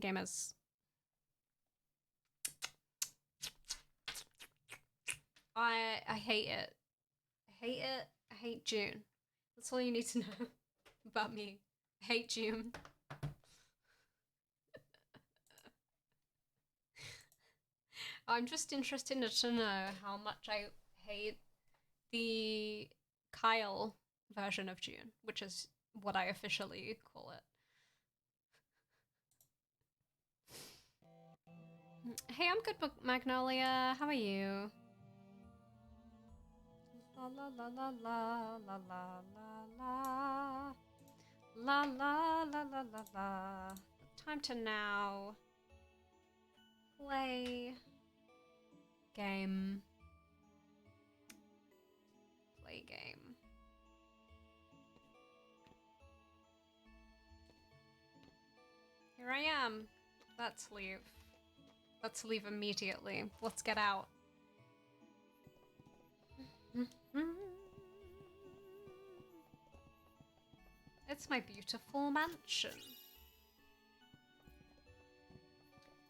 game is. I hate it. I hate it. I hate June. That's all you need to know about me. I hate June. I'm just interested to know how much I hate the Kyle version of June, which is what I officially call it. Hey, I'm good, Magnolia. How are you? La la la la la la la la la la la la la la. Time to now play game. Play game. Here I am. Let's leave. Let's leave immediately. Let's get out. It's my beautiful mansion.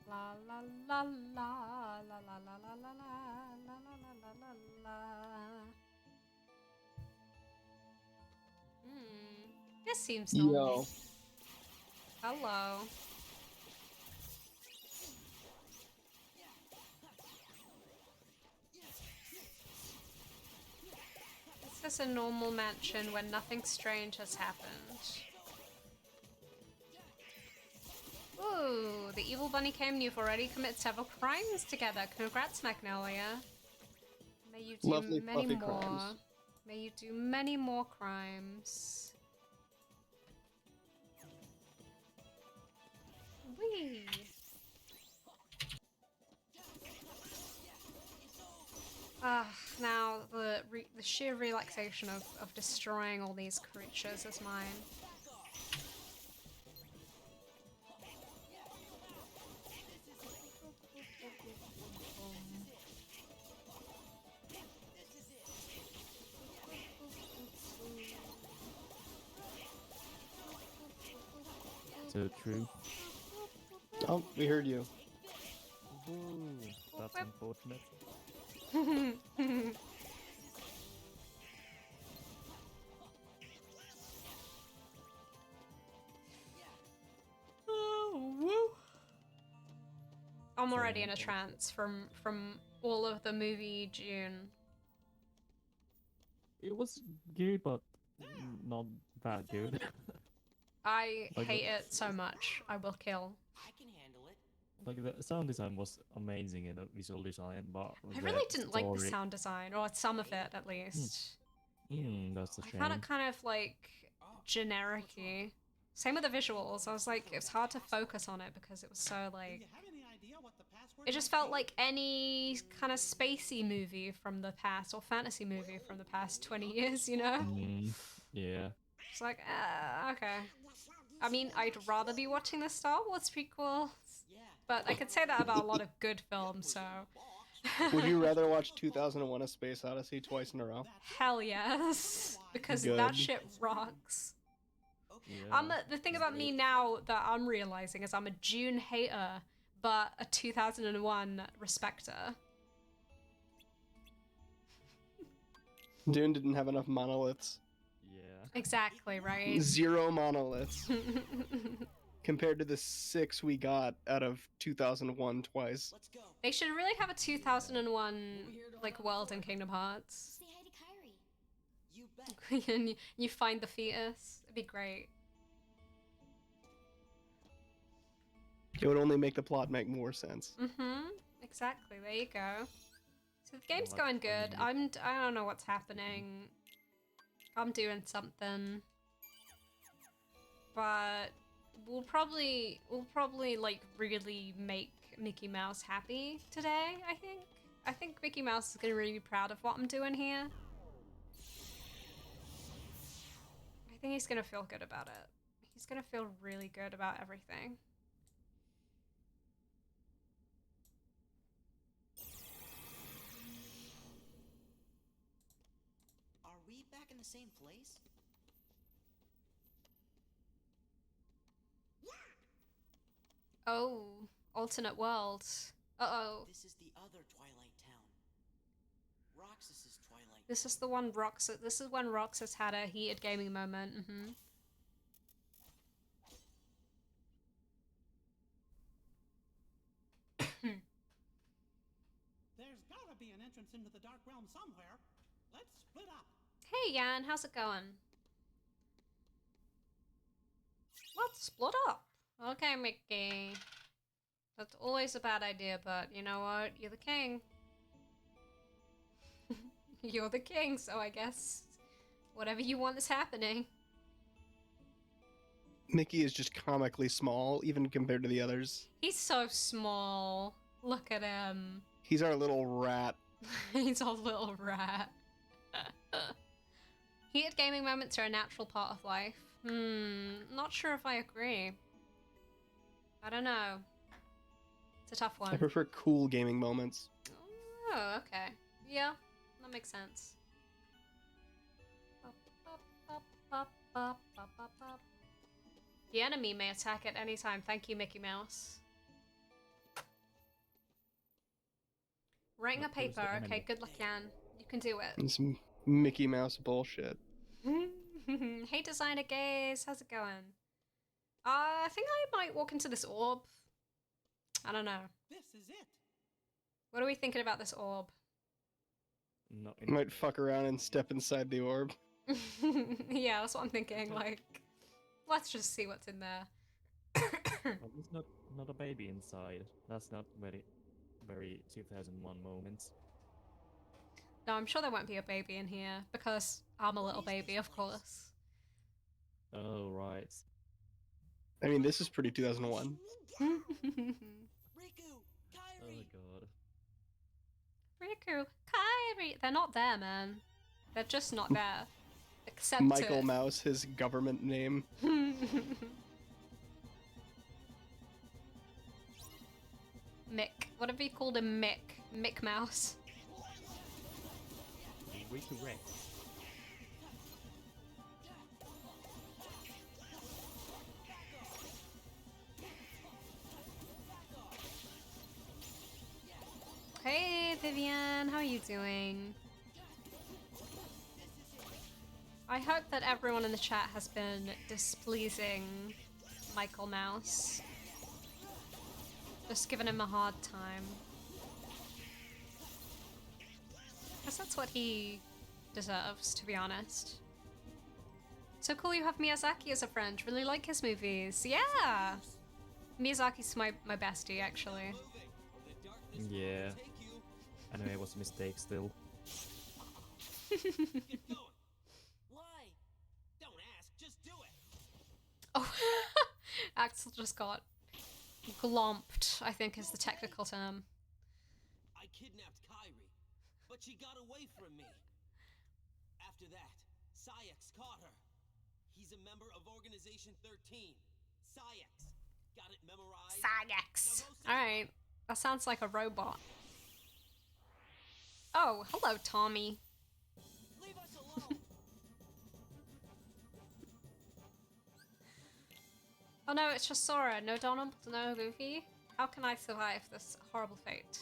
La la la la la la la la la la la la la la. This seems normal. Yo. Hello. This is a normal mansion where nothing strange has happened. Ooh, the evil bunny came and you've already committed several crimes together. Congrats, Magnolia. May you do Lovely, many fluffy more. crimes. May you do many more crimes. Whee! Now the sheer relaxation of destroying all these creatures is mine. So true. Oh, we heard you. Ooh, that's unfortunate. Oh, woo. I'm already in a trance from all of the movie June. It was good, but not that good. I Like hate it so much. I will kill. I can handle it. Like the sound design was amazing and the visual design, but I the really didn't like the story- sound design, or some of it at least. That's a I shame. found it kind of like generic-y. Same with the visuals. I was like, it was hard to focus on it because it was so like. It just felt like any kind of spacey movie from the past or fantasy movie from the past 20 years, you know? Yeah. It's like, okay. I mean, I'd rather be watching the Star Wars prequels, but I could say that about a lot of good films, so. Would you rather watch 2001: A Space Odyssey twice in a row? Hell yes, because Good. that shit rocks. Yeah. The thing about me now that I'm realizing is I'm a June hater, but a 2001 respecter. Dune didn't have enough monoliths. Yeah. Exactly, right? 0 monoliths. Compared to the 6 we got out of 2001 twice. Let's go. They should really have a 2001 like world in Kingdom Hearts. Say hi to Kyrie. You bet. And you find the fetus. It'd be great. It would only make the plot make more sense. Exactly. There you go. So the game's Well, going that's good. funny. I don't know what's happening. I'm doing something. But we'll probably like really make Mickey Mouse happy today, I think. I think Mickey Mouse is gonna really be proud of what I'm doing here. I think he's gonna feel good about it. He's gonna feel really good about everything. Are we back in the same place? Oh, alternate world. Uh-oh. This is the other Twilight Town. Roxas's Twilight. This is the one Roxas. This is when Roxas had a heated gaming moment. Mm-hmm. There's gotta be an entrance into the Dark Realm somewhere. Let's split up. Hey, Yan, how's it going? Let's split up. Okay, Mickey. That's always a bad idea, but you know what? You're the king. You're the king, so I guess whatever you want is happening. Mickey is just comically small, even compared to the others. He's so small. Look at him. He's our little rat. He's a little rat. Heated gaming moments are a natural part of life. Not sure if I agree. I don't know. It's a tough one. I prefer cool gaming moments. Oh, okay. Yeah, that makes sense. The enemy may attack at any time. Thank you, Mickey Mouse. Writing a Who's the paper. Okay, enemy? good luck, Yan. You can do it. And some Mickey Mouse bullshit. Hey, Designer Gaze. How's it going? I think I might walk into this orb. I don't know. This is it. What are we thinking about this orb? Not Might fuck around and step inside the orb. Yeah, that's what I'm thinking. Like, let's just see what's in there. Well, there's not a baby inside. That's not very 2001 moments. No, I'm sure there won't be a baby in here because I'm a little baby, of course. Oh right. I mean, this is pretty 2001. Riku, Oh Kairi. god. Riku, Kairi, they're not there, man. They're just not there. Accept Michael it. Mouse, his government name. Mick. What have we called him? Mick. Mick Mouse. Riku Rex. Hey, Vivian, how are you doing? I hope that everyone in the chat has been displeasing Michael Mouse. Just giving him a hard time. Because that's what he deserves, to be honest. So cool you have Miyazaki as a friend. Really like his movies. Yeah! Miyazaki's my bestie, actually. Yeah. Anyway, it was a mistake still. Why? Don't ask, just do it. Oh, Axel just got glomped, I think is the technical term. I kidnapped Kairi, but she got away from me. After that, Sayax caught her. He's a member of Organization 13. Sayax. Got it memorized? Sayax. Alright, that sounds like a robot. Oh, hello, Tommy. Leave us alone. Oh no, it's just Sora. No Donald, no Goofy. How can I survive this horrible fate?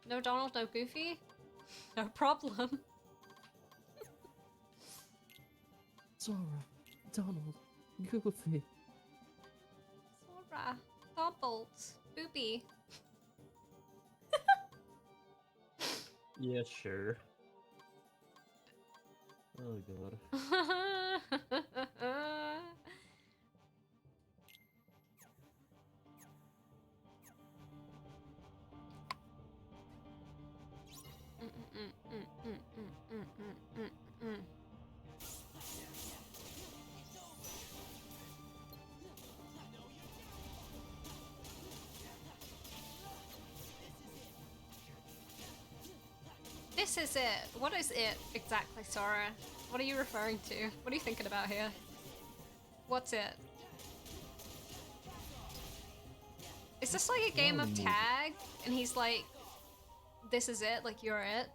No Donald, no Goofy? No problem. Sora, Donald, Goofy. Sora, Donald, Boopy. Yeah, sure. Oh god. This is it. What is it exactly, Sora? What are you referring to? What are you thinking about here? What's it? Is this like a game of tag? And he's like, this is it, like you're it?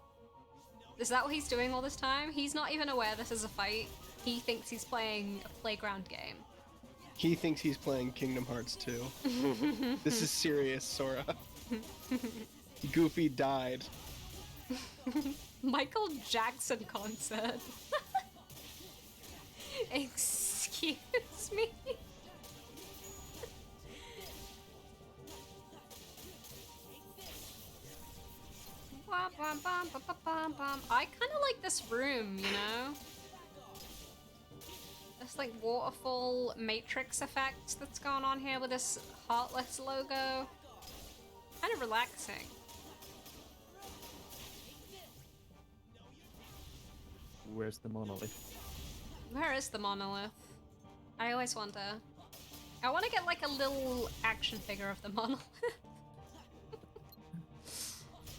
Is that what he's doing all this time? He's not even aware this is a fight. He thinks he's playing a playground game. He thinks he's playing Kingdom Hearts 2. This is serious, Sora. Goofy died. Michael Jackson concert. Excuse me. I kind of like this room, you know? This like waterfall matrix effect that's going on here with this Heartless logo. Kind of relaxing. Where's the monolith? Where is the monolith? I always wonder. I want to get like a little action figure of the monolith.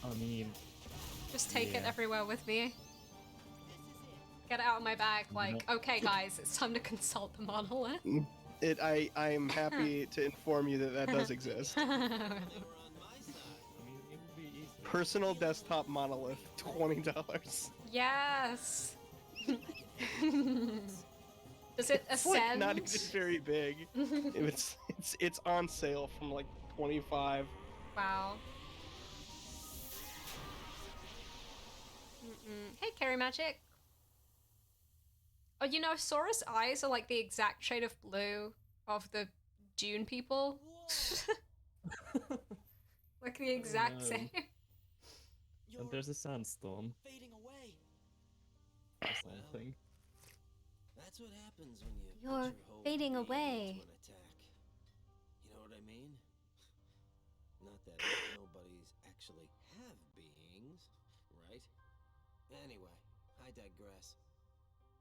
I mean, Just take it Yeah. everywhere with me. Get it out of my bag, like, okay guys, it's time to consult the monolith. I am happy to inform you that that does exist. They were on my side. I mean, it would be easy. Personal desktop monolith, $20. Yes! Does it It's like ascend? not even very big. It's on sale from like 25. Wow. Hey, Carrie Magic. Oh, you know, Sora's eyes are like the exact shade of blue of the Dune people. Like the exact no. same. And there's a sandstorm Fading away. or something. That's what happens when you You're put your whole fading being away. into an attack. You know what I mean? Not that nobodies actually have beings, right? Anyway, I digress.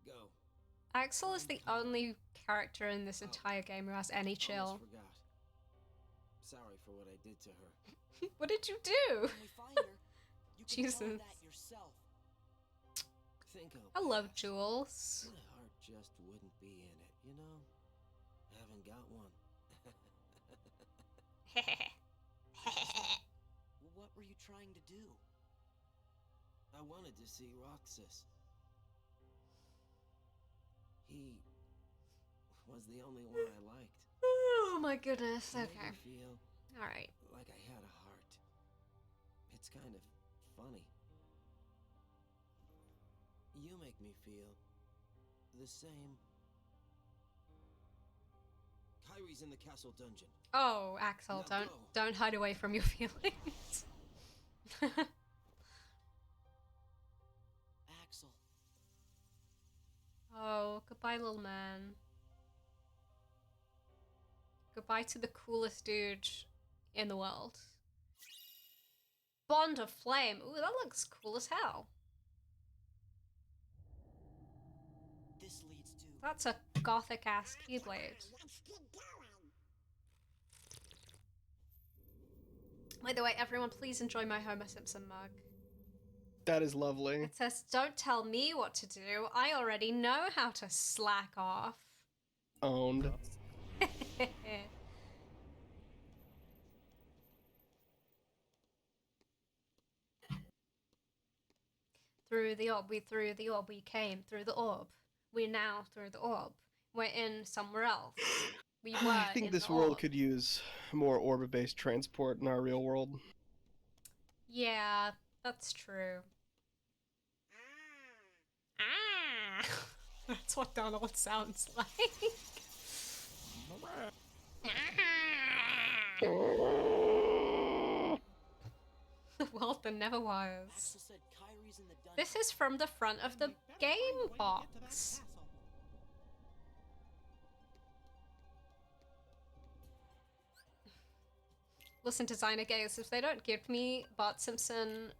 Go. Axel is the only character in this entire game who has any chill. Almost forgot. Sorry for what I did to her. What did you do? When we find her, you can Jesus. solve that yourself. Think of I love Jules. my heart just wouldn't be in it, you know? Haven't got one. What were you trying to do? I wanted to see Roxas. He was the only one I liked. Oh my goodness. He made Okay. me feel Alright. like I had a heart. It's kind of funny. You make me feel the same. Kyrie's in the castle dungeon. Oh, Axel, Now don't hide away from your feelings. Axel. Oh, goodbye, little man. Goodbye to the coolest dude in the world. Bond of Flame. Ooh, that looks cool as hell. This leads to. That's a gothic ass keyblade. By the way, everyone, please enjoy my Homer Simpson mug. That is lovely. It says, "Don't tell me what to do. I already know how to slack off." Owned. Through the orb, we came through the orb. We're now through the orb. We're in somewhere else. We were I think in this the world orb. could use more orbit-based transport in our real world. Yeah, that's true. Ah! That's what Donald sounds like. The world that never was. Axel said Kyrie's in the dungeon. This is from the front of the game box. Listen, designer gays, if they don't give me Bart Simpson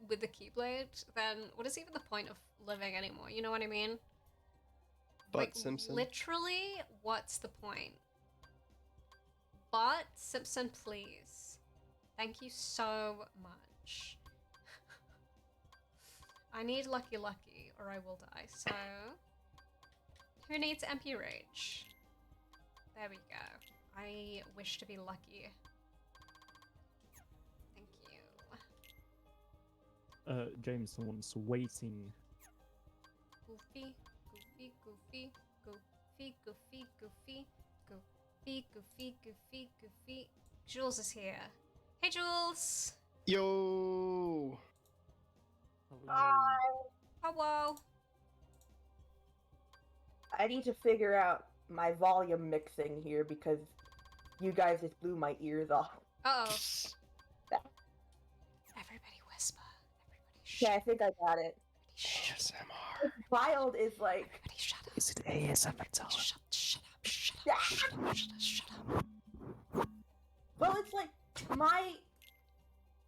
with the Keyblade, then what is even the point of living anymore? You know what I mean? But Simpson. Literally, what's the point? Bart Simpson, please. Thank you so much. I need Lucky Lucky, or I will die. So, who needs MP Rage? There we go. I wish to be lucky. Thank you. Jameson's waiting. Goofy, goofy, goofy, goofy, goofy, goofy. Goofy. Jules is here. Hey, Jules. Yo. Hello. I need to figure out my volume mixing here because you guys just blew my ears off. Uh-oh. Everybody whisper. Everybody shh. Yeah, I think I got it. ASMR. Wild is like. Everybody shut up. Is it ASMR? Shut up. Well, it's like my.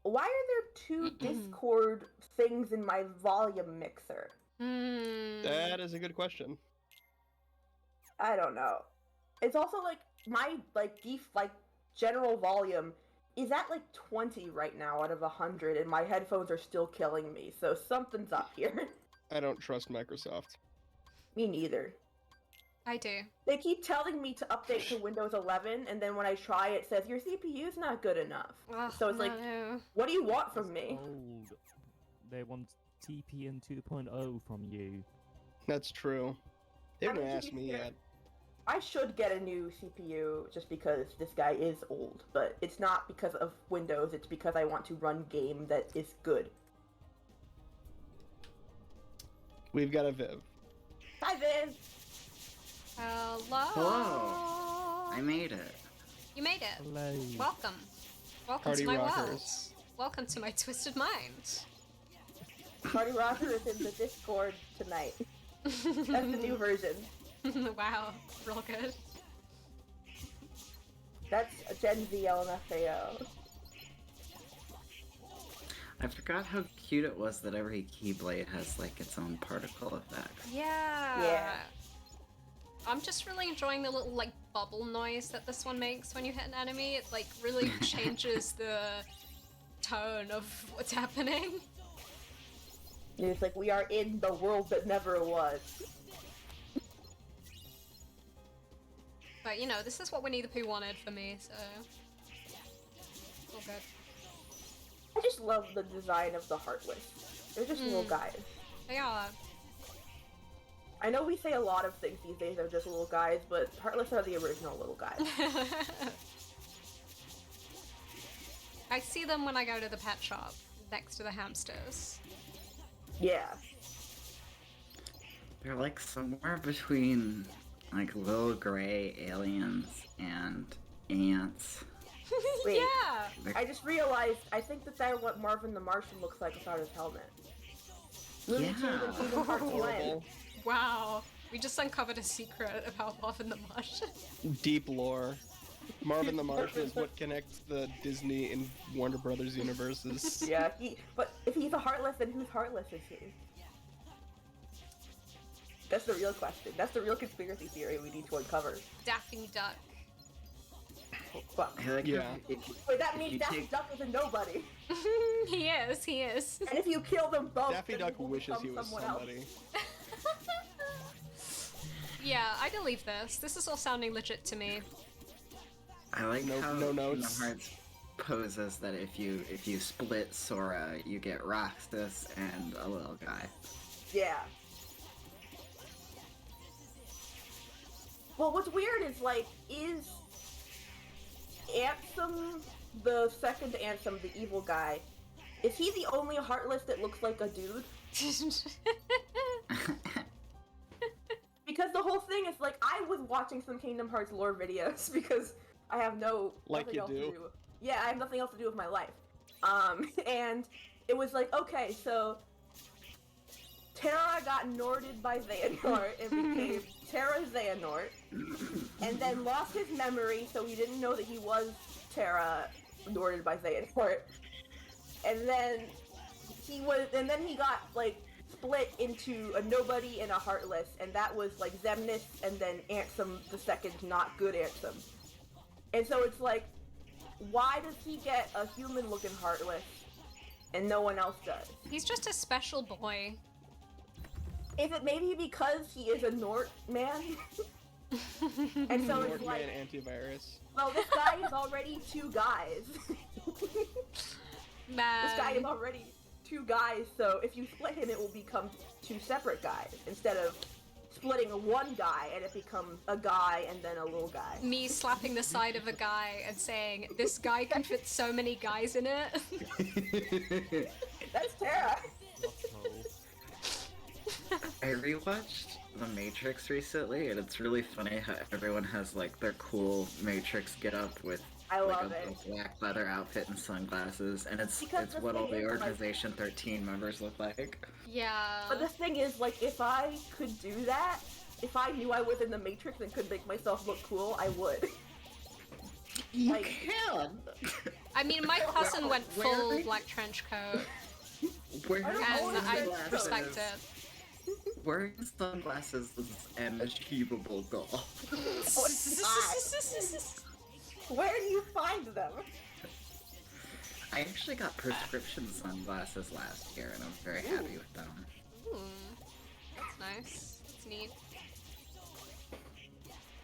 Why are there two Discord things in my volume mixer? That is a good question. I don't know. It's also like my general volume is at like 20 right now out of 100, and my headphones are still killing me. So something's up here. I don't trust Microsoft. Me neither. I do. They keep telling me to update to Windows 11, and then when I try, it says your CPU's not good enough. Ugh, So it's like, no. what do you want from me? Old. They want TPN 2.0 from you. That's true. They I haven't mean, to asked be me fair, yet. I should get a new CPU just because this guy is old, but it's not because of Windows, it's because I want to run game that is good. We've got a Viv. Hi, Viv! Hello. Hello. I made it. You made it. Hello. Welcome. Welcome Party to my world. rockers. Welcome to my twisted mind. Party Rocker is in the Discord tonight. That's the new version. Wow, real good. That's Gen Z LMFAO. I forgot how cute it was that every Keyblade has like its own particle effect. Yeah. Yeah. I'm just really enjoying the little like bubble noise that this one makes when you hit an enemy. It like really changes the tone of what's happening. It's like we are in the world that never was. But you know, this is what Winnie the Pooh wanted for me, so it's all good. I just love the design of the Heartless. They're just little guys. They are. I know we say a lot of things these days are just little guys, but Heartless are the original little guys. I see them when I go to the pet shop next to the hamsters. Yeah. They're like somewhere between like little gray aliens and ants. Wait. Yeah. I just realized, I think that's what Marvin the Martian looks like without his helmet. Looney Tunes and Yeah. Kingdom Hearts blend. Horrible. Wow. We just uncovered a secret about Marvin the Martian. Deep lore. Marvin the Martian is what connects the Disney and Warner Brothers universes. Yeah, but if he's a Heartless, then whose Heartless is he? That's the real question. That's the real conspiracy theory we need to uncover. Daffy Duck. Oh, fuck. I like how Yeah. Wait, that if means you Daffy take- Duck is a nobody. He is. And if you kill them both, Daffy then Duck he will wishes become he was someone else. somebody. Yeah, I believe this. This is all sounding legit to me. I like No- how no Kingdom notes. Hearts poses that if you split Sora, you get Roxas and a little guy. Yeah. Well, what's weird is, like, is Ansem, the second Ansem, the evil guy, is he the only Heartless that looks like a dude? Because the whole thing is, like, I was watching some Kingdom Hearts lore videos because I have Like nothing you else do. to do. Yeah, I have nothing else to do with my life. And it was like, okay, so Terra got Norded by Xehanort and became Terra Xehanort, and then lost his memory, so he didn't know that he was Terra Norded by Xehanort. And then he got like split into a nobody and a heartless, and that was like Xemnas and then Ansem the second, not good Ansem. And so it's like, why does he get a human-looking heartless and no one else does? He's just a special boy. Is it maybe because he is a Nort man? And so it's like, Northman antivirus. well, this guy is already two guys. Man. This guy is already two guys, so if you split him, it will become two separate guys instead of splitting one guy and it becomes a guy and then a little guy. Me slapping the side of a guy and saying, "This guy can fit so many guys in it." That's Tara. I rewatched The Matrix recently, and it's really funny how everyone has like their cool Matrix get up with I like love it. a black leather outfit and sunglasses, and it's Because the what all thing the is, like- Organization 13 members look like. Yeah. But the thing is, like, if I could do that, if I knew I was in the Matrix and could make myself look cool, I would. You Like- can. I mean, my cousin went full Where- black trench coat, Wearing I don't know and what I trench respect coat. it. Wearing sunglasses is an achievable goal. Oh, it's not. Where do you find them? I actually got prescription sunglasses last year, and I'm very happy with them. Ooh, that's nice. That's neat.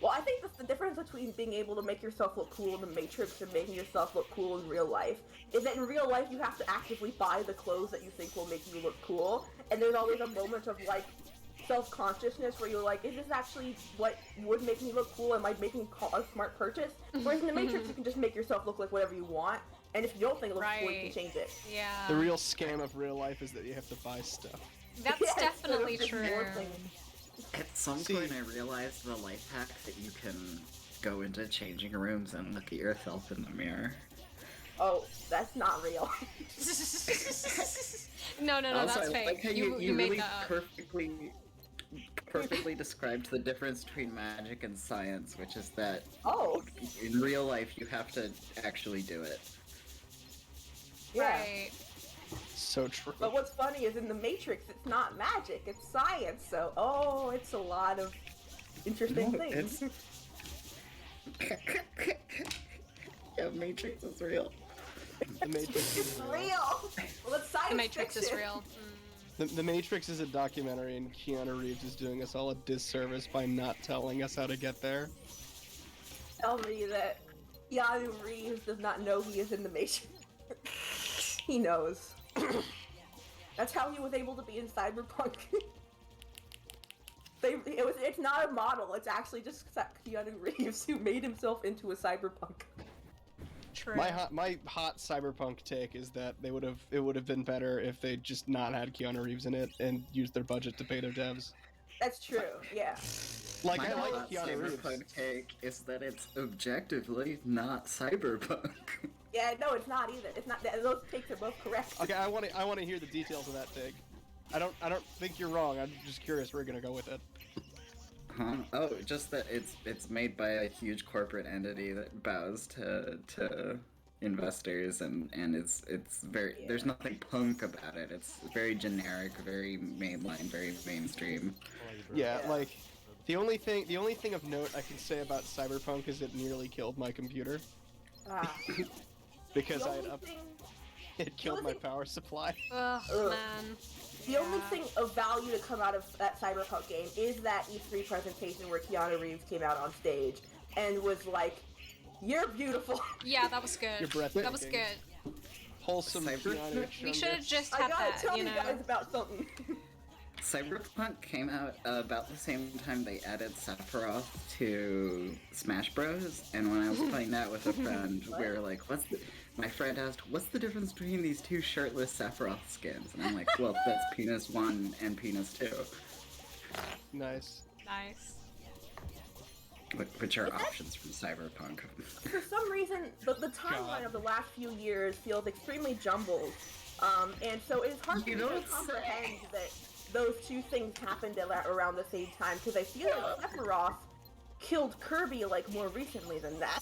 Well, I think that's the difference between being able to make yourself look cool in the Matrix and making yourself look cool in real life is that in real life you have to actively buy the clothes that you think will make you look cool, and there's always a moment of like self-consciousness where you're like, is this actually what would make me look cool? Am I making a smart purchase? Whereas in the Matrix you can just make yourself look like whatever you want, and if you don't think it looks cool, you can Right. change it. Yeah. The real scam of real life is that you have to buy stuff. That's Yes, definitely there's true. more things. At some See- point, I realized the life hack that you can go into changing rooms and look at yourself in the mirror. Oh, that's not real. No, Also, that's I fake. like how You you made really that up. perfectly described the difference between magic and science, which is that Oh, in real life you have to actually do it. yeah. Right. So true. But what's funny is in the Matrix, it's not magic, it's science. So, oh, it's a lot of interesting No, things. Yeah, Matrix is real. The Matrix It's is real. Well, it's science The Matrix is fiction. real. The Matrix is a documentary, and Keanu Reeves is doing us all a disservice by not telling us how to get there. Tell me that Keanu Reeves does not know he is in the Matrix. He knows. That's how he was able to be in Cyberpunk. It's not a model. It's actually just Keanu Reeves who made himself into a cyberpunk. True. My hot cyberpunk take is that it would have been better if they just not had Keanu Reeves in it and used their budget to pay their devs. That's true. Yeah. Like My I like hot Keanu Reeves. cyberpunk take is that it's objectively not cyberpunk. Yeah. No, it's not either. It's not. Those takes are both correct. Okay, I want to hear the details of that take. I don't think you're wrong. I'm just curious where you're gonna go with it. Huh? Oh, just that it's made by a huge corporate entity that bows to investors and it's very there's nothing punk about it. It's very generic, very mainline, very mainstream. Yeah, Yeah. like the only thing of note I can say about Cyberpunk is it nearly killed my computer Ah. because The I only had thing. it killed my thing- power supply. Ugh, Ugh. man. The only Yeah. thing of value to come out of that Cyberpunk game is that E3 presentation where Keanu Reeves came out on stage and was like, "You're beautiful." Yeah, that was good. You're breathtaking. That was good. Wholesome Cyber- Keanu. We should have Chungus. just I had gotta that, tell you you know. guys about something. Cyberpunk came out about the same time they added Sephiroth to Smash Bros. And when I was playing that with a friend, we were like, my friend asked, what's the difference between these two shirtless Sephiroth skins? And I'm like, well, that's Penis 1 and Penis 2, Nice. Nice. which are options from Cyberpunk. For some reason, the timeline God. of the last few years feels extremely jumbled, and so it is hard for You me to don't comprehend that those two things happened around the same time, because I feel like Sephiroth killed Kirby like more recently than that.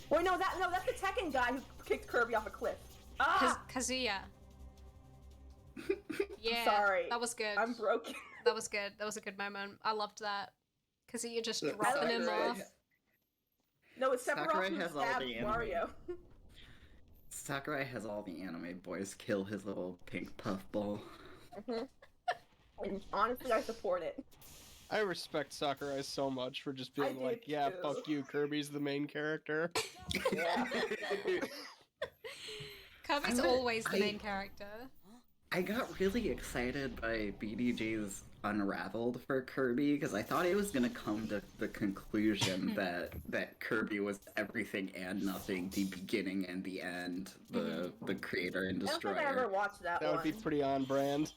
Wait, no, that's the Tekken guy who kicked Kirby off a cliff. Ah, Kazuya. Yeah. sorry. That was good. I'm broken. That was good. That was a good moment. I loved that. Kazuya just Look, dropping him Sakurai- off. No, it's Sephiroth Sakurai who has all stabbed the anime. Mario. Sakurai has all the anime boys kill his little pink puffball. And honestly, I support it. I respect Sakurai so much for just being I like, do yeah, too. fuck you, Kirby's the main character. Yeah. Kirby's I- always the I- main character. I got really excited by BDG's unraveled for Kirby because I thought it was gonna come to the conclusion that Kirby was everything and nothing, the beginning and the end, the creator and I don't think I destroyer. ever watched that That one. would be pretty on brand.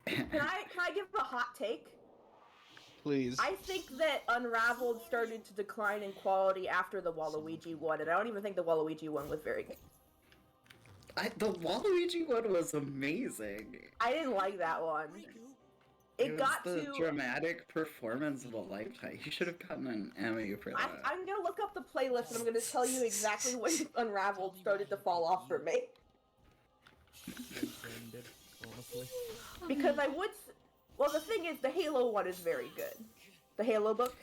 Can I give a hot take? Please. I think that Unraveled started to decline in quality after the Waluigi one, and I don't even think the Waluigi one was very good. The Waluigi one was amazing. I didn't like that one. It It was got the to. dramatic performance of a lifetime. He should have gotten an Emmy for that. I'm gonna look up the playlist and I'm gonna tell you exactly when Unraveled started to fall off for me. Ended, honestly. Because I would. Well, the thing is, the Halo one is very good. The Halo book.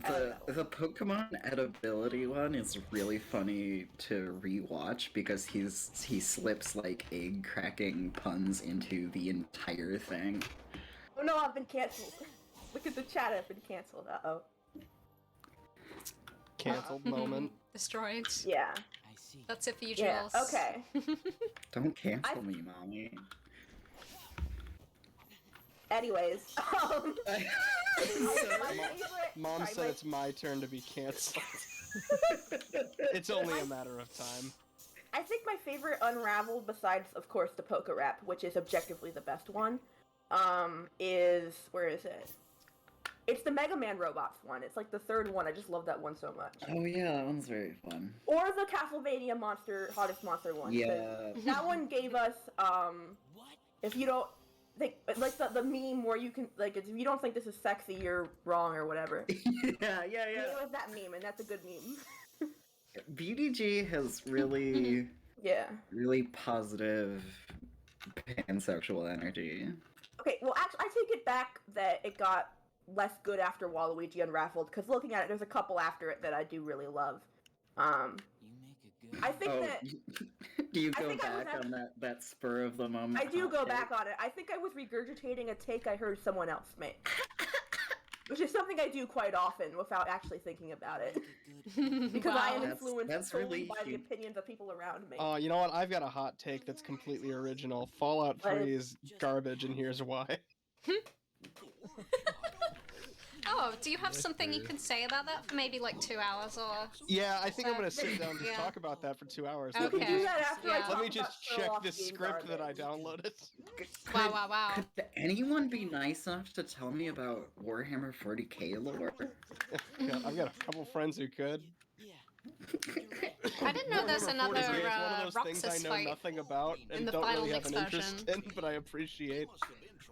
The Pokemon edibility one is really funny to rewatch because he slips like egg cracking puns into the entire thing. Oh no, I've been cancelled. Look at the chat, I've been cancelled. Uh-oh. Canceled moment. Destroyed. Yeah. I see. That's it for you, Yeah, Jules. okay. Don't cancel me, mommy. Anyways, my favorite... Mom sorry, said my- it's my turn to be canceled. It's only a matter of time. I think my favorite Unraveled, besides, of course, the Poke Rap, which is objectively the best one, is... Where is it? It's the Mega Man Robots one. It's like the third one. I just love that one so much. Oh yeah, that one's very fun. Or the Castlevania Monster, Hottest Monster one. Yeah. That one gave us, if you don't think, like the meme where you can, like, if you don't think this is sexy, you're wrong or whatever. yeah. It was that meme, and that's a good meme. BDG has really, Yeah. really positive pansexual energy. Okay, well, actually, I take it back that it got less good after Waluigi Unraveled, because looking at it, there's a couple after it that I do really love. You make a good. I think Oh, that... do you I go think I was back on that spur of the moment? I do hot go take? back on it. I think I was regurgitating a take I heard someone else make. Which is something I do quite often without actually thinking about it. Because I am Wow. influenced That's solely really by the cute. opinions of people around me. Oh, you know what? I've got a hot take that's completely original. Fallout What? 3 is garbage, and here's why. Oh, do you have something you can say about that for maybe like 2 hours or? Yeah, I think I'm gonna sit down and just Yeah. talk about that for 2 hours. You can Okay. do that after I Yeah. talk Let me about just show check off this game script that I garbage. downloaded. Wow. Could anyone be nice enough to tell me about Warhammer 40k lore? I've got a couple friends who could. I didn't know there's Warhammer another 40K is one of those things Roxas I know fight. nothing about and the don't final really have an mix interest version. in, but I appreciate.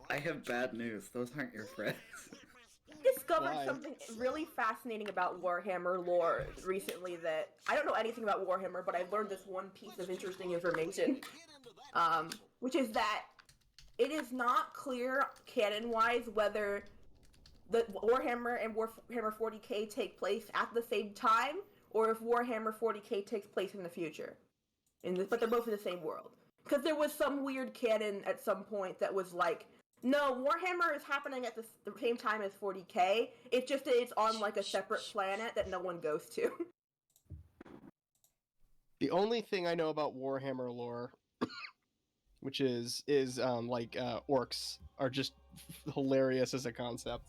I have bad news. Those aren't your friends. I discovered Why? something really fascinating about Warhammer lore recently that I don't know anything about Warhammer, but I learned this one piece of interesting information. Which is that it is not clear canon-wise whether the Warhammer and Warhammer 40k take place at the same time, or if Warhammer 40k takes place in the future. But they're both in the same world. Because there was some weird canon at some point that was like, no, Warhammer is happening at the same time as 40k. It's just that it's on like a separate planet that no one goes to. The only thing I know about Warhammer lore, which is orcs are just hilarious as a concept.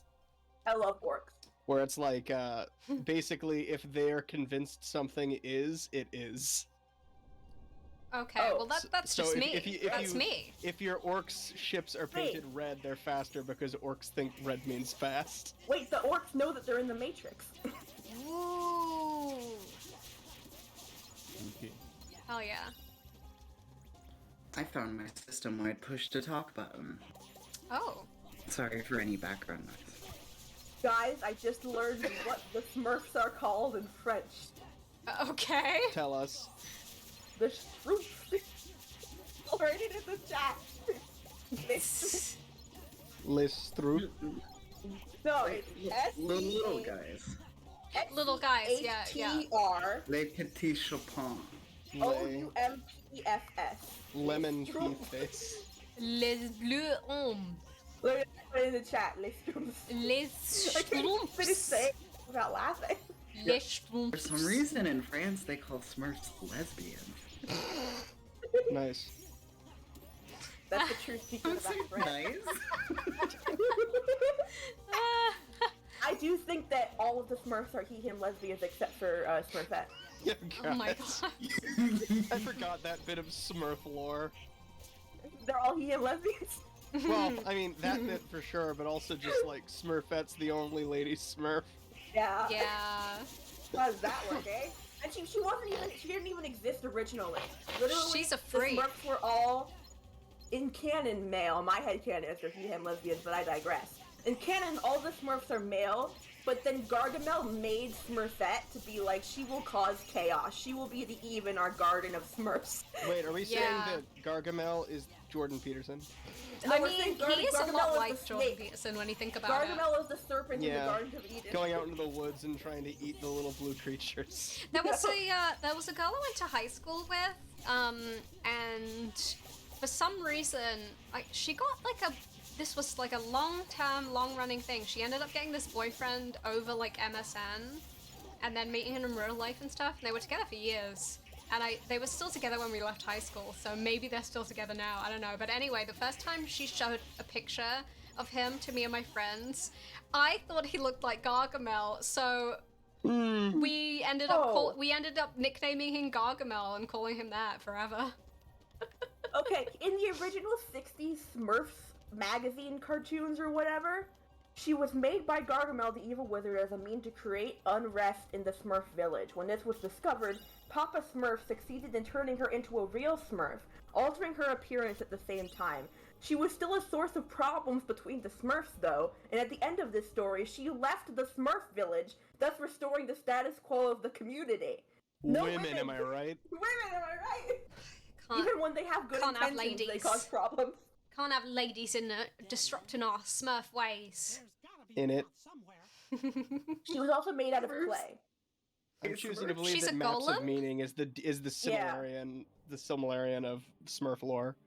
I love orcs. Where it's like, basically, if they're convinced something is, it is. Okay, Oh, well that's so just if- me. if you- if That's you- me. If your orcs ships are painted red, they're faster because orcs think red means fast. Wait, the orcs know that they're in the Matrix. Ooh. Okay. Hell yeah. I found my system-wide push-to-talk button. Oh. Sorry for any background noise. Guys, I just learned what the Smurfs are called in French. Okay. Tell us. The Schtroumpfs. Write it in the chat. Les Stroop. No, it's Little guys. Little guys, yeah. S-T-R Les petits chopins. O-U-M-P-F-S. Lemon key face. Les bleus hommes. Put it in the chat. Les Schtroumpfs. Les I can't finish schtroumpfs. saying it without laughing. Les For schtroumpfs. some reason in France they call Smurfs lesbians. Nice. That's the true secret of Those that are brand. nice. I do think that all of the Smurfs are he, him lesbians except for Smurfette. Yeah, Oh my God. god. I forgot that bit of Smurf lore. They're all he, him lesbians. Well, I mean, that bit for sure, but also just like Smurfette's the only lady Smurf. Yeah. Yeah. How does that work, eh? And she wasn't even, she didn't even exist originally. Literally, She's a the freak. Smurfs were all, in canon, male. My head canon is they're he, him lesbians, but I digress. In canon, all the Smurfs are male, but then Gargamel made Smurfette to be like, she will cause chaos. She will be the Eve in our garden of Smurfs. Wait, are we saying Yeah. that Gargamel is Jordan Peterson? No, I we're mean, saying he is a Gargamel lot is like the Jordan snake. Peterson when you think about it. Gargamel is the serpent in the Yeah. Garden of Eden. Going out into the woods and trying to eat the little blue creatures. There was a girl I went to high school with, and for some reason, she got like this was like a long-term, long-running thing. She ended up getting this boyfriend over like MSN, and then meeting him in real life and stuff. And they were together for years, and they were still together when we left high school. So maybe they're still together now. I don't know. But anyway, the first time she showed a picture of him to me and my friends, I thought he looked like Gargamel. So we ended up nicknaming him Gargamel and calling him that forever. Okay, in the original 60s Smurfs magazine cartoons or whatever, she was made by Gargamel the Evil Wizard as a mean to create unrest in the Smurf village. When this was discovered, Papa Smurf succeeded in turning her into a real Smurf, altering her appearance at the same time. She was still a source of problems between the Smurfs, though, and at the end of this story, she left the Smurf village, thus restoring the status quo of the community. No Women, am I right? Women, am I right? Can't, Even when they have good can't have intentions, they ladies. cause problems. can't have ladies in disrupting our Smurf ways. There's gotta be In a it. map somewhere. She was also made out of Smurfs? clay. I'm choosing to believe She's that a maps of golem? meaning is the Silmarillion of Smurf lore.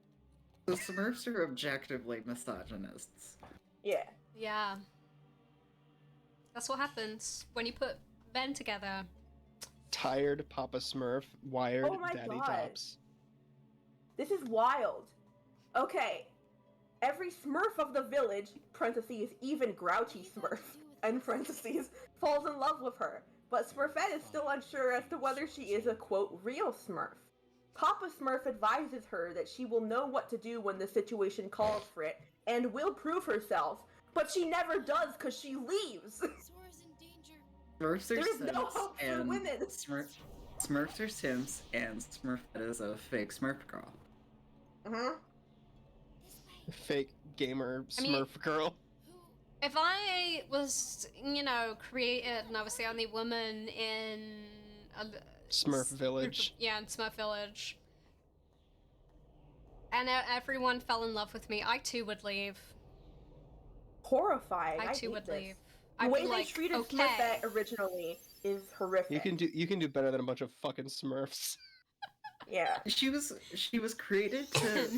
The Smurfs are objectively misogynists. Yeah. Yeah. That's what happens when you put men together. Tired Papa Smurf, wired Oh my Daddy God. Tops. This is wild. Okay. Every Smurf of the village, parentheses, even grouchy Smurf, end parentheses, falls in love with her. But Smurfette is still unsure as to whether she is a, quote, real Smurf. Papa Smurf advises her that she will know what to do when the situation calls for it, and will prove herself, but she never does because she leaves. Sora's in danger. Smurfs are There's Sims, no hope for and women. Smurfs are Sims, and Smurfette is a fake Smurf girl. Uh-huh. Fake gamer I mean- Smurf girl. If I was, created and I was the only woman in a Smurf Village. Yeah, in Smurf Village. And everyone fell in love with me, I too would leave. Horrifying. I too hate would this. leave. The I'd way be they like, treated okay. Smurfette originally is horrific. You can do better than a bunch of fucking Smurfs. Yeah. She was created to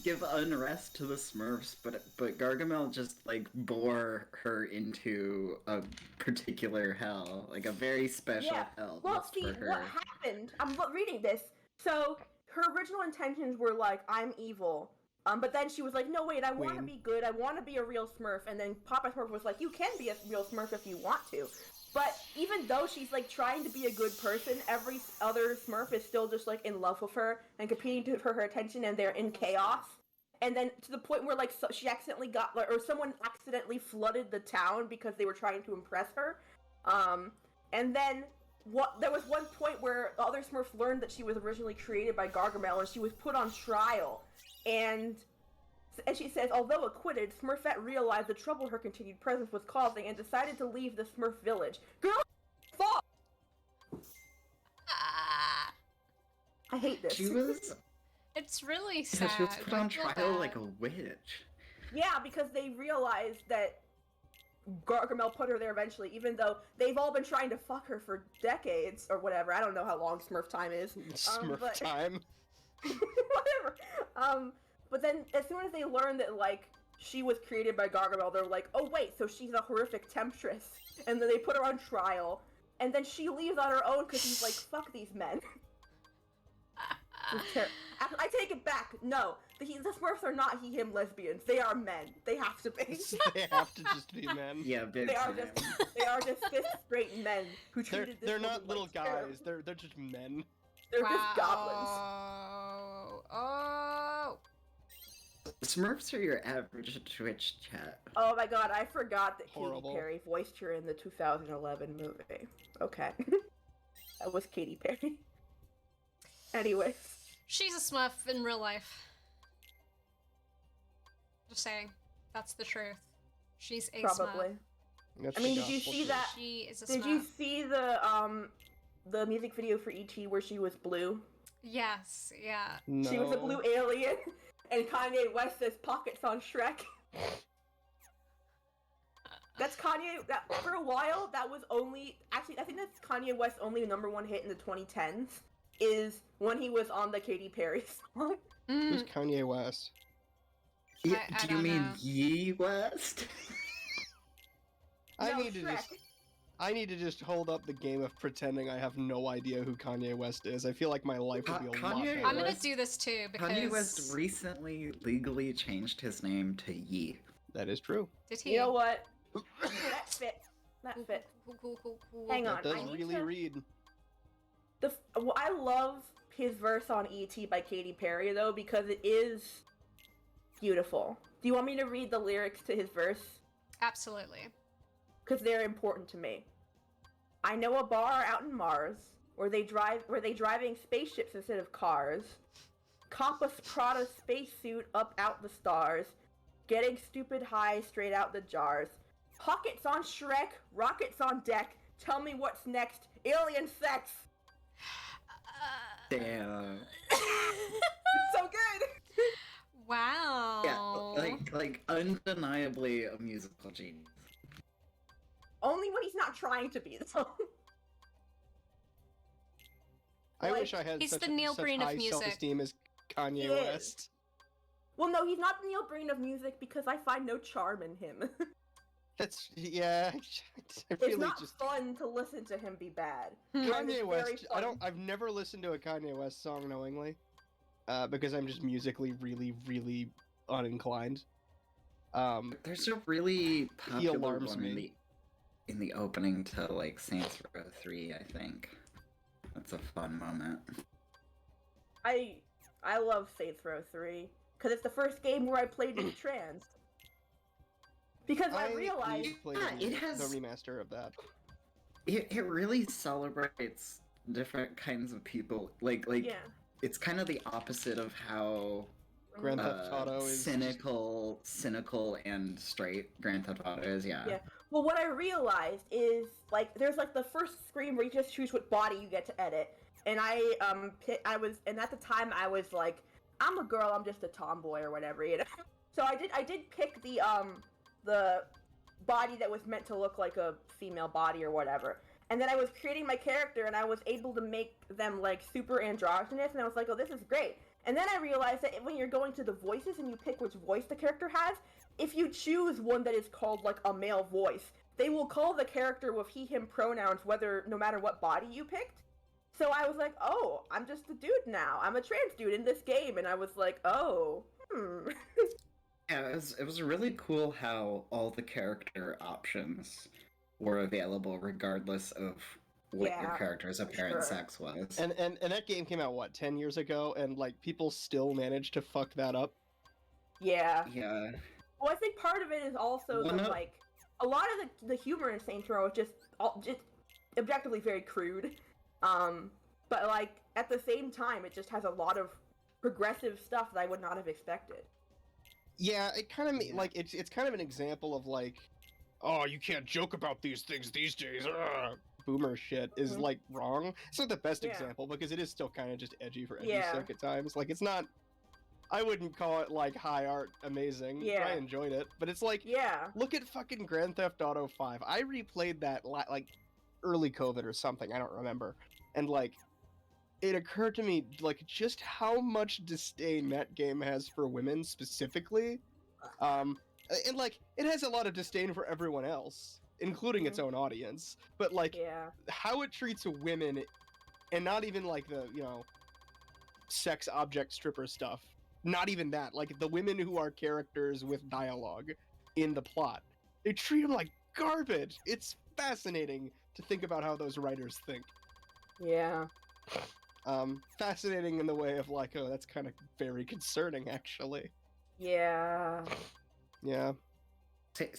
give unrest to the Smurfs, but Gargamel just like bore her into a particular hell, like a very special Yeah. hell. Well, just see, for her. what happened, I'm reading this, so her original intentions were like, I'm evil, but then she was like, no wait, I want to Queen. be good, I want to be a real Smurf, and then Papa Smurf was like, you can be a real Smurf if you want to. But even though she's like trying to be a good person, every other Smurf is still just like in love with her and competing for her attention, and they're in chaos. And then to the point where like she accidentally got, or someone accidentally flooded the town because they were trying to impress her. And then there was one point where the other Smurfs learned that she was originally created by Gargamel, and she was put on trial. And she says, although acquitted, Smurfette realized the trouble her continued presence was causing and decided to leave the Smurf village. Girl, fuck! Ah, I hate this. She was it's really yeah, sad. she was put I on feel trial bad. like a witch. Yeah, because they realized that Gargamel put her there eventually, even though they've all been trying to fuck her for decades or whatever. I don't know how long Smurf time is. Smurf but- time. Whatever. But then, as soon as they learn that, like, she was created by Gargamel, they're like, oh wait, so she's a horrific temptress. And then they put her on trial, and then she leaves on her own because he's like, fuck these men. I take it back. No. the Smurfs are not he/him lesbians. They are men. They have to be. They have to just be men. Yeah, big They are time. just cis straight men who They're treated this they're woman not little like terror. guys. They're just men. They're just goblins. Oh. Smurfs are your average Twitch chat. Oh my god, I forgot that Horrible. Katy Perry voiced her in the 2011 movie. Okay. That was Katy Perry. Anyways. She's a Smurf in real life. Just saying. That's the truth. She's a Probably. Smurf. That's I mean, the did you gospel see truth. that? She is a Did Smurf. you see the music video for E.T. where she was blue? Yes, yeah. No. She was a blue alien, and Kanye West says pockets on Shrek. That's Kanye. That for a while, that was only actually. I think that's Kanye West's only #1 hit in the 2010s. Is when he was on the Katy Perry song. Who's Kanye West? Yeah, I do you don't mean know. Ye West? I No, need to Shrek. I need to just hold up the game of pretending I have no idea who Kanye West is. I feel like my life would be a lot Kanye better. I'm gonna West- do this too because Kanye West recently legally changed his name to Ye. That is true. did he? You know what? That fits. That fits. Cool. Hang on. That does I need really to- read. Well, I love his verse on E.T. by Katy Perry though because it is beautiful. Do you want me to read the lyrics to his verse? Absolutely. Because they're important to me. I know a bar out in Mars where they driving spaceships instead of cars. Cop a Prada spacesuit up out the stars. Getting stupid high straight out the jars. Pockets on Shrek, rockets on deck. Tell me what's next. Alien sex. Damn. So good. Wow. Yeah, like undeniably a musical genius. Only when he's not trying to be though. I Like, wish I had he's such, the Neil such Breen of high music. self-esteem as Kanye He is. West. Well, no, he's not the Neil Breen of music because I find no charm in him. That's I It's really not just fun to listen to him be bad. Whereas it's Kanye very West. fun. I've never listened to a Kanye West song knowingly, because I'm just musically really, really uninclined. There's a really popular alarms one me. in the opening to like Saints Row 3, I think. That's a fun moment. I love Saints Row 3 because it's the first game where I played as trans. Because I realized need to play Yeah, it the has- remaster of that. It really celebrates different kinds of people. Like yeah. it's kind of the opposite of how Grand Theft Auto is cynical and straight Grand Theft Auto is. Yeah. Well, what I realized is like there's like the first screen where you just choose what body you get to edit, and and at the time I was like, I'm a girl, I'm just a tomboy or whatever, you know. So I did pick the body that was meant to look like a female body or whatever. And then I was creating my character and I was able to make them like super androgynous and I was like, oh, this is great. And then I realized that when you're going to the voices and you pick which voice the character has, if you choose one that is called like a male voice, they will call the character with he, him pronouns no matter what body you picked. So I was like, oh, I'm just a dude now. I'm a trans dude in this game. And I was like, oh, Yeah, it was really cool how all the character options were available regardless of what your Yeah, character's apparent sure. sex was. And that game came out what 10 years ago, and like people still managed to fuck that up. Yeah. Yeah. Well, I think part of it is also Well, the, no- like a lot of the humor in Saints Row is just objectively very crude. But like at the same time, it just has a lot of progressive stuff that I would not have expected. Yeah, it kind of Yeah. like it's kind of an example of like, oh, you can't joke about these things these days. Boomer shit is Mhm. like wrong. It's not the best Yeah. example because it is still kind of just edgy for edgy Yeah. sake at times. Like it's not. I wouldn't call it like high art amazing. Yeah. I enjoyed it, but it's like Yeah. look at fucking Grand Theft Auto 5. I replayed that like early COVID or something. I don't remember, and like. It occurred to me like just how much disdain that game has for women specifically, and like it has a lot of disdain for everyone else, including its own audience. But like Yeah. how it treats women, and not even like the sex object stripper stuff, not even that. Like the women who are characters with dialogue in the plot, they treat them like garbage. It's fascinating to think about how those writers think. Yeah. Fascinating in the way of like, oh, that's kind of very concerning, actually. Yeah. Yeah.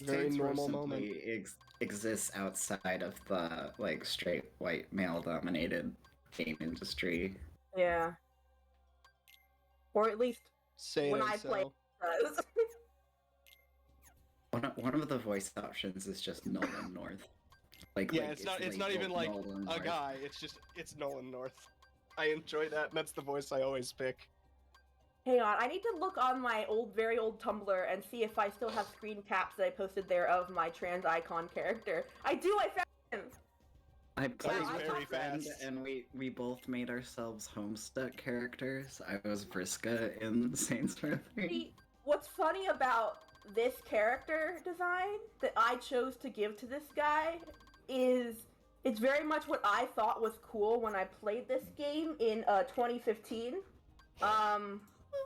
Very Saints Row normal simply moment. exists outside of the like straight white male dominated game industry. Yeah. Or at least Say when it I ain't play, so. it does. One of the voice options is just Nolan North. Like Yeah, like, it's not even like Nolan a North. guy. It's Nolan North. I enjoy that, and that's the voice I always pick. Hang on, I need to look on my very old Tumblr and see if I still have screen caps that I posted there of my trans icon character. I do, I found him! I was played with very a friend, fast. and we both made ourselves Homestuck characters. I was Vriska in Saints Row 3. See, what's funny about this character design that I chose to give to this guy is it's very much what I thought was cool when I played this game in 2015.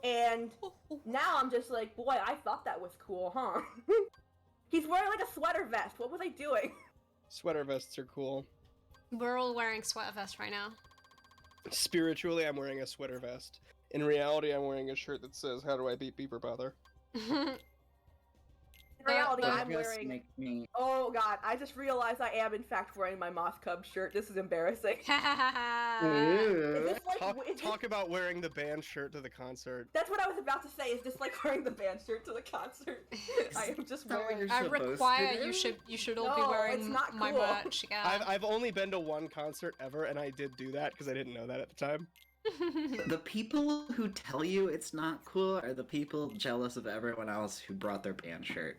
And now I'm just like, boy, I thought that was cool, huh? He's wearing like a sweater vest. What was I doing? Sweater vests are cool. We're all wearing sweater vests right now. Spiritually, I'm wearing a sweater vest. In reality, I'm wearing a shirt that says, "How do I beat Beaver Bother?" In reality, the- I'm Just wearing. make me. Oh god, I just realized I am in fact wearing my Moss Cub shirt. This is embarrassing. Is this like Talk about wearing the band shirt to the concert. That's what I was about to say. Is just like wearing the band shirt to the concert. I am just that what wearing. you're I supposed to require do? you should all be No, wearing it's not my cool. merch. Yeah. I've only been to one concert ever, and I did do that because I didn't know that at the time. The people who tell you it's not cool are the people jealous of everyone else who brought their band shirt.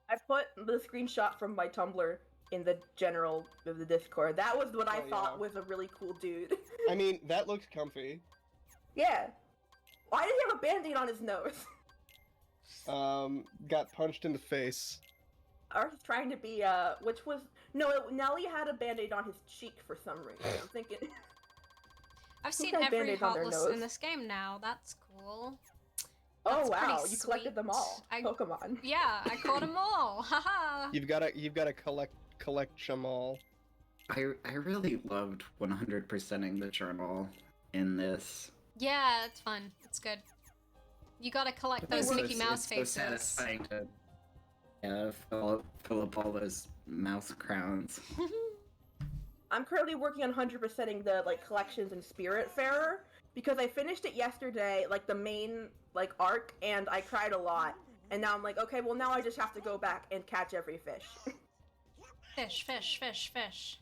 I put the screenshot from my Tumblr in the general of the Discord. That was what I Oh, thought yeah. was a really cool dude. I mean, that looked comfy. Yeah. Why did he have a band-aid on his nose? Got punched in the face. I was trying to be, which was... No, Nelly had a band-aid on his cheek for some reason. I'm thinking... I've seen got every Band-Aids on their Heartless in nose. this game now. That's cool. Oh That's pretty wow, you collected them all. sweet. Pokemon. Yeah, I caught them all. Haha. You've gotta collect them all. I really loved 100%ing the journal in this. Yeah, it's fun. It's good. You gotta collect those It's Mickey Mouse it's faces. so satisfying to fill up all those mouse crowns. I'm currently working on 100%ing the like collections in Spiritfarer because I finished it yesterday, like the main like arc, and I cried a lot. And now I'm like, okay, well now I just have to go back and catch every fish. Fish, fish, fish, fish.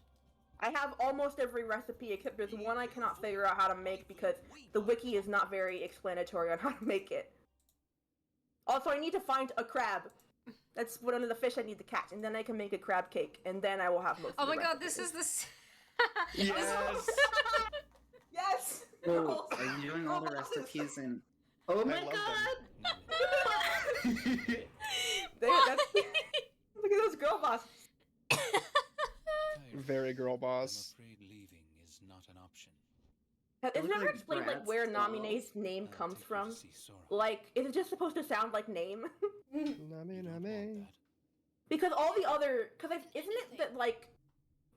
I have almost every recipe except there's one I cannot figure out how to make because the wiki is not very explanatory on how to make it. Also, I need to find a crab. That's one of the fish I need to catch, and then I can make a crab cake, and then I will have most Oh of the my god, this recipes. is the. Yes. Yes! Oh, are you doing all the recipes in? Oh my love them. god! Look at those girl bosses. Very girl boss. I'm afraid leaving is not an option. Has They it look ever like explained like brats where dolls. Namine's name I'll comes take you to from? see Sora. Like, is it just supposed to sound like name? Name, You don't want name. that. Because all the other, isn't it that like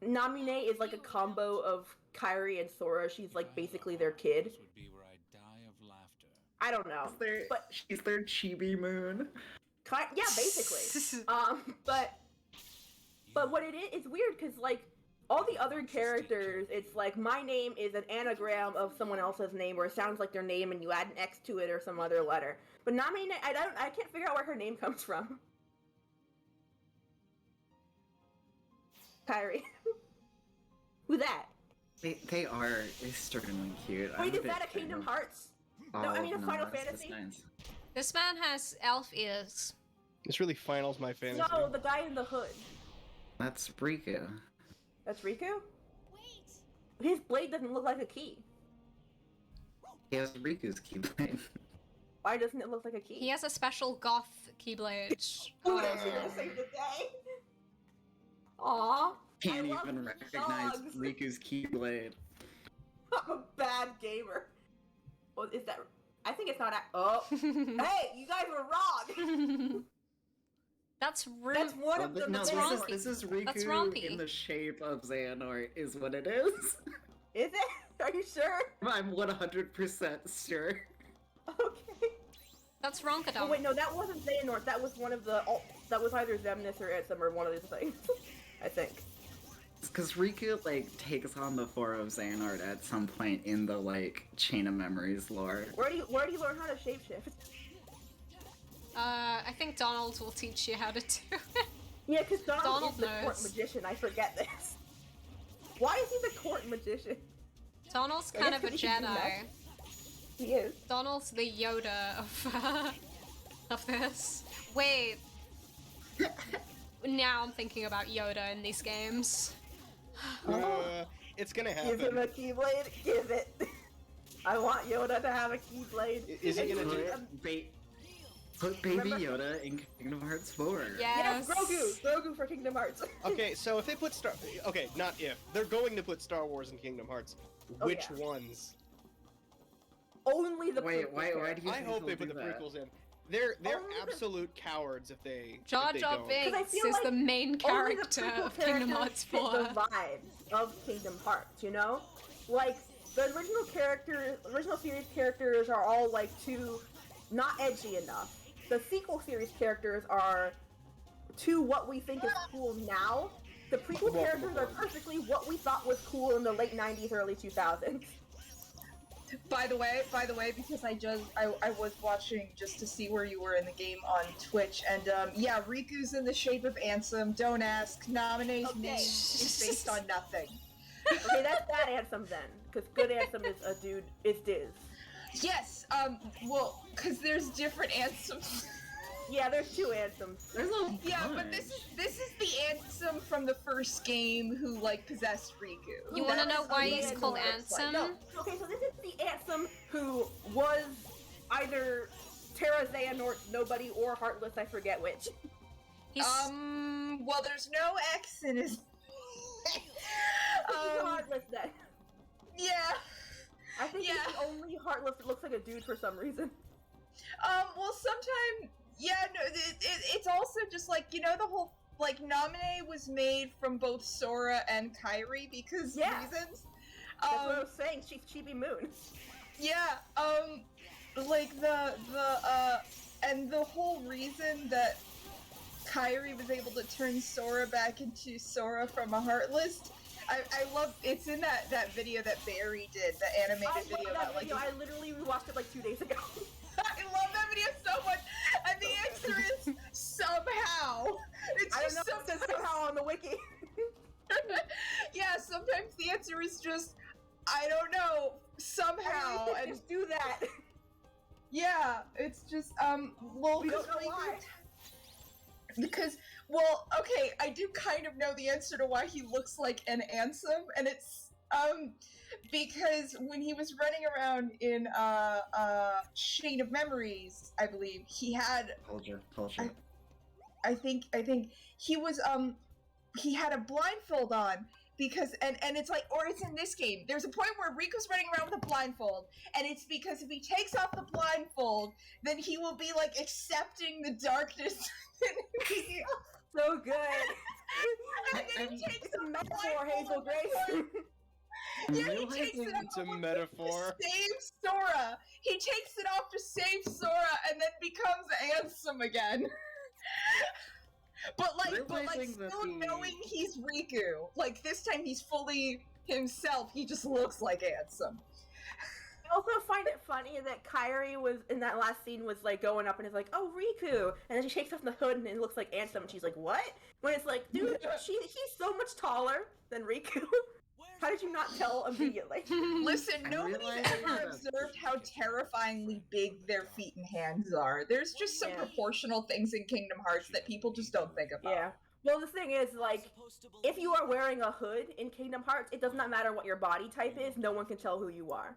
Namine is like a combo of Kairi and Sora? She's like basically their kid. This would be where I'd die of laughter. I don't know, but She's their chibi moon. yeah, basically. But what it is, it's weird because like all the other characters, it's like my name is an anagram of someone else's name, or it sounds like their name, and you add an X to it or some other letter. But Namine, I can't figure out where her name comes from. Kairi. Who's that? They are extremely cute. I'm Wait, is big that a fan Kingdom of Hearts? all No, I mean of a Final Nama's Fantasy? designs. This man has elf ears. This really finals my fantasy. No, the guy in the hood. That's Riku. That's Riku? His blade doesn't look like a key. He has Riku's keyblade. Why doesn't it look like a key? He has a special goth keyblade. Who did you say today? Aww. Can't I love even recognize dogs. Riku's keyblade. I'm a bad gamer. Well, is that... I think it's not. Oh, hey, you guys were wrong. That's rude. That's one of them. No, That's this is Riku That's Rompy. in the shape of Xehanort is what it is. Is it? Are you sure? I'm 100% sure. Okay. That's Ronkadon. Oh wait, no, that wasn't Xehanort. That was one of the. Oh, that was either Xemnas or Ansem or one of these things. I think. It's because Riku, like, takes on the form of Xehanort at some point in the, like, Chain of Memories lore. Where do you learn how to shapeshift? I think Donald will teach you how to do it. Yeah, because Donald Donald is the court knows. magician. I forget this. Why is he the court magician? Donald's I kind guess of a 'cause he can do Jedi. that. He is. Donald's the Yoda of this. Wait. Now I'm thinking about Yoda in these games. It's gonna Give him happen. a keyblade. Give it. I want Yoda to have a keyblade. Is he gonna do it? Put Baby Remember- Yoda in Kingdom Hearts 4. Yes, Grogu for Kingdom Hearts. Okay, so if they put okay, not if. They're going to put Star Wars in Kingdom Hearts. Oh, Which yeah. ones? Only the Wait, prequels why here. do you I think hope they'll they put do the that? prequels in. They're Only the- absolute cowards if they Jar if they Jar don't. Binks I feel is like the main Only the character prequel of Kingdom Hearts characters 4. fit the vibe of Kingdom Hearts, you know? Like, the original series characters are all, like, too not edgy enough. The sequel series characters are too what we think is cool now. The prequel Welcome characters are aboard. perfectly what we thought was cool in the late 90s, early 2000s. By the way, because I was watching just to see where you were in the game on Twitch, and yeah, Riku's in the shape of Ansem. Don't ask. Namine's Okay. name is based on nothing. Okay, that's bad Ansem then, because good Ansem is a dude, is Diz. Yes, well, because there's different Ansems. Yeah, there's two Ansems. There's a Yeah, but bunch. this is the Ansem from the first game who like possessed Riku. You wanna That know is why what he's it called looks like. Ansem? No, okay, so this is the Ansem who was either Terra Xehanort's nobody or Heartless, I forget which. He's Well, there's no X in his. He's Heartless then. Yeah. I think Yeah. he's the only Heartless that looks like a dude for some reason. Well, sometime, yeah, no, it's also just like, you know, the whole, like, Naminé was made from both Sora and Kairi because Yeah. reasons. That's what I was saying, she's Chibi Moon. Yeah, like, and the whole reason that Kairi was able to turn Sora back into Sora from a Heartless, I love, it's in that video that Barry did, the animated I video love that like, video, I literally rewatched it like 2 days ago. I love that video so much, and the answer is somehow. It's I don't just know, it says somehow on the wiki. yeah, sometimes the answer is just, I don't know, somehow, I and just do that. yeah, it's just, well, We don't know why. Because, well, okay, I do kind of know the answer to why he looks like an Ansem, and it's, because when he was running around in, Chain of Memories, I believe, he had, Hold you. I think he was, he had a blindfold on, because, and it's like, or it's in this game, there's a point where Riku's running around with a blindfold, and it's because if he takes off the blindfold, then he will be, like, accepting the darkness. So good. And then he takes It's a off the metaphor, Hazel blindfold. Grace. Yeah, he takes it off It's a metaphor. to save Sora. He takes it off to save Sora, and then becomes Ansem again. but Realizing that still the- knowing he's Riku. Like this time, he's fully himself. He just looks like Ansem. I also find it funny that Kairi was, in that last scene, was like going up and is like, oh, Riku! And then she shakes off the hood and it looks like Ansem, and she's like, what? When it's like, dude, he's so much taller than Riku. How did you not tell immediately? Listen, I'm nobody's realizing ever that- observed how terrifyingly big their feet and hands are. There's just some Yeah. proportional things in Kingdom Hearts that people just don't think about. Yeah. Well, the thing is, like, if you are wearing a hood in Kingdom Hearts, it does not matter what your body type is, no one can tell who you are.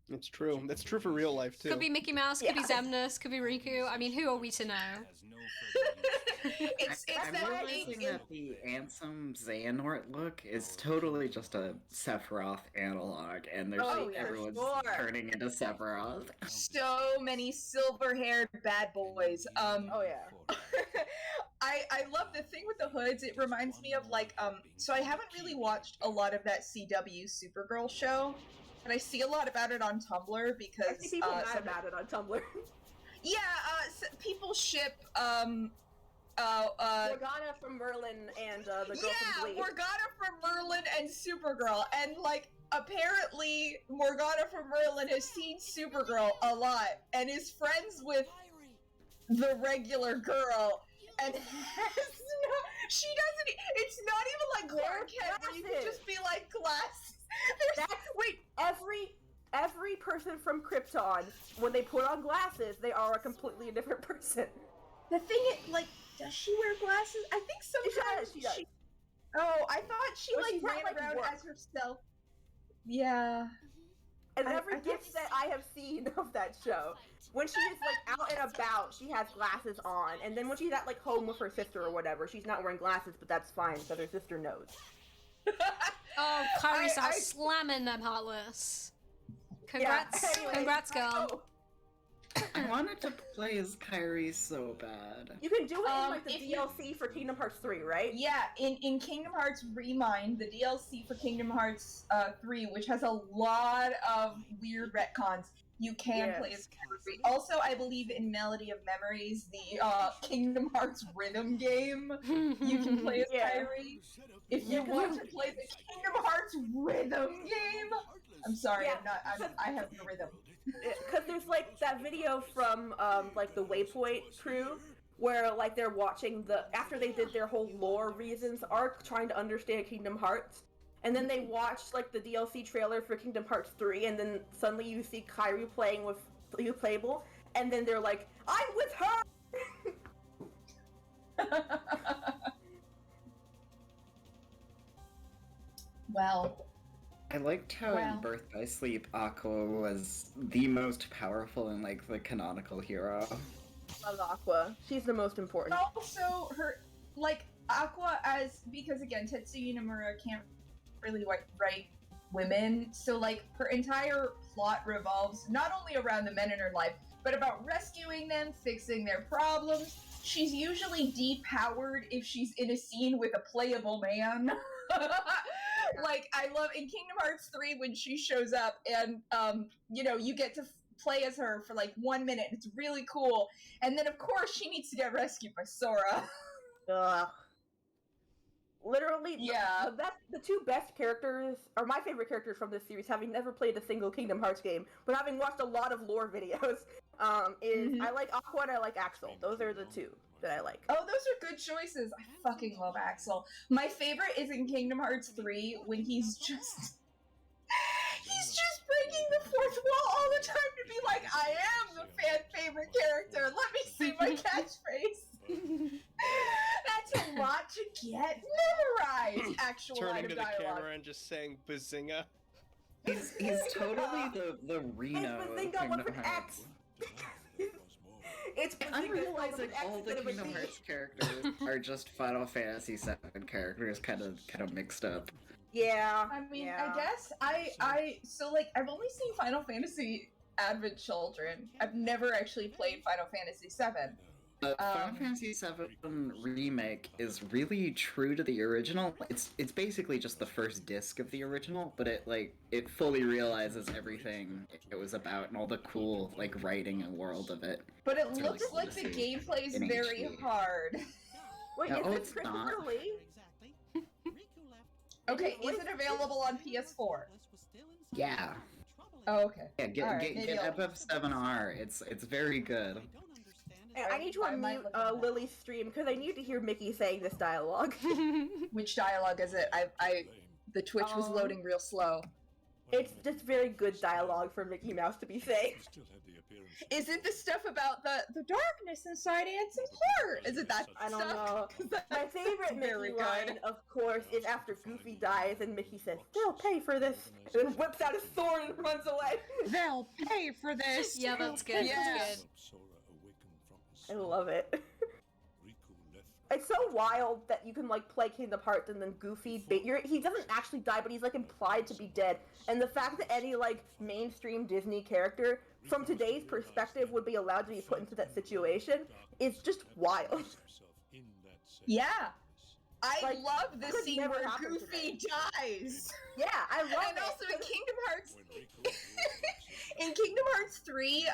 It's true. That's true for real life too. Could be Mickey Mouse, could be Xemnas, could be Riku. I mean, who are we to know? it's I'm that realizing that the Ansem Xehanort look is totally just a Sephiroth analog, and there's everyone's turning into Sephiroth. So many silver-haired bad boys. Oh yeah. I love the thing with the hoods. It reminds me of like so I haven't really watched a lot of that CW Supergirl show, and I see a lot about it on Tumblr because I see people mad about it on Tumblr. Yeah, people ship Morgana from Merlin and the girl from Bleach. Morgana from Merlin and Supergirl, and like apparently Morgana from Merlin has seen Supergirl a lot and is friends with the regular girl, and has no, she doesn't. It's not even like Clark Kent where you can just be like glasses. Wait, every person from Krypton, when they put on glasses, they are a completely different person. The thing is, like, does she wear glasses? I think sometimes she does. Oh, I thought she But like she's not, ran like, around work. as herself. Yeah. And I every guess- gift that I have seen of that show, when she is like out and about, she has glasses on, and then when she's at like home with her sister or whatever, she's not wearing glasses, but that's fine because her sister knows. Oh, Kyrie's I- slamming them Heartless. Congrats, Yeah, anyway, congrats, girl. I wanted to play as Kyrie so bad. You can do it in like the if you- DLC for Kingdom Hearts 3, right? Yeah, in Kingdom Hearts Remind, the DLC for Kingdom Hearts 3, which has a lot of weird retcons, you can play as Kyrie. Also, I believe in Melody of Memories, the Kingdom Hearts rhythm game, you can play as Kyrie. If you want to play the Kingdom Hearts rhythm game, I'm sorry, I have no rhythm. Because there's like that video from like the Waypoint crew where like they're watching after they did their whole lore reasons arc trying to understand Kingdom Hearts, and then they watched like the DLC trailer for Kingdom Hearts 3, and then suddenly you see Kyrie playing with Playable, and then they're like, I'm with her. Well, I liked how in Birth by Sleep, Aqua was the most powerful and like the canonical hero. Love Aqua. She's the most important. also her, like, Aqua because again, Tetsuya Nomura can't really write women, so like her entire plot revolves not only around the men in her life, but about rescuing them, fixing their problems. She's usually depowered if she's in a scene with a playable man. Like, I love in Kingdom Hearts 3 when she shows up and, you know, you get to play as her for like 1 minute. It's really cool. And then, of course, she needs to get rescued by Sora. Ugh. Literally, the two best characters, or my favorite characters from this series, having never played a single Kingdom Hearts game, but having watched a lot of lore videos, I like Aqua and I like Axel. Those are the two that I like. Oh, those are good choices. I fucking love Axel. My favorite is in Kingdom Hearts 3 when he's just breaking the fourth wall all the time to be like, I am the fan favorite character. Let me see my catchphrase. That's a lot to get memorized. Actual line Turning of to the dialogue. camera and just saying Bazinga. He's totally the Reno of Bazinga Kingdom with an Hearts. It's I'm Bazinga realizing with an X all the instead of a Kingdom Z. Hearts characters are just Final Fantasy VII characters, kind of mixed up. Yeah. I mean, yeah. I guess so like I've only seen Final Fantasy Advent Children. I've never actually played Final Fantasy VII. Final Fantasy VII Remake is really true to the original. It's basically just the first disc of the original, but it fully realizes everything it was about and all the cool like writing and world of it. But it It's really looks cool like to the see gameplay is in very HD. hard. Wait, No, is it it's not. Christopher Lee? Okay, is it available on PS4? Yeah. Oh, okay. Yeah, All right, maybe get I'll- FF7R. It's very good. And I need to I might look at unmute that. Lily's stream because I need to hear Mickey saying this dialogue. Which dialogue is it? The Twitch was loading real slow. It's just very good dialogue for Mickey Mouse to be saying. Is it the stuff about the darkness inside Ansem's heart? Is it that I don't stuff? know. 'Cause that's My favorite very Mickey line, good. of course, is after Goofy dies and Mickey says, "They'll pay for this," and then whips out his sword and runs away. They'll pay for this. Yeah, that's good. Yeah. That's good. I love it. It's so wild that you can like play Kingdom Hearts and then Goofy, he doesn't actually die, but he's like implied to be dead. And the fact that any like mainstream Disney character from today's perspective would be allowed to be put into that situation is just wild. Yeah. I Like, love the could scene never where happen Goofy dies. Yeah, I love And it. also in Kingdom Hearts, in Kingdom Hearts 3,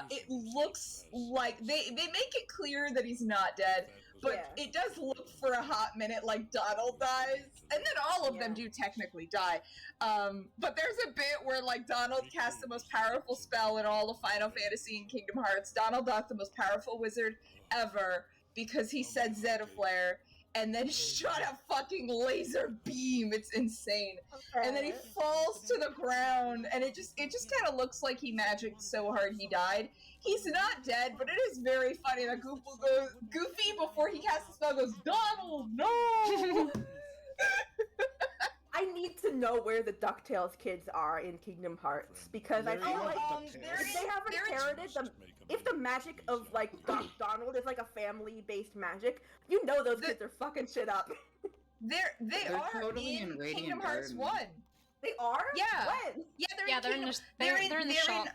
it looks like they make it clear that he's not dead, but Yeah. it does look for a hot minute like Donald dies, and then all of them Yeah. do technically die. But there's a bit where like Donald casts the most powerful spell in all of Final Fantasy and Kingdom Hearts. Donald Duck, the most powerful wizard ever, because he said Zeta Flare. And then shot a fucking laser beam. It's insane. And then he falls to the ground, and it just kind of looks like he magicked so hard he died. He's not dead, but it is very funny that Goofy before he casts the spell goes, "Donald, no!" I need to know where the DuckTales kids are in Kingdom Hearts because I feel like if they haven't inherited if the magic of like Donald is like a family-based magic, you know those kids are fucking shit up. They They're are totally in in Radiant Kingdom Hearts Garden. 1. They are? Yeah. When? Yeah, they're Yeah, in they're in Kingdom- the they're in the shop.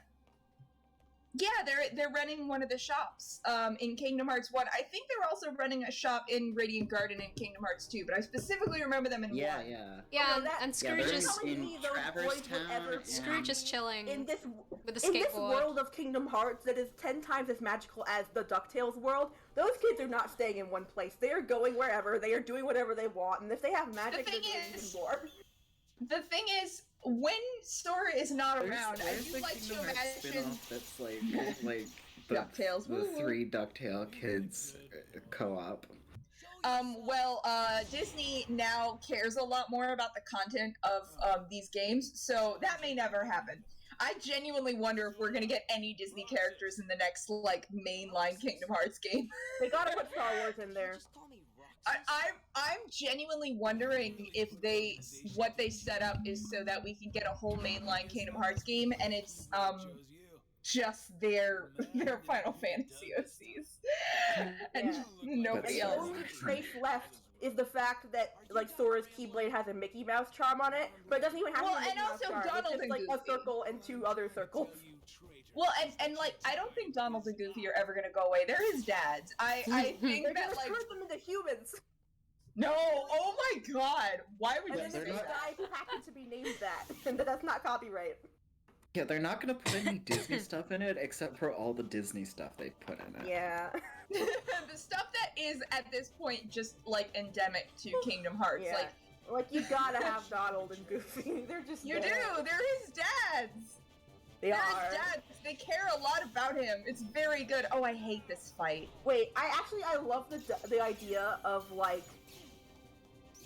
Yeah, they're running one of the shops in Kingdom Hearts 1. I think they were also running a shop in Radiant Garden in Kingdom Hearts 2, but I specifically remember them in 1. Yeah. Yeah, no, that- and Yeah, Scrooge they're is in Traverse Town. Scrooge is chilling in this with the in this skateboard. world of Kingdom Hearts that is 10 times as magical as the DuckTales world, those kids are not staying in one place. They are going wherever, they are doing whatever they want, and if they have magic, thing they're doing is- even more. The thing is, when Sora is not There's around, I there's do the like to Kingdom Hearts imagine. spin-off that's like the, DuckTales, the woo. 3 DuckTale kids co-op. Disney now cares a lot more about the content of these games, so that may never happen. I genuinely wonder if we're gonna get any Disney characters in the next, like, mainline Kingdom Hearts game. They gotta put Star Wars in there. I'm genuinely wondering if what they set up is so that we can get a whole mainline Kingdom Hearts game, and it's, just their Final Fantasy OCs. And Yeah. nobody The else. only trace left is the fact that like Sora's Keyblade has a Mickey Mouse charm on it, but it doesn't even have Well, a Mickey and Mouse also charm. Donald it's just and like a Goofy. circle and 2 other circles. Well, and like, I don't think Donald and Goofy are ever gonna go away. They're his dads. I think They're that, gonna like, turn them into humans, no, oh my god, why would and you then say if this not- that? guy happened to be named that, and that's not copyright. Yeah, they're not gonna put any Disney stuff in it except for all the Disney stuff they put in it. Yeah. The stuff that is, at this point, just, like, endemic to Kingdom Hearts. Yeah. Like, You gotta have Donald and Goofy. They're just you there. do! They're his dads! They They're are. his dads! They care a lot about him. It's very good. Oh, I hate this fight. Wait, I love the idea of like.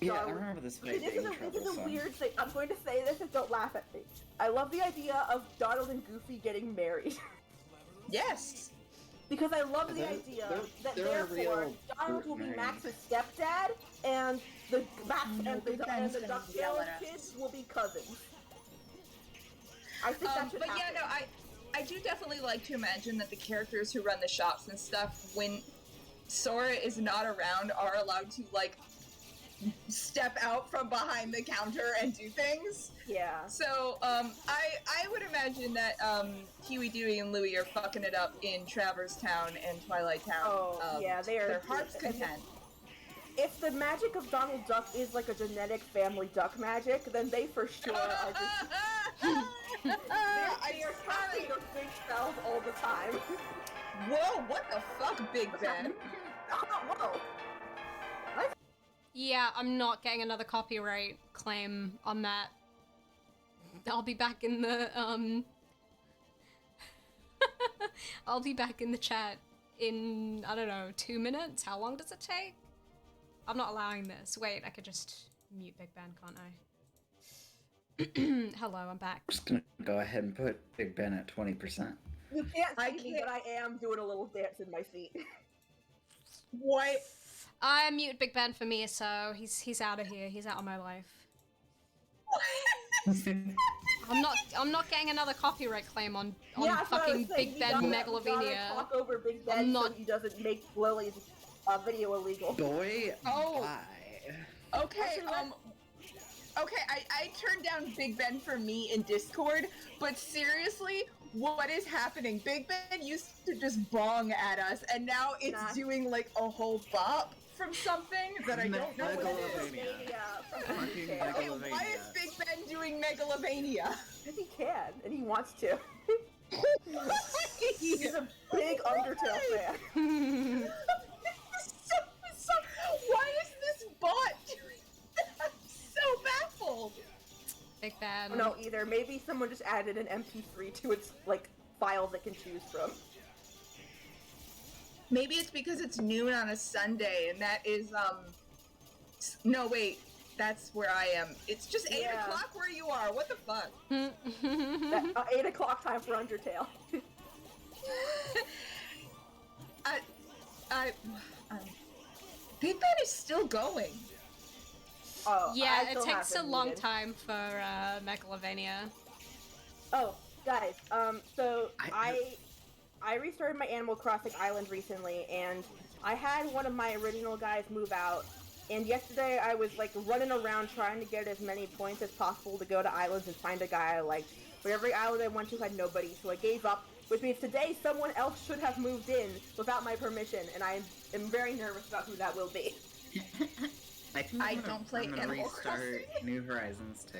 Yeah, I Donald- remember this Okay, fight this being is a troublesome. weird thing. I'm going to say this and don't laugh at me. I love the idea of Donald and Goofy getting married. Yes! Because I love the They're- idea they're- that they're a therefore real Donald will be married. Max's stepdad, and the Max and the Ben's gonna yell DuckTales at us. kids will be cousins. I think that should But happen. yeah, no, I do definitely like to imagine that the characters who run the shops and stuff, when Sora is not around, are allowed to, like, step out from behind the counter and do things. Yeah. So, I would imagine that, Huey, Dewey, and Louie are fucking it up in Traverse Town and Twilight Town. Oh, yeah, they are- Their heart's content. If the magic of Donald Duck is like a genetic family duck magic, then they for sure are just they are casting those big spells all the time. Whoa, what the fuck, Big Ben? Whoa. Yeah, I'm not getting another copyright claim on that. I'll be back in the I'll be back in the chat in, I don't know, 2 minutes? How long does it take? I'm not allowing this. Wait, I could just mute Big Ben, can't Hello, I'm back. I'm just gonna go ahead and put Big Ben at 20%. You can't I see me, can't- but I am doing a little dance in my seat. What? I mute Big Ben for me, so he's out of here. He's out of my life. I'm not getting another copyright claim on Yeah, that's what I was fucking saying, Big you Ben gotta Megalovania. talk over Big Ben I'm not- so he doesn't make Lily's video illegal. Boy, Oh. bye. Okay, Actually, okay, I turned down Big Ben for me in Discord, but seriously, what is happening? Big Ben used to just bong at us, and now it's Nah. doing like a whole bop from something that I don't know what it is. Megalovania. From Fucking Undertale. Okay, why is Megalovania. Big Ben doing Megalovania? Because he can, and he wants to. He's a big Undertale fan. so, why is this bot doing that? I'm so baffled. Big Ben. No, either. Maybe someone just added an MP3 to its like files it can choose from. Maybe it's because it's noon on a Sunday, and that is no, wait, that's where I am. It's just 8 Yeah. o'clock where you are. What the fuck? That, 8 o'clock time for Undertale. Big Ben is still going. Oh, Yeah, I it still takes a haven't long muted. time for Megalovania. Oh, guys, so I- I restarted my Animal Crossing Island recently, and I had one of my original guys move out, and yesterday I was, like, running around trying to get as many points as possible to go to islands and find a guy I liked, but every island I went to had nobody, so I gave up, which means today someone else should have moved in without my permission, and I am very nervous about who that will be. I think I I'm gonna, don't play I'm gonna Animal restart New Horizons too.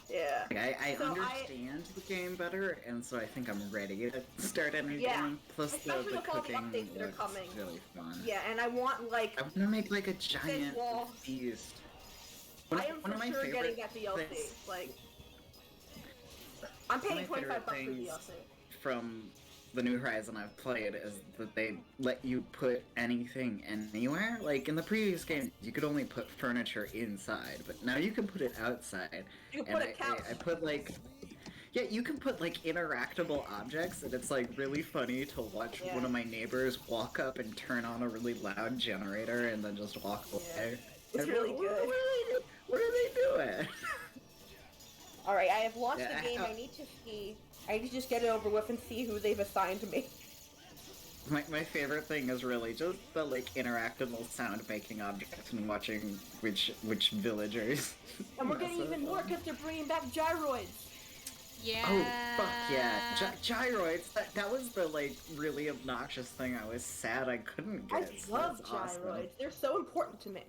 Yeah. Like, I So understand the game better, and so I think I'm ready to start a new Yeah, game. Plus, especially the with all the cooking updates that are looks coming. really fun. Yeah, and I want, like, I want to make like a giant wall. feast. I am for sure getting that DLC. things- Like, I'm One paying of my favorite $25 for things DLC. from the New Horizon I've played is that they let you put anything anywhere. Like in the previous game, you could only put furniture inside, but now you can put it outside. You can And put a couch. I put like, yeah, you can put like interactable objects, and it's like really funny to watch Yeah. one of my neighbors walk up and turn on a really loud generator and then just walk away. It's And really what- good. What are they doing? Alright, I have launched Yeah, the game. I need to see. I need to just get it over with and see who they've assigned to me. My favorite thing is really just the like interactable sound making objects and watching which villagers. And we're mess getting it even more up. because they're bringing back gyroids. Yeah. Oh fuck yeah! Gyroids. That was the like really obnoxious thing. I was sad I couldn't I get. so love that's awesome. gyroids. They're so important to me.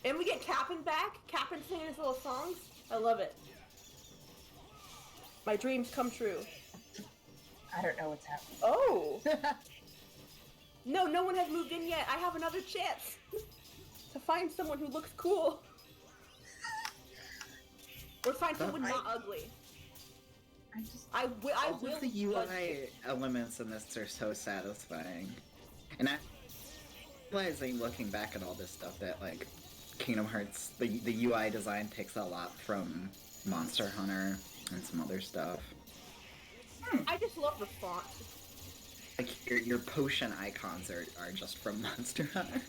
And we get Cap'n back. Cap'n singing his little songs. I love it. My dreams come true. I don't know what's happening. Oh! No, no one has moved in yet. I have another chance to find someone who looks cool. Or find someone not ugly. I All will. of the UI elements in this are so satisfying, and I realizing looking back at all this stuff that like Kingdom Hearts, the UI design takes a lot from Monster Hunter and some other stuff. I just love the font. Like your potion icons are just from Monster Hunter.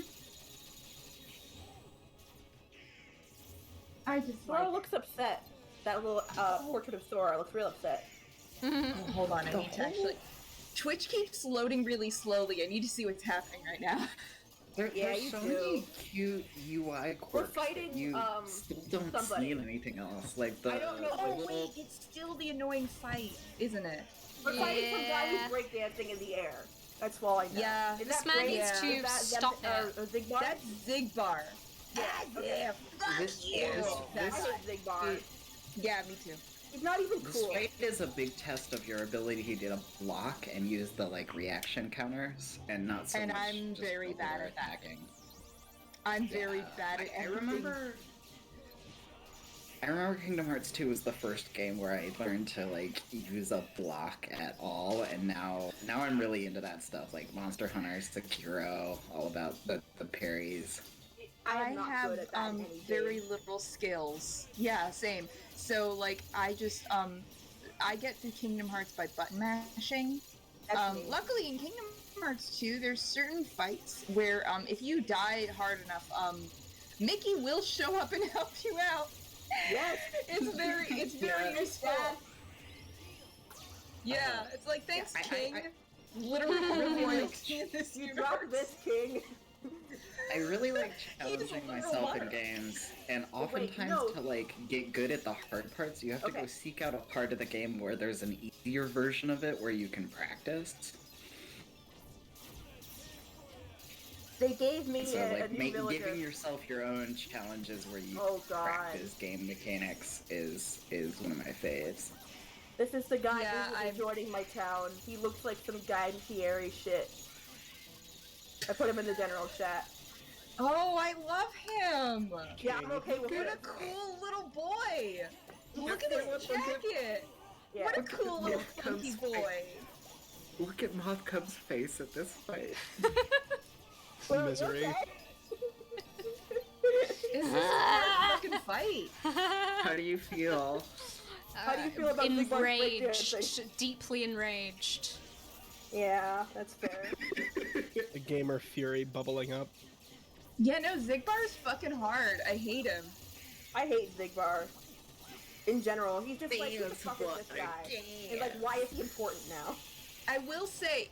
I just Sora looks upset. That little portrait of Sora looks real upset. Oh, hold on, I need to actually. Twitch keeps loading really slowly. I need to see what's happening right now. Yeah, There's you so do. many cute UI quirks that fighting, you still don't somebody. see in anything else. Like the I don't know. the Oh little- wait, it's still the annoying fight, isn't it? We're fighting some guy Yeah. who's breakdancing in the air. That's all I know. Yeah. Is This that man great? needs Is to that stop it. Zigbar? That's Zigbar. Yeah, Fuck This- you. this- I That's- hate Zigbar. yeah, me too. He's not even This cool. fight is a big test of your ability to block and use the like reaction counters, and not so And much I'm just very bad regular at that. attacking. I'm very Yeah, bad at I everything. remember Kingdom Hearts 2 was the first game where I learned to like use a block at all, and now I'm really into that stuff, like Monster Hunter, Sekiro, all about the parries. I am not have good at that in any very game. little skills. Yeah, same. So like I just I get through Kingdom Hearts by button mashing. That's me. Luckily in Kingdom Hearts 2, there's certain fights where if you die hard enough, Mickey will show up and help you out. Yes. It's very useful. Yes. Yeah, it's like thanks, I- King. I- Literally royalty in this You drop universe. this, King. I really like He doesn't challenging know myself what. in games, and Oh, wait, oftentimes no. to like get good at the hard parts, you have to Okay. go seek out a part of the game where there's an easier version of it where you can practice. They gave me So a like new villager. giving yourself your own challenges where you Oh, God. practice game mechanics is one of my faves. This is the guy Yeah, who's I've- joining my town. He looks like some Guy Fieri shit. I put him in the general chat. Oh, I love him. Yeah, I'm okay with What a it. cool little boy. Look at Yeah. his jacket. Yeah. What a cool little Yeah, funky comes- boy. Look at Moth Cub's face at this fight. Well, you Misery. okay? This is a hard fucking fight. How do you feel? How do you feel about Zigbar's breakdancing? Enraged. Deeply enraged. Yeah, that's fair. The gamer fury bubbling up. Yeah, no, Zigbar's fucking hard. I hate him. I hate Zigbar. In general, he's just like, who the Dance, fuck is this but guy? I And like, why is he important now? I will say,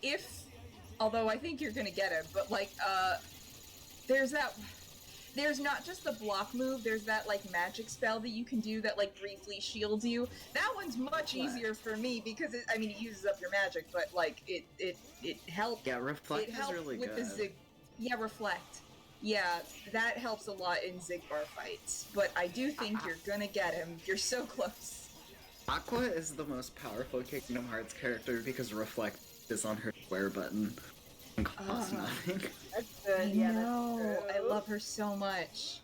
although I think you're gonna get him, but like, there's not just the block move, there's that like magic spell that you can do that like briefly shields you. That one's much easier for me because it uses up your magic, but like it helps. Yeah, Reflect It is helps really with good. Yeah, Reflect. Yeah, that helps a lot in Zigbar fights. But I do think you're gonna get him. You're so close. Aqua is the most powerful Kingdom Hearts character because Reflect is on her square button and costs nothing. That's good. I Yeah, know. that's I true. love her so much.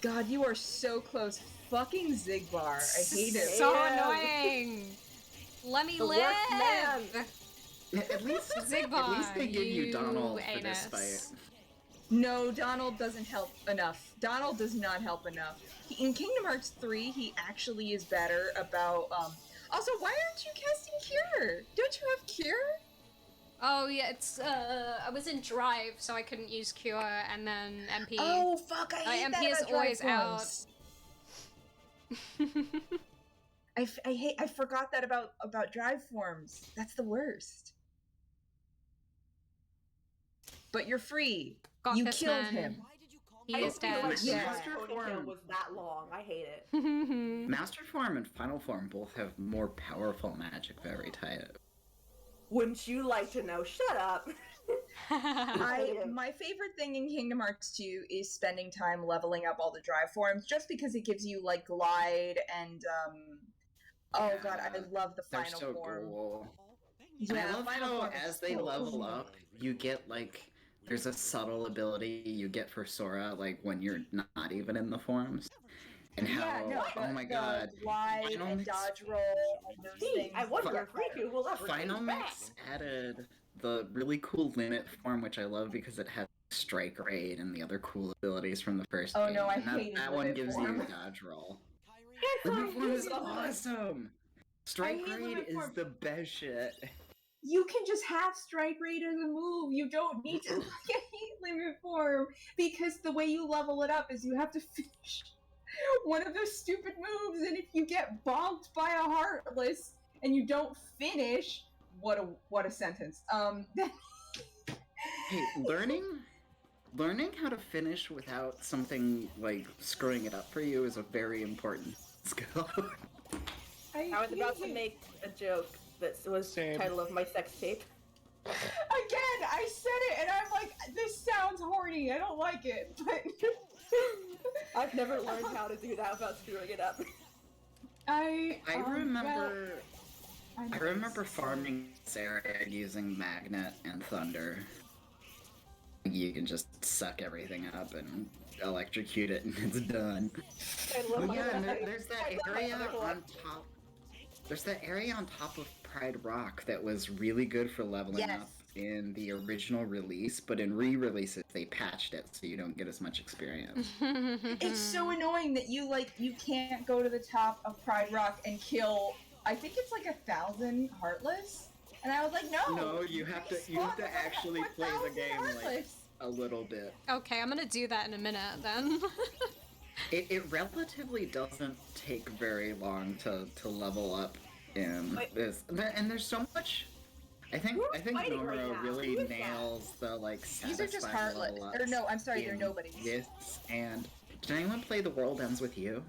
God, you are so close. Fucking Zigbar. I hate him. So Yeah. annoying. Let me The live. worst man. At least Zigbar, they give you Donald for anus. this fight. No, Donald doesn't help enough. Donald does not help enough. In Kingdom Hearts 3, he actually is better about, Also, why aren't you casting Cure? Don't you have Cure? Oh yeah, it's I was in Drive, so I couldn't use Cure, and then MP. Oh, fuck, I hate MP that is about always Drive forms. I forgot that about Drive forms. That's the worst. But you're free. Got you this, killed man. him. Why did you call He I is don't feel dead. like Yeah. Master ponytail was that long. I hate it. Master Form and Final Form both have more powerful magic of every type. Wouldn't you like to know? Shut up. My favorite thing in Kingdom Hearts 2 is spending time leveling up all the drive forms, just because it gives you like glide and oh god, I love the They're final so form. cool. Yeah, And I love final how form is as they so level cool. up, you get like there's a subtle ability you get for Sora like when you're not even in the forms. And how Yeah, no, oh my god. glide Final and Mix- dodge roll and those Gee, things. I wonder if Riku will ever Final change back. Mix added the really cool limit form, which I love because it has strike rate and the other cool abilities from the first Oh, game. no, I and hated that one limit gives form. you dodge roll. Kyrie, Limit form is love that. awesome. Strike hate rate limit is form. the best shit. You can just have strike rate as a move. You don't need to get heat limit form because the way you level it up is you have to finish one of those stupid moves, and if you get bonked by a heartless and you don't finish, what a sentence. Hey, learning how to finish without something like screwing it up for you is a very important skill. I was about to make a joke that was Same. the title of my sex tape. Again, I said it, and I'm like, this sounds horny. I don't like it, but I've never learned how to do that without screwing it up. I remember well, I remember farming this area using Magnet and Thunder. You can just suck everything up and electrocute it and it's done. I love But my yeah, and life. there's that I love my area life. on top. There's that area on top of Pride Rock that was really good for leveling Yes. up in the original release, but in re-releases they patched it so you don't get as much experience. It's so annoying that you can't go to the top of Pride Rock and kill. I think it's like 1,000 Heartless, and I was like, no. No, you have to actually play the game like a little bit. Okay, I'm gonna do that in a minute then. It relatively doesn't take very long to level up in this. There's so much. I think fighting right Nomura now? really Who is nails the like These are just satisfying Heartless. level Or ups no, I'm sorry, they're in nobodies. This and did anyone play The World Ends With You?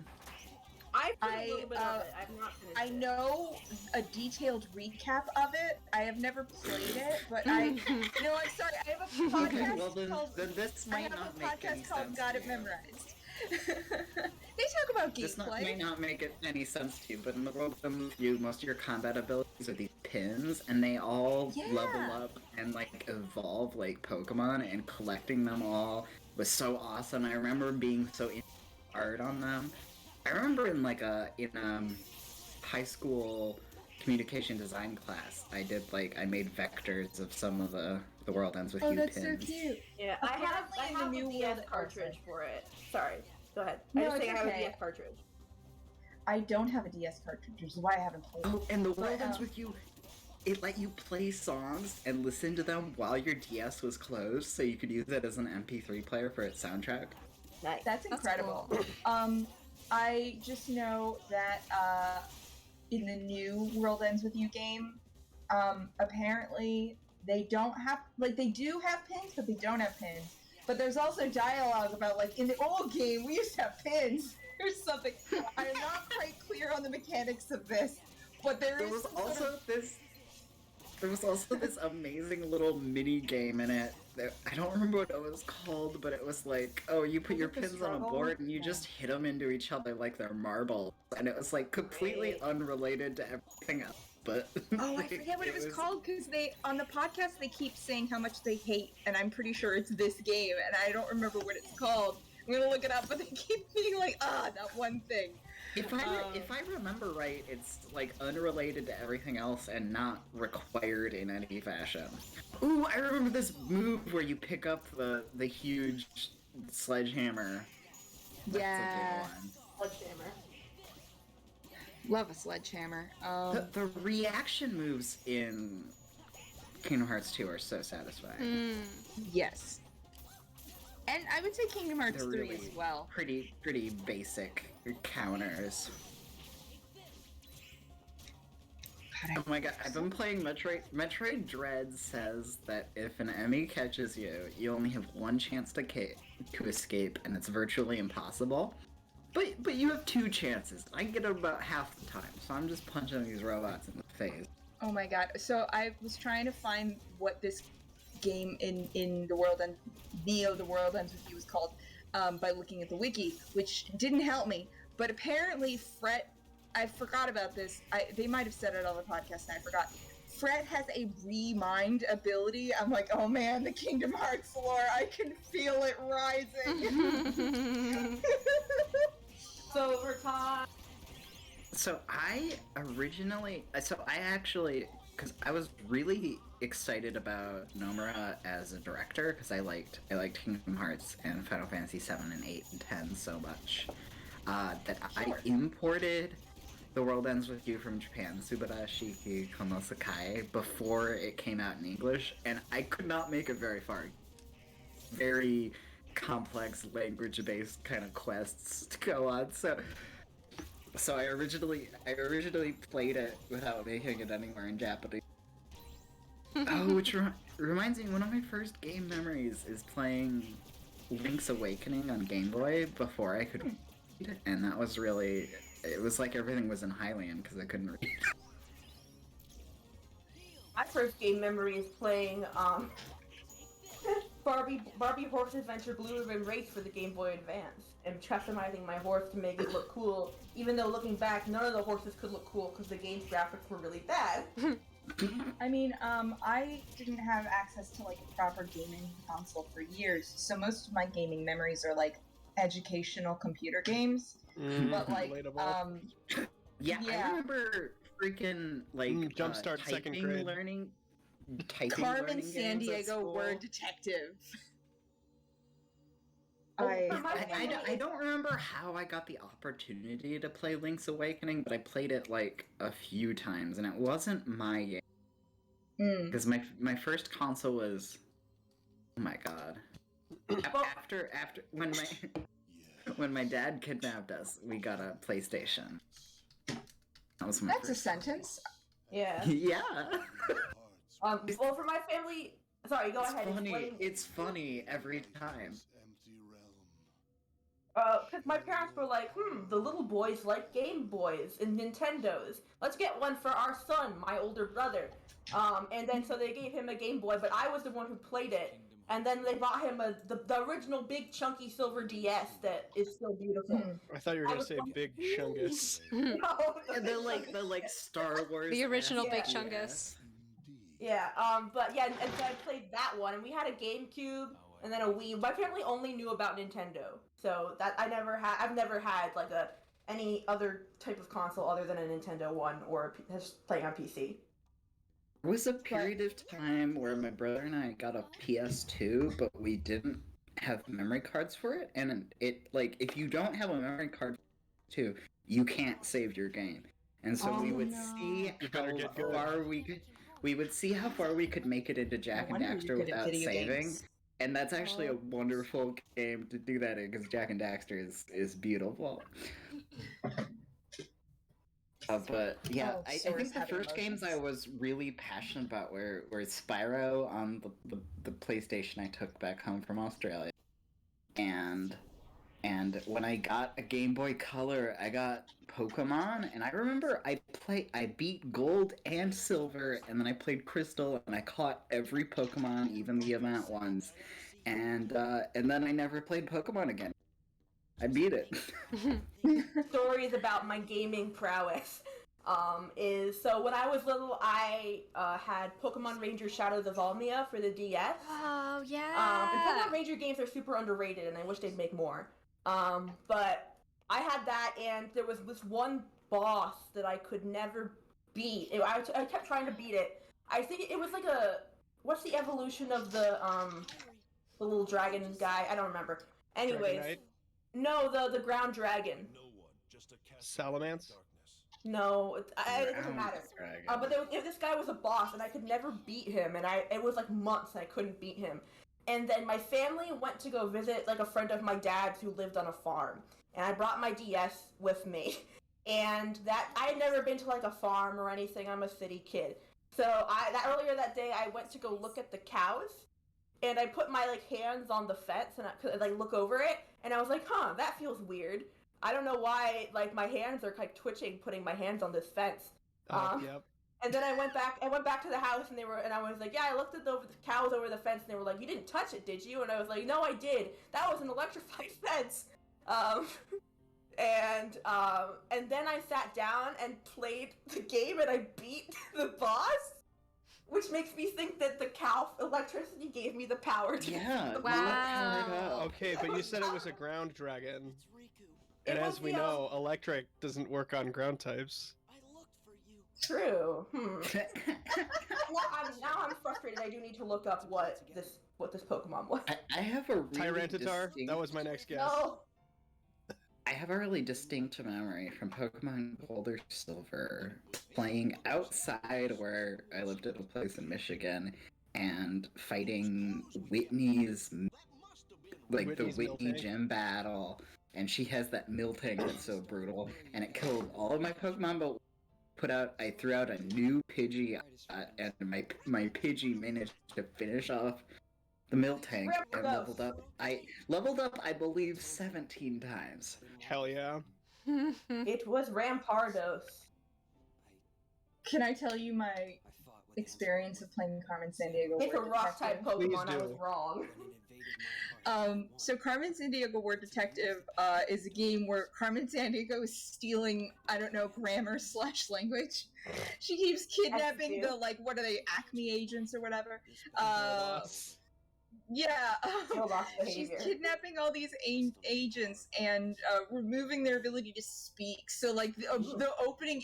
I've played a little bit of it. I've not finished I it. know a detailed recap of it. I have never played it, but I'm sorry. I have a podcast Well, then called. this I might have not a make any podcast called sense Got to It you. Memorized. They talk about This may gameplay. not make any sense to you, but in The World Ends With You, most of your combat abilities are these pins, and they all level up and like evolve like Pokemon, and collecting them all was so awesome. I remember being so hard on them. I remember in high school communication design class, I made vectors of some of the World Ends With You that's pins. so cute. Yeah, I have Apparently in the a new DS world- cartridge for it. Sorry, go ahead. No, I just it's think I have a okay. DS cartridge. I don't have a DS cartridge, which is why I haven't played. Oh, and The World But, Ends With You, it let you play songs and listen to them while your DS was closed, so you could use it as an MP3 player for its soundtrack. Nice. That's incredible. cool. I just know that in the new World Ends With You game, apparently they don't have they do have pins, but they don't have pins. But there's also dialogue about in the old game we used to have pins. There's something I'm not quite clear on the mechanics of this, but there was also this amazing little mini game in it. I don't remember what it was called, but it was you put your pins on a board and you just hit them into each other like they're marbles, and it was completely unrelated to everything else. But oh, I forget what it was called because on the podcast they keep saying how much they hate, and I'm pretty sure it's this game, and I don't remember what it's called. I'm gonna look it up, but they keep being that one thing. If I remember right, it's unrelated to everything else and not required in any fashion. Ooh, I remember this move where you pick up the huge sledgehammer. Yeah. Sledgehammer. Love a sledgehammer. The reaction moves in Kingdom Hearts 2 are so satisfying. Yes. And I would say Kingdom Hearts They're 3 really as well. Pretty basic counters. God, Oh my god, I've been playing Metroid. Metroid Dread says that if an enemy catches you, you only have one chance to escape, and it's virtually impossible. But you have two chances. I get it about half the time, so I'm just punching these robots in the face. Oh my god. So I was trying to find what this game in the world and Neo the World Ends With You was called by looking at the wiki, which didn't help me. But apparently I forgot about this. They might have said it on the podcast and I forgot. Fret has a remind ability. I'm like, oh man, the Kingdom Hearts lore, I can feel it rising. Over time. So I actually, because I was really excited about Nomura as a director, because I liked Kingdom Hearts and Final Fantasy 7 and 8 and 10 so much, that I imported The World Ends With You from Japan, Subara Shiki Kono Sakai, before it came out in English, and I could not make it very far. Very complex language-based kind of quests to go on, so I originally played it without making it anywhere in Japanese. Oh, which reminds me, one of my first game memories is playing Link's Awakening on Game Boy before I could read it, and that was really, it was like everything was in Hylian because I couldn't read. My first game memory is playing Barbie Horse Adventure Blue Ribbon Race for the Game Boy Advance, and customizing my horse to make it look cool, even though looking back, none of the horses could look cool because the game's graphics were really bad. I mean, I didn't have access to a proper gaming console for years, so most of my gaming memories are educational computer games. But relatable. Yeah, I remember freaking Jumpstart second typing grade. learning. typing Carmen learning San games at Diego school. Word Detective. Oh, I for my family, I don't remember how I got the opportunity to play Link's Awakening, but I played it like a few times, and it wasn't my game. Because my first console was, oh my god. After when my dad kidnapped us, we got a PlayStation. That was my That's a first. sentence. yeah. Yeah. Well, for my family, sorry, go ahead. Explain. It's funny every time. Because my parents were like, the little boys like Game Boys and Nintendos. Let's get one for our son, my older brother. And then so they gave him a Game Boy, but I was the one who played it. And then they bought him the original big chunky silver DS that is still beautiful. I thought you were I gonna was say like, Big Chungus. No, And the Star Wars. The original Big SNES. Chungus. Yeah, but yeah, and so I played that one, and we had a GameCube and then a Wii. My family only knew about Nintendo, so that I've never had like any other type of console other than a Nintendo one or just playing on PC. There was a period of time where my brother and I got a PS2, but we didn't have memory cards for it, and it like if you don't have a memory card too, you can't save your game. And so we would see how far we would see how far we could make it into Jack and Daxter without saving. And that's actually a wonderful game to do that in, because Jack and Daxter is beautiful. But yeah, I think the first games I was really passionate about were Spyro on the PlayStation I took back home from Australia, and when I got a Game Boy Color, I got Pokemon, and I remember I beat Gold and Silver, and then I played Crystal, and I caught every Pokemon, even the event ones, and then I never played Pokemon again. I beat it. Stories about my gaming prowess is so when I was little, I had Pokemon Ranger Shadows of Almia for the DS. Oh yeah. And Pokemon Ranger games are super underrated, and I wish they'd make more. But I had that, and there was this one boss that I could never beat. I kept trying to beat it. I think it was like what's the evolution of the little dragon guy? I don't remember. Anyways. Dragonite? No, the ground dragon. Salamence? No, it doesn't matter. But this guy was a boss, and I could never beat him, and it was like months I couldn't beat him. And then my family went to go visit like a friend of my dad's who lived on a farm, and I brought my DS with me. And that I had never been to like a farm or anything. I'm a city kid, so earlier that day I went to go look at the cows. And I put my hands on the fence and I look over it, and I was like, "Huh, that feels weird. I don't know why my hands are twitching, putting my hands on this fence." Yep. And then I went back to the house, and I was like, "Yeah, I looked at the cows over the fence, and they were like, 'You didn't touch it, did you?' And I was like, 'No, I did. That was an electrified fence.'" And then I sat down and played the game, and I beat the boss. Which makes me think that the cow electricity gave me the power to... Yeah. Wow. Okay, but you said it was a ground dragon. It's Riku. And It was as we the, know, electric doesn't work on ground types. I looked for you. True. Now I'm frustrated. I do need to look up what this Pokemon was. I have a really Tyranitar? distinct... That was my next guess. No. I have a really distinct memory from Pokemon Gold or Silver playing outside where I lived at a place in Michigan and fighting Whitney's, the Whitney's Whitney Miltank? gym battle. And she has that Miltank that's so brutal. And it killed all of my Pokemon, but I threw out a new Pidgey, and my Pidgey managed to finish off the Miltank and leveled up. I I believe 17 times. Hell yeah. It was Rampardos. Can I tell you my experience of playing Carmen San Diego? It's a Word rock type Detective? Pokemon. I do. was wrong. So Carmen San Diego Word Detective is a game where Carmen San Diego is stealing, I don't know, grammar / language. She keeps kidnapping That's the, what are they, Acme agents or whatever? Yeah, Toolbox she's behavior. kidnapping all these agents and removing their ability to speak. So like the opening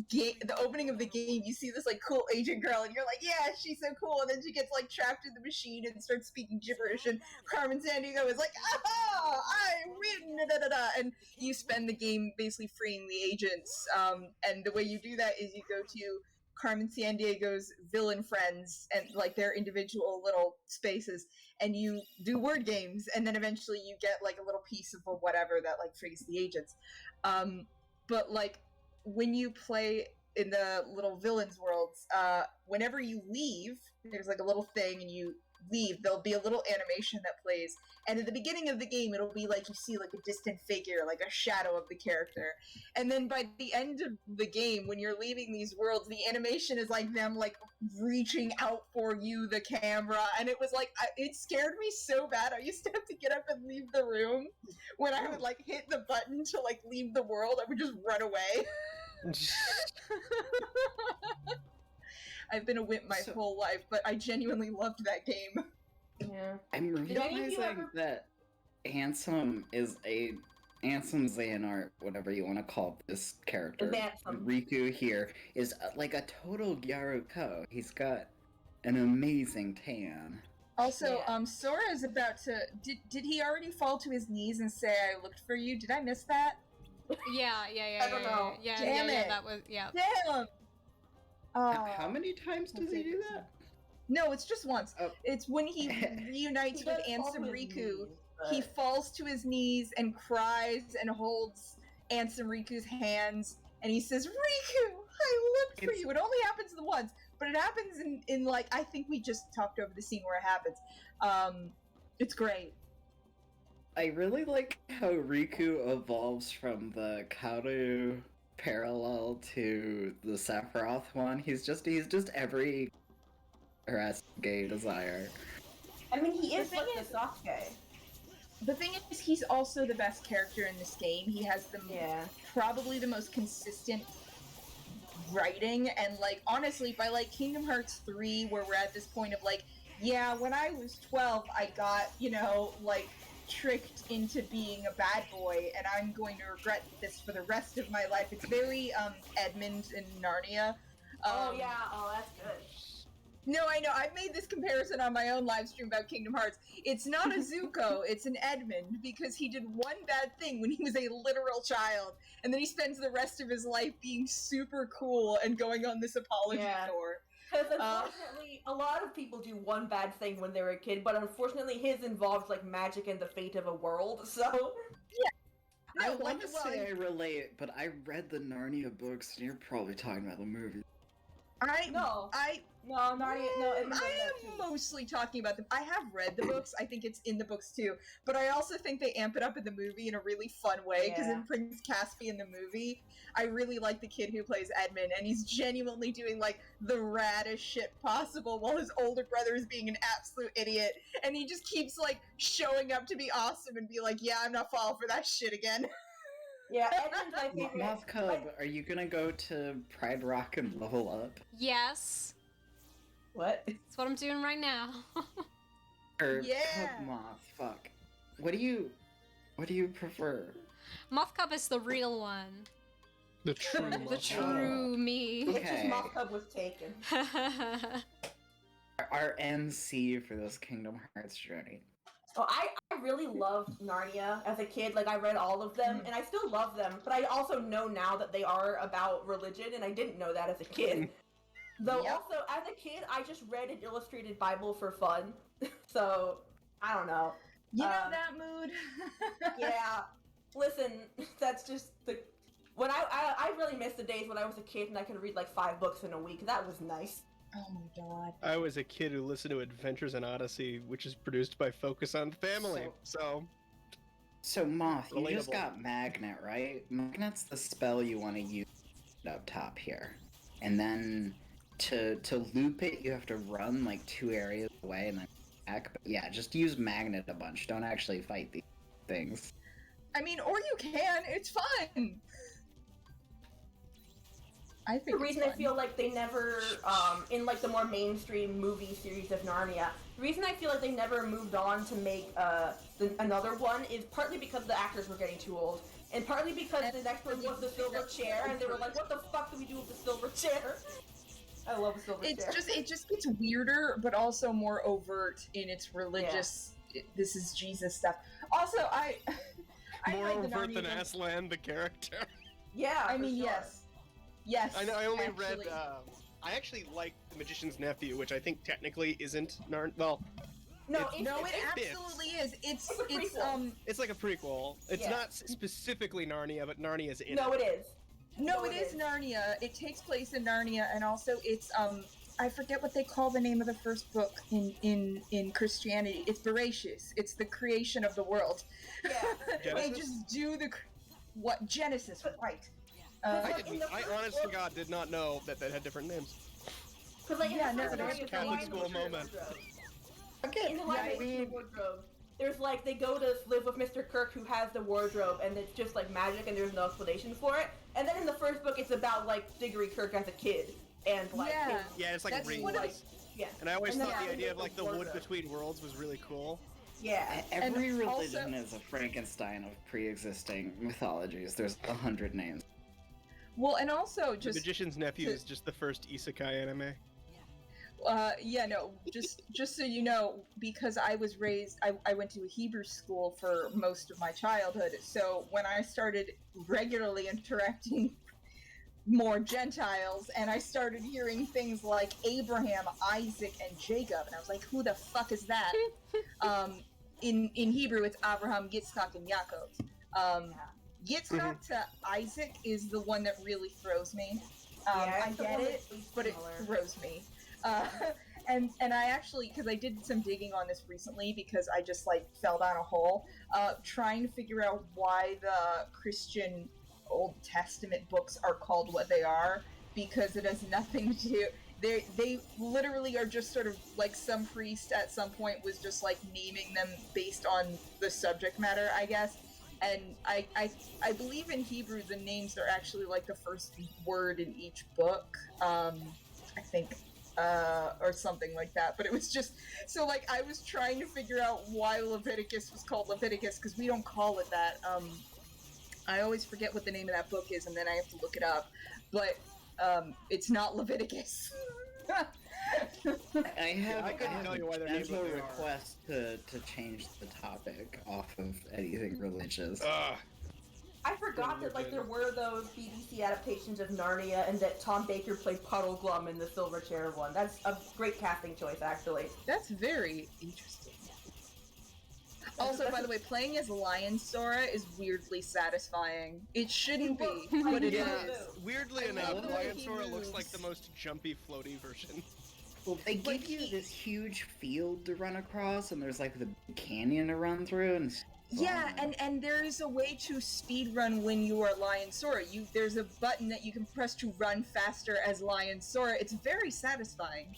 the opening of the game, you see this like cool agent girl, and you're like, yeah, she's so cool. And then she gets like trapped in the machine and starts speaking gibberish. And Carmen Sandiego is like, aha, I win, da da da, and you spend the game basically freeing the agents. And the way you do that is you go to Carmen Sandiego's villain friends and like their individual little spaces, and you do word games, and then eventually you get like a little piece of whatever that like frees the agents. But like when you play in the little villains worlds, whenever you leave, there's like a little thing, and you leave, there'll be a little animation that plays, and at the beginning of the game it'll be like you see like a distant figure, like a shadow of the character, and then by the end of the game, when you're leaving these worlds, the animation is like them like reaching out for you, the camera, and it was like it scared me so bad. I used to have to get up and leave the room when I would like hit the button to like leave the world. I would just run away. I've been a wimp my whole life, but I genuinely loved that game. Yeah. I'm Did any of you realizing ever- that Ansem is Ansem Xehanort, whatever you want to call this character. Ansem. Riku here is like a total Gyaruko. He's got an amazing tan. Also, Yeah. Sora is about to. Did he already fall to his knees and say, "I looked for you"? Did I miss that? Yeah. I don't know. Damn it. That was yeah. Damn. How many times does he do that? No, it's just once. Oh. It's when he reunites He with does fall to Ansem his Riku. knees, but- He falls to his knees and cries and holds Ansem Riku's hands, and he says, "Riku, I looked for you." It only happens the once, but it happens in like, I think we just talked over the scene where it happens. It's great. I really like how Riku evolves from the Kaoru parallel to the Sephiroth one. He's just every harassed gay desire. I mean, he is The like thing the is- Sasuke. The thing is, he's also the best character in this game. He has probably the most consistent writing, and like honestly, by like Kingdom Hearts 3, where we're at this point of like, yeah, when I was 12, I got, like tricked into being a bad boy, and I'm going to regret this for the rest of my life. It's very Edmund in Narnia. Oh yeah, oh that's good. No, I know. I've made this comparison on my own live stream about Kingdom Hearts. It's not a Zuko, it's an Edmund, because he did one bad thing when he was a literal child, and then he spends the rest of his life being super cool and going on this apology tour. Because unfortunately, a lot of people do one bad thing when they're a kid, but unfortunately his involves like magic and the fate of a world, so... I No, want to well, say I relate, but I read the Narnia books, and you're probably talking about the movie. No, I Narnia, no, Edmund does I that too. am mostly talking about them. I have read the books. I think it's in the books too. But I also think they amp it up in the movie in a really fun way. Because Yeah. in Prince Caspian, the movie, I really like the kid who plays Edmund, and he's genuinely doing like the raddest shit possible, while his older brother is being an absolute idiot. And he just keeps like showing up to be awesome and be like, "Yeah, I'm not falling for that shit again." Yeah, Edmund's my favorite. Moth Cub, are you gonna go to Pride Rock and level up? Yes. What? That's what I'm doing right now. Or Yeah. Cub Moth, fuck. What do you prefer? Moth Cub is the real one. The true The love. true me. It's just Okay. Moth Cub was taken. Our NC for this Kingdom Hearts journey. Oh, I really loved Narnia as a kid. Like, I read all of them, and I still love them. But I also know now that they are about religion, and I didn't know that as a kid. Though, Yep. also, as a kid, I just read an illustrated Bible for fun. So, I don't know. You know that mood. Yeah. Listen, that's just the... When I really miss the days when I was a kid and I could read, like, 5 books in a week. That was nice. Oh my god. I was a kid who listened to Adventures in Odyssey, which is produced by Focus on Family. So Moth, you just Relatable. got Magnet, right? Magnet's the spell you want to use up top here. And then to loop it, you have to run like 2 areas away and then back. But yeah, just use Magnet a bunch. Don't actually fight these things. I mean, or you can. It's fun. I think The reason I feel like they never, in like the more mainstream movie series of Narnia, the reason I feel like they never moved on to make another one is partly because the actors were getting too old, and partly because the next one was the silver chair, and they were like, what the fuck do we do with the silver chair? I love the silver chair. It just gets weirder, but also more overt in its religious, this is Jesus stuff. Also, I More read the overt Narnia than books. Aslan, the character. Yeah, I for mean, sure. Yes, I only read. actually. I actually like The Magician's Nephew, which I think technically isn't Well, No, No, it fits. absolutely is. It's a prequel. It's like a prequel. It's Yeah. not specifically Narnia, but Narnia's in No, it. it is. No, it is Narnia. It takes place in Narnia, and also it's I forget what they call the name of the first book in Christianity. It's Bereshit. It's the creation of the world. Yeah. They just do Genesis, right? I honest to God did not know that had different names. Because like Yeah, in the no, first there's Narnia, it's Catholic a school lion moment. In the live action wardrobe, there's like they go to live with Mr. Kirk, who has the wardrobe, and it's just like magic, and there's no explanation for it. And then in the first book, it's about like Diggory Kirk as a kid, and like his, Yeah, it's like That's rings. what it- yeah. And I always And thought then the idea of the like the wood wardrobe. between worlds was really cool. Yeah. Every And religion also- is a Frankenstein of pre-existing mythologies. There's 100 names. Well, and also The just Magician's Nephew is just the first isekai anime. just so you know, because I was raised, I went to a Hebrew school for most of my childhood, so when I started regularly interacting more Gentiles, and I started hearing things like Abraham, Isaac, and Jacob, and I was like, who the fuck is that? In Hebrew, it's Abraham, Yitzchak, and Yaakov. Yitzchak to Isaac is the one that really throws me. I get it, but it throws me. And I actually, because I did some digging on this recently, because I just like fell down a hole, trying to figure out why the Christian Old Testament books are called what they are, because it has nothing to do. They literally are just sort of like some priest at some point was just like naming them based on the subject matter, I guess. And I believe in Hebrew the names are actually like the first word in each book. I think. Or something like that, but it was just so like I was trying to figure out why Leviticus was called Leviticus, because we don't call it that. I always forget what the name of that book is, and then I have to look it up, but it's not Leviticus. I couldn't tell you why they're named gentle what they are. request to change the topic off of anything religious. I forgot that like there were those BBC adaptations of Narnia, and that Tom Baker played Puddle Glum in the Silver Chair one. That's a great casting choice, actually. That's very interesting. Also, by the way, playing as Lion Sora is weirdly satisfying. It shouldn't be, but it is. Weirdly I enough, love the way Lion he Sora looks moves. like the most jumpy, floaty version. Well, they give you this huge field to run across, and there's like the canyon to run through, and Yeah, and there is a way to speedrun when you are Lion Sora. There's a button that you can press to run faster as Lion Sora. It's very satisfying.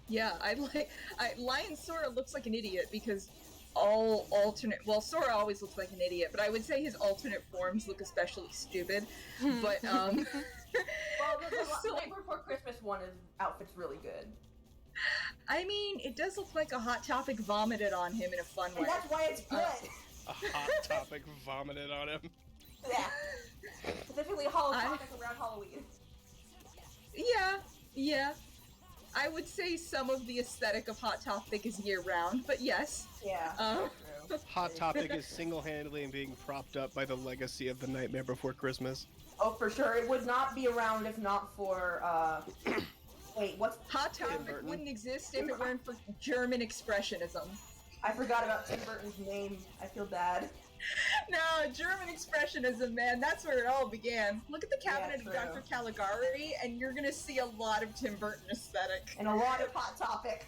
Yeah, Lion Sora looks like an idiot because Sora always looks like an idiot, but I would say his alternate forms look especially stupid. But Well, the Nightmare Before Christmas one outfit's really good. I mean, it does look like a Hot Topic vomited on him in a fun way. And that's why it's good. A Hot Topic vomited on him. Yeah. Specifically Hot Topic around Halloween. Yeah. I would say some of the aesthetic of Hot Topic is year-round, but yes. Yeah. Hot Topic is single-handedly being propped up by the legacy of The Nightmare Before Christmas. Oh, for sure. It would not be around if not for, wait, what's... Hot Topic wouldn't exist if it weren't for German expressionism. I forgot about Tim Burton's name. I feel bad. No, German expressionism, man, that's where it all began. Look at the cabinet true. of Dr. Caligari, and you're gonna see a lot of Tim Burton aesthetic. And a lot of Hot Topic.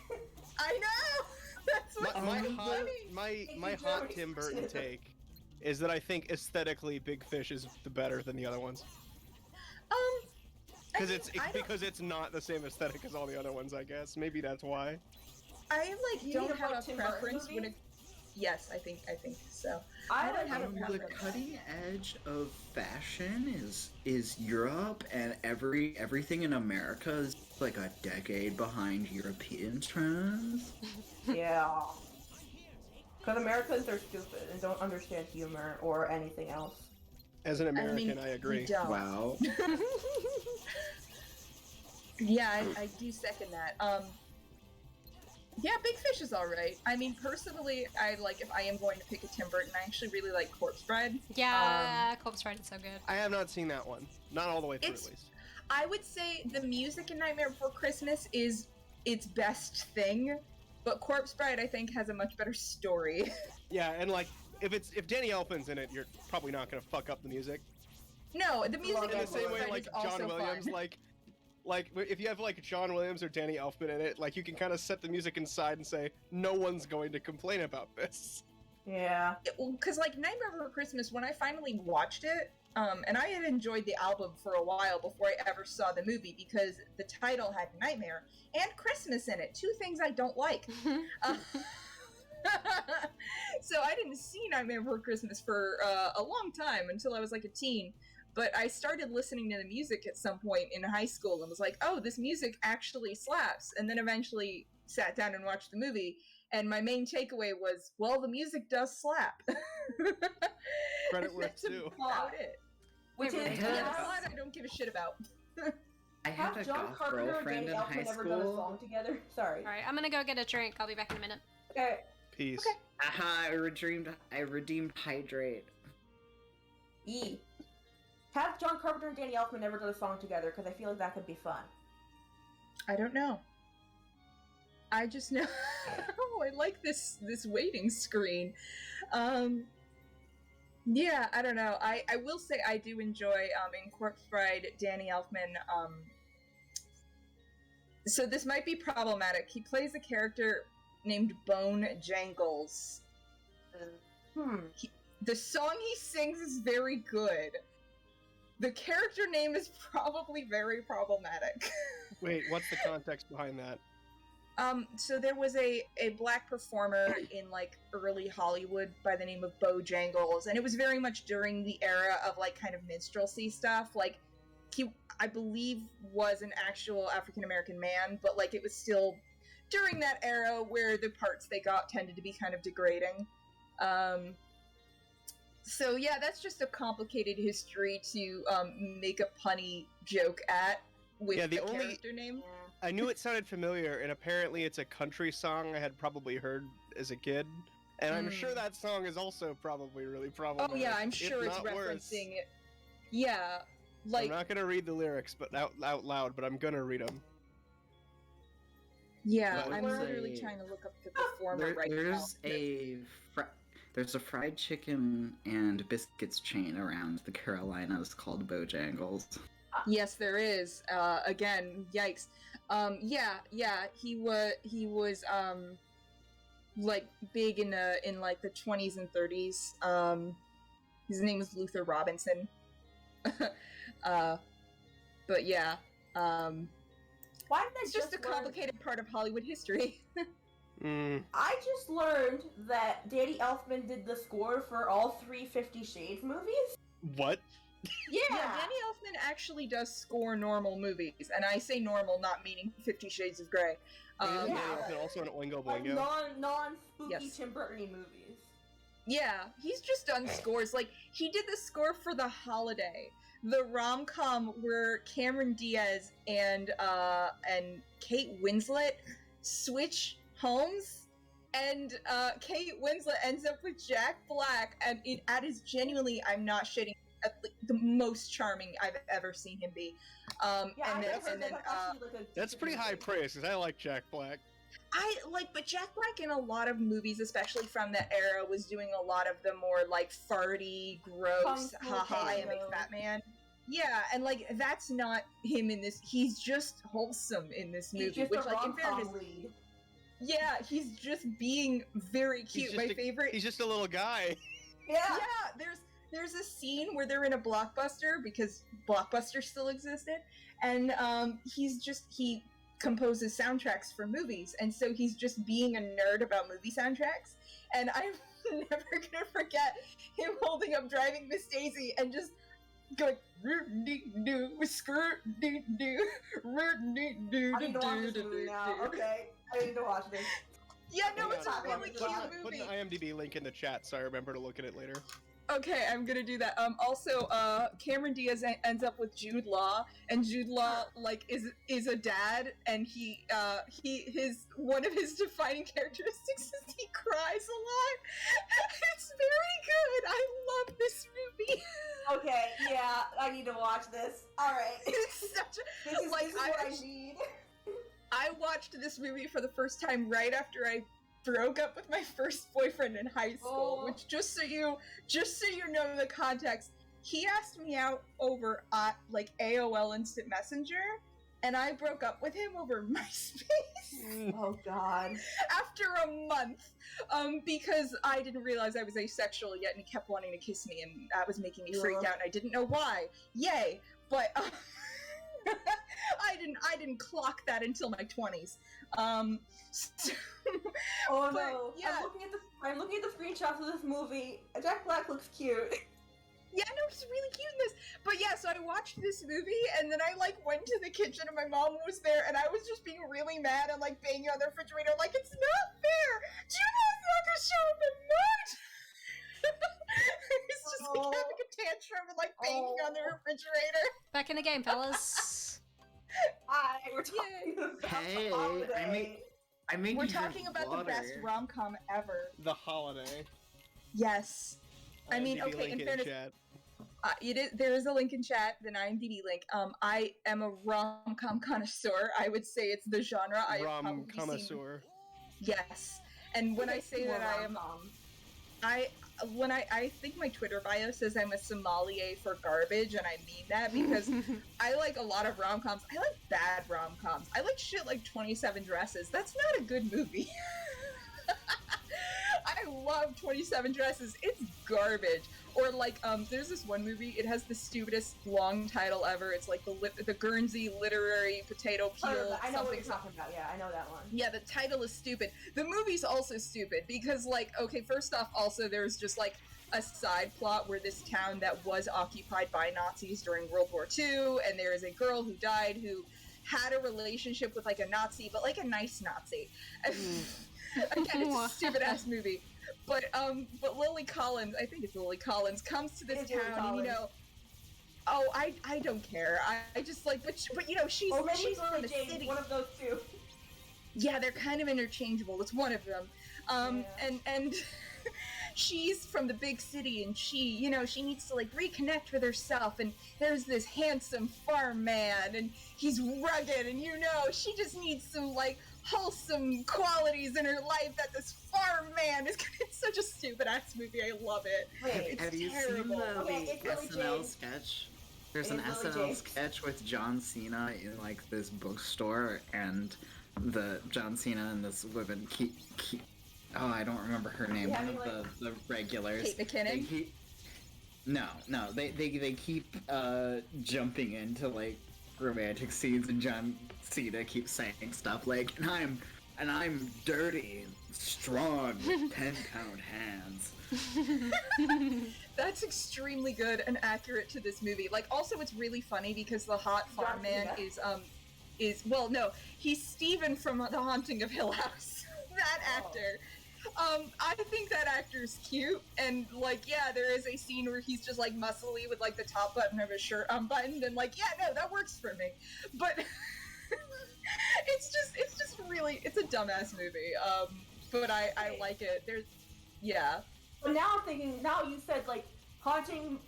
I know! That's what's My hot Tim Burton take is that I think aesthetically Big Fish is better than the other ones. Because it's not the same aesthetic as all the other ones, I guess. Maybe that's why. I You don't need to have like a Tim Burton preference when it. movies? Yes, I think so. I don't like have a The preference. cutting edge of fashion is Europe, and everything in America is like a decade behind European trends. Yeah. Because Americans are stupid and don't understand humor or anything else. As an American, mean, I agree. We don't. Wow. Yeah, I do second that. Yeah, Big Fish is alright. I mean, personally, I like, if I am going to pick a Tim Burton, I actually really like Corpse Bride. Yeah, Corpse Bride is so good. I have not seen that one. Not all the way through, It's- at least. I would say the music in Nightmare Before Christmas is its best thing, but Corpse Bride, I think, has a much better story. Yeah, and like, if Danny Elfman's in it, you're probably not gonna fuck up the music. No, the music In in the same Corpse way, Bride like is also John Williams, fun. like if you have like John Williams or Danny Elfman in it, like you can kind of set the music inside and say no one's going to complain about this. Yeah. Because like Nightmare Before Christmas, when I finally watched it, and I had enjoyed the album for a while before I ever saw the movie because the title had Nightmare and Christmas in it, two things I don't like. So I didn't see Nightmare Before Christmas for a long time until I was like a teen. But I started listening to the music at some point in high school and was like, oh, this music actually slaps. And then eventually sat down and watched the movie. And my main takeaway was, well, the music does slap. Credit where it's That's due. about it. Which It is really Yeah, does. a lot I don't give a shit about. I had Have a John goth Carpenter and girlfriend Danny in high Elfman ever done a school. song together? Sorry. Alright, I'm gonna go get a drink. I'll be back in a minute. Okay. Peace. Okay. Aha! I redeemed hydrate. E. Have John Carpenter and Danny Elfman ever done a song together? Because I feel like that could be fun. I don't know. I just know. Oh, I like this waiting screen. Yeah, I don't know. I will say I do enjoy in Corpse Bride Danny Elfman. So this might be problematic. He plays a character named Bone Jangles. The song he sings is very good. The character name is probably very problematic. Wait, what's the context behind that? So there was a black performer in like early Hollywood by the name of Bojangles, and it was very much during the era of like kind of minstrelsy stuff. Like he, I believe, was an actual African American man, but like it was still during that era where the parts they got tended to be kind of degrading. So yeah, that's just a complicated history to make a punny joke at with Yeah, the the only- character name. I knew it sounded familiar, and apparently it's a country song I had probably heard as a kid. And I'm sure that song is also probably really problematic. Oh yeah, I'm if sure it's not worse. referencing it. Yeah, like I'm not gonna read the lyrics, but out loud, but I'm gonna read them. yeah, But I'm let's literally say- trying to look up the performer right There's a fried chicken and biscuits chain around the Carolinas called Bojangles. now. Yes, there is. Again, yikes. Yeah, he was like big in like the 20s and 30s. His name is Luther Robinson. But yeah, Why did I it's just a learn- complicated part of Hollywood history. I just learned that Danny Elfman did the score for all 3 50 Shades movies. What? Yeah. Danny Elfman actually does score normal movies, and I say normal, not meaning 50 Shades of Grey. Isn't yeah. Danny Elfman also in Oingo Like Boingo? non spooky Yes. Tim Burton movies. Yeah, he's just done scores. Like, he did the score for The Holiday, the rom-com where Cameron Diaz and Kate Winslet switch homes, and Kate Winslet ends up with Jack Black, and that is genuinely, I'm not shitting, the most charming I've ever seen him be. That's pretty high praise, because I like Jack Black. But Jack Black in a lot of movies, especially from that era, was doing a lot of the more like farty, gross, Kung Fu haha, I am a Panda. fat man. Yeah, and like that's not him in this. He's just wholesome in this He's movie, just which a like in rom-com fairness, lead. yeah, he's just being very cute. My favorite. He's just a little guy. Yeah. Yeah, there's a scene where they're in a Blockbuster because Blockbuster still existed, and he composes soundtracks for movies, and so he's just being a nerd about movie soundtracks, and I'm never gonna forget him holding up Driving Miss Daisy and just going doo screw doo doo doo. I need to watch this movie now. Okay, I need to watch this. Yeah, no, it's a Hang on, really put- cute Put movie. an IMDb link in the chat so I remember to look at it later. Okay, I'm gonna do that. Also, Cameron Diaz ends up with Jude Law, and Jude Law like is a dad, and his one of his defining characteristics is he cries a lot. It's very good. I love this movie. Okay, yeah, I need to watch this. All right, It's such a this is like what I need. I watched this movie for the first time right after I broke up with my first boyfriend in high school, Oh. which just so you know the context, he asked me out over like AOL Instant Messenger, and I broke up with him over MySpace Oh God. after a month, because I didn't realize I was asexual yet, and he kept wanting to kiss me, and that was making me freak Yeah. out, and I didn't know why. Yay! But I didn't clock that until my 20s. So- Oh But, no. yeah. I'm looking at the screenshots of this movie. Jack Black looks cute. Yeah, no, he's really cute in this. But yeah, so I watched this movie, and then I like went to the kitchen, and my mom was there, and I was just being really mad and like banging on the refrigerator, like it's not fair. Juno's not gonna show up at night. He's just like Oh. having a tantrum and like banging on the Oh. refrigerator. Back in the game, fellas. Hi, we're talking about Hey, the holiday. I made We're you drink talking about the best water. rom-com ever. The Holiday. Yes. I mean, IMDb okay, link in in fairness, chat. there is a link in chat, an IMDb link. I am a rom-com connoisseur. I would say it's the genre I have Rom probably seen. connoisseur. Yes. And when I say that I am, rom-com. I think my Twitter bio says I'm a sommelier for garbage, and I mean that because I like a lot of rom-coms. I like bad rom-coms. I like shit like 27 Dresses. That's not a good movie. I love 27 Dresses. It's garbage. Or like, there's this one movie. It has the stupidest long title ever. It's like the Guernsey Literary Potato Peel. I know what something you're talking about. Yeah, I know that one. Yeah, the title is stupid. The movie's also stupid because, like, okay, first off, also there's just like a side plot where this town that was occupied by Nazis during World War II, and there is a girl who died who had a relationship with like a Nazi, but like a nice Nazi. Again, it's a stupid ass movie. But Lily Collins, I think it's Lily Collins, comes to this It's Lily town, and you know. Oh, I don't care. I just like, but you know, she's Or maybe she's from Lily the James, city. one of those two. Yeah, they're kind of interchangeable. It's one of them. Yeah. And she's from the big city, and she needs to like reconnect with herself. And there's this handsome farm man, and he's rugged, and she just needs some like wholesome qualities in her life that this farm man is. It's such a stupid ass movie. I love it. Wait, It's Have you terrible. seen the Okay, it's Lily SNL James. sketch? There's It an is Lily SNL James. sketch with John Cena in like this bookstore, and the John Cena and this woman keep oh, I don't remember her name. Yeah, I One mean, of the regulars. Kate McKinnon? They keep jumping into like romantic scenes, and John Cena keeps saying stuff like, and I'm dirty, strong, with 10-pound hands. That's extremely good and accurate to this movie. Like, also, it's really funny because the hot farm John man Cena? he's Steven from The Haunting of Hill House. That actor. I think that actor's cute, and like, yeah, there is a scene where he's just like muscly with like the top button of his shirt unbuttoned, and like, yeah, no, that works for me. But it's just really, it's a dumbass movie. But I like it. Yeah. But now I'm thinking, now you said like haunting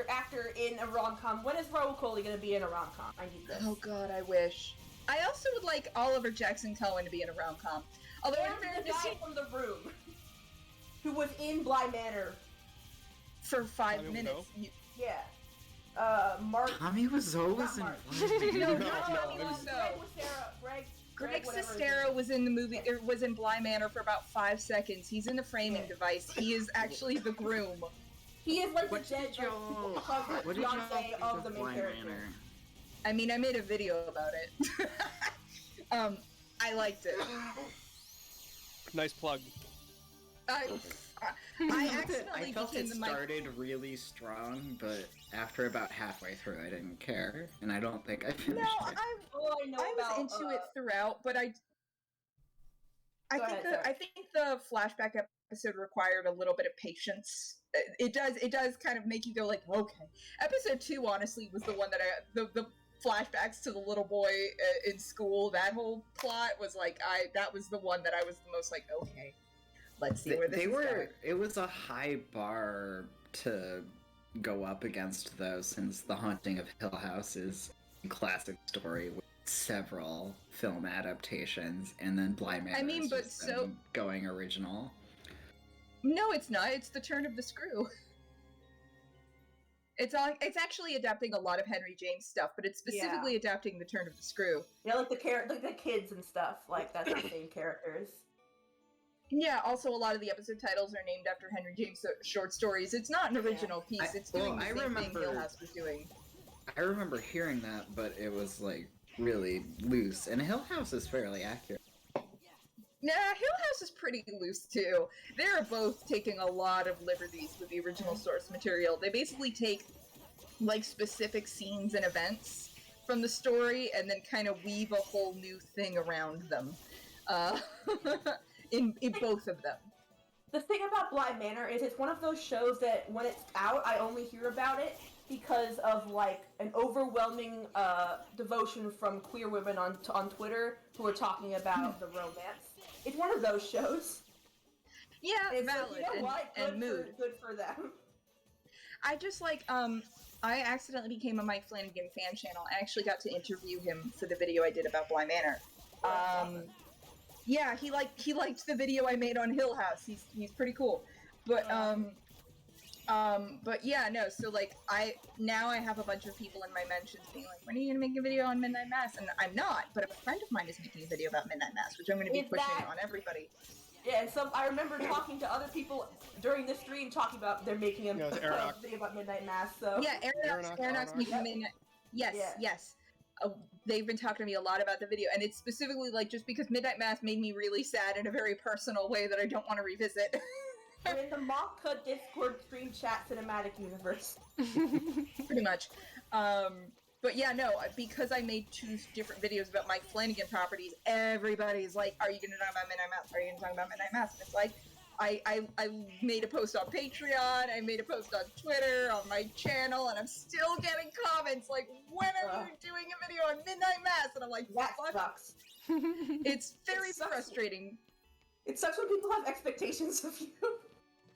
actor in a rom-com. When is Raul Coley gonna be in a rom-com? I need this. Oh god, I wish. I also would like Oliver Jackson Cohen to be in a rom-com. Although in And the fairness, guy from The Room, who was in Bly Manor. for 5 don't minutes. know. Yeah. Mark. Tommy Wiseau was Not in No, No, not no, Tommy it was- Wiseau. Greg whatever his Sestero name was in the movie. Was in Bly Manor for about 5 seconds. He's in the framing Yeah. device. He is actually the groom. He is like What the dead did y'all fiance of the main Bly character. Manor? I mean, I made a video about it. I liked it. Nice plug. I I accidentally felt became it the mic. started really strong, but after about halfway through, I didn't care, and I don't think I No, finished it. All I know I was about, into it throughout, but I Go ahead, Sarah. I think the flashback episode required a little bit of patience. It does kind of make you go like, okay. Episode 2 honestly was the one that the flashbacks to the little boy in school, that whole plot was like that was the one that I was the most like, okay. Let's see where this is going. It was a high bar to go up against, though, since The Haunting of Hill House is a classic story with several film adaptations, and then Bly Manor is but just them going original. No, it's not. It's The Turn of the Screw. It's actually adapting a lot of Henry James stuff, but it's specifically adapting The Turn of the Screw. Yeah, like the kids and stuff. Like that's the same characters. Yeah, also a lot of the episode titles are named after Henry James short stories. It's not an original piece. It's doing the same thing Hill House was doing. I remember hearing that, but it was like really loose, and Hill House is fairly accurate. Nah, Hill House is pretty loose too. They're both taking a lot of liberties with the original source material. They basically take like specific scenes and events from the story and then kind of weave a whole new thing around them. In both of them. The thing about Bly Manor is it's one of those shows that when it's out, I only hear about it because of like an overwhelming devotion from queer women on Twitter who are talking about the romance. It's one of those shows. Yeah, it's valid like, you know what? and mood. Good for them. I just like I accidentally became a Mike Flanagan fan channel. I actually got to interview him for the video I did about Bly Manor. Yeah, he liked the video I made on Hill House. He's pretty cool. But yeah, no, so like I have a bunch of people in my mentions being like, when are you gonna make a video on Midnight Mass? And I'm not, but a friend of mine is making a video about Midnight Mass, which I'm gonna be pushing on everybody. Yeah, and so I remember talking to other people during the stream talking about they're making a video about Midnight Mass, so yeah, Aeronauts making Midnight. Yes. They've been talking to me a lot about the video, and it's specifically like just because Midnight Mass made me really sad in a very personal way that I don't want to revisit. We're in the Maka Discord stream chat cinematic universe. Pretty much. But yeah, no, because I made 2 different videos about Mike Flanagan properties, everybody's like, are you going to talk about Midnight Mass? Are you going to talk about Midnight Mass? And it's like, I made a post on Patreon, I made a post on Twitter, on my channel, and I'm still getting comments like, when are you doing a video on Midnight Mass? And I'm like, that sucks. It's very frustrating. It sucks when people have expectations of you.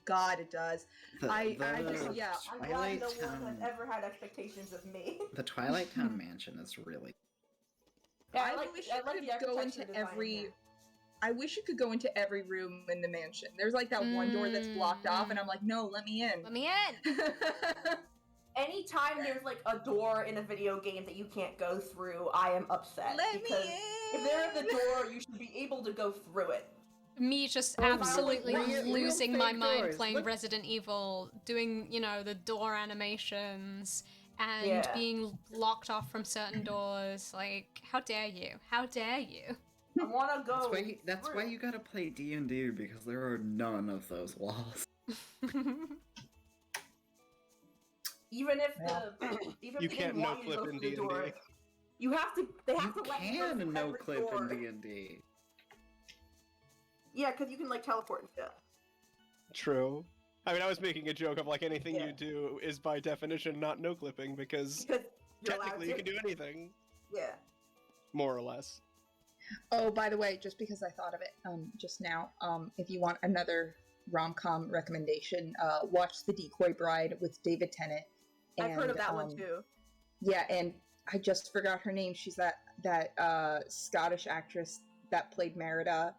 God, it does. I just, yeah. I'm glad no one has ever had expectations of me. The Twilight Town mansion is really... Yeah, I wish you could go into every... I wish you could go into every room in the mansion. There's like that one door that's blocked off, and I'm like, no, let me in. Let me in! Anytime there's like a door in a video game that you can't go through, I am upset. Let me in! If there is a door, you should be able to go through it. Me just absolutely losing my mind playing Resident Evil, doing, you know, the door animations, and being locked off from certain doors. Like, how dare you? How dare you? I wanna go. That's why you gotta play D&D, because there are none of those walls. Even if you can't no clip in D&D. You have to. They have to let you can no clip in D&D. Yeah, because you can like teleport and stuff. True. I mean, I was making a joke of like anything you do is by definition not no clipping because technically you can do anything. Yeah. More or less. Oh, by the way, just because I thought of it just now, if you want another rom-com recommendation, watch The Decoy Bride with David Tennant. I've heard of that one too. Yeah, and I just forgot her name. She's that Scottish actress that played Merida.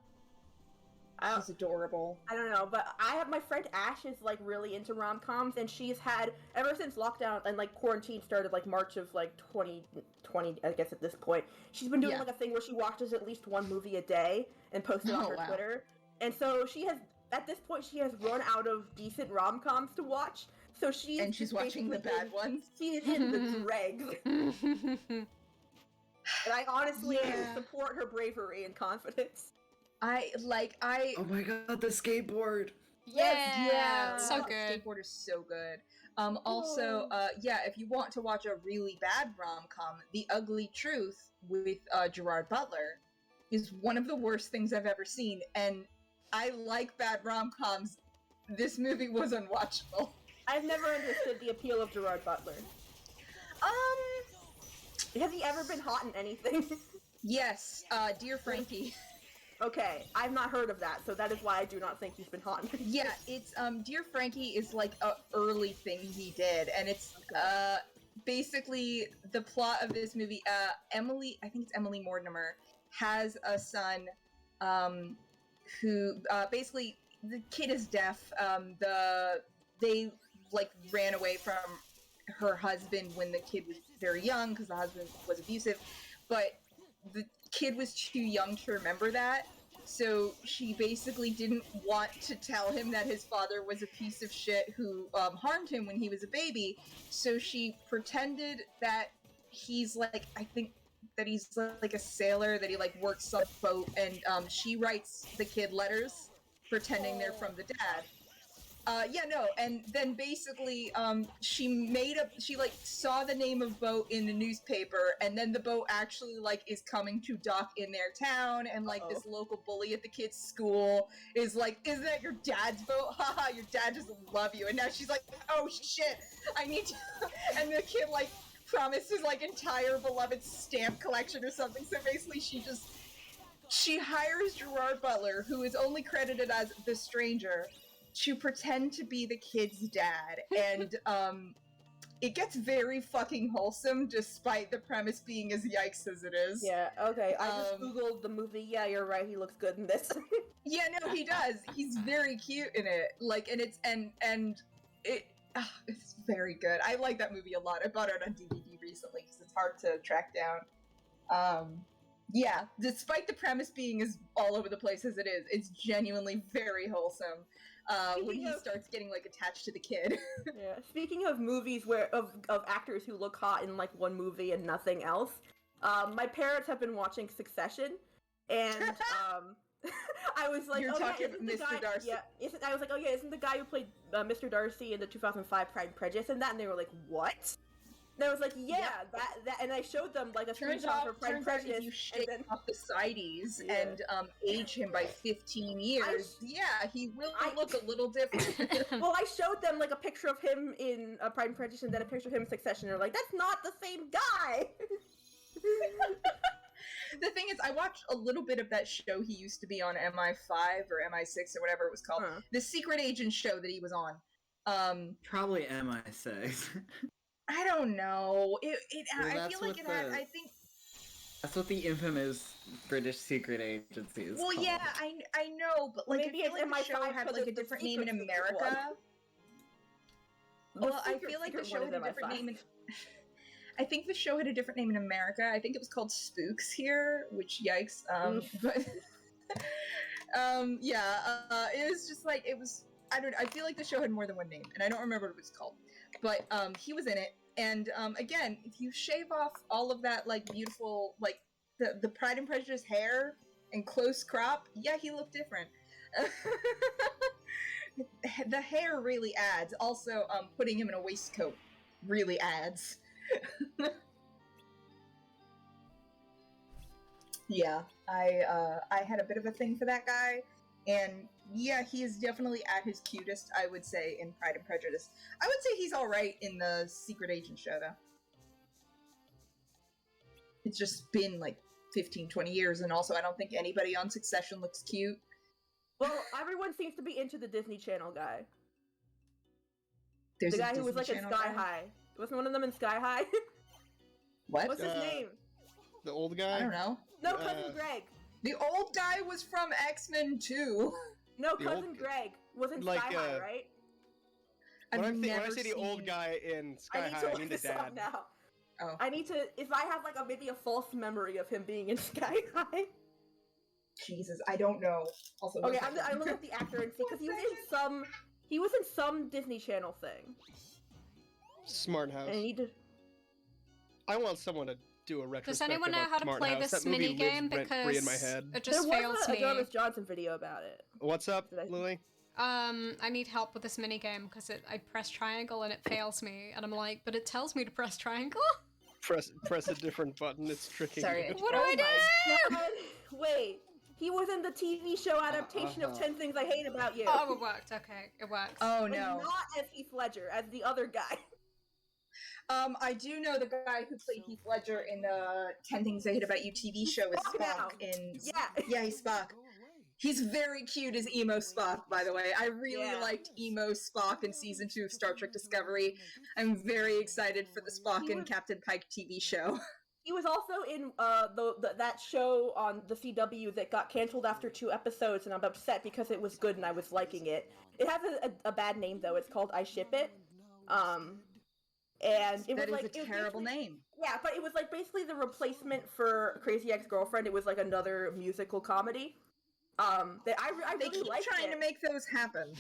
She's adorable. I don't know, but I have my friend Ash is like really into rom-coms, and she's had ever since lockdown and like quarantine started, like March of like 2020, I guess at this point. She's been doing like a thing where she watches at least 1 movie a day and posts it on her Twitter. And so she has, at this point, she has run out of decent rom-coms to watch. So she's watching the bad ones. She is in the dregs. And I honestly support her bravery and confidence. Oh my god, the skateboard! Yeah, so Oh, good. Skateboarder's so good. Also, yeah, if you want to watch a really bad rom-com, The Ugly Truth with Gerard Butler is one of the worst things I've ever seen, and I like bad rom-coms. This movie was unwatchable. I've never understood the appeal of Gerard Butler. Has he ever been hot in anything? Yes, Dear Frankie. Okay, I've not heard of that, so that is why I do not think he's been hot in anything. Yeah, it's, Dear Frankie is like a early thing he did, and it's, basically the plot of this movie, Emily, I think it's Emily Mortimer, has a son, who, basically, the kid is deaf, they, like, ran away from her husband when the kid was very young, because the husband was abusive, but the kid was too young to remember that, so she basically didn't want to tell him that his father was a piece of shit who harmed him when he was a baby, so she pretended that he's like, I think that he's like a sailor, that he like works on a boat, and she writes the kid letters pretending they're from the dad. Yeah, no, and then basically, she like saw the name of boat in the newspaper, and then the boat actually like is coming to dock in their town, and like this local bully at the kid's school is like, "Isn't that your dad's boat? Haha, your dad doesn't love you." And now she's like, "Oh shit, I need to," and the kid like promised his like entire beloved stamp collection or something, so basically she hires Gerard Butler, who is only credited as the stranger, to pretend to be the kid's dad, and it gets very fucking wholesome despite the premise being as yikes as it is. Yeah, okay, I just googled the movie, yeah, you're right, he looks good in this. Yeah, no, he does. He's very cute in it. Like, and it's, and it's very good. I like that movie a lot. I bought it on DVD recently because it's hard to track down. Yeah, despite the premise being as all over the place as it is, it's genuinely very wholesome. When he starts getting like attached to the kid. Yeah. Speaking of movies of actors who look hot in like one movie and nothing else, my parents have been watching Succession, and I was like, You're talking isn't the Mr. guy, Darcy. Yeah, I was like, oh yeah, isn't the guy who played Mr. Darcy in the 2005 Pride and Prejudice in that? And they were like, what? And I was like, yeah, that, and I showed them like a screenshot for Pride and Prejudice. If you shake and then, off the sides and age him by 15 years, he will look a little different. Well, I showed them like a picture of him in Pride and Prejudice and then a picture of him in Succession. They're like, that's not the same guy. The thing is, I watched a little bit of that show he used to be on, MI5 or MI6 or whatever it was called. The secret agent show that he was on. Probably MI6. I don't know. Well, I feel like it had. I think that's what the infamous British secret agency is. Well, called. yeah, I know, but like maybe I feel like the show had like a different name in America. Well, I feel like the show had a different name in. I think the show had a different name in America. I think it was called Spooks here, which yikes. But it was just like it was. I feel like the show had more than one name, and I don't remember what it was called. But he was in it, and again, if you shave off all of that like beautiful like the Pride and Prejudice hair and close crop, yeah, he looked different. The hair really adds. Also, putting him in a waistcoat really adds. Yeah, I had a bit of a thing for that guy, and yeah, he is definitely at his cutest, I would say, in Pride and Prejudice. I would say he's alright in the Secret Agent show, though. It's just been like 15, 20 years, and also I don't think anybody on Succession looks cute. Well, everyone seems to be into the Disney Channel guy. There's the guy who was Disney like in Channel Sky guy? High. Wasn't one of them in Sky High? What? What's his name? The old guy? I don't know. No, Cousin Greg. The old guy was from X-Men 2. No, The Cousin old- Greg was in like, Sky High, right? When I never say the old seen- guy in I Sky need High, to I look mean the this up dad. now. Oh. I need to, if I have like maybe a false memory of him being in Sky High. Jesus, I don't know. Also, Okay, I'm looking at the actor and see, because he was in some Disney Channel thing. Smart House. And I need to... I want someone to do a retrospective. Does anyone know on how to Smart play House. this That movie mini game? lives rent-free in my Because head. it just there fails was a me. Jarvis Johnson video about it. What's up, Did I- Lily? I need help with this minigame because I press triangle and it fails me, and I'm like, but it tells me to press triangle. Press a different button. It's tricking Sorry. you. What do I do? God. Wait, he was in the TV show adaptation of 10 Things I Hate About You. Oh, it worked. Okay, it works. Oh But no. not as Heath Ledger, as the other guy. I do know the guy who played Heath Ledger in the 10 Things I Hate About You TV show is Spock now. Spock in... Yeah. Yeah, he's Spock. He's very cute as emo Spock, by the way. I really Yeah. liked emo Spock in season 2 of Star Trek Discovery. I'm very excited for the Spock He and was- Captain Pike TV show. He was also in that show on the CW that got canceled after 2 episodes, and I'm upset because it was good and I was liking it. It has a bad name though. It's called I Ship It. And it That was is like a it was terrible basically- name. Yeah, but it was like basically the replacement for Crazy Ex-Girlfriend. It was like another musical comedy. That I They really keep liked trying it to make those happen.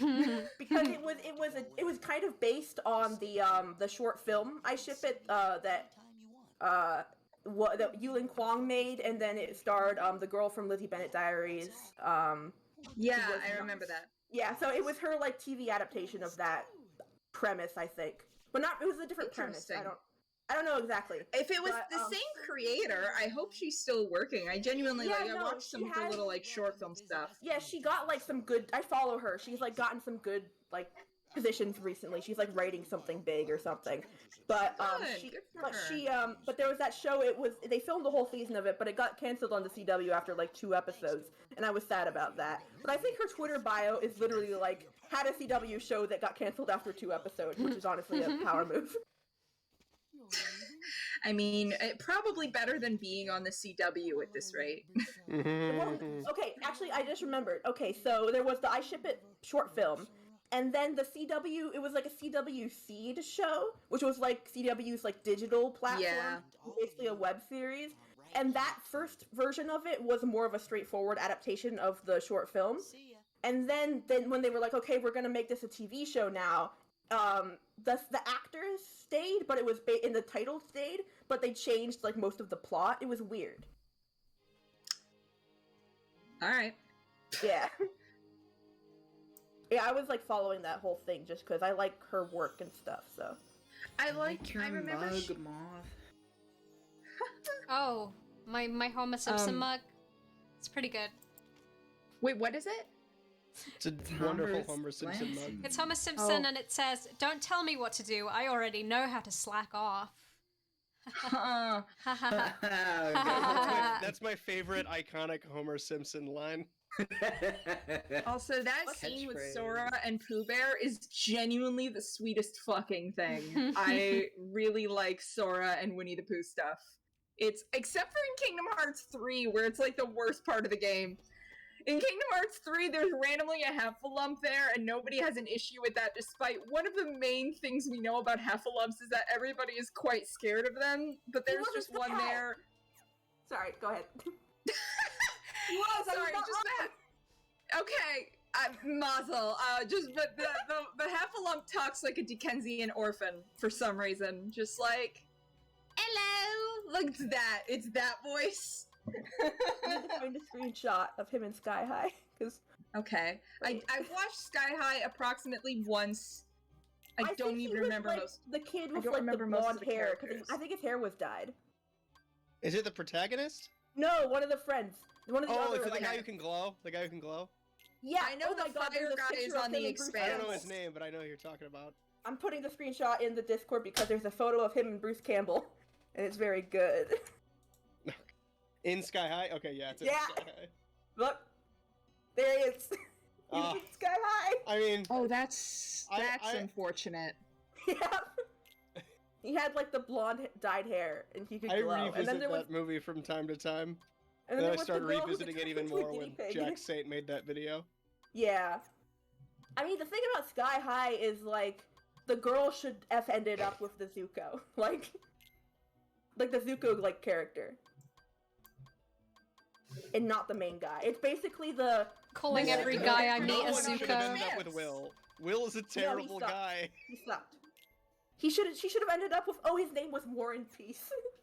because it was kind of based on the short film I Ship It that Yulin Kwong made, and then it starred the girl from Lizzie Bennet Diaries. Yeah, was I not- remember that. Yeah, so it was her like TV adaptation of that premise, I think, but not. It was a different premise. Interesting. I don't know exactly. If it was But, the same creator, I hope she's still working. I genuinely Yeah, I no, watched she some of her has- little like short film stuff. Yeah, she got like some good. I follow her. She's like gotten some good like positions recently. She's like writing something big or something. But Good, good for her. but there was that show. They filmed the whole season of it, but it got canceled on the CW after like 2 episodes, and I was sad about that. But I think her Twitter bio is literally like had a CW show that got canceled after 2 episodes, which is honestly a power move. I mean, probably better than being on the CW at this rate. Well, okay, actually, I just remembered. Okay, so there was the I Ship It short film, and then the CW. It was like a CW Seed show, which was like CW's like digital platform, Yeah. basically a web series. And that first version of it was more of a straightforward adaptation of the short film. And then when they were like, okay, we're gonna make this a TV show now, the actors stayed, but it was in the title stayed, but they changed like most of the plot. It was weird. All right. Yeah. Yeah, I was like following that whole thing just because I like her work and stuff. So I like. Your I remember. mug, Moth. Oh, my Homer Simpson mug. It's pretty good. Wait, what is it? It's a wonderful Homer's Homer Simpson mug. It's Homer Simpson, Oh. and it says, "Don't tell me what to do. I already know how to slack off." Uh, Ha ha ha. That's my favorite iconic Homer Simpson line. also, that scene with Catchphrase. Sora and Pooh Bear is genuinely the sweetest fucking thing. I really like Sora and Winnie the Pooh stuff. It's except for in Kingdom Hearts 3, where it's like the worst part of the game. In Kingdom Hearts 3, there's randomly a Heffalump there, and nobody has an issue with that, despite one of the main things we know about Heffalumps is that everybody is quite scared of them, but there's wasn't just one bad. there. sorry, go ahead. Sorry, just that. Okay, Mazel. But the Heffalump talks like a Dickensian orphan for some reason. Just like, hello. Like it's that voice. I need to find a screenshot of him in Sky High because Okay, I've watched Sky High approximately once. I don't think he even was, remember like, most. the kid I with don't like the remember most of blonde the hair because characters. I think his hair was dyed. Is it the protagonist? No, one of the friends. One of the Oh, other. is it the like- guy who can glow? The guy who can glow? Yeah, I know oh my the God, fire there's a guy is picture of on the him and Bruce I don't know Campbell. his name, but I know who you're talking about. I'm putting the screenshot in the Discord because there's a photo of him and Bruce Campbell, and it's very good. In Sky High? Okay, yeah, it's in Yeah. Sky High. Look, there he is. He's Ah. in Sky High. I mean, Oh, that's I- unfortunate. Yeah. He had like the blonde dyed hair, and he could I glow. revisit And then there was, that movie from time to time. and Then there I was started the girl who revisiting it turned even into a more guinea when pig. Jack Saint made that video. Yeah. I mean, the thing about Sky High is like the girl should have ended up with the Zuko, like the Zuko like character, and not the main guy. It's basically the Calling This every is guy I good. meet No a one should have Zuko. ended up with Will. Will is a terrible sucked. guy. he sucked. She should have ended up with. Oh, his name was War and Peace.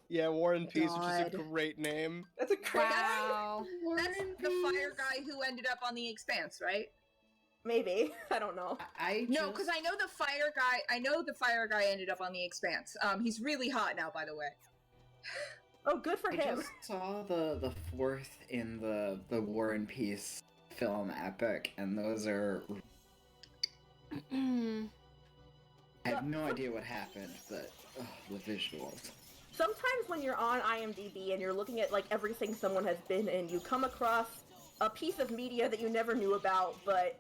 Yeah, War and Peace, which is a God. great name. That's a great. Wow. That's the fire guy who ended up on the Expanse, right? Maybe. I don't know. No, because I know the fire guy. I know the fire guy ended up on the Expanse. He's really hot now, by the way. Oh, good for I him. just saw the fourth in the War and Peace film epic, and those are. I have no idea what happened, but the visuals. Sometimes when you're on IMDb and you're looking at like everything someone has been in, you come across a piece of media that you never knew about, but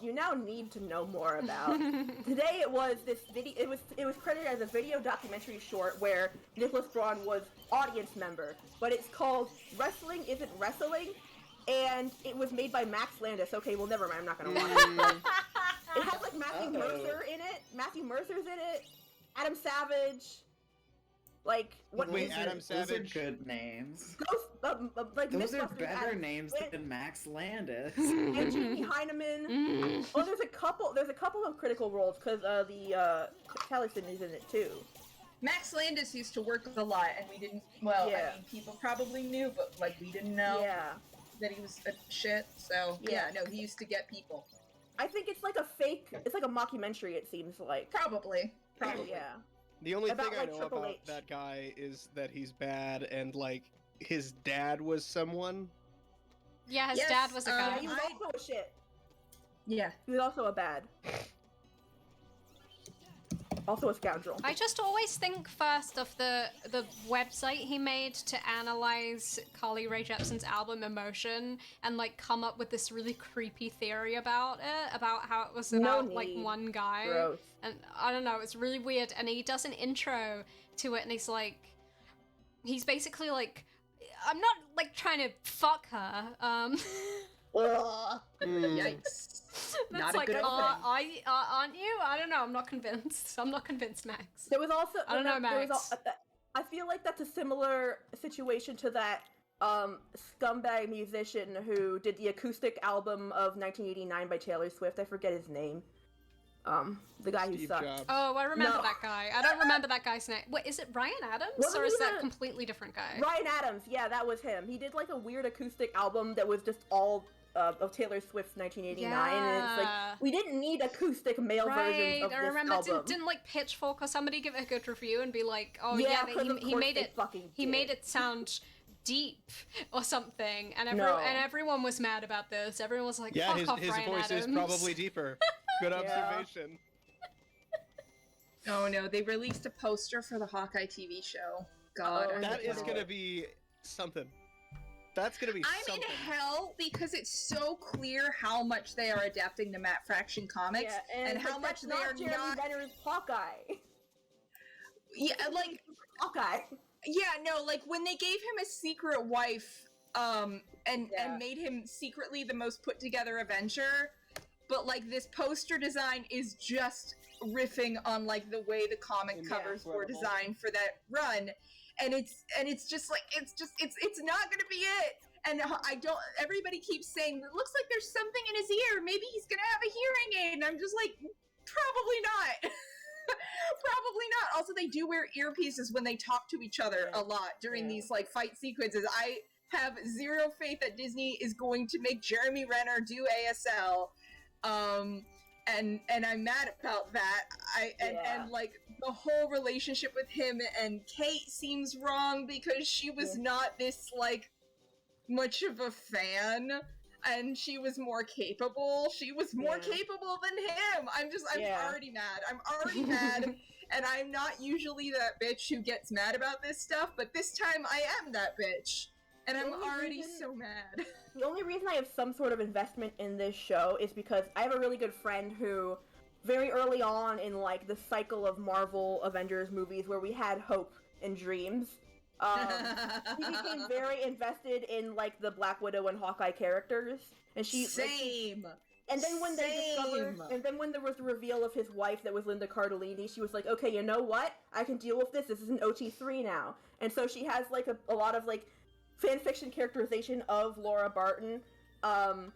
you now need to know more about. Today it was this video. It was credited as a video documentary short where Nicholas Braun was audience member, but it's called "Wrestling Isn't Wrestling," and it was made by Max Landis. Okay, well never mind. I'm not gonna watch it. It has like Matthew Mercer in it. Matthew Mercer's in it. Adam Savage. Like what? Wait, Adam Those Savage. are good names. Ghost, like Those are Mythbusters, better Adam- names than Max Landis. and Jamie Heineman. Oh, there's a couple of critical roles because the Taliesin is in it too. Max Landis used to work a lot, and we didn't. Well, Yeah. I mean, people probably knew, but like we didn't know Yeah, that he was a shit. So Yeah. no, he used to get people. I think it's like a fake. It's like a mockumentary. It seems like. Probably. Yeah. The only About, thing I like, know Triple about H. that guy is that he's bad, and like his dad was someone. Yeah, his Yes, dad was a Yeah, guy. he was also a shit. Yeah. He was also a bad. Also a scoundrel. I just always think first of the website he made to analyze Carly Rae Jepsen's album Emotion and like come up with this really creepy theory about it, about how it was No about like need. one guy. Gross. And I don't know, it's really weird. And he does an intro to it and he's like, he's basically like, I'm not like trying to fuck her. Ugh. Yikes. That's Not a like, good opening. aren't you? I don't know. I'm not convinced. I'm not convinced, Max. There was also. I don't know, there was Max. I feel like that's a similar situation to that scumbag musician who did the acoustic album of 1989 by Taylor Swift. I forget his name. The guy who Steve sucked. Jobs. Oh, I remember No. that guy. I don't remember that guy's name. Wait, is it Ryan Adams? Wasn't Or is he that the- a completely different guy? Ryan Adams, yeah, that was him. He did like a weird acoustic album that was just all of Taylor Swift's 1989, and it's Yeah. like we didn't need acoustic male versions of I this remember. album. Didn't like Pitchfork or somebody give it a good review and be like, oh Yeah, yeah, 'cause of he course made they it. fucking He did. made it sound deep or something, and No. everyone was mad about this. Everyone was like, Yeah, fuck off, his Ryan voice Adams. is probably deeper. Good Yeah. observation. Oh no, they released a poster for the Hawkeye TV show. God, Oh, I'm That in is hell. gonna be something. That's gonna be I'm something. in hell because it's so clear how much they are adapting the Matt Fraction comics Yeah, and it's how like, much that's they are Jeremy not. Renner's Hawkeye. Yeah, like Hawkeye. yeah, no, like when they gave him a secret wife, and Yeah. made him secretly the most put together Avenger, but like this poster design is just riffing on like the way the comic Yeah, covers were incredible. designed for that run, and it's just like it's not gonna be it. And I don't. Everybody keeps saying it looks like there's something in his ear. Maybe he's gonna have a hearing aid, and I'm just like, probably not. Probably not. Also, they do wear earpieces when they talk to each other a lot during Yeah. these like fight sequences. I have zero faith that Disney is going to make Jeremy Renner do ASL. And I'm mad about that. Yeah. And like the whole relationship with him and Kate seems wrong because she was Yeah. not this like much of a fan. And she was more capable. She was more Yeah. capable than him. I'm Yeah. already mad. I'm already mad. And I'm not usually that bitch who gets mad about this stuff, but this time I am that bitch. And I'm The only already reason- so mad. The only reason I have some sort of investment in this show is because I have a really good friend who, very early on in like the cycle of Marvel Avengers movies where we had hope and dreams, he became very invested in like the Black Widow and Hawkeye characters, and she like, Same. and then when they discovered, Same. and then when there was the reveal of his wife that was Linda Cardellini, she was like, okay, you know what? I can deal with this. This is an OT3 now. And so she has like a lot of like fan fiction characterization of Laura Barton, and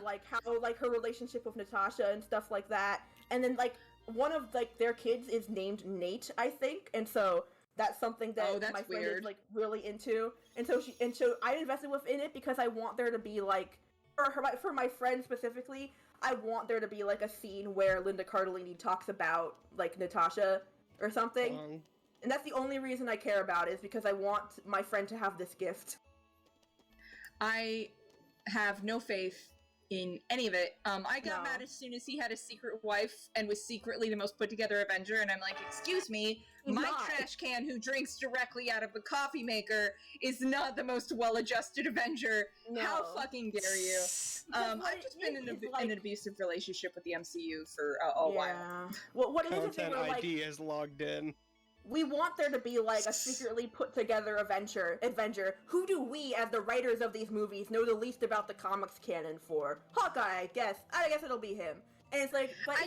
like how like her relationship with Natasha and stuff like that. And then like one of like their kids is named Nate, I think, and so that's something that Oh, that's my friend weird. is like really into. And so I invested within it because I want there to be like for my friend specifically, I want there to be like a scene where Linda Cardellini talks about like Natasha or something. And that's the only reason I care about it, is because I want my friend to have this gift. I have no faith in any of it. I got mad as soon as he had a secret wife and was secretly the most put together Avenger, and I'm like, excuse me, my trash can who drinks directly out of the coffee maker is not the most well-adjusted Avenger. No. How fucking dare you? I've just been in an abusive relationship with the MCU for a while. Well, what it is Content we're, ID is logged in. We want there to be like a secretly put together Avenger. Who do we, as the writers of these movies, know the least about the comics canon for? Hawkeye, I guess. I guess it'll be him. And it's like, but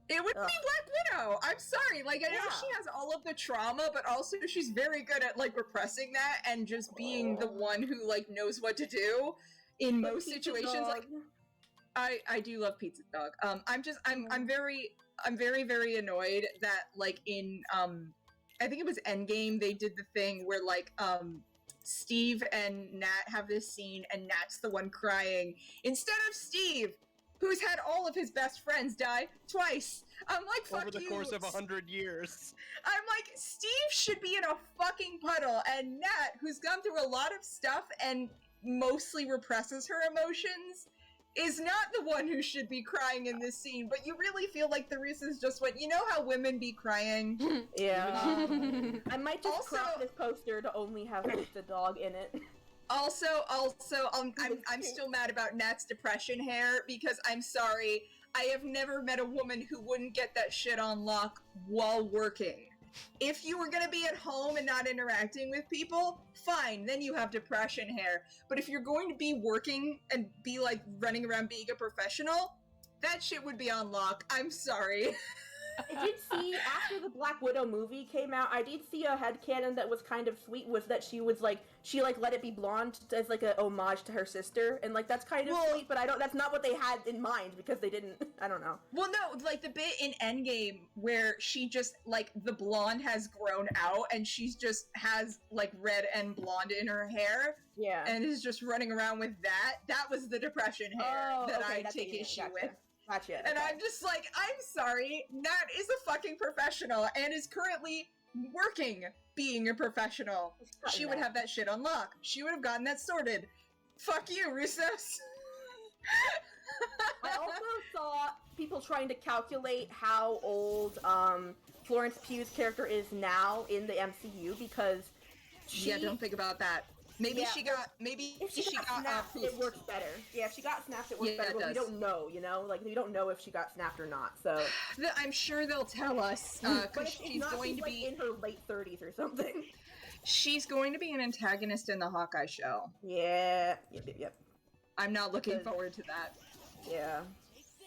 it would be Black Widow. I'm sorry. Like, I know she has all of the trauma, but also she's very good at like repressing that and just being the one who like knows what to do in most situations. Like, I do love Pizza Dog. I'm very, very annoyed that, like, in, I think it was Endgame, they did the thing where, like, Steve and Nat have this scene, and Nat's the one crying, instead of Steve, who's had all of his best friends die twice. I'm like, fuck you. Over the course of 100 years. I'm like, Steve should be in a fucking puddle, and Nat, who's gone through a lot of stuff and mostly represses her emotions, is not the one who should be crying in this scene, but you really feel like the Russos just went, you know how women be crying? Yeah. I might just crop this poster to only have the dog in it. Also, I'm still mad about Nat's depression hair, because I'm sorry, I have never met a woman who wouldn't get that shit on lock while working. If you were gonna be at home and not interacting with people, fine, then you have depression hair. But if you're going to be working and be like running around being a professional, that shit would be on lock. I'm sorry. I did see, after the Black Widow movie came out, I did see a headcanon that was kind of sweet, was that she was like, she like let it be blonde as like a homage to her sister, and like that's kind of sweet, but that's not what they had in mind, because they didn't, I don't know. Well, no, like the bit in Endgame where she just, like, the blonde has grown out and she's just has like red and blonde in her hair. Yeah. And is just running around with that was the depression hair I take issue with. Gotcha. And I'm just like, I'm sorry, Nat is a fucking professional and is currently working being a professional. She would have that shit on lock. She would have gotten that sorted. Fuck you, Russos. I also saw people trying to calculate how old Florence Pugh's character is now in the MCU, because yeah, don't think about that. Maybe if she got snapped, it works better. Yeah, if she got snapped, it works better, but we don't know, you know? Like, we don't know if she got snapped or not, so... I'm sure they'll tell us, because she's going to be... in her late 30s or something. She's going to be an antagonist in the Hawkeye show. Yeah. Yep. I'm not looking forward to that. Yeah.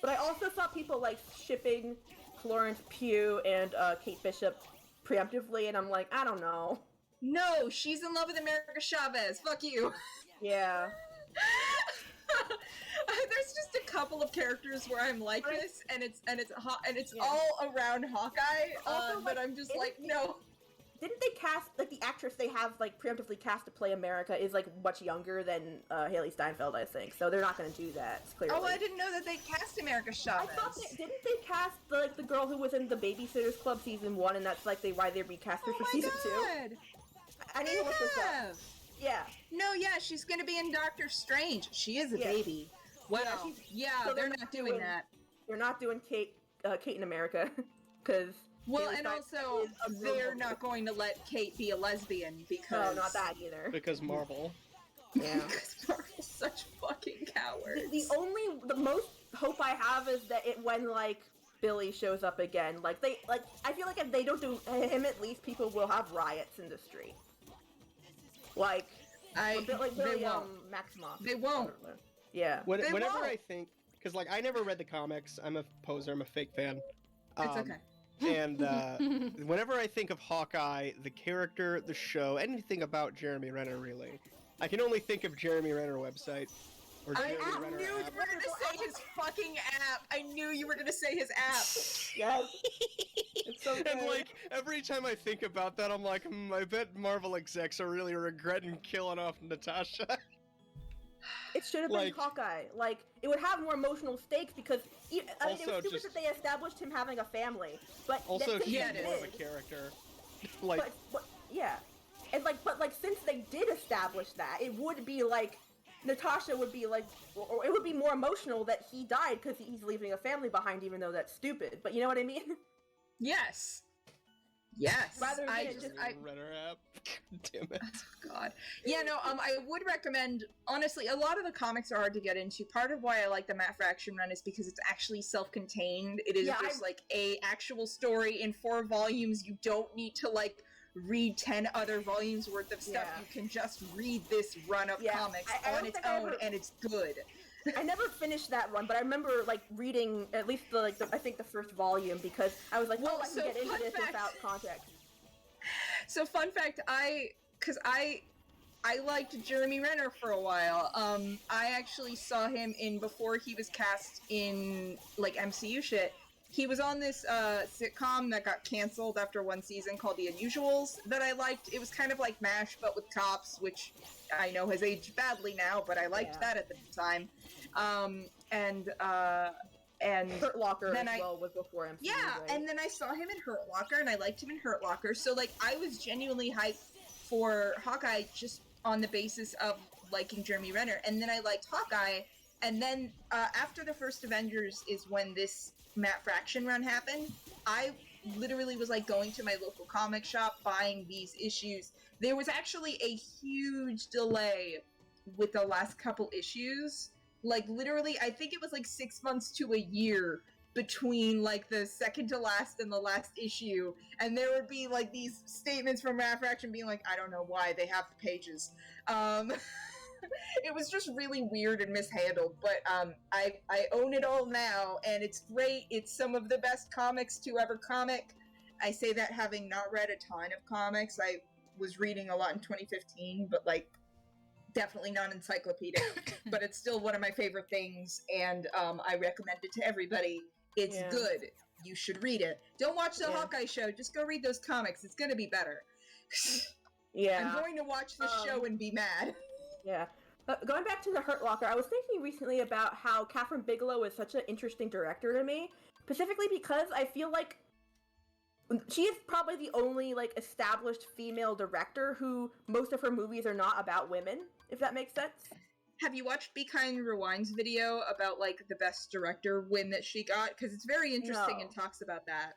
But I also saw people, like, shipping Florence Pugh and Kate Bishop preemptively, and I'm like, I don't know. No, she's in love with America Chavez. Fuck you. Yeah. There's just a couple of characters where I'm like this, and it's all around Hawkeye. Also, but I'm just like, no. Didn't they cast, like, the actress they have, like, preemptively cast to play America is, like, much younger than Haley Steinfeld, I think. So they're not going to do that, clearly. Oh, I didn't know that they cast America Chavez. I thought didn't they cast, the girl who was in the Babysitter's Club season 1, and that's, like, why they recast her for season 2? I need to look this up. Yeah. No, yeah, she's gonna be in Doctor Strange. She is a baby. Wow. Yeah, so they're not doing that. They're not doing Kate in America, because... Well, and also, they're not going to let Kate be a lesbian, because... No, not that either. Because Marvel. Yeah. Because Marvel's such fucking cowards. The most hope I have is that when, like, Billy shows up again, I feel like if they don't do him, at least people will have riots in the street. Like Billy, Maximoff. They won't. Yeah. Whenever I think, because, like, I never read the comics, I'm a poser, I'm a fake fan. It's okay. And whenever I think of Hawkeye, the character, the show, anything about Jeremy Renner, really, I can only think of Jeremy Renner website. Or I knew you were going to say his fucking app. I knew you were going to say his app. Yes. It's so good. And, like, every time I think about that, I'm like, I bet Marvel execs are really regretting killing off Natasha. It should have been Like- Hawkeye. Like, it would have more emotional stakes because I mean, it Also, was stupid just- that they established him having a family. But Also, since he's Yeah, they it more of a did- character. Like, but yeah, and but since they did establish that, it would be like Natasha would be like, or it would be more emotional that he died because he's leaving a family behind, even though that's stupid. But you know what I mean? Yes. Yes. Rather I than just, just- I, Renner app. Damn it. God. Yeah, no, I would recommend, honestly, a lot of the comics are hard to get into. Part of why I like the Matt Fraction run is because it's actually self-contained. It is Yeah, just like a actual story in 4 volumes. You don't need to like read 10 other volumes worth of stuff. Yeah. You can just read this run of Yeah, comics I on don't its think I own, ever- and it's good. I never finished that run, but I remember like reading at least I think the first volume because I was like, Well, oh, I can so get into fun this fact- without context. So fun fact, I liked Jeremy Renner for a while. I actually saw him in before he was cast in like MCU shit. He was on this sitcom that got canceled after 1 season called The Unusuals that I liked. It was kind of like MASH but with cops, which I know has aged badly now, but I liked Yeah. that at the time. And Hurt Locker Then as I- well was before MCU. yeah, right? and then I saw him in Hurt Locker, and I liked him in Hurt Locker. So, like, I was genuinely hyped for Hawkeye just on the basis of liking Jeremy Renner. And then I liked Hawkeye, and then after the first Avengers is when this Matt Fraction run happened. I literally was, like, going to my local comic shop, buying these issues. There was actually a huge delay with the last couple issues. Like, literally, I think it was, like, 6 months to a year between like the second to last and the last issue, and there would be like these statements from Matt Fraction being like, I don't know why they have the pages. It was just really weird and mishandled, but I own it all now, and it's great. It's some of the best comics to ever comic. I say that having not read a ton of comics. I was reading a lot in 2015, but like definitely not encyclopedic, but it's still one of my favorite things, and I recommend it to everybody. It's Yeah. good. You should read it. Don't watch the Yeah. Hawkeye show. Just go read those comics. It's gonna be better. Yeah. I'm going to watch the show and be mad. Yeah. Going back to the Hurt Locker, I was thinking recently about how Catherine Bigelow is such an interesting director to me, specifically because I feel like she is probably the only like established female director who most of her movies are not about women, if that makes sense. Have you watched Be Kind Rewind's video about like the best director win that she got? Because it's very interesting No. and talks about that.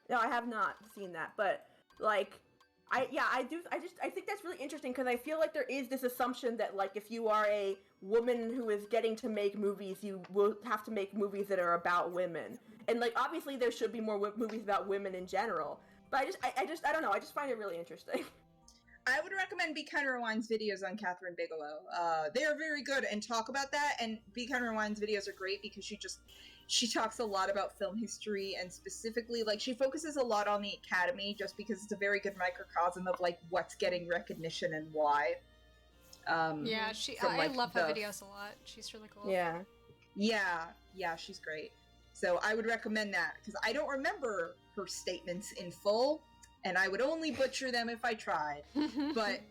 No, I have not seen that, but like I think that's really interesting because I feel like there is this assumption that like if you are a woman who is getting to make movies, you will have to make movies that are about women. And like obviously there should be more movies about women in general. But I don't know, I just find it really interesting. I would recommend Be Kind Rewind's videos on Catherine Bigelow. They are very good and talk about that, and Be Kind Rewind's videos are great because she talks a lot about film history, and specifically, like, she focuses a lot on the Academy just because it's a very good microcosm of, like, what's getting recognition and why. Yeah, from, I like, love her the- videos a lot. She's really cool. Yeah. Yeah, she's great. So I would recommend that, because I don't remember her statements in full, and I would only butcher them if I tried. But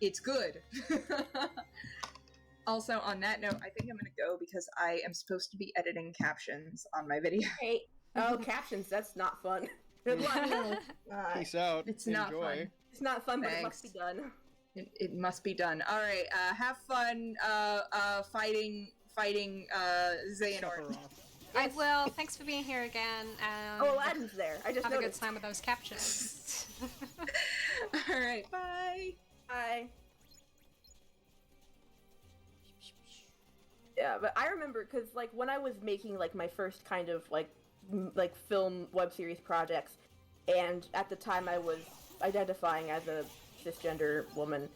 it's good. Also, on that note, I think I'm gonna go because I am supposed to be editing captions on my video. Hey, oh, captions, that's not fun. Good luck. Peace out. It's not Enjoy. fun. It's not fun, but it Thanks. must be done. It must be done. All right, have fun fighting Xehanort. Sephiroth. I will. Thanks for being here again. And Oh, Aladdin's there. I just have a good noticed. time with those captions. All right, bye. Hi. Yeah, but I remember because like when I was making like my first kind of like like film web series projects, and at the time I was identifying as a cisgender woman.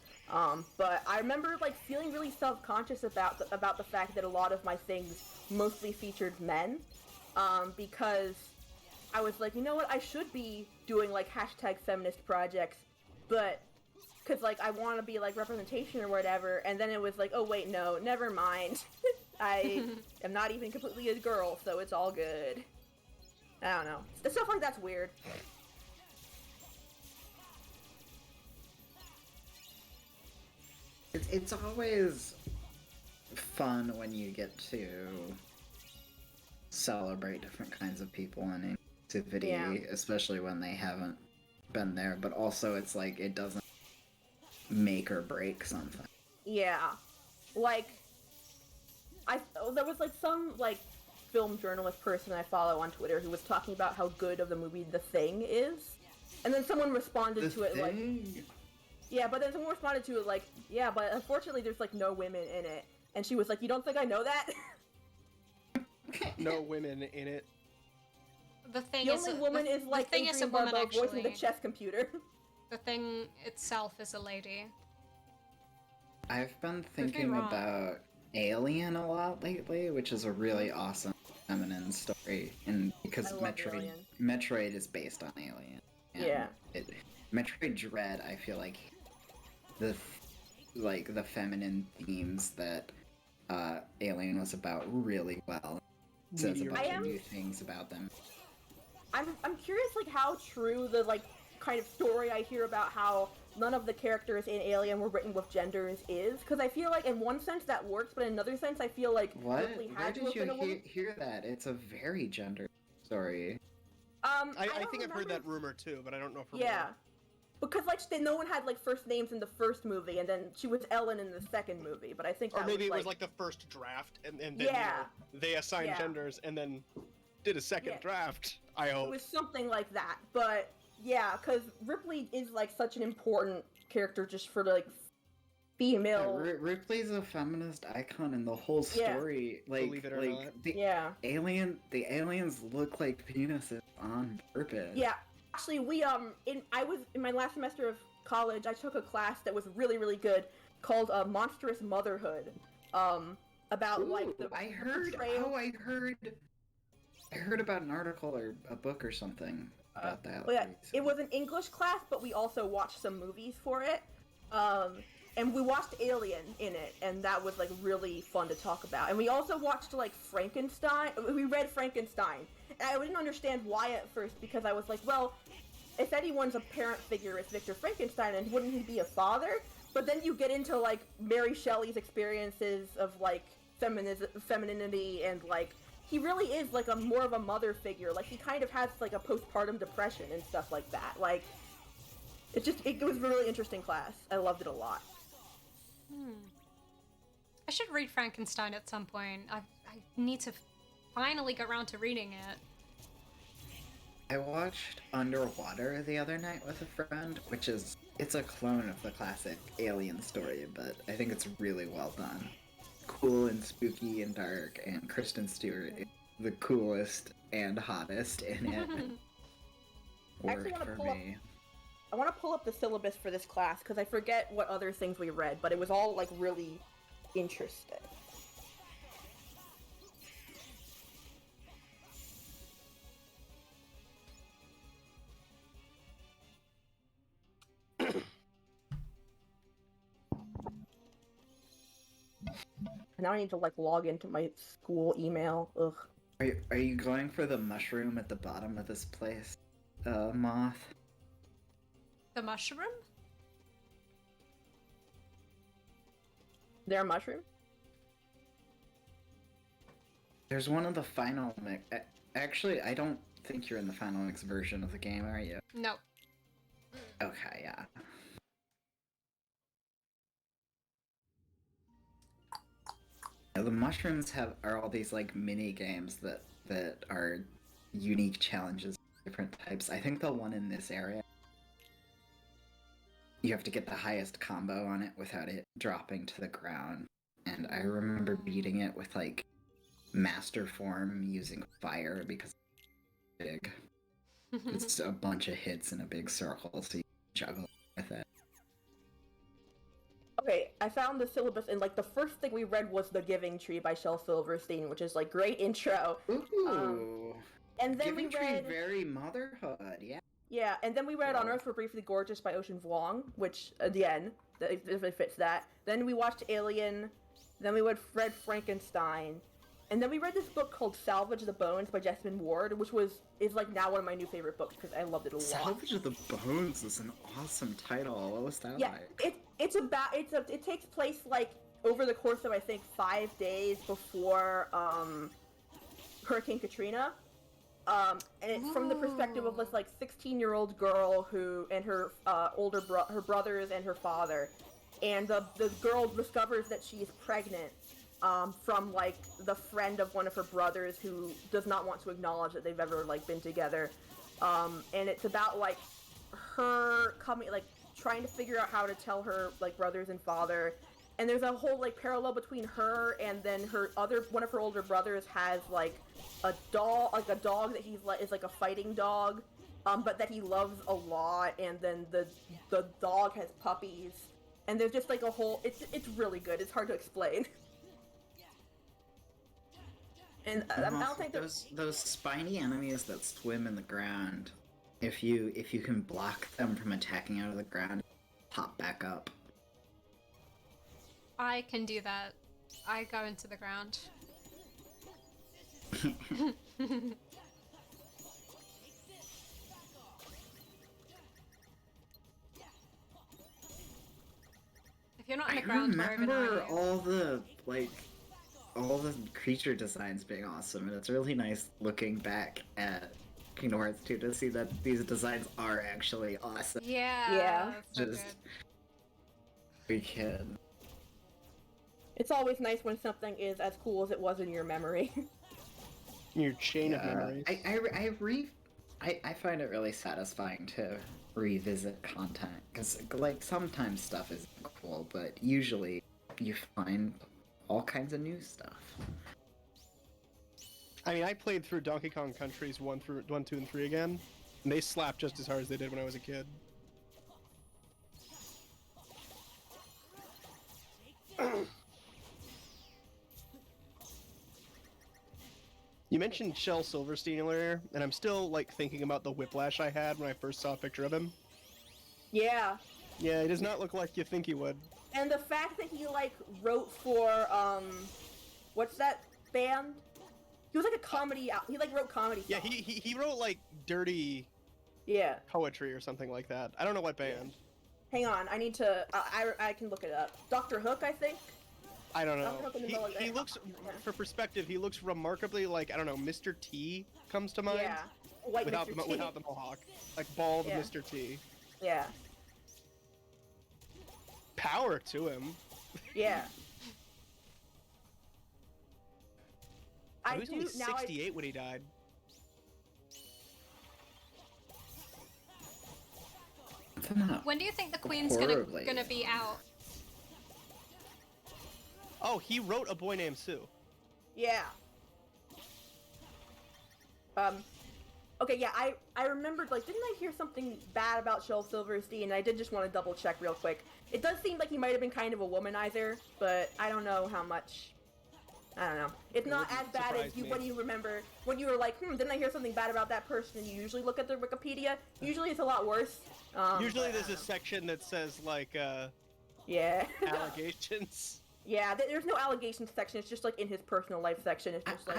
But I remember like feeling really self-conscious about the fact that a lot of my things mostly featured men, because I was like, you know what, I should be doing like #feminist projects, but because like I want to be like representation or whatever, and then it was like, oh wait, no, never mind. I am not even completely a girl, so it's all good. I don't know. Stuff like that's weird. It's always fun when you get to celebrate different kinds of people and inclusivity, Yeah. especially when they haven't been there. But also, it's like it doesn't make or break something. Yeah, like there was like some like film journalist person I follow on Twitter who was talking about how good of the movie The Thing is, and then someone responded to it like, yeah, but then someone responded to it like, yeah, but unfortunately there's like no women in it, and she was like, you don't think I know that? No women in it. The thing The is, only woman is like the thing is a Adrienne woman Barbeau voicing the actually. chess computer. The thing itself is a lady. I've been me thinking wrong. about Alien a lot lately, which is a really awesome feminine story, and because I love Alien. Metroid is based on Alien. And Yeah. Metroid Dread, I feel like the feminine themes that Alien was about really well. It says a bunch of new things about them. I'm curious like how true the like kind of story I hear about how none of the characters in Alien were written with genders is, because I feel like in one sense that works, but in another sense I feel like What? Ripley Where had to did have been a you woman. hear that? It's a very gendered story. I don't think I've heard remember- that rumor too, but I don't know for Yeah. Because like no one had like first names in the first movie, and then she was Ellen in the second movie. But I think Or that maybe was, it was like the first draft, and then Yeah. they assigned Yeah. genders, and then did a second Yeah. draft. I it hope. was something like that. But yeah, because Ripley is like such an important character just for like female. Ripley's a feminist icon in the whole Yeah. story. Like, Believe it or like not. the Yeah. the aliens look like penises on purpose. Yeah, actually, I was in my last semester of college. I took a class that was really, really good called Monstrous Motherhood. About like Ooh, the I heard. portrayal- Oh, I heard about an article or a book or something about that. Well, yeah, recently. it was an English class, but we also watched some movies for it. And we watched Alien in it, and that was like really fun to talk about. And we also watched like Frankenstein. We read Frankenstein, and I didn't understand why at first, because I was like, well, if anyone's a parent figure, it's Victor Frankenstein, and wouldn't he be a father? But then you get into like Mary Shelley's experiences of like femininity, and like he really is like a more of a mother figure. Like he kind of has like a postpartum depression and stuff like that. Like it was a really interesting class. I loved it a lot. I should read Frankenstein at some point. I need to finally get around to reading it. I watched Underwater the other night with a friend, it's a clone of the classic Alien story, but I think it's really well done. Cool and spooky and dark, and Kristen Stewart is the coolest and hottest in it. I actually Worked wanna for pull up- me. I want to pull up the syllabus for this class because I forget what other things we read, but it was all like really interesting. Now I need to like log into my school email. Ugh. Are you going for the mushroom at the bottom of this place, Moth? The mushroom? There a mushroom? There's one of the final mix. Actually, I don't think you're in the final mix version of the game, are you? No. Okay, yeah. Yeah, the mushrooms are all these like mini games that are unique challenges, different types. I think the one in this area, you have to get the highest combo on it without it dropping to the ground. And I remember beating it with like master form using fire because it's big. It's a bunch of hits in a big circle, so you juggle with it. Okay, I found the syllabus, and like the first thing we read was The Giving Tree by Shel Silverstein, which is like great intro. Ooh. And then Giving we Tree, read very motherhood, yeah. Yeah, and then we read On Earth We're Briefly Gorgeous by Ocean Vuong, which again, that definitely fits that. Then we watched Alien. Then we read Frankenstein. And then we read this book called Salvage the Bones by Jessamine Ward, which is like now one of my new favorite books because I loved it a lot. Salvage of the Bones is an awesome title. What was that Yeah, like? it takes place like over the course of I think 5 days before Hurricane Katrina. And it's from the perspective of this like 16-year-old girl who and her her brothers and her father, and the girl discovers that she is pregnant from like the friend of one of her brothers who does not want to acknowledge that they've ever like been together, and it's about like her trying to figure out how to tell her like brothers and father. And there's a whole like parallel between her and then one of her older brothers has like a dog that is like a fighting dog, but that he loves a lot. And then the dog has puppies, and there's just like a whole. It's really good. It's hard to explain. And I don't think those spiny enemies that swim in the ground. If you can block them from attacking out of the ground, pop back up. I can do that. I go into the ground. If you're not in the ground, I remember all the creature designs being awesome, and it's really nice looking back at Kingdom Hearts 2 to see that these designs are actually awesome. Yeah. So Just good. we can. It's always nice when something is as cool as it was in your memory. Your chain of memories. I find it really satisfying to revisit content because like sometimes stuff is cool, but usually you find all kinds of new stuff. I mean, I played through Donkey Kong Countries 1, 2, and 3 again, and they slap just as hard as they did when I was a kid. You mentioned Shel Silverstein earlier, and I'm still like thinking about the whiplash I had when I first saw a picture of him. Yeah. Yeah, he does not look like you think he would. And the fact that he like wrote for what's that band? He was like a comedy. He like wrote comedy. Yeah, songs. he wrote like dirty. Yeah. Poetry or something like that. I don't know what band. Hang on, I need to. I can look it up. Dr. Hook, I think. I don't know. Dr. Hook in the He, middle of he it. looks, for perspective, he looks remarkably like, I don't know, Mr. T comes to mind. Yeah. White without Mr. the T. without the mohawk, like bald Yeah. Mr. T. Yeah. Power to him. Yeah. He was only 68 when he died. When do you think the Queen's Horribly. gonna be out? Oh, he wrote A Boy Named Sue. Yeah. Okay, yeah, I remembered, like, didn't I hear something bad about Shel Silverstein? And I did just want to double check real quick. It does seem like he might have been kind of a womanizer, but I don't know how much. I don't know. It's not as bad as you when you remember when you were like, didn't I hear something bad about that person? And you usually look at their Wikipedia. Usually it's a lot worse. Usually there's a section that says like, yeah, allegations. Yeah, there's no allegations section. It's just like in his personal life section. It's just like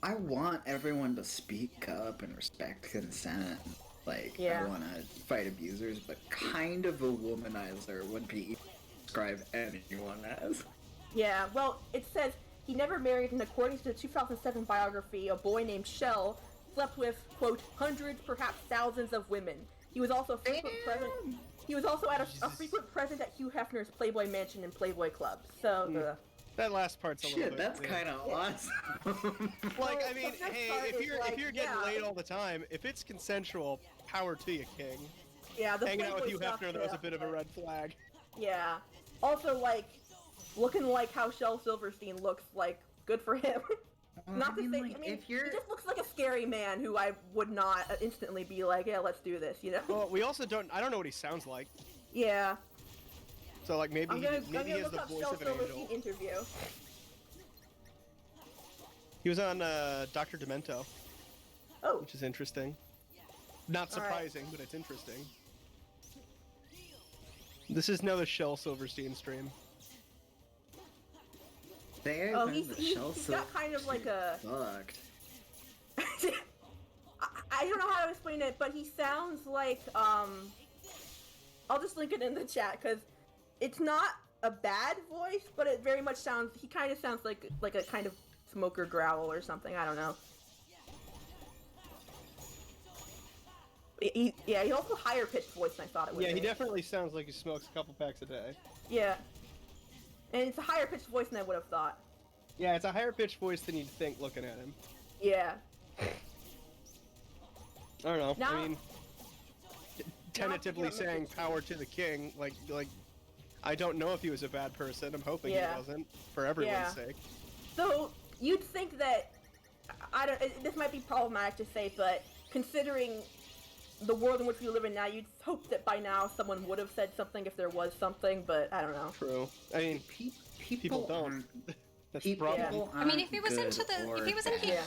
I want everyone to speak up and respect consent. Like, Yeah. I want to fight abusers, but kind of a womanizer would be describe anyone as. Yeah, well, it says he never married, and according to the 2007 biography, a boy named Shel slept with, quote, hundreds, perhaps thousands of women. He was also a frequent present. He was also at a frequent present at Hugh Hefner's Playboy Mansion and Playboy Club. So that last part's a little bit. Shit, that's kind of awesome. Like, Well, I mean, the first hey, part if is you're like, if you're getting yeah. laid all the time, if it's consensual, power to you, King. yeah, the Hanging out with Playboy Hugh stuff, Hefner, that was yeah. a bit of a red flag. Yeah. Also, like, looking like how Shel Silverstein looks, like, good for him. Not to say, like, I mean, if you're... he just looks like a scary man who I would not instantly be like, yeah, let's do this, you know? Well, we also I don't know what he sounds like. Yeah. So, like, maybe I'm gonna he has look the up voice Shel of an Silverstein angel. interview. He was on Dr. Demento. Oh. Which is interesting. Not All right. surprising, but it's interesting. This is now the Shel Silverstein stream. Oh, he's got kind of like a... Fucked. I don't know how to explain it, but he sounds like, I'll just link it in the chat, because it's not a bad voice, but it very much sounds. He kind of sounds like a kind of smoker growl or something. I don't know. He also higher pitched voice than I thought it would. Yeah, he be. definitely sounds like he smokes a couple packs a day. Yeah, and it's a higher pitched voice than I would have thought. Yeah, it's a higher pitched voice than you'd think looking at him. Yeah. I don't know. Now- I mean, tentatively saying "power to the king," like I don't know if he was a bad person. I'm hoping he wasn't, for everyone's sake. So you'd think that this might be problematic to say, but considering the world in which we live in now, you'd hope that by now someone would have said something if there was something, but I don't know. True. I mean, people don't. That's the problem. I mean, if he was into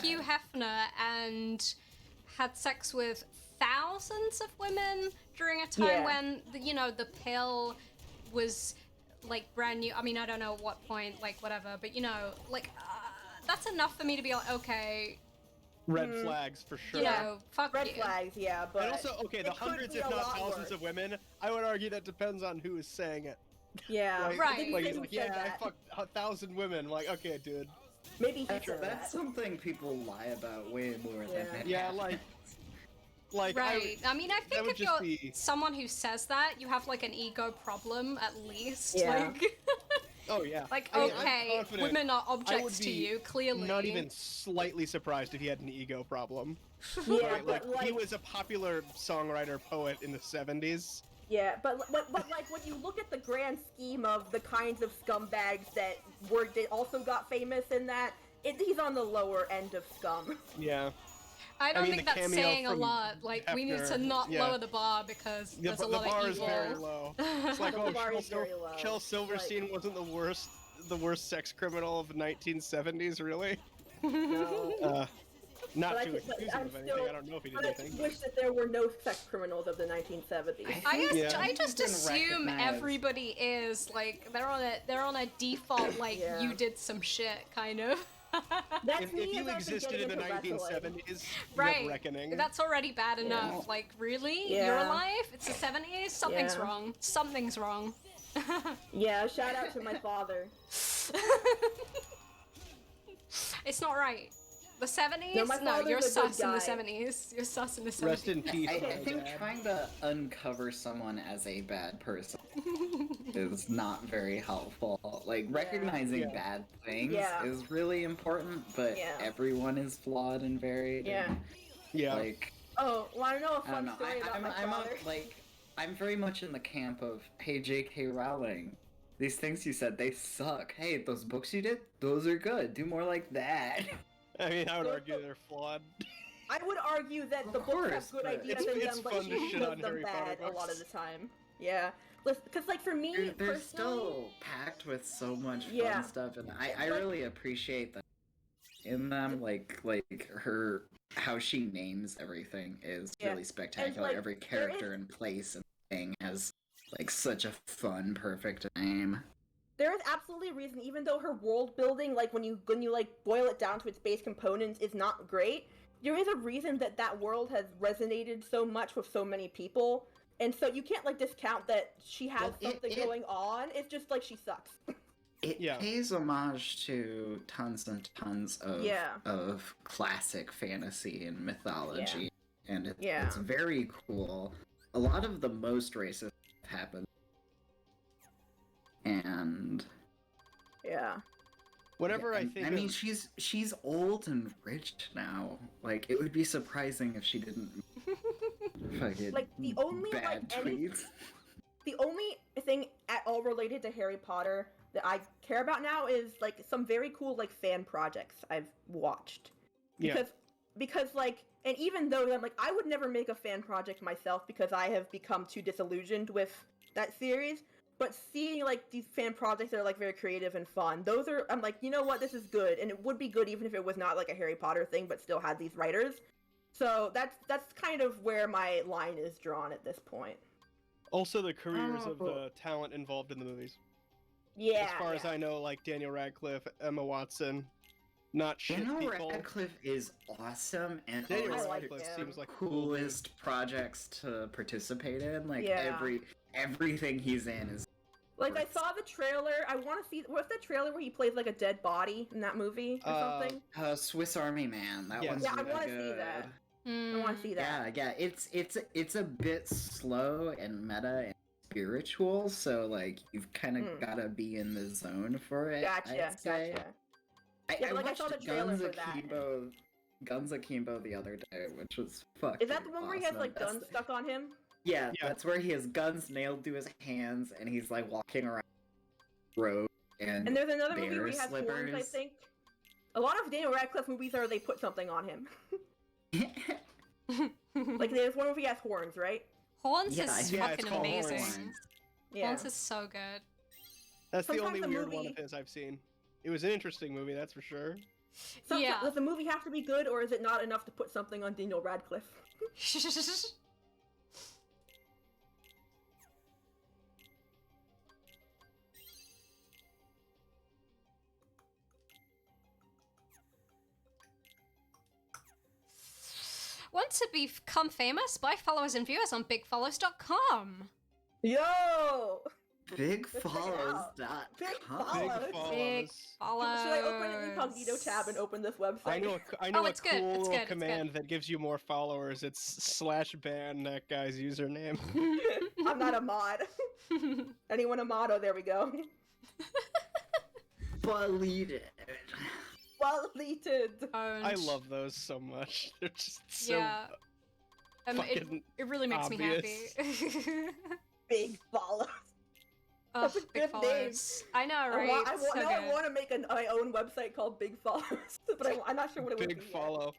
Hugh Hefner and had sex with thousands of women during a time when the pill was like brand new. I mean, I don't know what point, like whatever, but that's enough for me to be like, okay. Red flags for sure. Fuck Red you. flags, yeah, but and also, okay, the hundreds, if not thousands, of women. I would argue that depends on who is saying it. Yeah, right. Like, he's like, I fucked 1,000 women. I'm like, okay, dude. Maybe that's something people lie about way more than it like right. I mean, I think if you're be... someone who says that, you have like an ego problem at least. Yeah. Like, oh yeah. Like, I mean, okay, women are objects to you, clearly. Not even slightly surprised if he had an ego problem. Yeah, right? Like, he was a popular songwriter poet in the 70s. Yeah, but like when you look at the grand scheme of the kinds of scumbags that also got famous in that, he's on the lower end of scum. Yeah. I don't think that's saying a lot. Like, we need to not lower the bar because there's a lot of evil. The bar is very low. It's like, Shel Silverstein like... wasn't the worst sex criminal of the 1970s, really? No. Not to accuse him of anything. I don't know if he did anything. I wish that there were no sex criminals of the 1970s. I just assume everybody is like they're on a default like you did some shit kind of. If you existed in the 1970s, right? Reckoning. That's already bad enough. Like, really? You're alive? It's the 70s? Something's wrong. Something's wrong. Yeah, shout out to my father. It's not right. The 70s? No, you're sus in the 70s. You're sus in the 70s. Rest in peace. I think trying to uncover someone as a bad person is not very helpful. Like, recognizing bad things is really important, but everyone is flawed and varied. Yeah. Like... Oh, want to know a fun story about my father? I'm very much in the camp of, hey, J.K. Rowling, these things you said, they suck. Hey, those books you did, those are good. Do more like that. I mean, I would argue they're flawed. I would argue that the books have good ideas in them, but she does them bad a lot of the time. Yeah. Because, like, for me, they're personally... still packed with so much fun stuff, and I really appreciate that in them. Like her, how she names everything is really spectacular. Like, every character and place and thing has, like, such a fun, perfect name. There is absolutely a reason, even though her world building, like, when you like boil it down to its base components, is not great. There is a reason that world has resonated so much with so many people, and so you can't like discount that she has something going on. It's just like she sucks. It pays homage to tons and tons of classic fantasy and mythology, and it's very cool. A lot of the most racist happens. And whenever I think, I mean, she's old and rich now. Like, it would be surprising if she didn't fucking like the only bad tweets. The only thing at all related to Harry Potter that I care about now is like some very cool like fan projects I've watched. Because like, and even though I'm like, I would never make a fan project myself because I have become too disillusioned with that series. But seeing, like, these fan projects that are, like, very creative and fun, those are, I'm like, you know what, this is good. And it would be good even if it was not, like, a Harry Potter thing, but still had these writers. So that's kind of where my line is drawn at this point. Also the careers of the talent involved in the movies. Yeah. As far as I know, like, Daniel Radcliffe, Emma Watson, not shit Daniel people. Radcliffe is awesome, and Daniel Radcliffe seems like coolest projects to participate in. Like, everything he's in is Like, I saw the trailer. I want to see. What's that trailer where he plays like a dead body in that movie or something? Swiss Army Man. That Yes. one's Yeah, I really want to see good. that. I want to see that. Yeah. It's a bit slow and meta and spiritual, so like you've kind of gotta be in the zone for it. Gotcha. I'd say. Yeah, I but, like, I watched saw the trailer Guns for that. Akimbo, Guns Akimbo the other day, which was fucking Is that the one where he has like awesome. guns stuck on him? Yeah, Yeah. that's where he has guns nailed to his hands, and he's like walking around the road and. And there's another movie where he bear has horns, I slippers. think. A lot of Daniel Radcliffe movies are they put something on him. Like there's one where he has horns, right? Horns Yeah, is yeah, it's fucking called amazing. Horns. Yeah. Horns is so good. That's the Sometimes only the weird one movie- of his I've seen. It was an interesting movie, that's for sure. Sometimes, Yeah. Does the movie have to be good, or is it not enough to put something on Daniel Radcliffe? Want to become famous? Buy followers and viewers on bigfollows.com. Yo! Bigfollows.com. Big Big follows. Big follows. Should I open an incognito tab and open this website? I know Oh, a it's cool good, it's little good, it's command that gives you more followers. It's /ban that guy's username. I'm not a mod. Anyone a mod? Oh, there we go. Deleted. Well deleted. I love those so much. They're just so Yeah. It, fucking it really makes me obvious. happy. Big follows. Oh, That's a big good follows. I know, I right? want, I So now I good. want to make my own website called Big Follows, but I'm not sure what it would be. big yet. follow.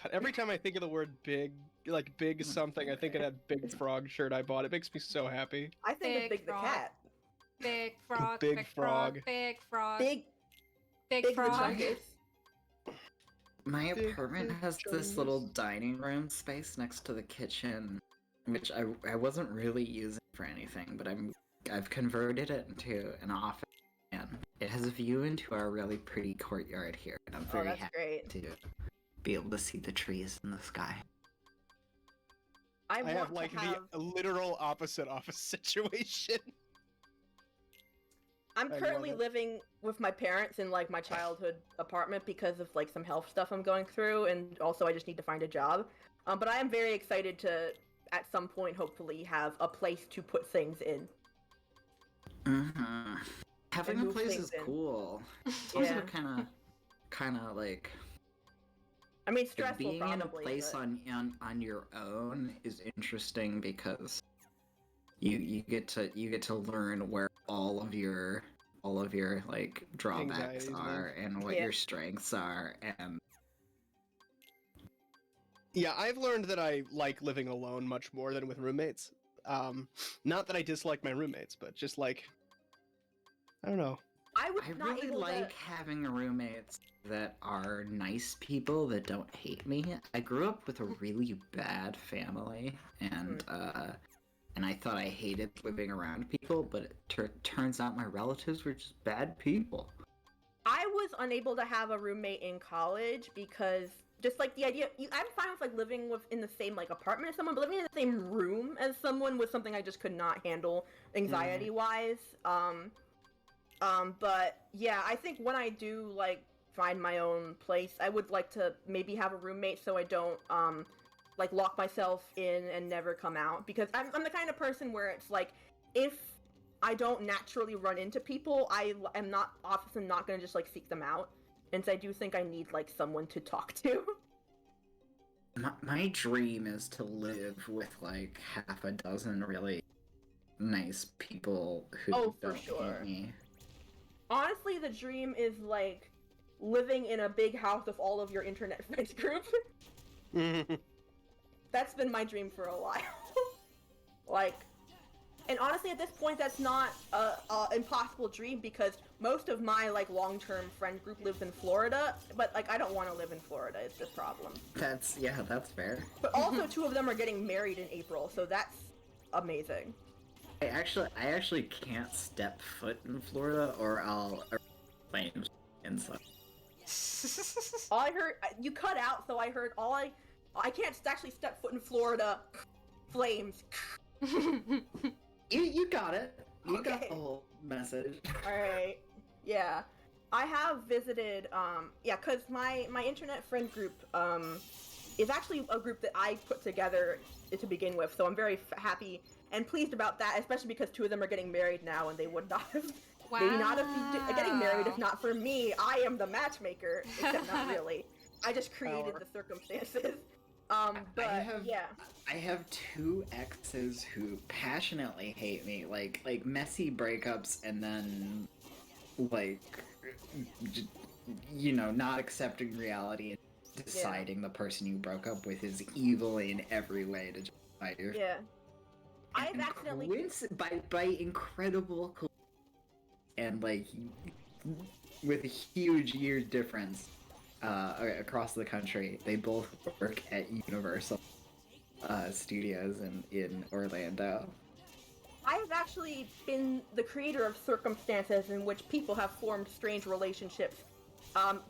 God, every time I think of the word big, like big something, I think of that big frog shirt I bought. It makes me so happy. I think of Big Big the frog. cat. Big frog, Big big frog. frog, big frog, Big big frog. Chungus. My Big apartment has this little dining room space next to the kitchen, which I wasn't really using for anything, but I've converted it into an office, and it has a view into our really pretty courtyard here, and I'm Oh, very that's happy great. to be able to see the trees in the sky. I I want have like to have. the literal opposite office situation. I'm I love currently it. living with my parents in like my childhood apartment because of like some health stuff I'm going through, and also I just need to find a job. But I am very excited to, at some point, hopefully have a place to put things in. Mm-hmm. Having a move place things is in. cool. It's also Yeah. kind of like I mean, stressful being probably. in a place but... on your own is interesting because you get to learn where all of your like drawbacks Anxieties are and what Yeah. your strengths are, and Yeah, I've learned that I like living alone much more than with roommates. Not that I dislike my roommates, but just like, I don't know. I was I not really able like to. having roommates that are nice people that don't hate me. I grew up with a really bad family, and I thought I hated living around people, but it turns out my relatives were just bad people. I was unable to have a roommate in college because just like the idea, I'm fine with like living in the same like apartment as someone, but living in the same room as someone was something I just could not handle anxiety wise. But yeah, I think when I do like find my own place, I would like to maybe have a roommate so I don't like lock myself in and never come out, because I'm the kind of person where it's like if I don't naturally run into people, I am not often not gonna just like seek them out, and so I do think I need like someone to talk to. My dream is to live with like half a dozen really nice people who Oh, for don't sure. hate me. Honestly, the dream is like living in a big house with all of your internet friends group. That's been my dream for a while. Like, and honestly, at this point, that's not a impossible dream because most of my like long-term friend group lives in Florida, but like I don't want to live in Florida. It's the problem. That's fair. But also, two of them are getting married in April, so that's amazing. I actually can't step foot in Florida, or I'll flames inside. All I heard, you cut out, so I heard I can't actually step foot in Florida. Flames. You got it. You got Okay. the whole message. Alright. Yeah. I have visited, because my internet friend group, is actually a group that I put together to begin with, so I'm very happy and pleased about that, especially because 2 of them are getting married now, and they would not have, maybe not have been getting married if not for me. I am the matchmaker, except not really. I just created Power. the circumstances. But, yeah. I have 2 exes who passionately hate me, like messy breakups, and then like, not accepting reality and deciding the person you broke up with is evil in every way to justify you. Yeah. I have And accidentally... by incredible and like with a huge year difference across the country, they both work at Universal Studios in Orlando. I have actually been the creator of circumstances in which people have formed strange relationships,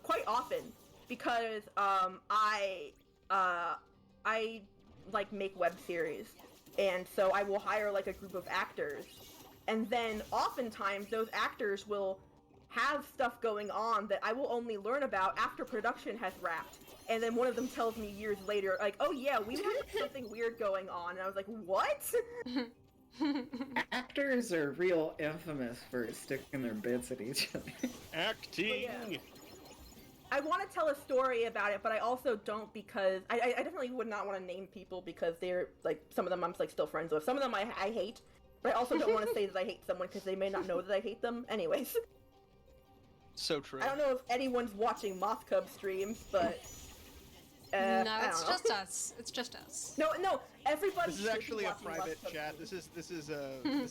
quite often, because I like make web series, and so I will hire like a group of actors, and then oftentimes those actors will have stuff going on that I will only learn about after production has wrapped. And then one of them tells me years later, like, oh yeah, we have something weird going on. And I was like, what? Actors are real infamous for sticking their bits at each other. Acting! Yeah. I want to tell a story about it, but I also don't, because I definitely would not want to name people, because they're, like, some of them I'm, like, still friends with. Some of them I hate, but I also don't want to say that I hate someone, because they may not know that I hate them. Anyways. So true. I don't know if anyone's watching Moth Cub streams, but... no, I it's don't know. just us. It's just us. No, everybody This is should be actually a watching Moth private Cub chat. streams. This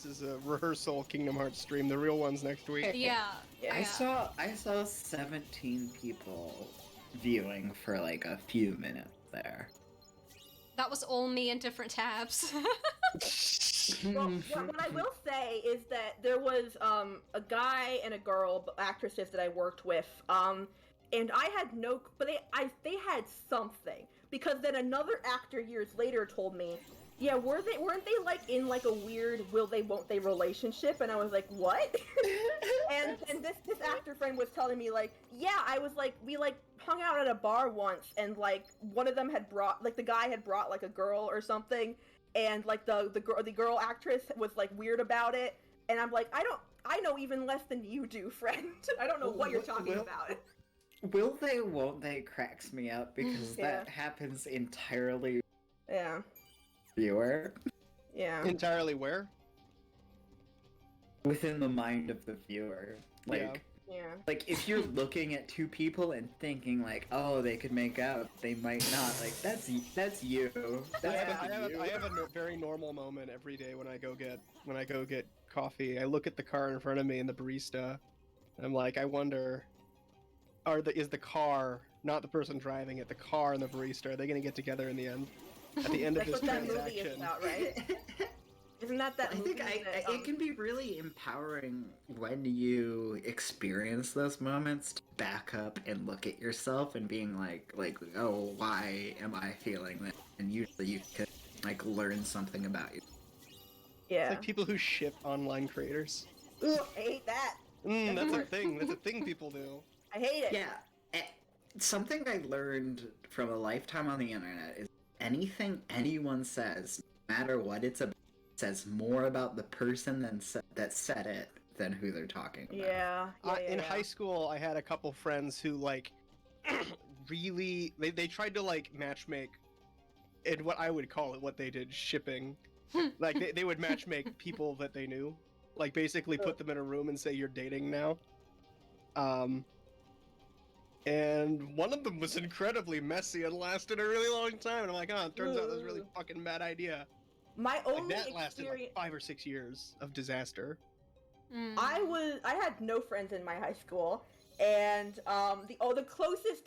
is a rehearsal Kingdom Hearts stream. The real one's next week. Yeah. Yeah. I saw 17 people viewing for like a few minutes there. That was all me in different tabs. Well, what I will say is that there was a guy and a girl actresses that I worked with, and I had no, but they had something, because then another actor years later told me, yeah, weren't they like in like a weird will they won't they relationship? And I was like, what? and this actor friend was telling me, like, yeah, I was like, we like hung out at a bar once, and like one of them had brought, like, the guy had brought like a girl or something, and like the girl actress was like weird about it, and I'm like, I know even less than you do, friend. I don't know what you're talking about. Will they, won't they cracks me up, because Yeah. that happens entirely Yeah. viewer Yeah. Entirely where? within the mind of the viewer. Like, Yeah. like if you're looking at 2 people and thinking like, oh, they could make out, they might not. Like that's you. That's I have a very normal moment every day when I go get coffee. I look at the car in front of me and the barista. And I'm like, I wonder, is the car, not the person driving it, the car and the barista, are they going to get together in the end? At the end of That's this what that movie is transaction? about, right? Isn't that I movie think that, it can be really empowering when you experience those moments to back up and look at yourself and being like, oh, why am I feeling that? And usually you can like learn something about you. Yeah. It's like people who ship online creators. Ooh, I hate that. That's a thing. That's a thing people do. I hate it. Yeah. Something I learned from a lifetime on the internet is anything anyone says, no matter what it's about, says more about the person that said it than who they're talking about. Yeah. In high school, I had a couple friends who like really they tried to like matchmake in what I would call it, what they did, shipping. Like they would matchmake people that they knew, like basically put them in a room and say you're dating now. And one of them was incredibly messy and lasted a really long time. And I'm like, oh, it turns out that was a really fucking bad idea. My Like only that lasted like experience, 5 or 6 years of disaster. I had no friends in my high school, and the closest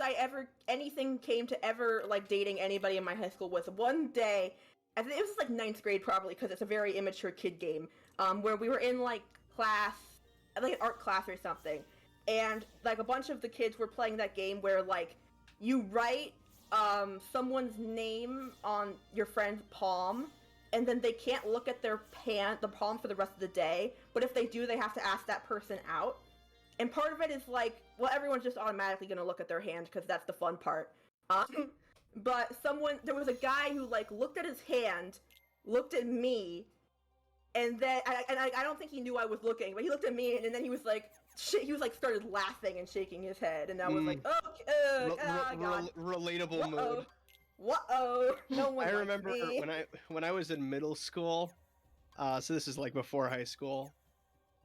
anything came to ever like dating anybody in my high school was one day. I think it was like 9th grade probably, because it's a very immature kid game. Where we were in like class, I think an art class or something, and like a bunch of the kids were playing that game where like you write someone's name on your friend's palm, and then they can't look at their the palm for the rest of the day. But if they do, they have to ask that person out. And part of it is like, well, everyone's just automatically gonna look at their hand because that's the fun part. But there was a guy who like looked at his hand, looked at me, and then I don't think he knew I was looking, but he looked at me and then he was like, started laughing and shaking his head, and I was like, okay, God. Relatable Whoa. mood. Whoa, no one I likes remember me. when I was in middle school, so this is like before high school.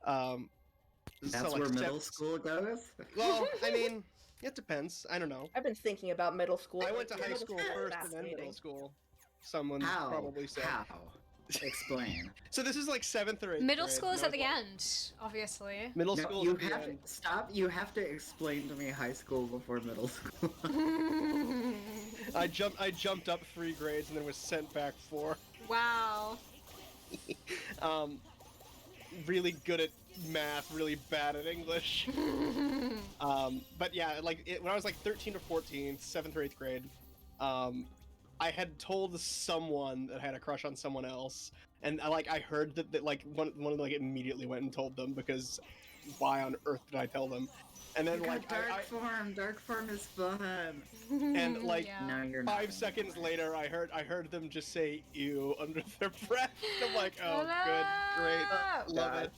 That's so, like, where middle school goes? Well, I mean, it depends. I don't know. I've been thinking about middle school. I went to high Middle school is first and then fascinating. middle school. Someone How? probably said. How? Explain. So this is like 7th or 8th Middle grade, school is and I at the was end, obviously. like- Middle No, school you is at the have end. to stop. You have to explain to me high school before middle school. I jumped up 3 grades and then was sent back 4. Wow. Really good at math, really bad at English. But yeah, like when I was like 13 or 14, 7th or 8th grade, I had told someone that I had a crush on someone else, and I heard that like one of them like immediately went and told them, because why on earth did I tell them? And then You like got dark form is fun. and like Yeah. No, you're not. 5 seconds later, I heard them just say "ew" under their breath. I'm like, oh, good, great, love it.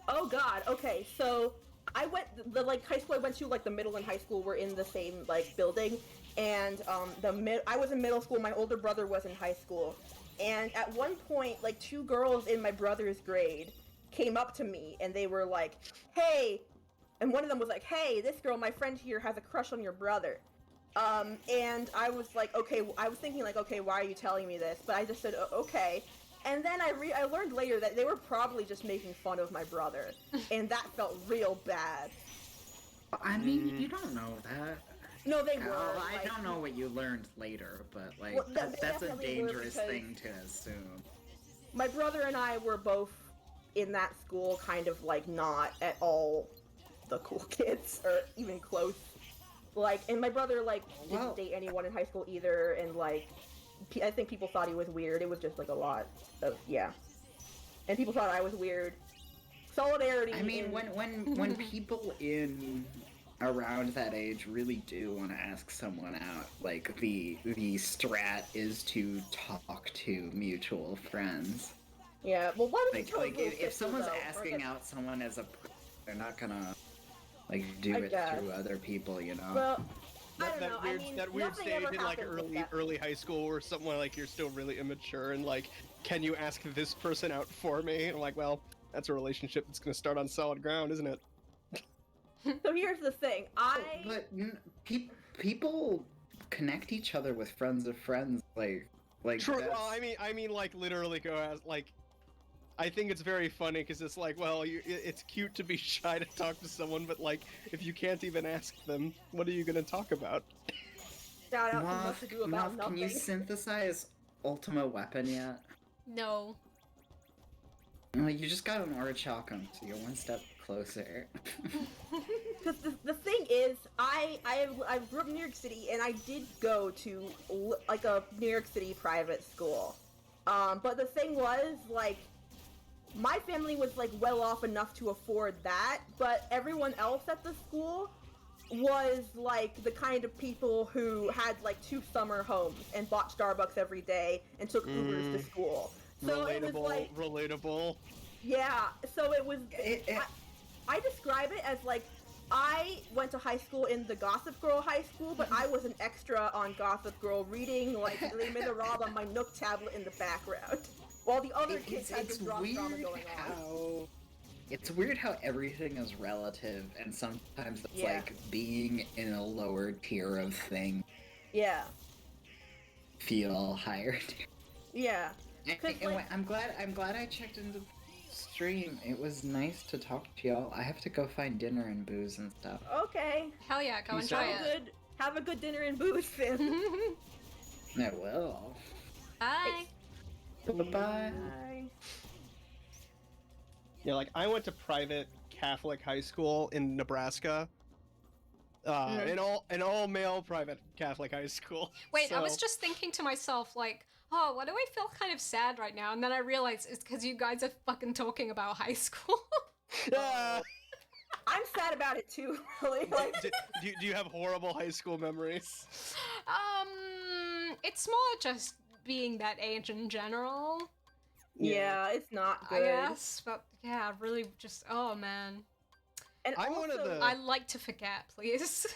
Oh God. Okay, so I went the like high school I went to, like the middle and high school were in the same like building, and I was in middle school. My older brother was in high school, and at one point, like 2 girls in my brother's grade came up to me and they were like, "Hey," and one of them was like, "Hey, this girl, my friend here, has a crush on your brother." And I was like, okay, I was thinking like, okay, why are you telling me this? But I just said, okay. And then I learned later that they were probably just making fun of my brother, and that felt real bad. I mean, you don't know that. No, they were. Well, I like- don't know what you learned later, but like Well, they that's a definitely were, dangerous because thing to assume. My brother and I were both in that school, kind of like not at all the cool kids, or even close. Like, and my brother like didn't date anyone in high school either, and like I think people thought he was weird. It was just like a lot of and people thought I was weird. Solidarity. I mean, when people in around that age really do want to ask someone out, like the strat is to talk to mutual friends. Yeah, well, why would Like you tell a little if sister, someone's though? asking out someone as a, they're not gonna like do I it guess. through other people, you know. Well, I don't That know. weird, I mean, that weird nothing stage ever in like happened with that. early high school where someone like you're still really immature and like, can you ask this person out for me? And I'm like, well, that's a relationship that's gonna start on solid ground, isn't it? So here's the thing. But people connect each other with friends of friends, like True. that's- Well, I mean, like literally go as like. I think it's very funny because it's like, well, it's cute to be shy to talk to someone, but like, if you can't even ask them, what are you gonna talk about? Shout out to Moth, What to Do About Moth, Nothing. can you synthesize Ultima Weapon yet? No. Well, you just got an Orichalcum, so you're one step closer. Because the thing is, I grew up in New York City, and I did go to like a New York City private school. But the thing was, like, my family was like well off enough to afford that, but everyone else at the school was like the kind of people who had like 2 summer homes and bought Starbucks every day and took Ubers to school. So it was like, relatable. yeah. So it was. I describe it as like, I went to high school in the Gossip Girl high school, but I was an extra on Gossip Girl reading like Les Miserables on my Nook tablet in the background, while the other kids had the drama going on. It's weird how everything is relative, and sometimes it's Yeah. like being in a lower tier of thing Yeah, feel higher. yeah. I'm glad I checked into the stream. It was nice to talk to y'all. I have to go find dinner and booze and stuff. Okay. Hell yeah, go Peace enjoy out. it. Have a good dinner and booze, Finn. I will. Bye. Bye-bye. Bye. Yeah, like I went to private Catholic high school in Nebraska. An all male private Catholic high school. Wait, I was So- just thinking to myself, like, Oh, why do I feel kind of sad right now? And then I realize it's because you guys are fucking talking about high school. I'm sad about it too, really. Like, do you have horrible high school memories? It's more just being that age in general, yeah, it's not I good. guess. But yeah, really just, oh man. And I'm also, one of the- I like to forget, please.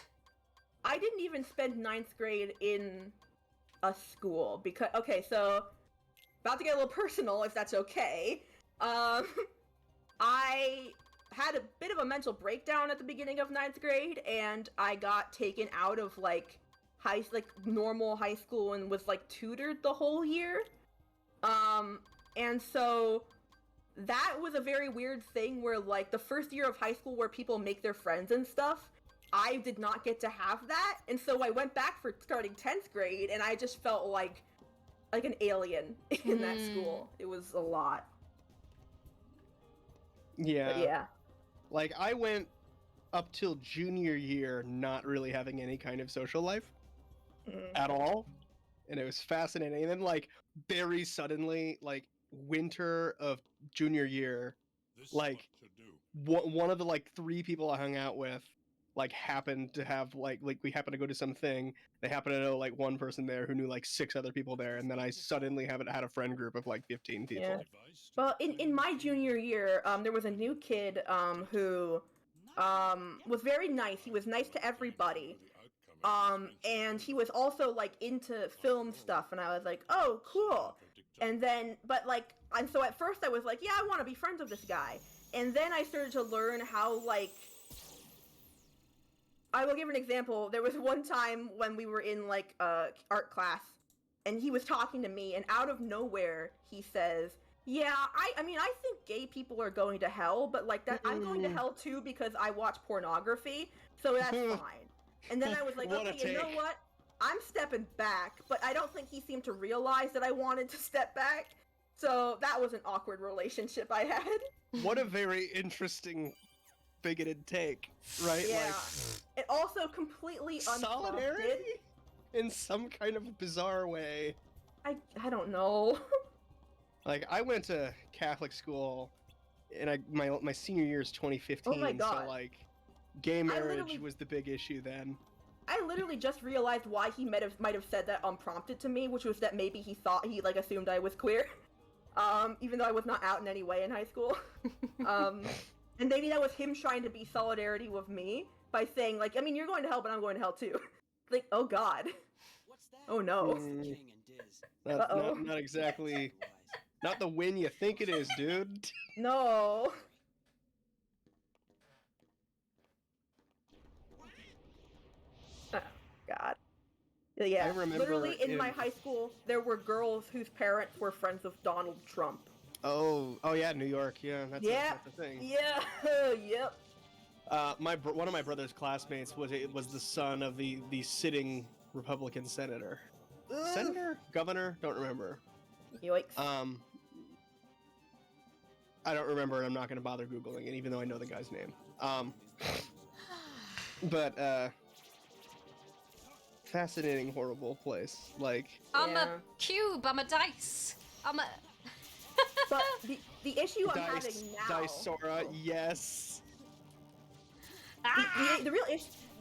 I didn't even spend 9th grade in a school because, okay, so, about to get a little personal, if that's okay. I had a bit of a mental breakdown at the beginning of 9th grade, and I got taken out of, like, normal high school and was, like, tutored the whole year. And so that was a very weird thing where, like, the first year of high school where people make their friends and stuff, I did not get to have that, and so I went back for starting 10th grade, and I just felt like an alien in that school. It was a lot. Yeah. But yeah. Like, I went up till junior year not really having any kind of social life at all. And it was fascinating. And then, like, very suddenly, like, winter of junior year, like, one of the, like, 3 people I hung out with, like, happened to have, like we happened to go to something. They happened to know, like, one person there who knew, like, 6 other people there. And then I suddenly had a friend group of, like, 15 people. Yeah. Well, in my junior year, there was a new kid who was very nice. He was nice to everybody. And he was also, like, into film stuff, and I was like, oh, cool. And then, and so at first I was like, yeah, I want to be friends with this guy. And then I started to learn how, like, I will give an example. There was one time when we were in, like, art class, and he was talking to me, and out of nowhere, he says, yeah, I mean, I think gay people are going to hell, but, like, that I'm going to hell, too, because I watch pornography, so that's fine. And then I was like, okay, you know what? I'm stepping back, but I don't think he seemed to realize that I wanted to step back, so that was an awkward relationship I had. What a very interesting bigoted take, right? Yeah. Like, it also completely unprompted. solidarity? In some kind of bizarre way. I don't know. Like, I went to Catholic school, and my senior year is 2015, Oh my God. so, like, gay marriage was the big issue then. I literally just realized why he might have said that unprompted to me, which was that maybe he thought he, like, assumed I was queer. Even though I was not out in any way in high school. And maybe that was him trying to be solidarity with me by saying, like, I mean, you're going to hell, but I'm going to hell too. Like, oh God. What's that? Oh no. King and Diz. That's Uh-oh. not exactly, not the win you think it is, dude. No. Oh, God. Yeah, I remember literally in my in- high school, there were girls whose parents were friends with Donald Trump. Oh yeah, New York, yeah, that's a thing. Yeah, yep. One of my brother's classmates was the son of the sitting Republican senator. Ugh. Senator? Governor? Don't remember. Yikes. I don't remember, and I'm not going to bother Googling it, even though I know the guy's name. But, fascinating, horrible place. Like, I'm Yeah. a cube, I'm a dice. I'm a... But the issue I'm having now. Dicera, yes. The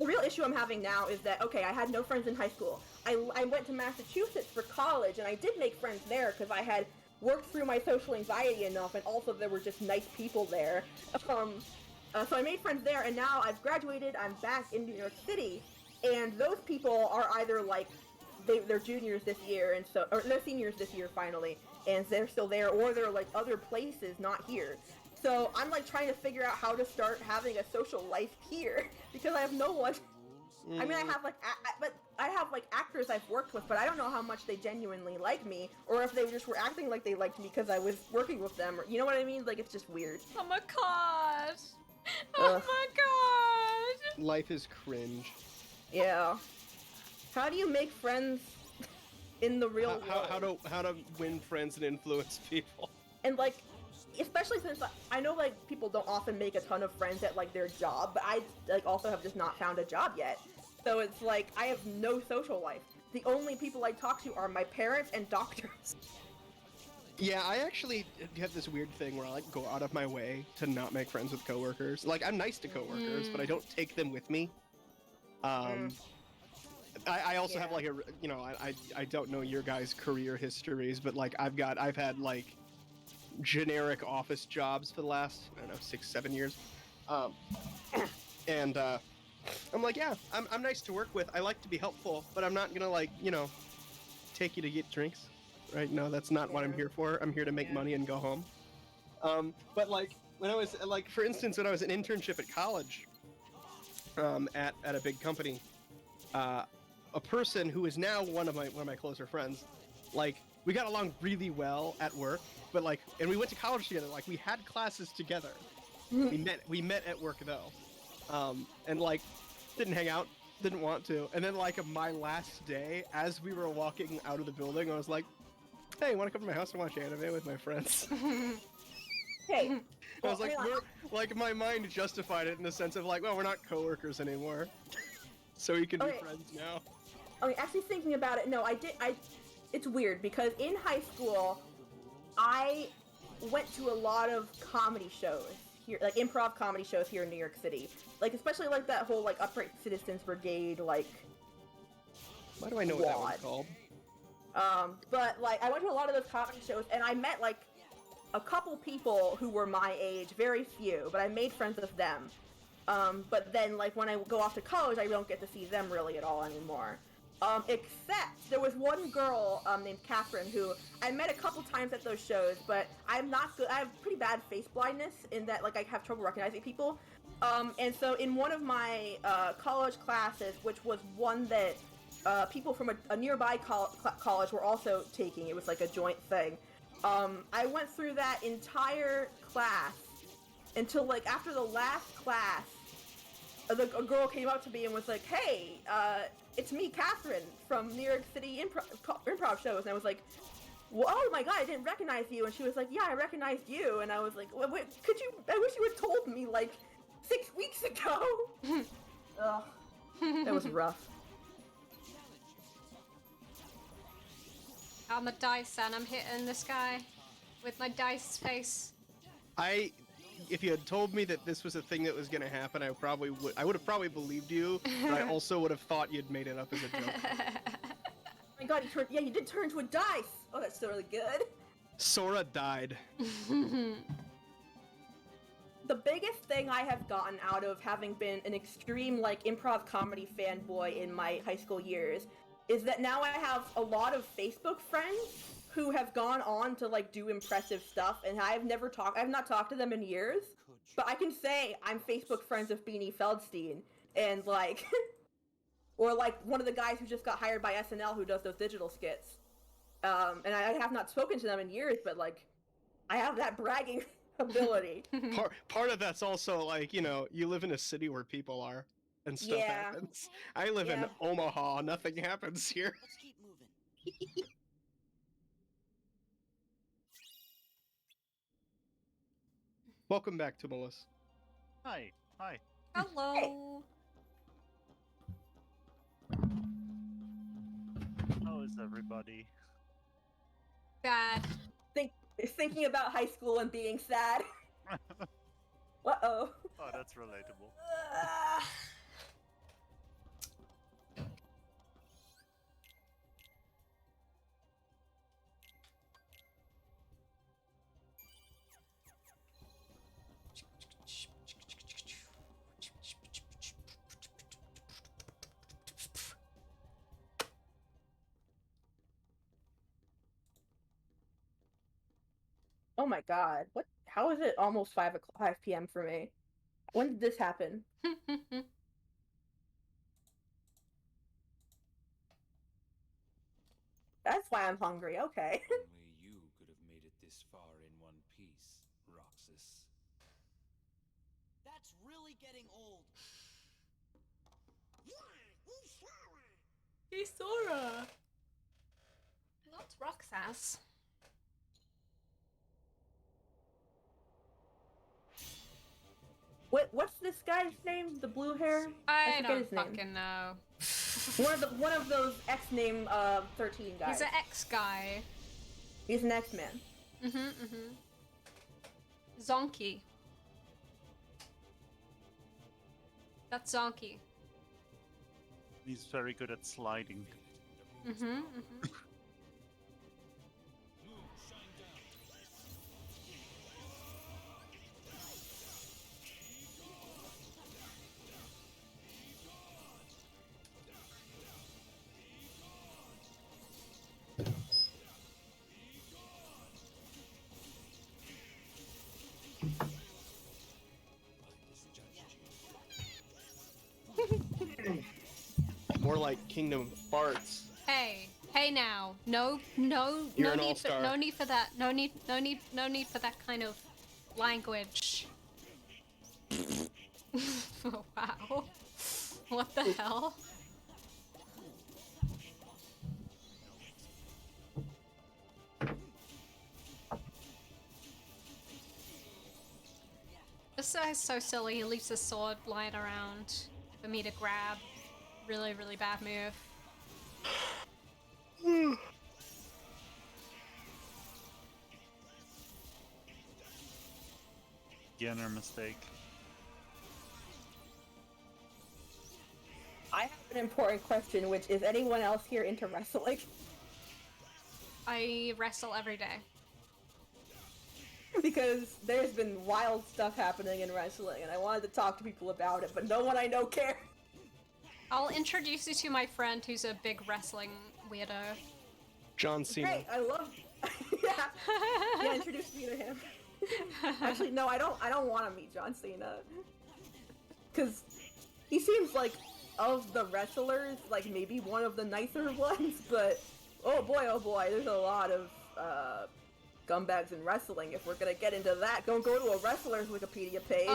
real issue I'm having now is that, okay, I had no friends in high school. I went to Massachusetts for college, and I did make friends there because I had worked through my social anxiety enough, and also there were just nice people there. So I made friends there, and now I've graduated, I'm back in New York City, and those people are either, like, they're juniors this year, or they're seniors this year, finally, and they're still there, or they're, like, other places, not here. So I'm, like, trying to figure out how to start having a social life here, because I have no one. I mean, I have, like, actors I've worked with, but I don't know how much they genuinely like me, or if they just were acting like they liked me because I was working with them, or, you know what I mean? Like, it's just weird. Oh my god. Oh Ugh. my god. Life is cringe. Yeah. How do you make friends in the real world? How to win friends and influence people. And, like, especially since I know, like, people don't often make a ton of friends at, like, their job, but I, like, also have just not found a job yet. So it's like, I have no social life. the only people I talk to are my parents and doctors. Yeah, I actually have this weird thing where I like go out of my way to not make friends with coworkers. Like, I'm nice to coworkers, but I don't take them with me. I also have like I don't know your guys' career histories, but like I've had like generic office jobs for the last, I don't know, 6-7 years. And I'm like, yeah, I'm nice to work with. I like to be helpful, but I'm not gonna like, take you to get drinks. Right? No, that's not what I'm here for. I'm here to make money and go home. But like when I was like, for instance, when I was an internship at college, at a big company, a person who is now one of my closer friends, like we got along really well at work, but like, and we went to college together. Like we had classes together. We met at work though, and like didn't hang out, didn't want to. And then like my last day, as we were walking out of the building, I was like, hey, want to come to my house and watch anime with my friends? Hey. I was like, my mind justified it in the sense of like, well, we're not coworkers anymore, so we can be friends now. Okay, actually thinking about it, no, it's weird because in high school, I went to a lot of comedy shows here, like improv comedy shows here in New York City. Like, especially like that whole like Upright Citizens Brigade, like... Why do I know what that one's called? But like, I went to a lot of those comedy shows and I met like a couple people who were my age, very few, but I made friends with them. But then like when I go off to college, I don't get to see them really at all anymore. Except there was one girl named Catherine who I met a couple times at those shows, but I'm not good. I have pretty bad face blindness in that like I have trouble recognizing people. And so in one of my college classes, which was one that people from a nearby college were also taking, it was like a joint thing. I went through that entire class until like after the last class, a girl came up to me and was like, hey, it's me, Catherine, from New York City improv shows. And I was like, well, oh my god, I didn't recognize you. And she was like, yeah, I recognized you. And I was like, well, wait, I wish you had told me like 6 weeks ago. Ugh, that was rough. I'm a dice and I'm hitting this guy with my dice face. If you had told me that this was a thing that was going to happen, I would have probably believed you, but I also would have thought you'd made it up as a joke. Oh my god, you did turn into a dice! Oh, that's so really good. Sora died. The biggest thing I have gotten out of having been an extreme, like, improv comedy fanboy in my high school years is that now I have a lot of Facebook friends who have gone on to like do impressive stuff, and I've not talked to them in years, but I can say I'm Facebook friends with Beanie Feldstein, and like, or like one of the guys who just got hired by SNL who does those digital skits, and I have not spoken to them in years, but like, I have that bragging ability. Part of that's also like, you live in a city where people are, and stuff happens. I live in Omaha, nothing happens here. Let's keep moving. Welcome back to Melissa. Hi. Hello. How is everybody? Bad. Thinking about high school and being sad. Uh-oh. Oh, that's relatable. Oh my god, what? How is it almost 5 p.m. for me? When did this happen? That's why I'm hungry, okay. Only you could have made it this far in one piece, Roxas. That's really getting old. Hey, Sora. Not Roxas. What's this guy's name? The blue hair? I forget don't his name. fucking know. One of those X-name 13 guys. He's an X guy. He's an X-Man. Zonky. That's Zonky. He's very good at sliding. More like Kingdom Farts. Hey now. No You're an need for all-star. no need for that. No need for that kind of language. Oh, wow. What the hell? This guy is so silly. He leaves his sword lying around for me to grab. Really, really bad move. Beginner mistake. I have an important question, which is anyone else here into wrestling? I wrestle every day. Because there's been wild stuff happening in wrestling, and I wanted to talk to people about it, but no one I know cares. I'll introduce you to my friend who's a big wrestling weirdo. John Cena. Great, I love. Yeah, introduce me to him. Actually, no, I don't want to meet John Cena, because he seems like of the wrestlers, like maybe one of the nicer ones. But oh boy, there's a lot of scumbags in wrestling. If we're gonna get into that, don't go to a wrestler's Wikipedia page.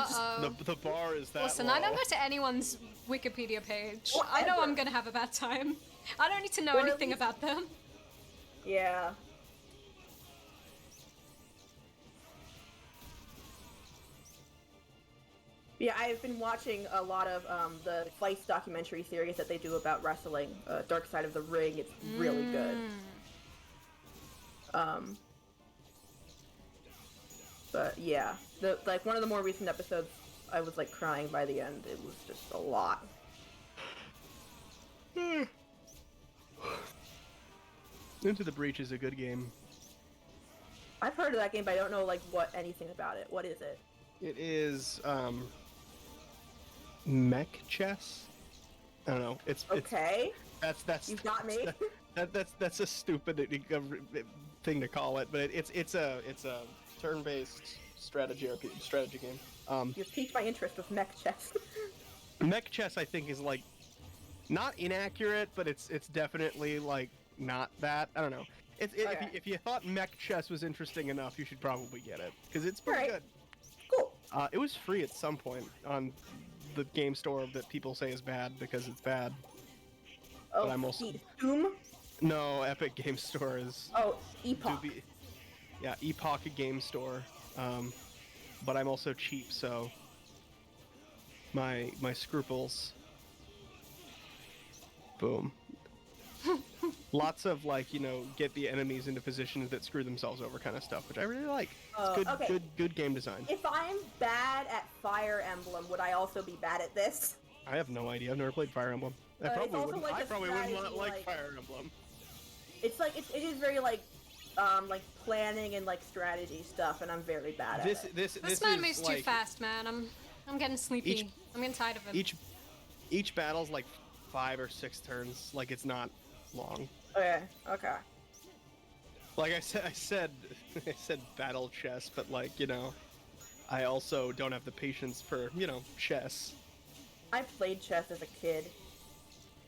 The bar is that Listen, low. I don't go to anyone's Wikipedia page. I know I'm gonna have a bad time. I don't need to know Or at anything least- about them. Yeah. Yeah, I've been watching a lot of the Vice documentary series that they do about wrestling, Dark Side of the Ring. It's really good. But yeah, like one of the more recent episodes, I was like crying by the end. It was just a lot. Into the Breach is a good game. I've heard of that game, but I don't know like anything about it. What is it? It is mech chess. I don't know. It's Okay. That's You've got me. That's a stupid thing to call it, but it's a turn-based strategy game. You've piqued my interest with mech chess. Mech chess, I think, is like not inaccurate, but it's definitely like not that. I don't know. Okay. If you thought mech chess was interesting enough, you should probably get it because it's pretty Alright. good. Cool. It was free at some point on the game store that people say is bad because it's bad. Oh, But I'm also Doom? no Epic Game Store is. Oh, Epoch. Yeah, Epoch Game Store. But I'm also cheap, so my scruples. Boom. Lots of like, get the enemies into positions that screw themselves over kind of stuff, which I really like. It's good, okay. good game design. If I'm bad at Fire Emblem, would I also be bad at this? I have no idea. I've never played Fire Emblem. I It's probably also wouldn't. like I a probably wouldn't strategy, like Fire Emblem. It's like it is very like planning and like strategy stuff, and I'm very bad at it. This man is moves like, too fast, man. I'm getting sleepy. I'm getting tired of him. Each battle's like 5 or 6 turns. Like it's not long. Okay. Like I said battle chess, but like, I also don't have the patience for, chess. I played chess as a kid.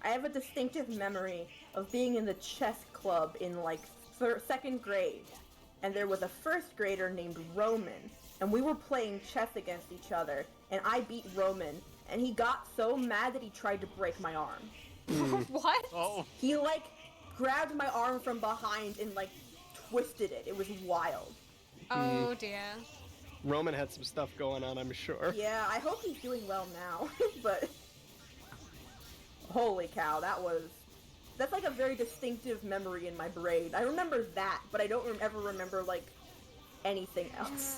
I have a distinctive memory of being in the chess club in like 2nd grade, and there was a 1st grader named Roman, and we were playing chess against each other, and I beat Roman, and he got so mad that he tried to break my arm. What? Oh. He like grabbed my arm from behind and like twisted it. It was wild. Oh dear. Roman had some stuff going on, I'm sure. Yeah, I hope he's doing well now, but Holy cow, that's like a very distinctive memory in my brain. I remember that, but I don't ever remember like anything else.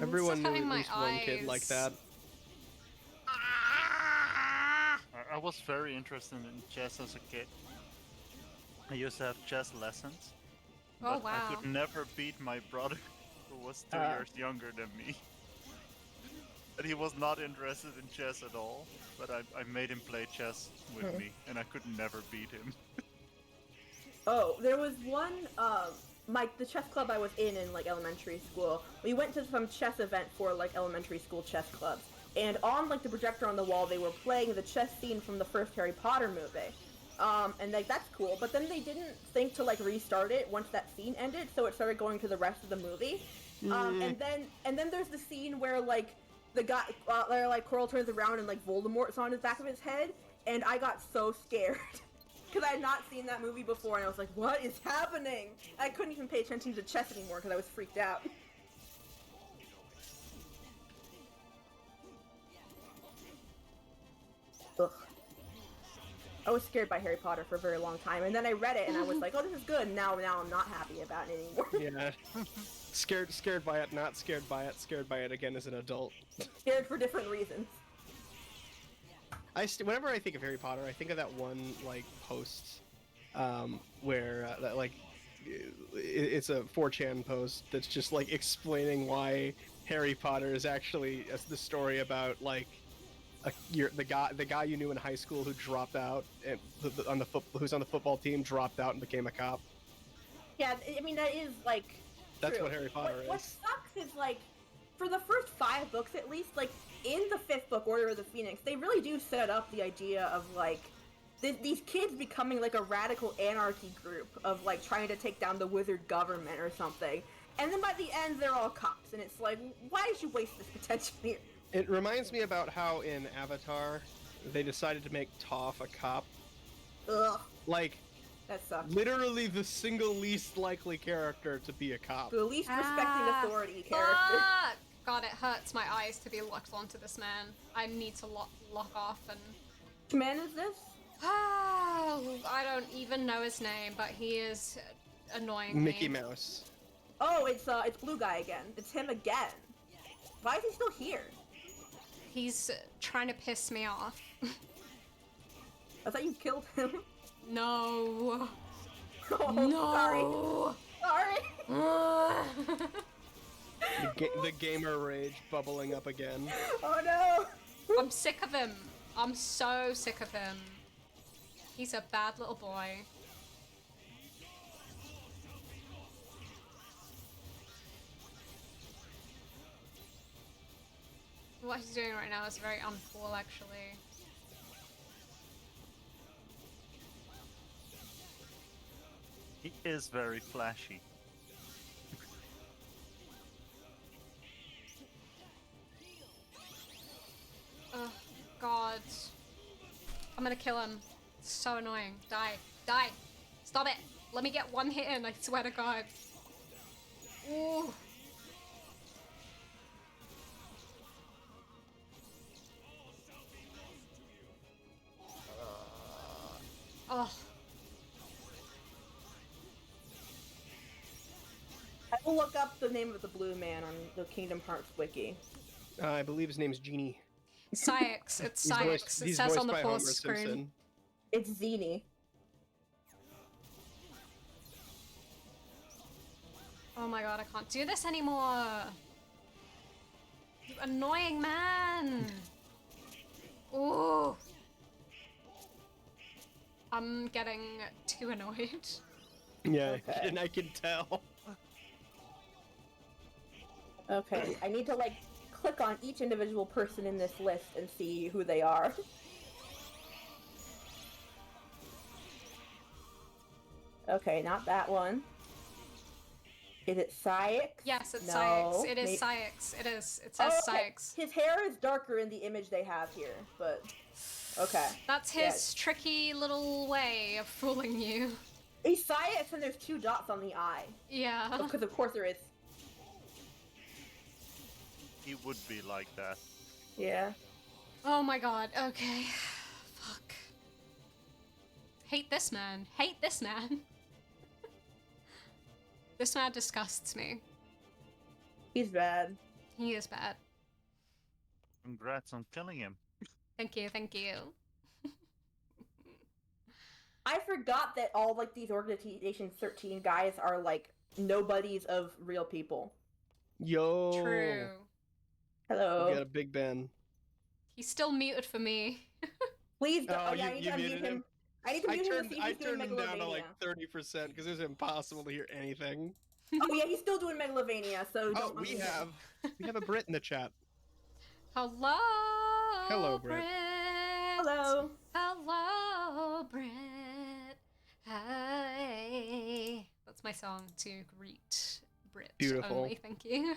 Everyone knew at least one kid like that. I was very interested in chess as a kid. I used to have chess lessons. Oh, But I wow. could never beat my brother, who was 2 years younger than me. And he was not interested in chess at all. But I made him play chess with me, and I could never beat him. Oh, there was one, the chess club I was in like elementary school. We went to some chess event for like elementary school chess clubs. And on like the projector on the wall, they were playing the chess scene from the first Harry Potter movie. And like that's cool, but then they didn't think to like restart it once that scene ended, so it started going to the rest of the movie. And then there's the scene where like the guy, where like Coral turns around and like Voldemort's on the back of his head, and I got so scared because I had not seen that movie before, and I was like, what is happening? I couldn't even pay attention to chess anymore because I was freaked out. Ugh. I was scared by Harry Potter for a very long time, and then I read it and I was like, oh, this is good, and now I'm not happy about it anymore. Yeah. Scared by it, not scared by it, scared by it again as an adult. Scared for different reasons. Whenever I think of Harry Potter, I think of that one like post where it's a 4chan post that's just like explaining why Harry Potter is actually the story about like the guy you knew in high school who dropped out and who's on the football team dropped out and became a cop. Yeah, I mean that is like that's true. what Harry Potter is. What sucks is like for the first 5 books at least, like in the 5th book, Order of the Phoenix, they really do set up the idea of like these kids becoming like a radical anarchy group of like trying to take down the wizard government or something. And then by the end, they're all cops, and it's like, why did you waste this potential here? It reminds me about how in Avatar, they decided to make Toph a cop. Ugh. Like, that sucks. Literally the single least likely character to be a cop. The least respecting authority character. Fuck! God, it hurts my eyes to be locked onto this man. I need to lock off and... Which man is this? I don't even know his name, but he is annoying Mickey me. Mouse. Oh, it's Blue Guy again. It's him again. Why is he still here? He's trying to piss me off. I thought you killed him. No. Oh, no. Sorry. The gamer rage bubbling up again. Oh no. I'm sick of him. I'm so sick of him. He's a bad little boy. What he's doing right now is very uncool, actually. He is very flashy. Oh, God. I'm gonna kill him. It's so annoying. Die. Die. Stop it. Let me get one hit in, I swear to God. Ooh. Oh. I will look up the name of the blue man on the Kingdom Hearts wiki. I believe his name's Genie. Saix. It's Saix. It says on the full screen. Simpson. It's Zini. Oh my God, I can't do this anymore. You annoying man. Ooh. I'm getting too annoyed. Yeah, Okay. and I can tell. Okay, I need to like click on each individual person in this list and see who they are. Okay, not that one. Is it Saix? Yes, it's No. Saix. It is Saix. It is. It says Saix. His hair is darker in the image they have here, but okay. That's his tricky little way of fooling you. He's Saix and there's 2 dots on the eye. Yeah. Because of course there is. He would be like that. Yeah. Oh my God. Okay. Fuck. Hate this man. Hate this man. This man disgusts me. He's bad. He is bad. Congrats on killing him. Thank you, thank you. I forgot that all like these Organization 13 guys are like nobodies of real people. Yo. True. Hello. We got a Big Ben. He's still muted for me. Please don't. Oh, Oh, yeah, I need to unmute him. I need to mute him to see if I he's doing turned him down to Megalovania. like 30% because it was impossible to hear anything. Oh yeah, he's still doing Megalovania, so Oh, don't we unmute him. have a Brit in the chat. Hello. Hello, Brett. Hello. Hello, Brett. Hi. That's my song to greet Brit. Beautiful. Only, thank you.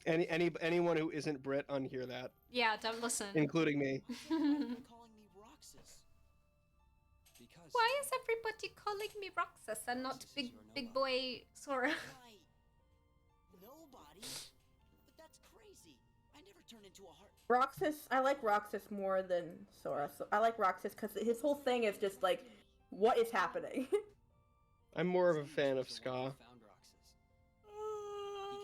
Anyone who isn't Brit unhear that, Yeah, don't listen. including me. calling me Roxas. Because Why is everybody calling me Roxas and not big boy Sora? Right. Nobody? But that's crazy. I never turned into a heart. Roxas, I like Roxas more than Sora. So I like Roxas because his whole thing is just like, what is happening? I'm more of a fan of Ska. found Roxas. He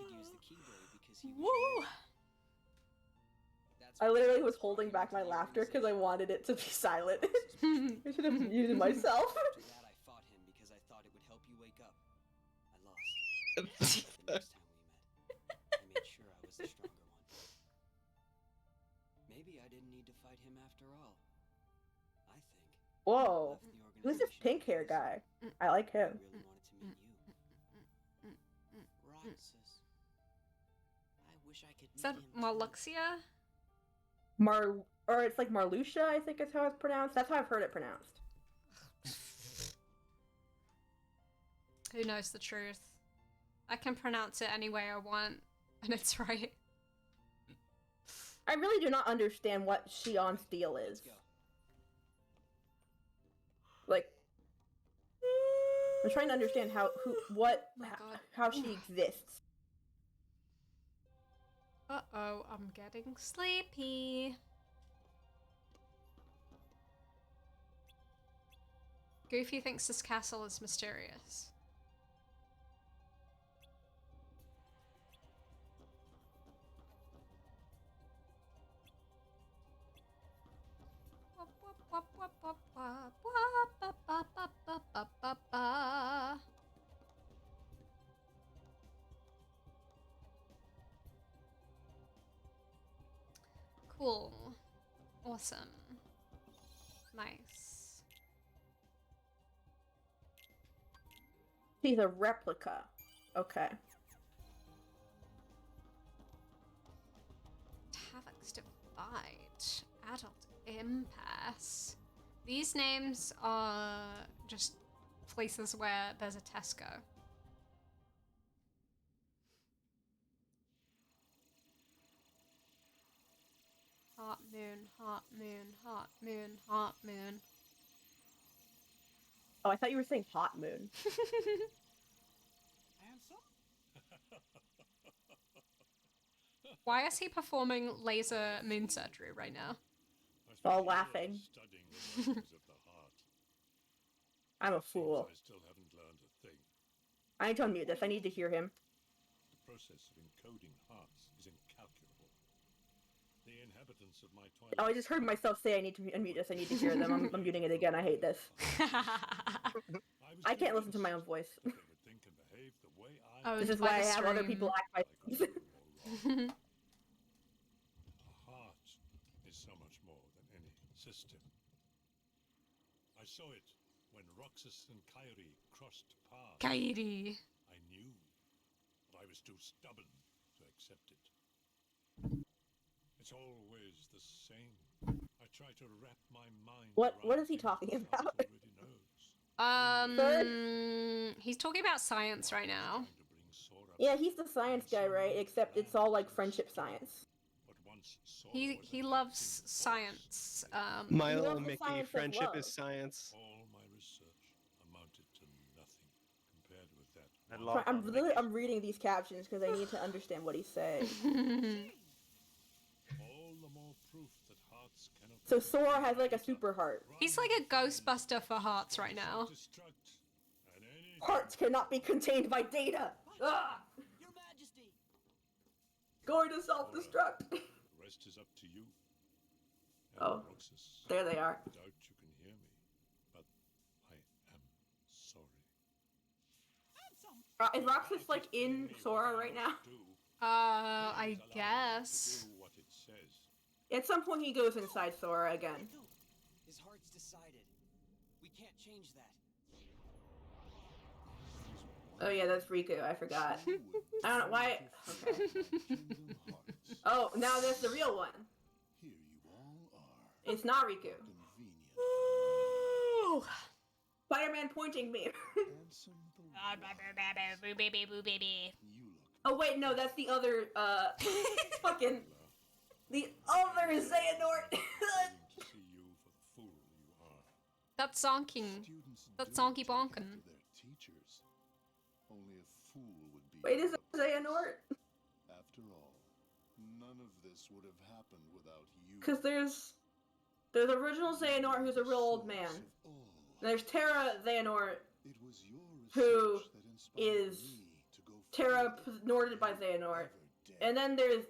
could use the Keyblade because he was Woo! That's I literally was holding back my laughter because I wanted it to be silent. I should have muted myself. After that, I fought him because I thought it would help you wake up. I lost. The next time we met, I made sure I was the stronger one. Maybe I didn't need to fight him after all. I think. Whoa. I left the Who's this organization pink hair because guy? I like I him. really wanted to meet you. Roxas. I wish I could Is that meet him too. Marluxia? Or it's like Marluxia, I think is how it's pronounced. That's how I've heard it pronounced. Who knows the truth? I can pronounce it any way I want, and it's right. I really do not understand what she on Steel is. Let's go. Like, I'm trying to understand my God. how she exists. Uh-oh, I'm getting sleepy. Goofy thinks this castle is mysterious. Cool. Awesome. Nice. She's a replica. Okay. Havoc's Divide. Adult Impasse. These names are just places where there's a Tesco. Hot moon, hot moon, hot moon, hot moon. Oh, I thought you were saying hot moon. Handsome? Why is he performing laser moon surgery right now? All laughing. Studying the workings of the heart. I'm a fool. I still haven't learned a thing. I need to unmute this. I need to hear him. The process of encoding hearts is incalculable. The inhabitants of my twilight. Oh, I just heard myself say I need to unmute this. I need to hear them. I'm muting it again. I hate this. I can't listen to my own voice. They would think and behave the way I Oh, This is why I have other people act I like. could do no wrong. A heart is so much more than any system. I saw it when Roxas and Kairi crossed paths. Kairi. I knew, but I was too stubborn to accept it. It's always the same. I try to wrap my mind. What around is he things talking the heart about? already knows. He's talking about science right now. Trying to bring Sora Yeah, back. he's the science guy, right? Except it's all like friendship science. But once Sora He was he a loves driving force, science. My He little loves the Mickey, science of friendship love. is science. all my research amounted to nothing compared with that. I one love heart. I'm reading these captions because I need to understand what he's saying. All the more proof that hearts hearts cannot So Sora has like a super heart. He's like a Ghostbuster for hearts right now. destruct, and anything Hearts cannot be contained by data. Ah! Your Majesty! Going to self-destruct. the rest is up to you. And Oh. Roxas, There they are. I doubt you can hear me, but I am sorry. Is Roxas like in Sora right now? Do I allow guess. to do what it says. At some point he goes inside Sora again. His heart's decided. We can't change that. Oh yeah, that's Riku. I forgot. I don't know why. Okay. Oh, now there's the real one. Here you all are. It's not Riku. Convenient. Ooh. Spider-Man pointing me. Handsome the you look Oh wait, no, that's the other. Fucking the other Xehanort. to see you for the fool you are. That's zonking. Students That's do zonky take bonkin'. after their teachers. Only a fool would be. Wait, is it Xehanort? After all, none of this would have happened without you. Because there's original Xehanort who's a real old man. Source of all. And there's Terra Xehanort, It was your who research that inspired is me to go Terra further Norted by than Xehanort. ever did. And then there's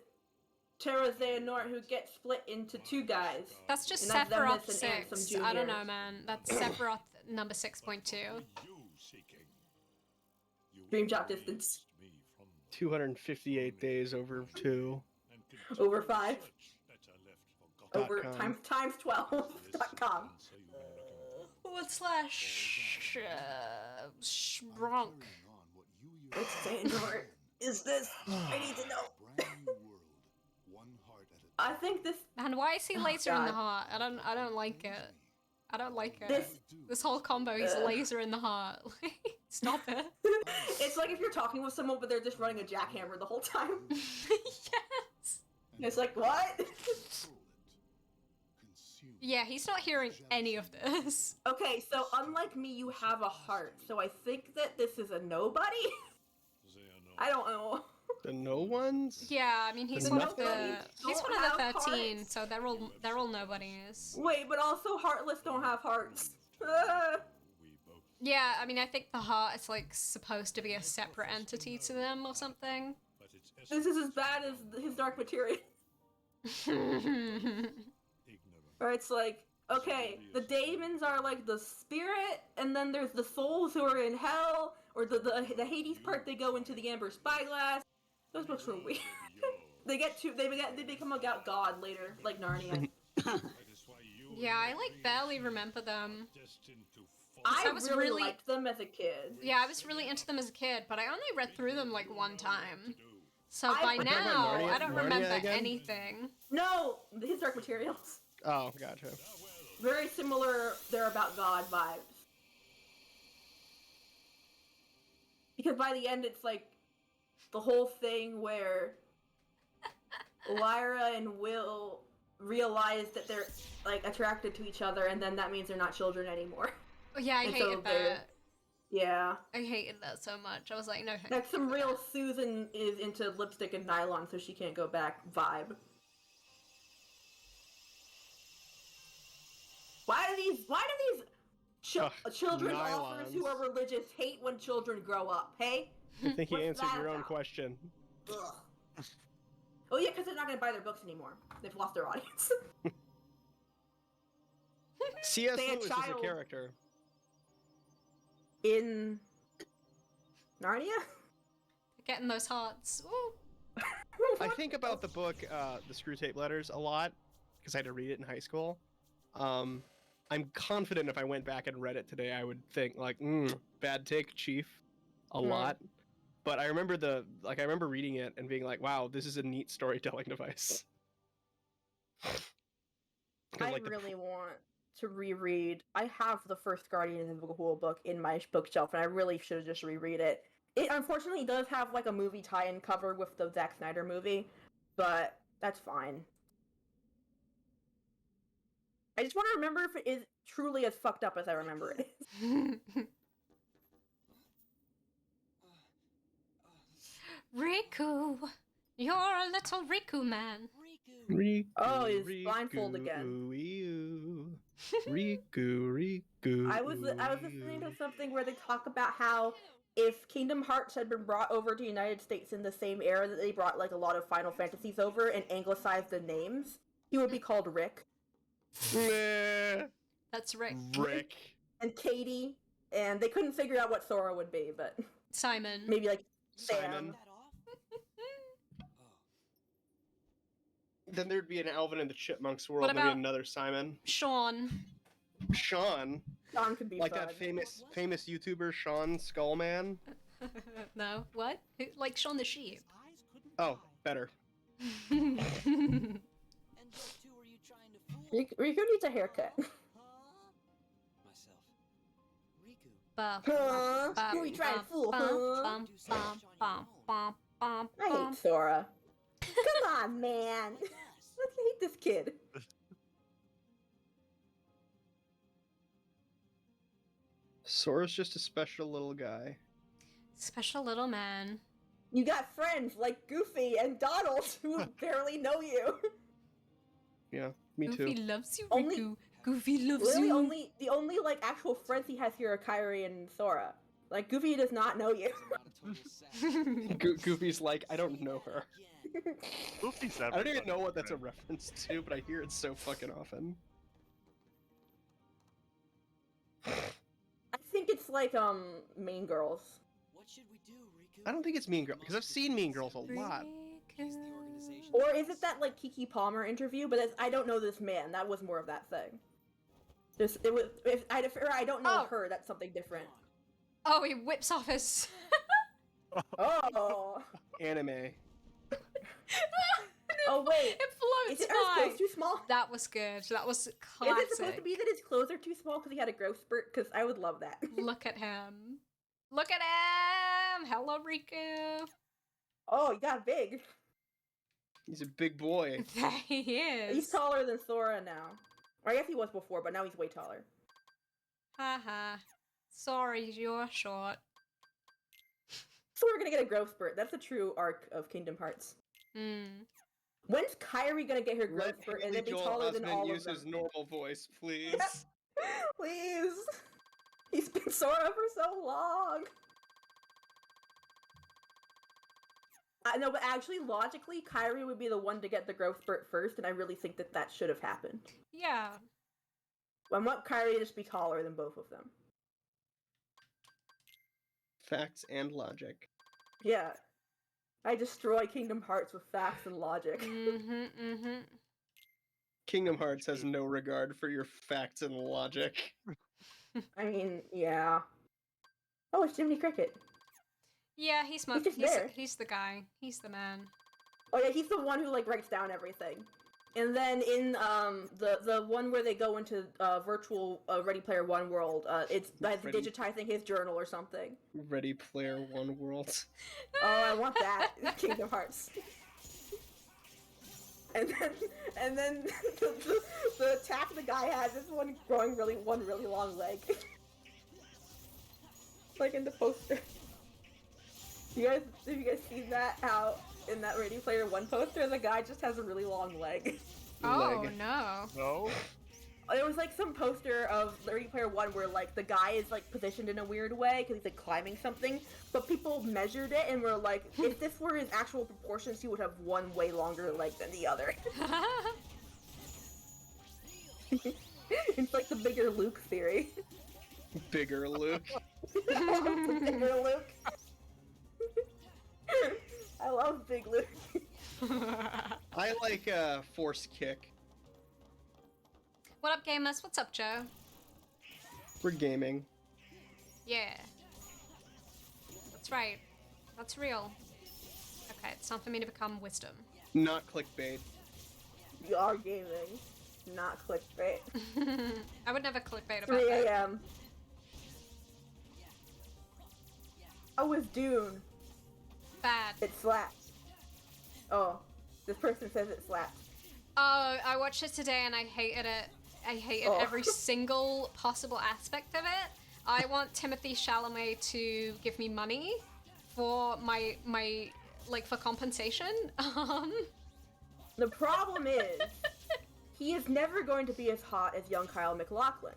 Terra Xehanort who gets split into two guys. That's just And that's Sephiroth Demis and Ansem 6. I don't Jr.. know, man. That's Sephiroth number 6.2. What were you seeking? You Dream job erased distance. me from the 258 days over 2. and continued Over 5. search that I left forgotten. Over .com. times 12.com. And say you've been looking Forward slash Shronk. carrying on what you Which yourself Xehanort is this? I need to know. brand new world, one heart at a I think this And why is he laser in the God. heart? I don't like it. I don't like it. This- This whole combo, he's laser in the heart. Stop it. it's like if you're talking with someone but they're just running a jackhammer the whole time. Yes. It's like what? control it. Consume Yeah, he's not hearing any of this. Okay, so unlike me, you have a heart. So I think that this is a nobody. Xehanort. I don't know. The no ones? Yeah, I mean he's The one of the nobodies he's don't one of the have 13, hearts. so they're all nobodies. Wait, but also heartless don't have hearts. We both Yeah, I mean I think the heart is like supposed to be a separate entity to them or something. but its This is as bad as his dark material. ignorant. Or it's like, okay, the daemons are like the spirit, and then there's the souls who are in hell, or the Hades part they go into the Amber Spyglass. Those books were weird. they become a god later, like Narnia. That is why you Yeah, I like barely remember them. destined to fall. I was really really- liked them as a kid. Yeah, I was really into them as a kid, but I only read through them like one time. So I- by We're talking about now, Narnia- I don't Narnia remember again? anything. No, his dark materials. Oh, gotcha. Very similar, they're about God vibes. Because by the end, it's like the whole thing where Lyra and Will realize that they're like attracted to each other, and then that means they're not children anymore. Oh, yeah, I And so hated they're- that. Yeah. I hated that so much. I was like, no. thank Like you some for real that. Susan is into lipstick and nylon, so she can't go back vibe. Why do these children authors who nylons. are religious hate when children grow up? Hey? I think you What's answered that your own about? question. Ugh. Oh yeah, because they're not gonna buy their books anymore. They've lost their audience. C.S. Say a Lewis is a child. character. In Narnia? Getting those hearts. Woo. I think about the book, The Screw Tape Letters, a lot because I had to read it in high school. I'm confident if I went back and read it today, I would think like, bad take, Chief, a lot. But I remember I remember reading it and being like, wow, this is a neat storytelling device. 'Cause, I like, really want to reread. I have the first Guardian of the Whole book in my bookshelf, and I really should just reread it. It unfortunately does have like a movie tie-in cover with the Zack Snyder movie, but that's fine. I just want to remember if it is truly as fucked up as I remember it is. Riku, you're a little Riku man. Riku! Riku, Oh, he's blindfold again. Riku. I was listening to something where they talk about how if Kingdom Hearts had been brought over to the United States in the same era that they brought like a lot of Final Fantasies over and anglicized the names, he would be called Rick. Meh. That's Rick. Rick. And Katie, and they couldn't figure out what Sora would be, but Simon. maybe like Simon. Sam. Then there'd be an Alvin and the Chipmunks world, What and there'd about- be another Simon. Sean. Sean. Sean could be like fun. that famous YouTuber Sean Skullman. No, what? Like Sean the Sheep. Oh, better. And just who are you trying to fool? Riku needs a haircut. Myself. Riku. Huh? Who are you trying to fool, huh? I hate Sora. Come on, man. Let's hate this kid. Sora's just a special little guy. Special little man. You got friends like Goofy and Donald who barely know you. Yeah, me too. Goofy loves you, Only- Riku. Goofy loves Literally, you. the only like actual friends he has here are Kairi and Sora. Like Goofy does not know you. Goofy's like, I don't know her. Goofy's I don't even everybody's know what that's a friend. reference to, but I hear it so fucking often. I think it's like Mean Girls. What should we do, Riku? I don't think it's Mean Girls, because I've seen Mean Girls a lot. Or is it that like Kiki Palmer interview? But I don't know this man. That was more of that thing. It was. If I don't know Oh. her, that's something different. Oh, he whips off his. Oh. Anime. Oh wait. It floats Is it by. clothes too small? That was good. That was Is classic. it supposed to be that his clothes are too small because he had a growth spurt? Because I would love that. Look at him. Look at him. Hello, Riku. Oh, he got big. He's a big boy. There he is. He's taller than Sora now. Or I guess he was before, but now he's way taller. Haha. Sorry, you're short. So we're gonna get a growth spurt. That's the true arc of Kingdom Hearts. Hmm. When's Kairi gonna get her growth Let spurt and Haley then be Joel taller than Osment all use of them? his normal voice, please. Please. He's been Sora for so long. I know, but actually, logically, Kairi would be the one to get the growth spurt first, and I really think that that should have happened. Yeah. I want Kairi to just be taller than both of them. Facts and logic. Yeah. I destroy Kingdom Hearts with facts and logic. Mm-hmm. Kingdom Hearts has no regard for your facts and logic. I mean, yeah. Oh, it's Jiminy Cricket. Yeah, he's just there. he's the guy. He's the man. Oh yeah, he's the one who like writes down everything. And then in the one where they go into virtual Ready Player One world, it's digitizing his journal or something. Ready Player One world. Oh, I want that. Kingdom Hearts. And then the attack the guy has is one growing one really long leg. Like in the poster. Have you guys seen that? How in that Ready Player One poster, the guy just has a really long leg. Oh Leg. no. No? There was like some poster of Ready Player One where like the guy is like positioned in a weird way because he's like climbing something, but people measured it and were like, if this were his actual proportions, he would have one way longer leg than the other. It's like the bigger Luke theory. Bigger Luke. Bigger Luke. I love Big Luke. I like Force Kick. What up, gamers? What's up, Joe? We're gaming. Yeah. That's right. That's real. Okay, it's time for me to become wisdom. Not clickbait. You are gaming, not clickbait. I would never clickbait about 3 that. a.m. Oh, it's Dune. Bad. It slaps. Oh, this person says it slaps. Oh, I watched it today and I hated it. I hated Oh. every single possible aspect of it. I want Timothée Chalamet to give me money for my like for compensation. The problem is, he is never going to be as hot as young Kyle MacLachlan.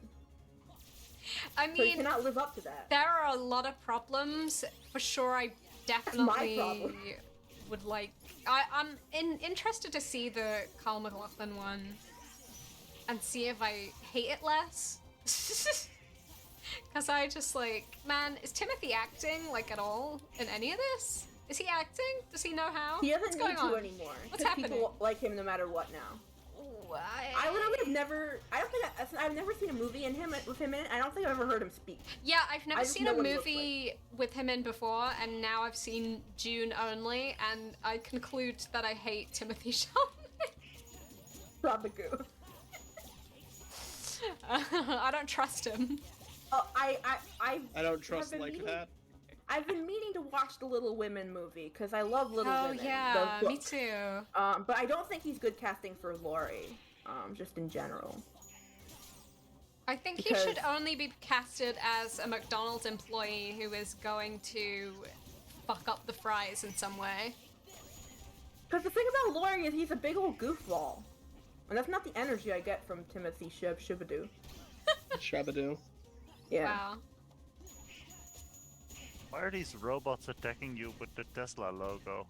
I So he mean, cannot live up to that. there are a lot of problems. For sure, I definitely problem. would like. I'm interested to see the Kyle MacLachlan one and see if I hate it less. Because I just like, man, is Timothy acting like at all in any of this? Is he acting? Does he know how? He doesn't What's need going to on? anymore. What's 'cause happening? People like him no matter what now. Ooh, I literally have never. I don't think I've never seen a movie with him in it. I don't think I've ever heard him speak. Yeah, I've never I just seen know a what he looks movie with him in before, and now I've seen June only, and I conclude that I hate Timothy Chalamet. Propagoo. I don't trust him. Oh, I don't trust been like meaning- that. I've been meaning to watch the Little Women movie because I love Little Oh Women. yeah, the me book. too. But I don't think he's good casting for Laurie. Just in general. I think Because- he should only be casted as a McDonald's employee who is going to fuck up the fries in some way. Because the thing about Laurie is he's a big old goofball. And that's not the energy I get from Timothy Shibadoo. Shabadoo. Yeah. Wow. Why are these robots attacking you with the Tesla logo?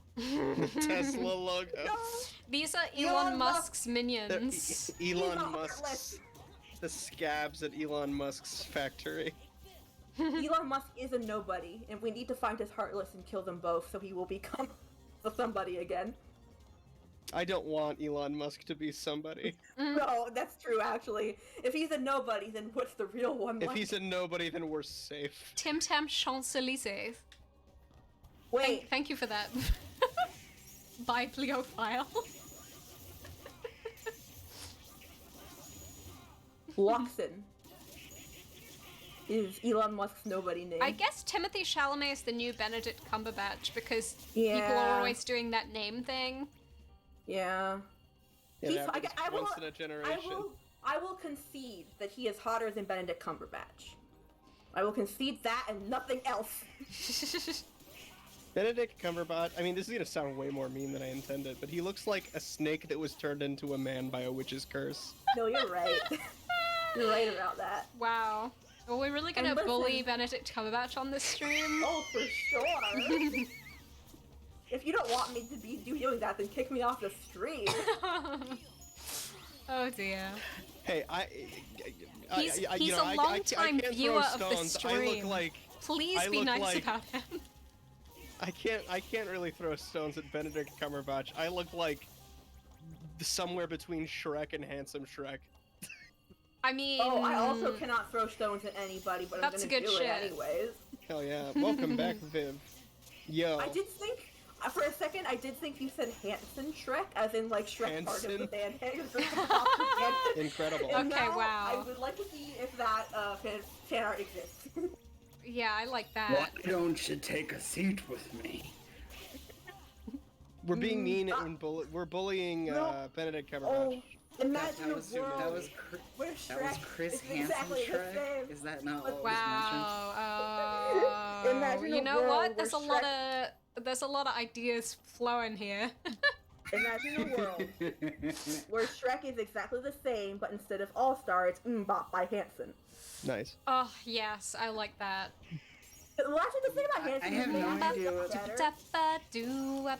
Tesla logo. These are Elon Elon Musk's minions. Elon not Musk's. heartless. The scabs at Elon Musk's factory. Elon Musk is a nobody, and we need to find his Heartless and kill them both so he will become somebody again. I don't want Elon Musk to be somebody. No, that's true actually. If he's a nobody, then what's the real one If like? he's a nobody, then we're safe. Tim Tam Champs-Élysées. Wait, Thank you for that. Bibliophile. Loxon is Elon Musk's nobody name. I guess Timothy Chalamet is the new Benedict Cumberbatch because people Yeah. are always doing that name thing. Yeah. It He's- happens I will- once in a generation. I will concede that he is hotter than Benedict Cumberbatch. I will concede that and nothing else. Benedict Cumberbatch, I mean, this is gonna sound way more mean than I intended, but he looks like a snake that was turned into a man by a witch's curse. No, you're right. You're right about that. Wow. Are we really gonna And listen- bully Benedict Cumberbatch on this stream? Oh, for sure. If you don't want me to be doing that, then kick me off the stream. Oh dear. Hey, He's you know, a long-time can't viewer throw of the stones. I look stream. like Please I be look nice like- about him. I can't really throw stones at Benedict Cumberbatch. I look like somewhere between Shrek and Handsome Shrek. I mean, Oh, I also cannot throw stones at anybody, but I'm That's gonna good do shit. it anyways. Hell yeah! Welcome back, Viv. Yo. I did think, for a second, I did think you said Hanson Shrek, as in like Shrek part of the Hanson? band. Hanson. Incredible. And Okay, now wow. I would like to see if that fan art exists. yeah, I like that. Why don't you take a seat with me? We're being mean and we're bullying No. Benedict Cumberbatch. Oh, imagine That was a world that was where that was Shrek Chris is Hansen exactly the Shrek. same. Is that not what was Wow. Oh, Imagine you a know world what? where There's a lot of ideas flowing here. Imagine a world where Shrek is exactly the same, but instead of All Star, it's Mbop by Hanson. Nice. Oh yes, I like that. Well, actually, the thing about Hanson I have is no they make idea it what- better.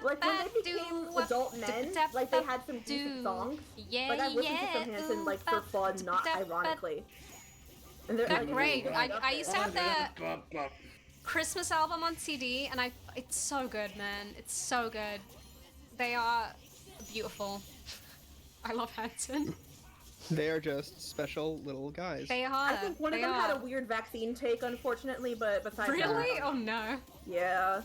Like when they became adult men, like they had some decent songs. Yeah, Like I listened to some Hanson like for fun, not ironically. And They're like, great. really I good. used to have their Christmas album on CD, and it's so good, man. It's so good. They are beautiful. I love Hanson. They are just special little guys. They are. I think one of they them had are. a weird vaccine take, unfortunately, but besides Really? that, Oh no. yeah.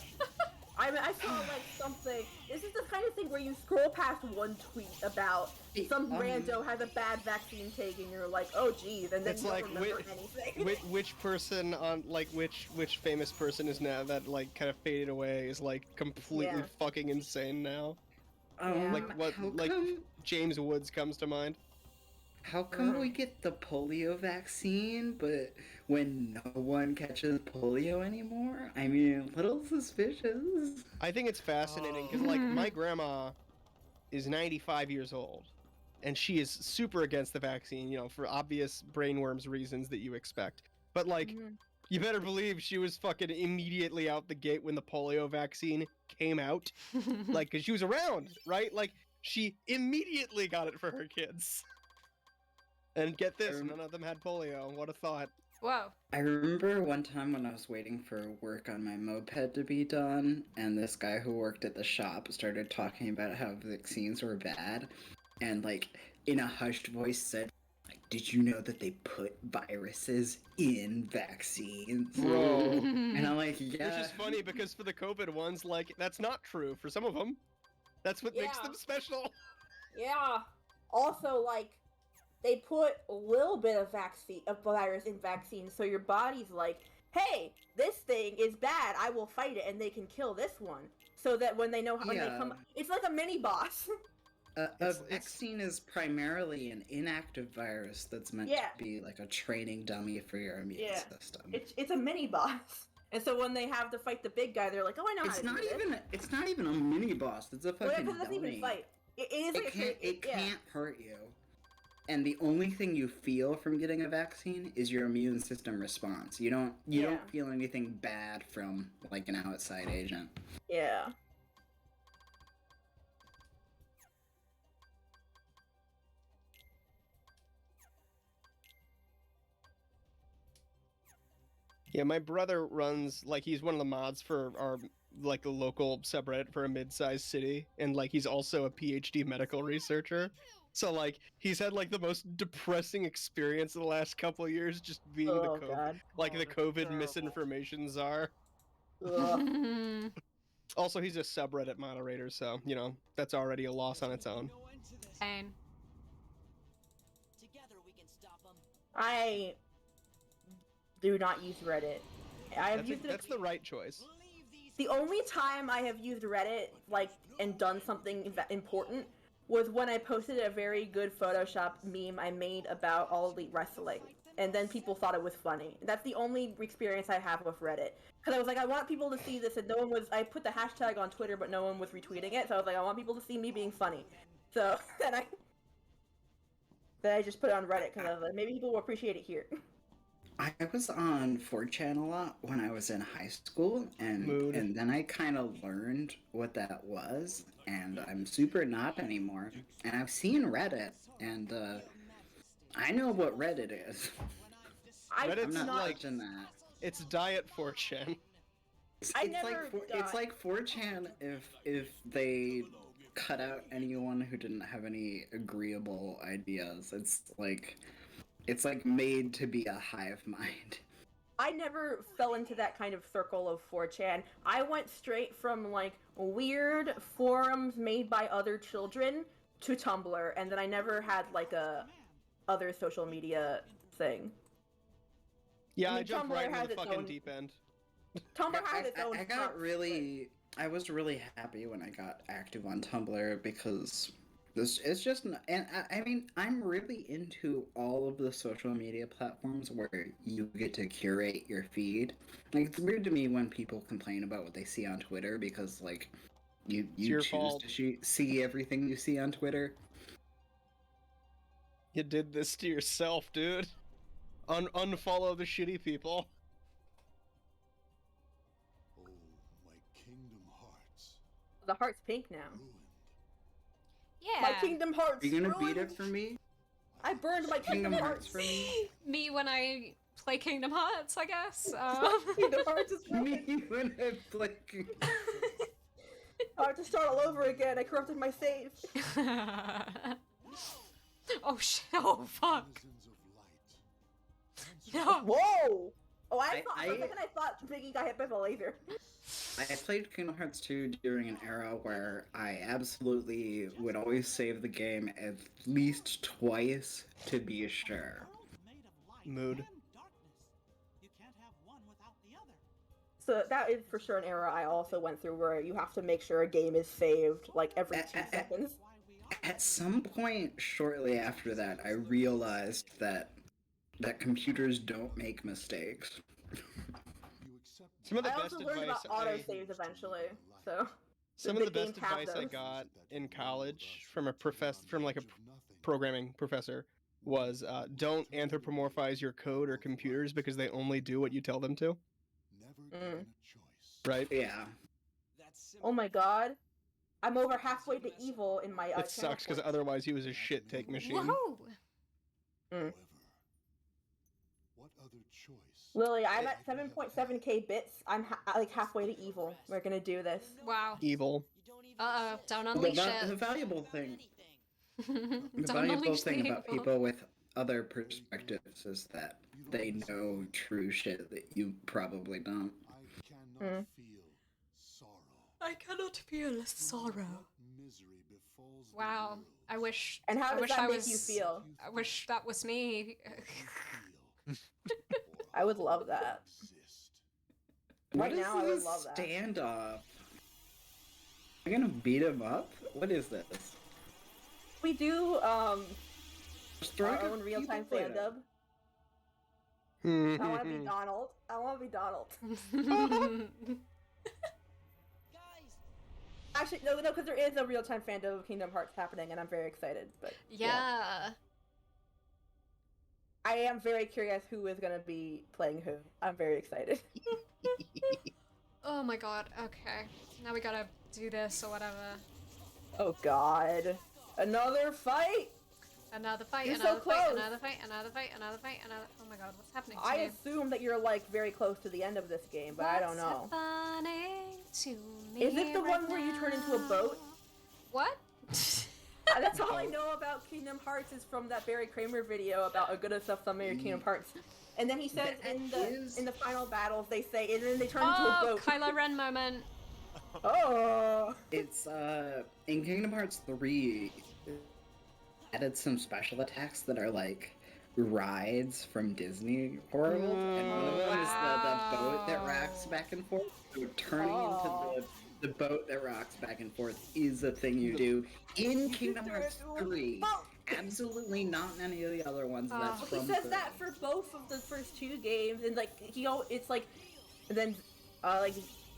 I mean, I saw like something. This is the kind of thing where you scroll past one tweet about some rando has a bad vaccine take, and you're like, oh geez, and then It's you like, don't remember anything. which person on which famous person is now that like kind of faded away is like completely Yeah. fucking insane now. Yeah. Like what? How Like come- James Woods comes to mind. How come we get the polio vaccine, but when no one catches polio anymore? I mean, a little suspicious. I think it's fascinating because like my grandma is 95 years old, and she is super against the vaccine, you know, for obvious brainworms reasons that you expect. But like, you better believe she was fucking immediately out the gate when the polio vaccine came out. Like, because she was around, right? Like, she immediately got it for her kids. And get this, none of them had polio. What a thought. Whoa. I remember one time when I was waiting for work on my moped to be done, and this guy who worked at the shop started talking about how vaccines were bad, and like in a hushed voice said, like, "Did you know that they put viruses in vaccines?" Bro. And I'm like, yeah. Which is funny because for the COVID ones, like, that's not true for some of them. That's what makes them special. Yeah. Also, like, they put a little bit of virus in vaccines, so your body's like, hey, this thing is bad, I will fight it, and they can kill this one. So that when they know how, when they come, it's like a mini boss. A vaccine is primarily an inactive virus that's meant to be like a training dummy for your immune system. It's a mini boss. And so when they have to fight the big guy, they're like, oh, I know how to do this. It's not even a mini boss. It's a fucking Because it doesn't even fight. It can't hurt you. And the only thing you feel from getting a vaccine is your immune system response. You don't feel anything bad from like an outside agent. Yeah. Yeah, my brother runs, like, he's one of the mods for our, like, the local subreddit for a mid-sized city, and, like, he's also a PhD medical researcher. So, like, he's had, like, the most depressing experience in the last couple of years just being the COVID, like, the COVID misinformation czar. Also, he's a subreddit moderator, so, you know, that's already a loss on its own. Same. I do not use Reddit. That's the right choice. The only time I have used Reddit, like, and done something important was when I posted a very good Photoshop meme I made about All Elite Wrestling, and then people thought it was funny. That's the only experience I have with Reddit. Because I was like, I want people to see this, and no one was. I put the hashtag on Twitter, but no one was retweeting it, so I was like, I want people to see me being funny. So then I just put it on Reddit, because I was like, maybe people will appreciate it here. I was on 4chan a lot when I was in high school, and then I kind of learned what that was, and I'm super not anymore. And I've seen Reddit, and I know what Reddit is. Reddit's I'm not like watching that. It's diet 4chan. It's like 4chan if they cut out anyone who didn't have any agreeable ideas. It's like made to be a hive mind. I never fell into that kind of circle of 4chan. I went straight from, like, weird forums made by other children to Tumblr, and then I never had, like, a other social media thing. Yeah, I jumped right into the fucking deep end. Tumblr has its own I was really happy when I got active on Tumblr because it's just, and I mean, I'm really into all of the social media platforms where you get to curate your feed. Like, it's weird to me when people complain about what they see on Twitter because, like, you choose to see everything you see on Twitter. You did this to yourself, dude. Unfollow the shitty people. Oh, my Kingdom Hearts. The heart's pink now. Yeah. My Kingdom Hearts. Are you gonna beat it for me? I burned my Kingdom Hearts for me. Me when I play Kingdom Hearts, I guess. Kingdom Hearts is me when I play. I have to start all over again. I corrupted my save. Oh shit! Oh fuck! No. Whoa! Oh, for a second I thought Biggie got hit by the laser. I played Kingdom Hearts 2 during an era where I absolutely would always save the game at least twice to be sure. Mood. So that is for sure an era I also went through where you have to make sure a game is saved like every 2 seconds. At some point shortly after that, I realized that computers don't make mistakes. Some of the I best also learned advice about autosaves eventually, so... Some of the games best have advice I those. got in college from a programming professor was don't anthropomorphize your code or computers because they only do what you tell them to. Right? Yeah. Oh my god. I'm over halfway to evil in my It channel sucks because points. otherwise he was a shit take machine. Whoa! Lily, I'm at 7.7k bits. I'm like halfway to evil. We're gonna do this. Wow. Evil. Uh-oh, don't unleash The it. valuable thing, the Don't valuable unleash thing the about evil. people with other perspectives is that they know true shit that you probably don't. I cannot feel sorrow. Wow. I wish. And how I does wish that I make was, you feel? I wish that was me. I would love that. Right now, I would love that. Standoff. You're gonna beat him up? What is this? We do Just throw our a own real-time people fan at dub. Hmm. I want to be Donald. I want to be Donald. Actually, no, because there is a real-time fan dub of Kingdom Hearts happening, and I'm very excited. But Yeah. I am very curious who is going to be playing who. I'm very excited. Oh my god. Okay. Now we gotta do this or whatever. Oh god. Another fight? Another fight, You're so another fight, close. another fight, another fight, another fight, another. Oh my god, what's happening to I me? assume that you're like very close to the end of this game, but I don't know. What's happening to me Is this the one where you turn into a boat? What? That's all I know about Kingdom Hearts is from that Barry Kramer video about a good of stuff some of your Kingdom Hearts. And then he says in the final battles they say, and then they turn into a Oh, boat. Kylo Ren moment. Oh. It's in Kingdom Hearts 3 added some special attacks that are like rides from Disney World, and one of them is the boat that rocks back and forth. So turning into the boat that rocks back and forth is a thing you do in Kingdom Hearts 3. Absolutely not in any of the other ones. That's He from says 3. that for both of the first two games, and like it's like, and then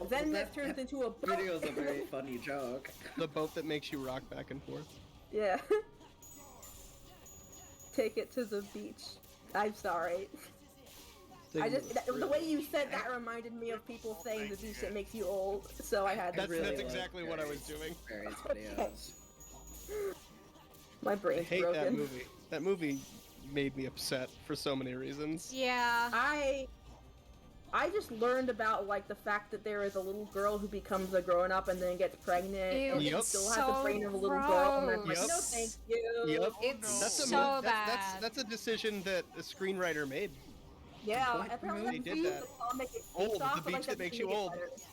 then this turns into a boat. Video is a very funny joke. The boat that makes you rock back and forth. Yeah. Take it to the beach. I'm sorry. The way you said that reminded me of people saying the beach that makes you old, so I had to That's exactly what I was doing. Various videos. My I brain's hate broken. that movie. That movie made me upset for so many reasons. Yeah. I just learned about like the fact that there is a little girl who becomes a grown up and then gets pregnant Ew, and Yep. still has the brain of a little girl. And I'm like, no, thank you. Yep. It's That's so a, bad. That's a decision that a screenwriter made. Yeah, apparently They that's did the that. comic is Old, based off, the but, beach like, that makes you doesn't old. make it better.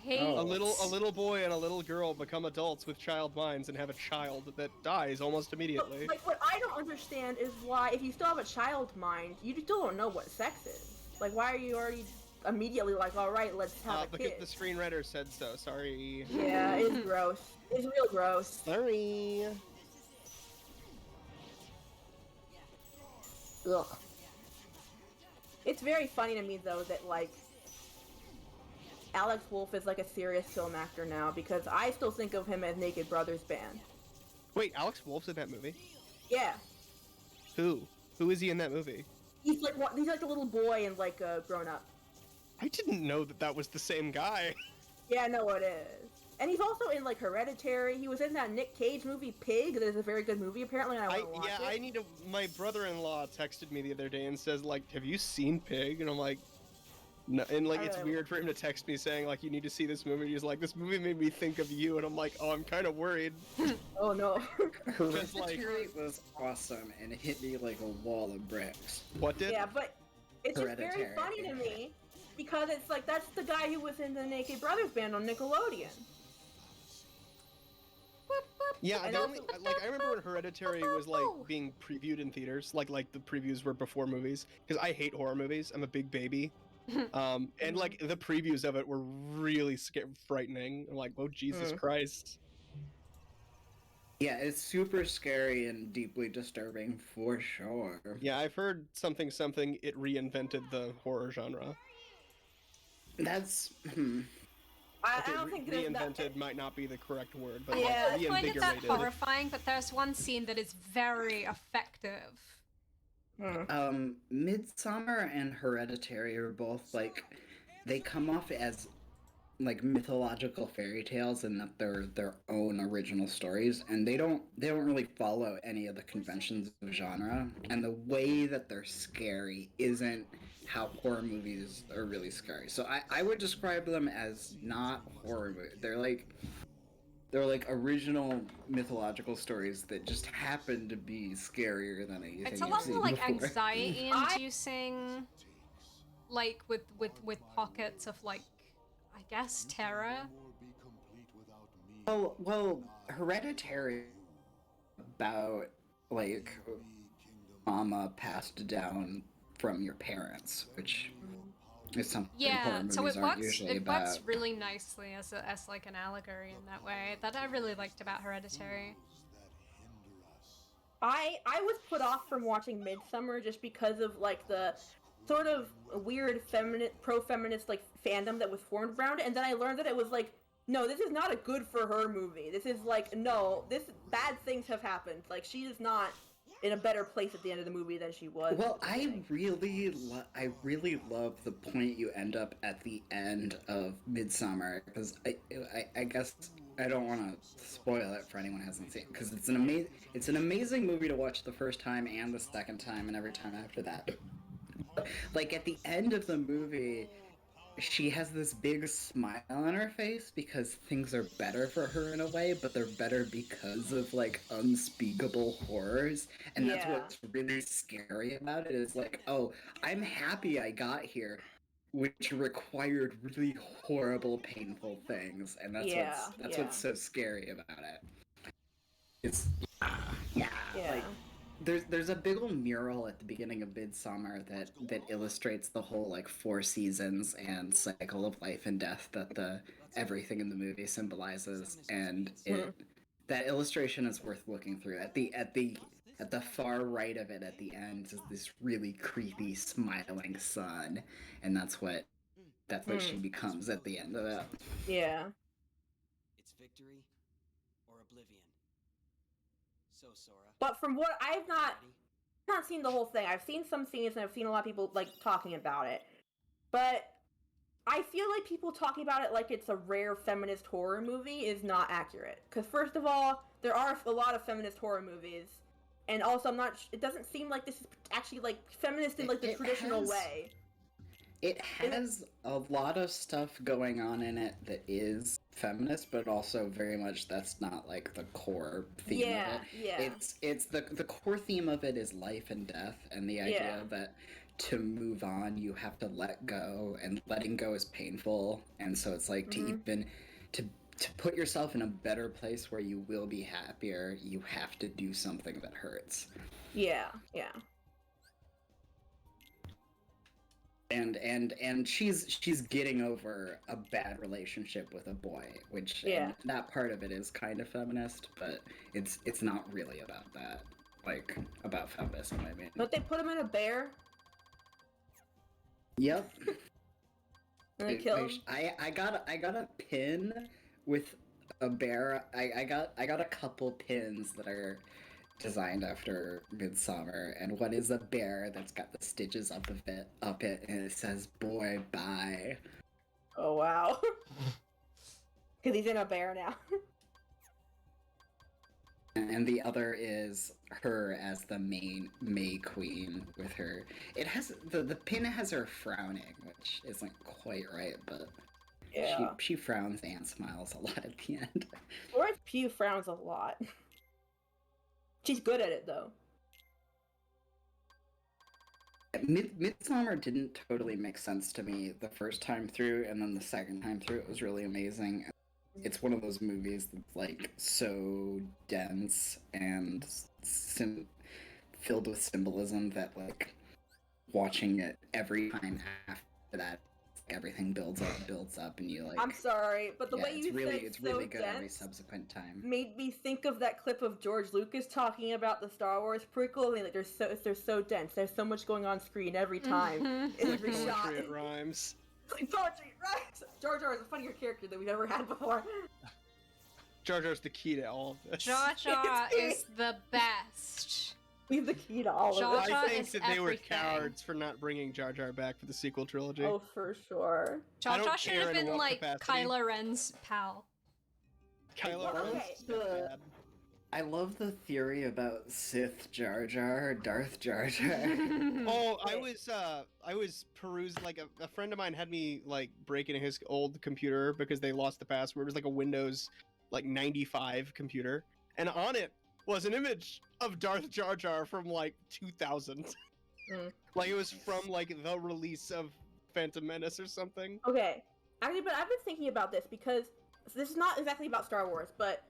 Hate. A little boy and a little girl become adults with child minds and have a child that dies almost immediately. Like, what I don't understand is why, if you still have a child mind, you still don't know what sex is. Like, why are you already immediately like, all right, let's have a Because kid? the screenwriter said so. Sorry. Yeah, it's gross. It's real gross. Sorry. Ugh. It's very funny to me though that like Alex Wolff is like a serious film actor now because I still think of him as Naked Brothers Band. Wait, Alex Wolff's in that movie? Yeah, Who? Who is he in that movie? he's like a little boy and like grown up. I didn't know that was the same guy. Yeah, I know it is. And he's also in like Hereditary. He was in that Nick Cage movie Pig. That is a very good movie apparently, and I want to watch it. I need to. My brother-in-law texted me the other day and says like, "Have you seen Pig?" And I'm like, "No." And like, it's weird for him to text me saying like, "You need to see this movie." He's like, "This movie made me think of you," and I'm like, "Oh, I'm kind of worried." Oh no. Just like, Hereditary was awesome and it hit me like a wall of bricks. what did? Yeah, but it's just very Hereditary. funny to me because it's like that's the guy who was in the Naked Brothers Band on Nickelodeon. Yeah, And the also- only, like I remember when Hereditary was like being previewed in theaters, like the previews were before movies, because I hate horror movies. I'm a big baby, and like the previews of it were really frightening. I'm like, oh Jesus Christ! Yeah, it's super scary and deeply disturbing for sure. Yeah, I've heard something. It reinvented the horror genre. That's I Okay, don't think there's reinvented might not be the correct word, but Yeah. like I find it that reinvigorated. horrifying, but there's one scene that is very effective. Midsummer and Hereditary are both like they come off as like mythological fairy tales and that they're their own original stories, and they don't really follow any of the conventions of genre, and the way that they're scary isn't how horror movies are really scary. So I would describe them as not horror movies. They're like original mythological stories that just happen to be scarier than anything It's a you've lot seen more like before. anxiety-inducing, like with pockets of like, I guess, terror. Well, Hereditary about like mama passed down from your parents, which is something horror Yeah, movies so it aren't works. usually It about. works really nicely as like an allegory in that way. That I really liked about Hereditary. I was put off from watching Midsummer just because of like the sort of weird pro-feminist like fandom that was formed around it, and then I learned that it was like, no, this is not a good for her movie. This is like, no, this bad things have happened. Like, she is not in a better place at the end of the movie than she was. Well, I really love the point you end up at the end of Midsummer, because I guess I don't want to spoil it for anyone who hasn't seen it, because it's an amazing movie to watch the first time and the second time and every time after that. Like at the end of the movie, she has this big smile on her face because things are better for her in a way, but they're better because of like unspeakable horrors. And that's what's really scary about it, is like, oh, I'm happy I got here, which required really horrible, painful things. And that's what's so scary about it. It's like there's a big old mural at the beginning of Midsummer that illustrates the whole like 4 seasons and cycle of life and death that the everything in the movie symbolizes, and that illustration is worth looking through. At the far right of it at the end is this really creepy smiling sun, and that's what she becomes at the end of it. Yeah. It's victory or oblivion. So, Sora. But from what I've not seen the whole thing. I've seen some scenes and I've seen a lot of people like talking about it. But I feel like people talking about it like it's a rare feminist horror movie is not accurate. Because first of all, there are a lot of feminist horror movies, and also it doesn't seem like this is actually like feminist in like the traditional way. It has a lot of stuff going on in it that is feminist, but also very much that's not like the core theme of it. Yeah. It's the core theme of it is life and death, and the idea that to move on you have to let go, and letting go is painful, and so it's like to put yourself in a better place where you will be happier, you have to do something that hurts. Yeah. And she's getting over a bad relationship with a boy, which and that part of it is kind of feminist, but it's not really about that, like about feminism. I mean, Don't they put him in a bear? Yep. And they kill him. I got a pin with a bear. I got a couple pins that are designed after Midsummer, and one is a bear that's got the stitches up it, and it says "Boy, bye." Oh wow! Because he's in a bear now. And the other is her as the main May Queen with her. It has the pin has her frowning, which isn't quite right, but she frowns and smiles a lot at the end. Florence Pugh frowns a lot. She's good at it, though. Midsummer didn't totally make sense to me the first time through, and then the second time through it was really amazing. It's one of those movies that's like so dense and filled with symbolism that like watching it every time after that, everything builds up, and you like. I'm sorry, but the way you said it's so really good dense every subsequent time. made me think of that clip of George Lucas talking about the Star Wars prequel, and like they're so dense. There's so much going on screen every time. In every shot. It rhymes. It's like Jar Jar is a funnier character than we've ever had before. Jar Jar's the key to all of this. Jar Jar is the best. He's the key to all Jar of it. Jar I think is that they were everything. cowards for not bringing Jar Jar back for the sequel trilogy. Oh, for sure. Jar don't Jar should care have in been what like capacity. Kylo Ren's pal. Kylo Well, Ren's okay. stepdad. I love the theory about Sith Jar Jar, Darth Jar Jar. Oh, I was perusing, like a friend of mine had me like break into his old computer because they lost the password. It was like a Windows like 95 computer, and on it was an image of Darth Jar Jar from like 2000. Like it was from like the release of Phantom Menace or something. Okay. Actually, but I've been thinking about this because this is not exactly about Star Wars, but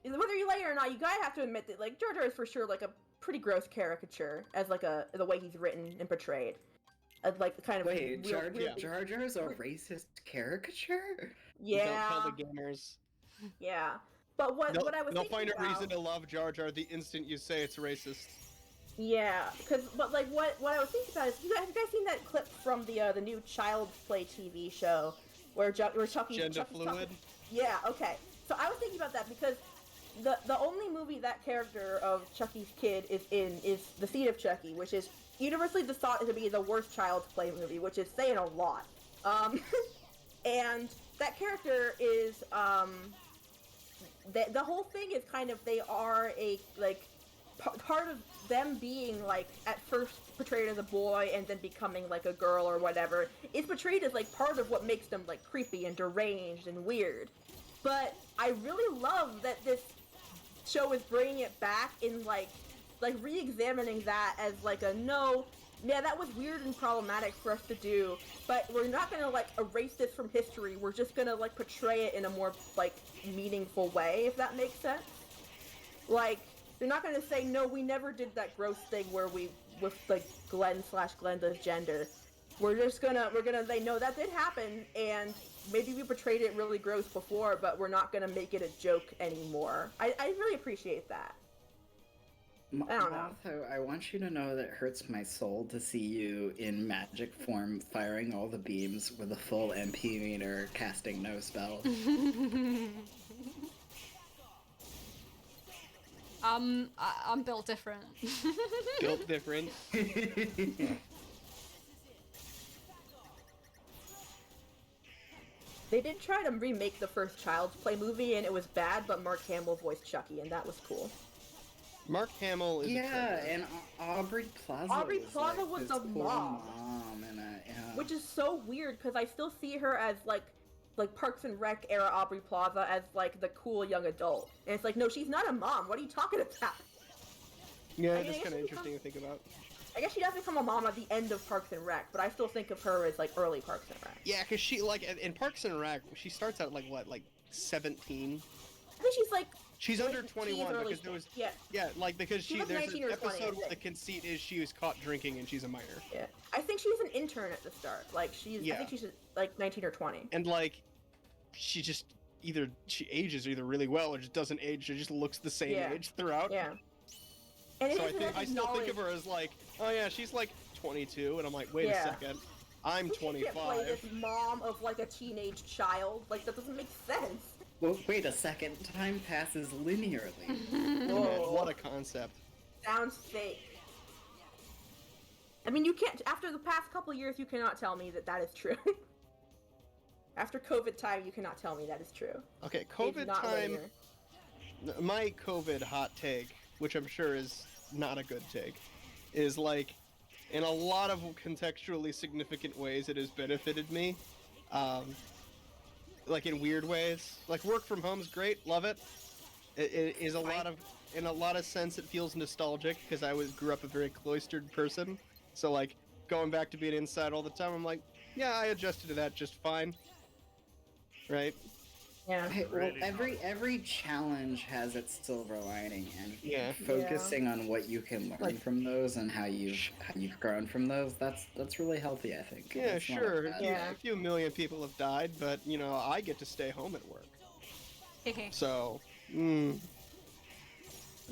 whether you like it or not, you gotta have to admit that like Jar Jar is for sure like a pretty gross caricature as like the way he's written and portrayed. As like the kind of Wait, Jar yeah. Jar's a racist caricature? Yeah. Don't tell the gamers. Yeah. But what I was They'll thinking find a about, reason to love Jar Jar the instant you say it's racist. Yeah, but like what I was thinking about is have you guys seen that clip from the new Child's Play TV show where Chucky Gender fluid? Yeah, okay. So I was thinking about that because the only movie that character of Chucky's kid is in is The Seed of Chucky, which is universally thought to be the worst Child's Play movie, which is saying a lot. And that character is the whole thing is kind of they are a like part of them being like at first portrayed as a boy and then becoming like a girl or whatever is portrayed as like part of what makes them like creepy and deranged and weird. But I really love that this show is bringing it back in like re-examining that as like a no, yeah, that was weird and problematic for us to do, but we're not gonna like erase this from history. We're just gonna like portray it in a more like meaningful way, if that makes sense. Like they're not gonna say no, we never did that gross thing where we with like Glenda's gender. We're gonna say no, that did happen, and maybe we portrayed it really gross before, but we're not gonna make it a joke anymore. I really appreciate that. I don't know. Martha, I want you to know that it hurts my soul to see you in magic form firing all the beams with a full MP meter, casting no spells. I'm built different. Built different. They did try to remake the first Child's Play movie, and it was bad, but Mark Hamill voiced Chucky, and that was cool. Mark Hamill is and Aubrey Plaza. Aubrey was Plaza like was this the cool mom. in it, yeah. Which is so weird, because I still see her as, like Parks and Rec era Aubrey Plaza as, like, the cool young adult. And it's like, no, she's not a mom. What are you talking about? Yeah, I mean, that's I kind of guess interesting to think about. I guess she does become a mom at the end of Parks and Rec, but I still think of her as, like, early Parks and Rec. Yeah, because she, like, in Parks and Rec, she starts out, like, what, like, 17? I think she's, like... She's late under 21 teens, because there was... Yeah, like, because She was there's 19 an or 20, episode I where the think. conceit is she was caught drinking and she's a minor. Yeah. I think she was an intern at the start. Like, I think she's, like, 19 or 20. And, like, she just... she ages either really well or just doesn't age, she just looks the same age throughout. Yeah. And So I still think of her as, like, oh yeah, she's, like, 22, and I'm like, wait a second, I'm You can't 25. play this mom of, like, a teenage child. Like, that doesn't make sense. Well, wait a second. Time passes linearly. Whoa. What a concept. Sounds fake. I mean, you can't... After the past couple years, you cannot tell me that is true. After COVID time, you cannot tell me that is true. Okay, It's COVID not time... linear. My COVID hot take, which I'm sure is not a good take, is, like, in a lot of contextually significant ways it has benefited me. Like, in weird ways. Like, work from home is great, love it. It is in a lot of sense it feels nostalgic, because I grew up a very cloistered person. So, like, going back to being inside all the time, I'm like, yeah, I adjusted to that just fine. Right? Yeah. Hey, well, every challenge has its silver lining, and focusing on what you can learn from those and how you've grown from those, that's really healthy, I think. Yeah, It's not sure. bad. A few million people have died, but, you know, I get to stay home at work. So,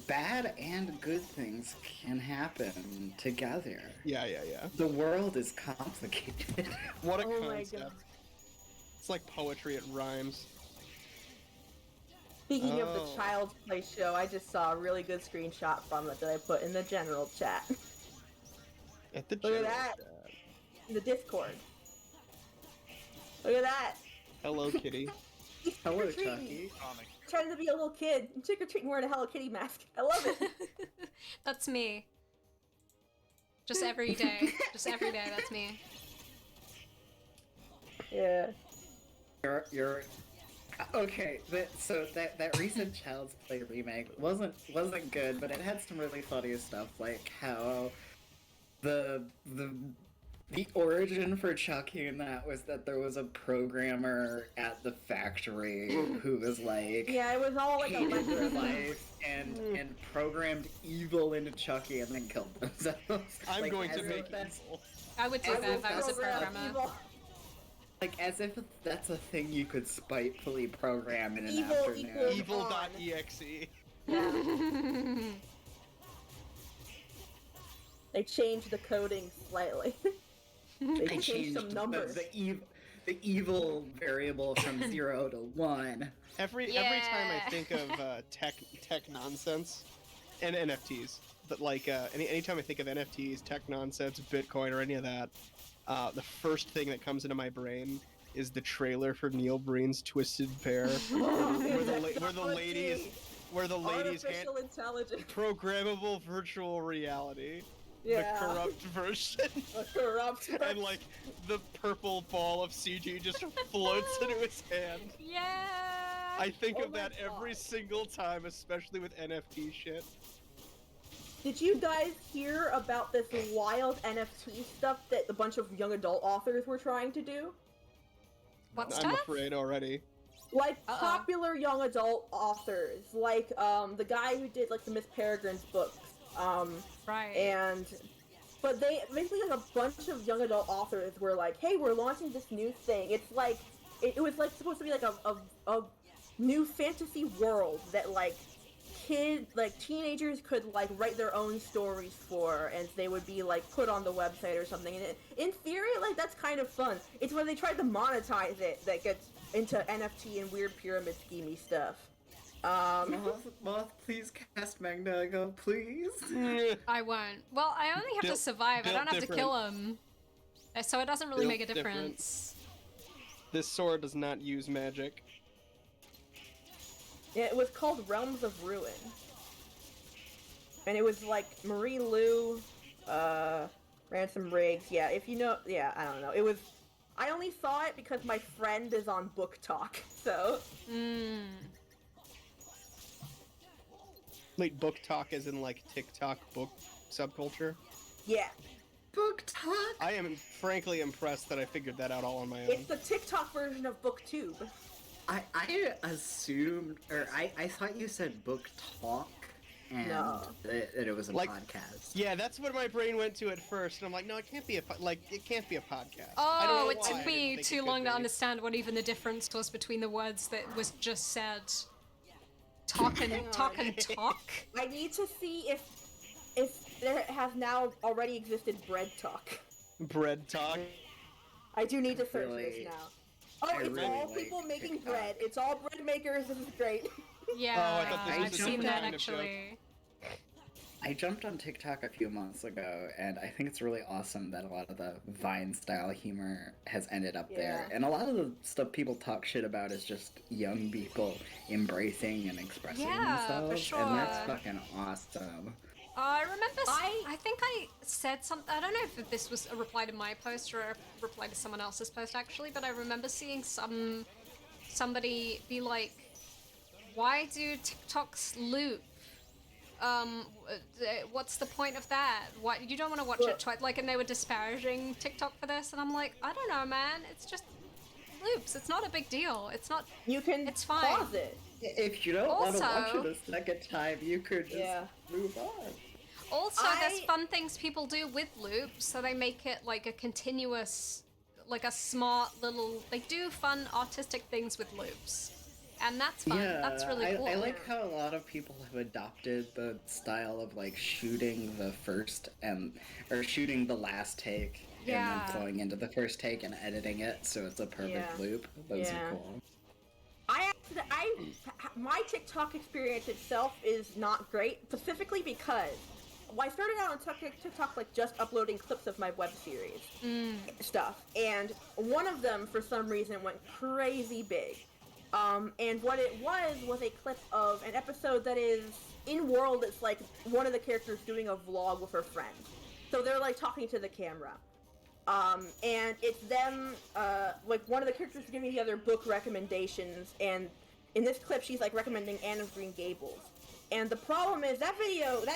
bad and good things can happen together. Yeah. The world is complicated. What a Oh my concept. God. It's like poetry, it rhymes. Speaking of the Oh. Child's Play show, I just saw a really good screenshot from it that I put in the general chat. At the Look at general that. chat. In the Discord. Look at that. Hello, Kitty. He's Hello, trick-or-treating. Chucky. Sonic. Trying to be a little kid. Trick-or-treating wearing a Hello Kitty mask. I love it. That's me. Just every day. Just every day, that's me. Yeah. You're okay. So that recent Child's Play remake wasn't good, but it had some really funny stuff, like how the origin for Chucky in that was that there was a programmer at the factory who was like, Yeah, it was all like a hated bunch their of life and programmed evil into Chucky and then killed themselves. I'm Like, going as to if make that's- evil. I would do As that if if I was a that's programmer. evil. Like, as if that's a thing you could spitefully program in an Evil afternoon. equals- Evil.exe. Yeah. They changed the coding slightly. They They changed some numbers. the evil variable from 0 to 1. Every time Yeah. I think of tech nonsense and NFTs, but like anytime I think of NFTs, tech nonsense, Bitcoin, or any of that, the first thing that comes into my brain is the trailer for Neil Breen's Twisted Pair, where the ladies hand Artificial intelligence. programmable virtual reality, Yeah. the corrupt version, A corrupt. and like the purple ball of CG just floats into his hand. Yeah. I think Oh of my that every God. single time, especially with NFT shit. Did you guys hear about this wild NFT stuff that a bunch of young adult authors were trying to do? What I'm stuff? afraid already. Like Uh-oh. popular young adult authors, like the guy who did like the Miss Peregrine's books, Right. but they basically like a bunch of young adult authors were like, hey, we're launching this new thing. It's like it was like supposed to be like a new fantasy world that like teenagers could like write their own stories for, and they would be like put on the website or something. And in theory, like that's kind of fun. It's when they tried to monetize it that gets into NFT and weird pyramid schemey stuff. Moth, please cast Magnago, please. I won't. Well, I only have to Built- survive. I built don't have to kill different. him. So it doesn't really Built make a different. difference. This sword does not use magic. Yeah, it was called Realms of Ruin. And it was like Marie Lou, Ransom Riggs. Yeah, if you know, yeah, I don't know. It was. I only saw it because my friend is on Book Talk, so. Wait, book talk as in like TikTok book subculture? Yeah. Book Talk? I am frankly impressed that I figured that out all on my own. It's the TikTok version of BookTube. I assumed, or I thought you said Book Talk, and No. that it was a Like- podcast. Yeah, that's what my brain went to at first, and I'm like, no, it can't be it can't be a podcast. I don't Oh, know it why, I took didn't me think it too could long to be. understand what even the difference was between the words that was just said. Talk and talk and talk. I need to see if there has now already existed Bread Talk. Bread talk. I do need to search Really- this now. Oh, I it's really all like people making TikTok. bread. It's all bread makers. This is great. Yeah, Oh, I thought this was I've a seen different that kind of joke. actually. I jumped on TikTok a few months ago, and I think it's really awesome that a lot of the Vine-style humor has ended up there. Yeah. And a lot of the stuff people talk shit about is just young people embracing and expressing Yeah, for themselves, and that's sure. fucking awesome. I remember. I think I said something. I don't know if this was a reply to my post or a reply to someone else's post actually, but I remember seeing somebody be like, "Why do TikToks loop? What's the point of that? Why you don't want to watch it twice?" Like, and they were disparaging TikTok for this, and I'm like, I don't know, man. It's just loops. It's not a big deal. It's not. You can It's fine. pause it. If you don't want to watch Also- it a second time, you could just Yeah. move on. Also, there's fun things people do with loops, so they make it like a continuous, like a smart little. They do fun artistic things with loops. and that's fun. That's really cool. I like how a lot of people have adopted the style of like shooting the first or shooting the last take and then flowing into the first take and editing it so it's a perfect loop. Those are cool. My TikTok experience itself is not great, specifically because I started out on TikTok like just uploading clips of my web series stuff, and one of them for some reason went crazy big. And what it was a clip of an episode that is in world. It's like one of the characters doing a vlog with her friend, so they're like talking to the camera. And it's them, like one of the characters is giving the other book recommendations, and in this clip she's like recommending Anne of Green Gables. And the problem is that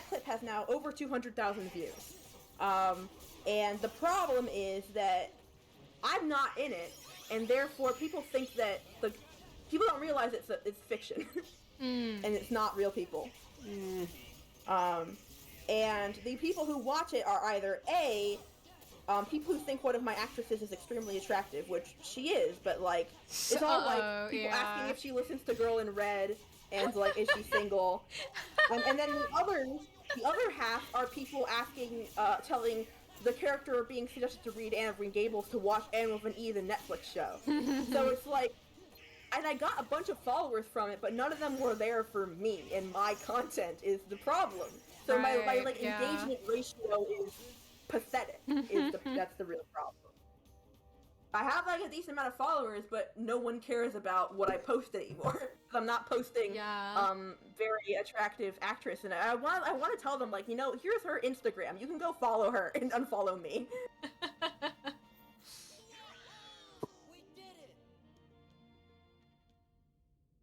clip has now over 200,000 views. And the problem is that I'm not in it, and therefore people think that people don't realize it's fiction. And it's not real people. And the people who watch it are either people who think one of my actresses is extremely attractive, which she is, but like it's all like people asking if she listens to Girl in Red and like is she single, and then the other half are people asking, telling the character being suggested to read Anne of Green Gables to watch Anne with an E, the Netflix show. So it's like, and I got a bunch of followers from it, but none of them were there for me, and my content is the problem. So my like engagement ratio is pathetic. That's the real problem. I have like a decent amount of followers, but no one cares about what I post anymore. I'm not posting very attractive actress, and I want to tell them, like, here's her Instagram. You can go follow her and unfollow me.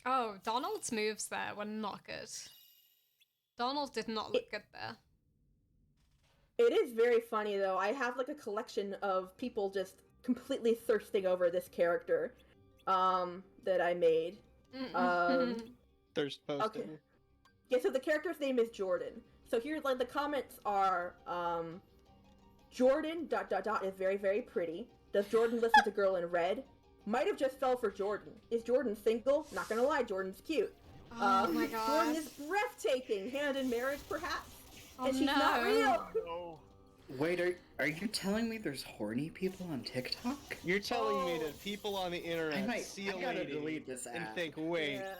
Oh, Donald's moves there were not good. Donald did not look good there. It is very funny, though. I have like a collection of people just completely thirsting over this character that I made. Thirst posting. Okay. Yeah, so the character's name is Jordan. So here, like, the comments are, Jordan, ... is very, very pretty. Does Jordan listen to Girl in Red? Might have just fell for Jordan. Is Jordan single? Not gonna lie, Jordan's cute. Oh my god. Jordan is breathtaking. Hand in marriage, perhaps? Oh, and she's not real. No. Wait, are you telling me there's horny people on TikTok? You're telling me that people on the internet see a gotta lady delete this and app. think, wait. Yeah.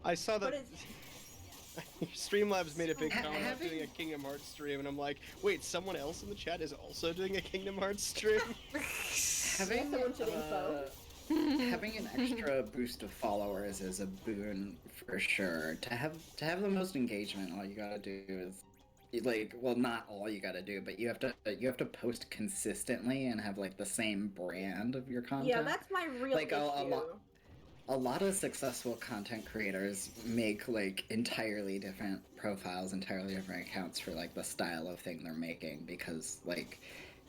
I saw that Streamlabs made a big comment about doing a Kingdom Hearts stream, and I'm like, wait, someone else in the chat is also doing a Kingdom Hearts stream? Having an extra boost of followers is a boon for sure. To have the most engagement, all you gotta do is not all you gotta do, but you have to post consistently and have like the same brand of your content. Yeah, that's my real issue. A lot of successful content creators make like entirely different profiles, entirely different accounts for like the style of thing they're making, because like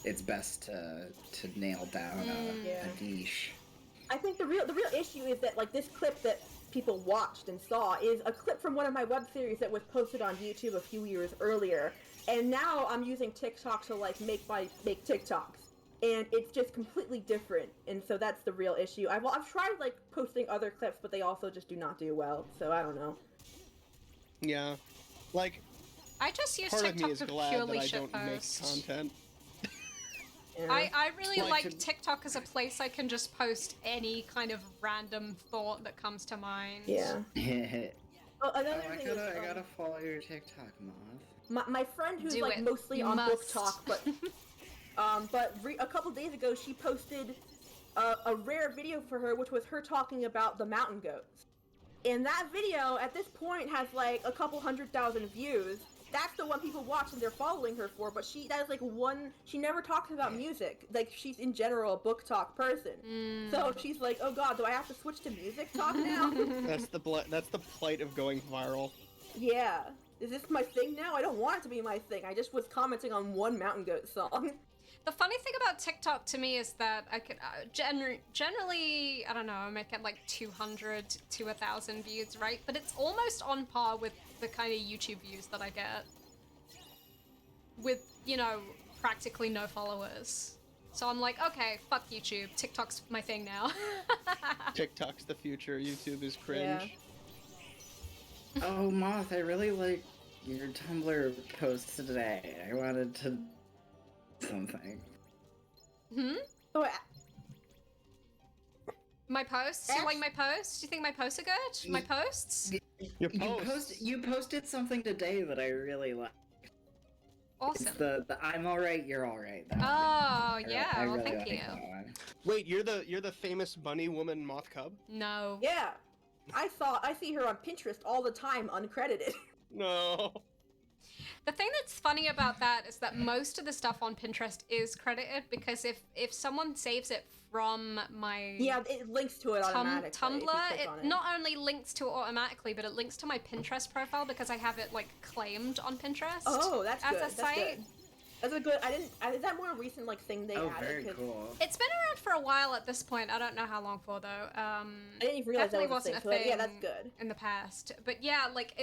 it's best to nail down a niche. I think the real issue is that, like, this clip that people watched and saw is a clip from one of my web series that was posted on YouTube a few years earlier, and now I'm using TikTok to like make TikToks, and it's just completely different, and so that's the real issue. I've tried like posting other clips, but they also just do not do well, so I don't know. Yeah, like, I just use part of me TikTok is to glad purely that I don't make shitpost. content. Yeah. I really Like, like TikTok as a place I can just post any kind of random thought that comes to mind. Yeah. Another I thing gotta follow your TikTok, Moth. My friend who's Do like it. mostly You on must. Book Talk, but a couple days ago she posted a rare video for her, which was her talking about the mountain goats. And that video at this point has like a couple 100,000 views. That's the one people watch and they're following her for, but she never talks about music. Like, she's in general a Book Talk person. So she's like, oh god, do I have to switch to music talk now? That's the plight of going viral. Yeah. Is this my thing now? I don't want it to be my thing. I just was commenting on one Mountain Goat song. The funny thing about TikTok to me is that I could generally, I don't know, make it like 200 to 1,000 views, right? But it's almost on par with the kind of YouTube views that I get with, practically no followers. So I'm like, okay, fuck YouTube. TikTok's my thing now. TikTok's the future. YouTube is cringe. Oh, Moth, I really like your Tumblr post today. I wanted to something. Oh, my posts? You like my posts? Do you think my posts are good? My posts? You posted something today that I really liked. Awesome. It's the I'm alright, you're alright. Oh, yeah, I well, really thank like you. that one. Wait, you're the famous bunny woman Moth Cub? No. Yeah. I see her on Pinterest all the time, uncredited. No. The thing that's funny about that is that most of the stuff on Pinterest is credited, because if someone saves it from my it links to it automatically. Tumblr, if you click on it not only links to it automatically, but it links to my Pinterest profile because I have it like claimed on Pinterest. Oh, that's as good. a That's site. good. That's a good. Is that more recent like thing they added? Very cool. It's been around for a while at this point. I don't know how long for though. I didn't even realize that definitely was a wasn't thing. a thing. Yeah, that's good. In the past, but yeah, like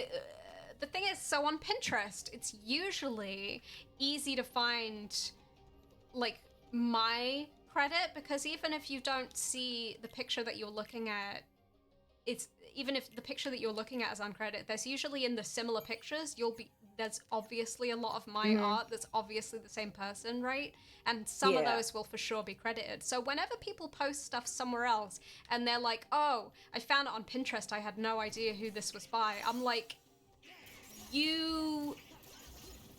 the thing is, so on Pinterest, it's usually easy to find like my credit, because even if you don't see the picture that you're looking at, even if the picture that you're looking at is uncredited, there's usually in the similar pictures there's obviously a lot of my art that's obviously the same person, right? And some of those will for sure be credited. So whenever people post stuff somewhere else and they're like, oh, I found it on Pinterest, I had no idea who this was by, I'm like, you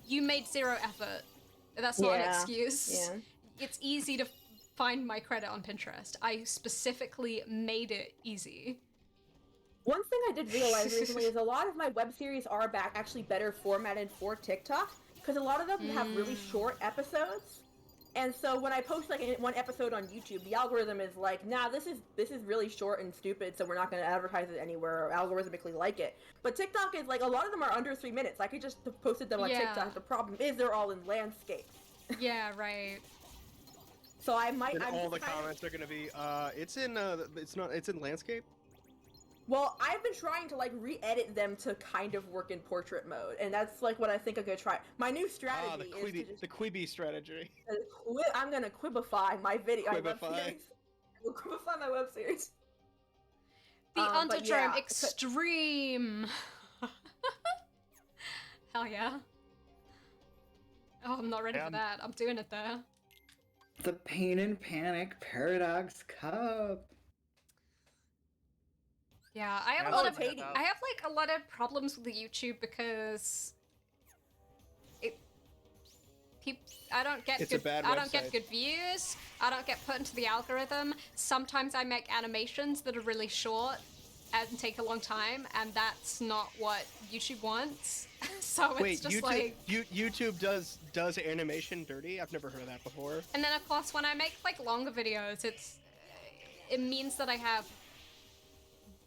made zero effort. That's not an excuse. Yeah. It's easy to find my credit on Pinterest. I specifically made it easy. One thing I did realize recently is a lot of my web series are actually better formatted for TikTok, because a lot of them have really short episodes. And so when I post like one episode on YouTube, the algorithm is like, nah, this is really short and stupid, so we're not going to advertise it anywhere or algorithmically like it. But TikTok is like, a lot of them are under 3 minutes. I could just have posted them on TikTok. The problem is they're all in landscapes. Yeah, right. So I might. And all the comments are gonna be, it's in landscape. Well, I've been trying to like re-edit them to kind of work in portrait mode, and that's like what I think I'm gonna try. My new strategy is the Quibi strategy. I'm gonna quibify my video. Quibify. Web series. I will quibify my web series. The Underdrome Extreme. Hell yeah. Oh, I'm not ready for that. I'm doing it though. The Pain and Panic Paradox Cup. Yeah, I have a lot of problems with the YouTube because I don't get good views. I don't get put into the algorithm. Sometimes I make animations that are really short and take a long time, and that's not what YouTube wants. So it's just YouTube, like YouTube does animation dirty? I've never heard of that before. And then of course when I make like longer videos, it means that I have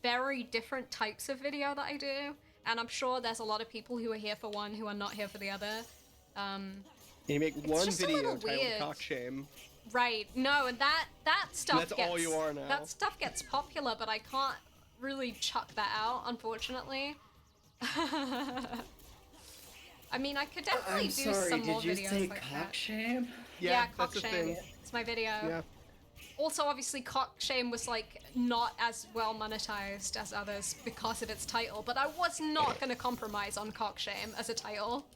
very different types of video that I do, and I'm sure there's a lot of people who are here for one who are not here for the other. You make one video titled Cock Shame. Right, no, and that stuff and that's all you are now. That stuff gets popular, but I can't really chuck that out, unfortunately. I mean, I could definitely do some more videos like that. Did you say Cock Shame? Yeah, Cock Shame. It's my video. Yeah. Also, obviously, Cock Shame was like not as well monetized as others because of its title, but I was not going to compromise on Cock Shame as a title.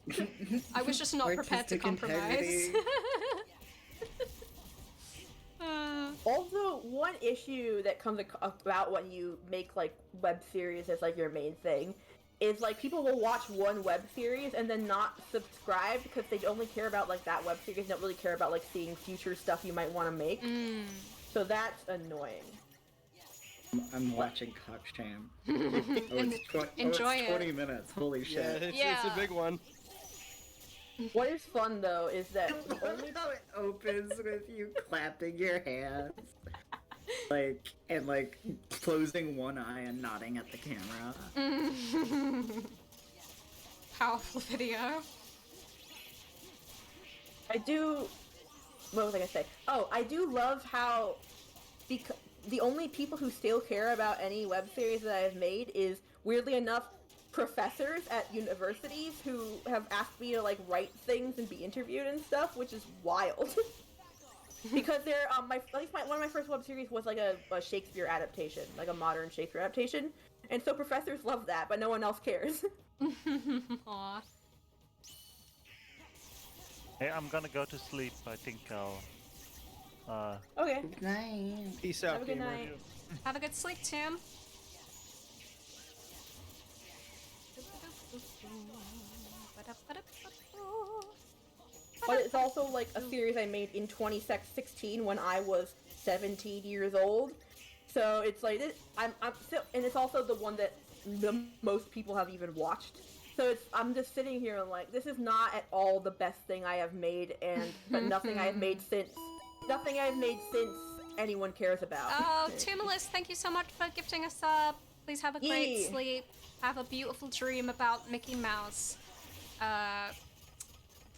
I was just not prepared to compromise. Also, one issue that comes about when you make like web series as like your main thing is like people will watch one web series and then not subscribe because they only care about like that web series, don't really care about like seeing future stuff you might want to make. So that's annoying. I'm watching Cock Shame. Enjoy it. 20 minutes. Holy shit. Yeah, it's a big one. What is fun though is that only how it opens with you clapping your hands, and closing one eye and nodding at the camera. Powerful video. What was I gonna say? Oh, I do love how the only people who still care about any web series that I've made is, weirdly enough, professors at universities who have asked me to like write things and be interviewed and stuff, which is wild. Because they're one of my first web series was like a Shakespeare adaptation, like a modern Shakespeare adaptation, and so professors love that, but no one else cares. Aw. Hey, I'm gonna go to sleep. I think I'll. Okay. Good night. Peace out, Have a good gamer. night. Have a good sleep, Tim. But it's also like a series I made in 2016 when I was 17 years old. So it's like I'm still, and it's also the one that the most people have even watched. So I'm just sitting here and like, this is not at all the best thing I have made, but nothing I have made since anyone cares about. Oh, Tumulus, thank you so much for gifting us up. Please have a great sleep. Have a beautiful dream about Mickey Mouse.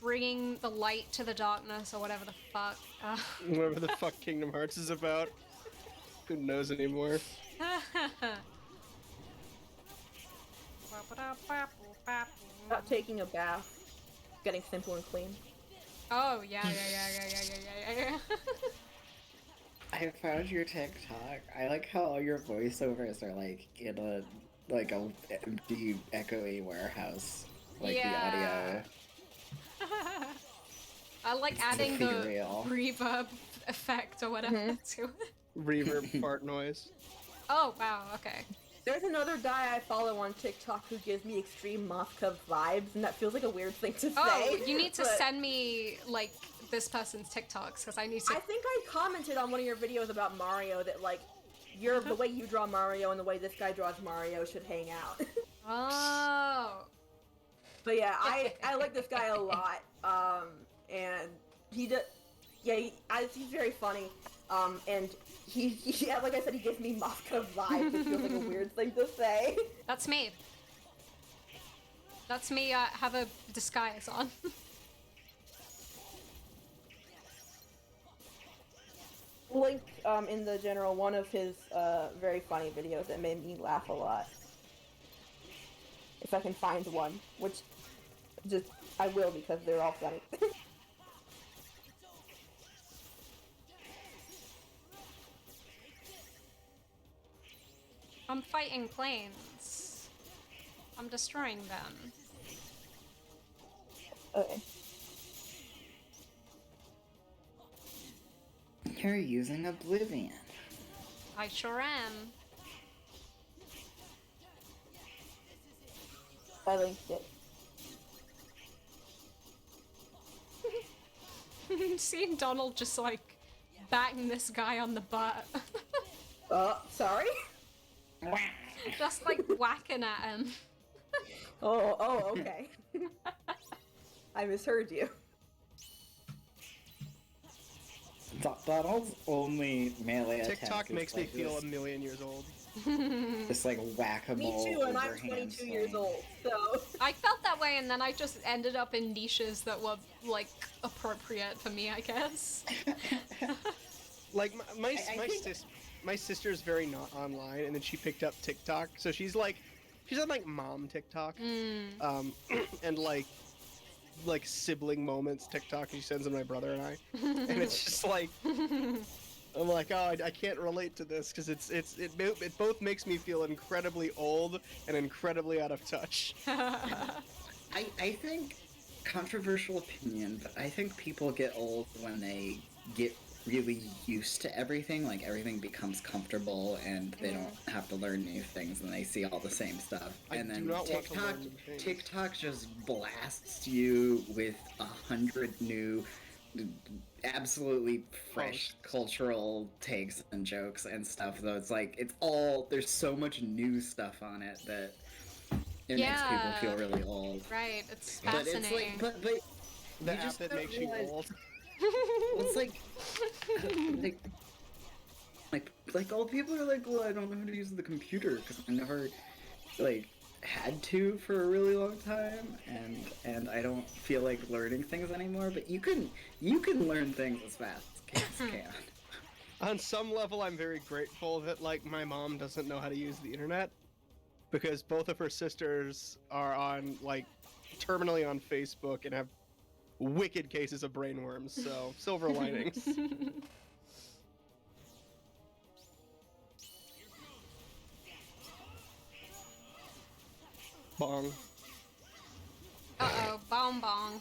Bringing the light to the darkness, or whatever the fuck. Whatever the fuck Kingdom Hearts is about. Who knows anymore? About taking a bath, getting simple and clean. Oh, yeah. I found your TikTok. I like how all your voiceovers are like in a empty, echoey warehouse. Like the audio. I like adding It's the real. reverb effect or whatever to it. Reverb fart noise. Oh, wow, okay. There's another guy I follow on TikTok who gives me extreme Mothka vibes, and that feels like a weird thing to say. Oh, you need to but send me, like, this person's TikToks, because I need to... I think I commented on one of your videos about Mario that, like, the way you draw Mario and the way this guy draws Mario should hang out. Oh. But yeah, I like this guy a lot, and he's very funny, and he like I said, he gives me Mothka vibes. It feels like a weird thing to say. That's me. That's me, have a disguise on. Link, in the general, one of his, very funny videos that made me laugh a lot. If I can find one, which, I will because they're all funny. I'm fighting planes. I'm destroying them. Okay. You're using Oblivion. I sure am. I linked it. Seeing Donald just like bang this guy on the butt. Sorry? Just like whacking at him. Oh, okay. I misheard you. Donald's only melee attack TikTok is makes like me feel this, a million years old. Just like whack-a-mole. Me too, and I'm overhand 22 years swing. old, so... I felt that way, and then I just ended up in niches that were like appropriate for me, I guess. Like my sister's very not online, and then she picked up TikTok, so she's on like mom TikTok, and like sibling moments TikTok. She sends them my brother and I, and it's just like I'm like, oh, I can't relate to this because it both makes me feel incredibly old and incredibly out of touch. I think, controversial opinion, but I think people get old when they get really used to everything, like everything becomes comfortable and they don't have to learn new things and they see all the same stuff. And then TikTok just blasts you with 100 new, absolutely fresh cultural takes and jokes and stuff, though it's like, there's so much new stuff on it that it makes people feel really old. Right, it's fascinating. But it's like, the app that makes you old. It's like old people are like, well, I don't know how to use the computer because I never had to for a really long time, and I don't feel like learning things anymore. But you can learn things as fast as kids can. On some level, I'm very grateful that my mom doesn't know how to use the internet, because both of her sisters are on terminally on Facebook and have wicked cases of brainworms, so silver linings. Bong. Uh-oh, bong bong.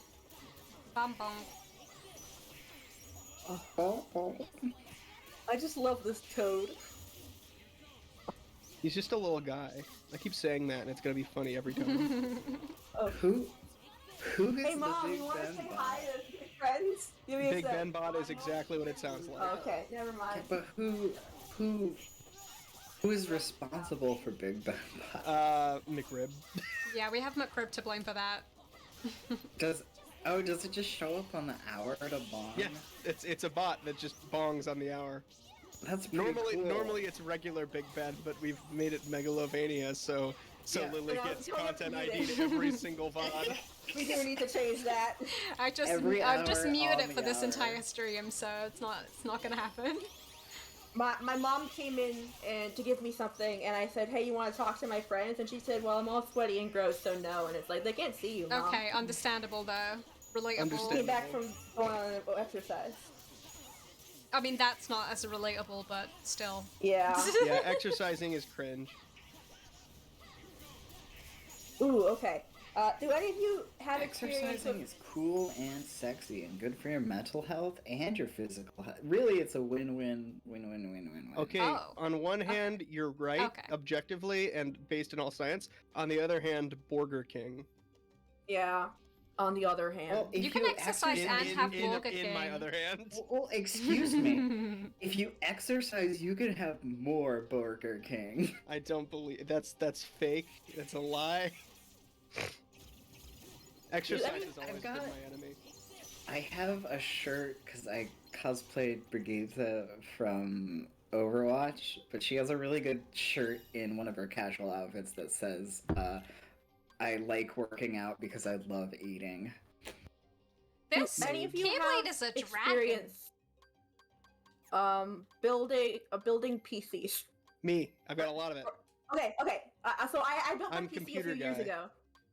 Bong bong. I just love this toad. He's just a little guy. I keep saying that, and it's gonna be funny every time. Who is Hey the mom, Big you want to Ben say bot? hi to your friends? Give me a Big sec. Ben bot is exactly what it sounds like. Okay, never mind. But who is responsible for Big Ben bot? McRib. Yeah, we have McRib to blame for that. Does it just show up on the hour to bong? Yeah, it's a bot that just bongs on the hour. That's pretty cool. Normally it's regular Big Ben, but we've made it Megalovania, so Yeah. Lily No, gets don't have content to mute ID it. to every single VOD. We do need to change that. I've just Every muted hour it for on this the hour. entire stream, so it's not gonna happen. My mom came in and to give me something, and I said, "Hey, you want to talk to my friends?" And she said, "Well, I'm all sweaty and gross, so no." And it's like they can't see you, Mom. Okay, understandable though. Relatable. Understand- Came back from going on an exercise. I mean, that's not as relatable, but still. Yeah. Yeah, exercising is cringe. Ooh, okay. Do any of you have experience Exercising is cool and sexy and good for your mental health and your physical health. Really, it's a win-win. Okay, Oh. on one hand, you're right, Okay. objectively and based in all science. On the other hand, Burger King. Yeah. On the other hand. Well, if You can exercise and have Burger King. In my other hand. Well, excuse me. If you exercise, you can have more Burger King. I don't believe that's fake. That's a lie. Exercise has always been my enemy. I have a shirt because I cosplayed Brigitte from Overwatch, but she has a really good shirt in one of her casual outfits that says, I like working out because I love eating. This Any of you Keyblade have is a dragon. experience building PCs? Me, I've got a lot of it. Okay. So I built my I'm PC a computer few years guy. ago.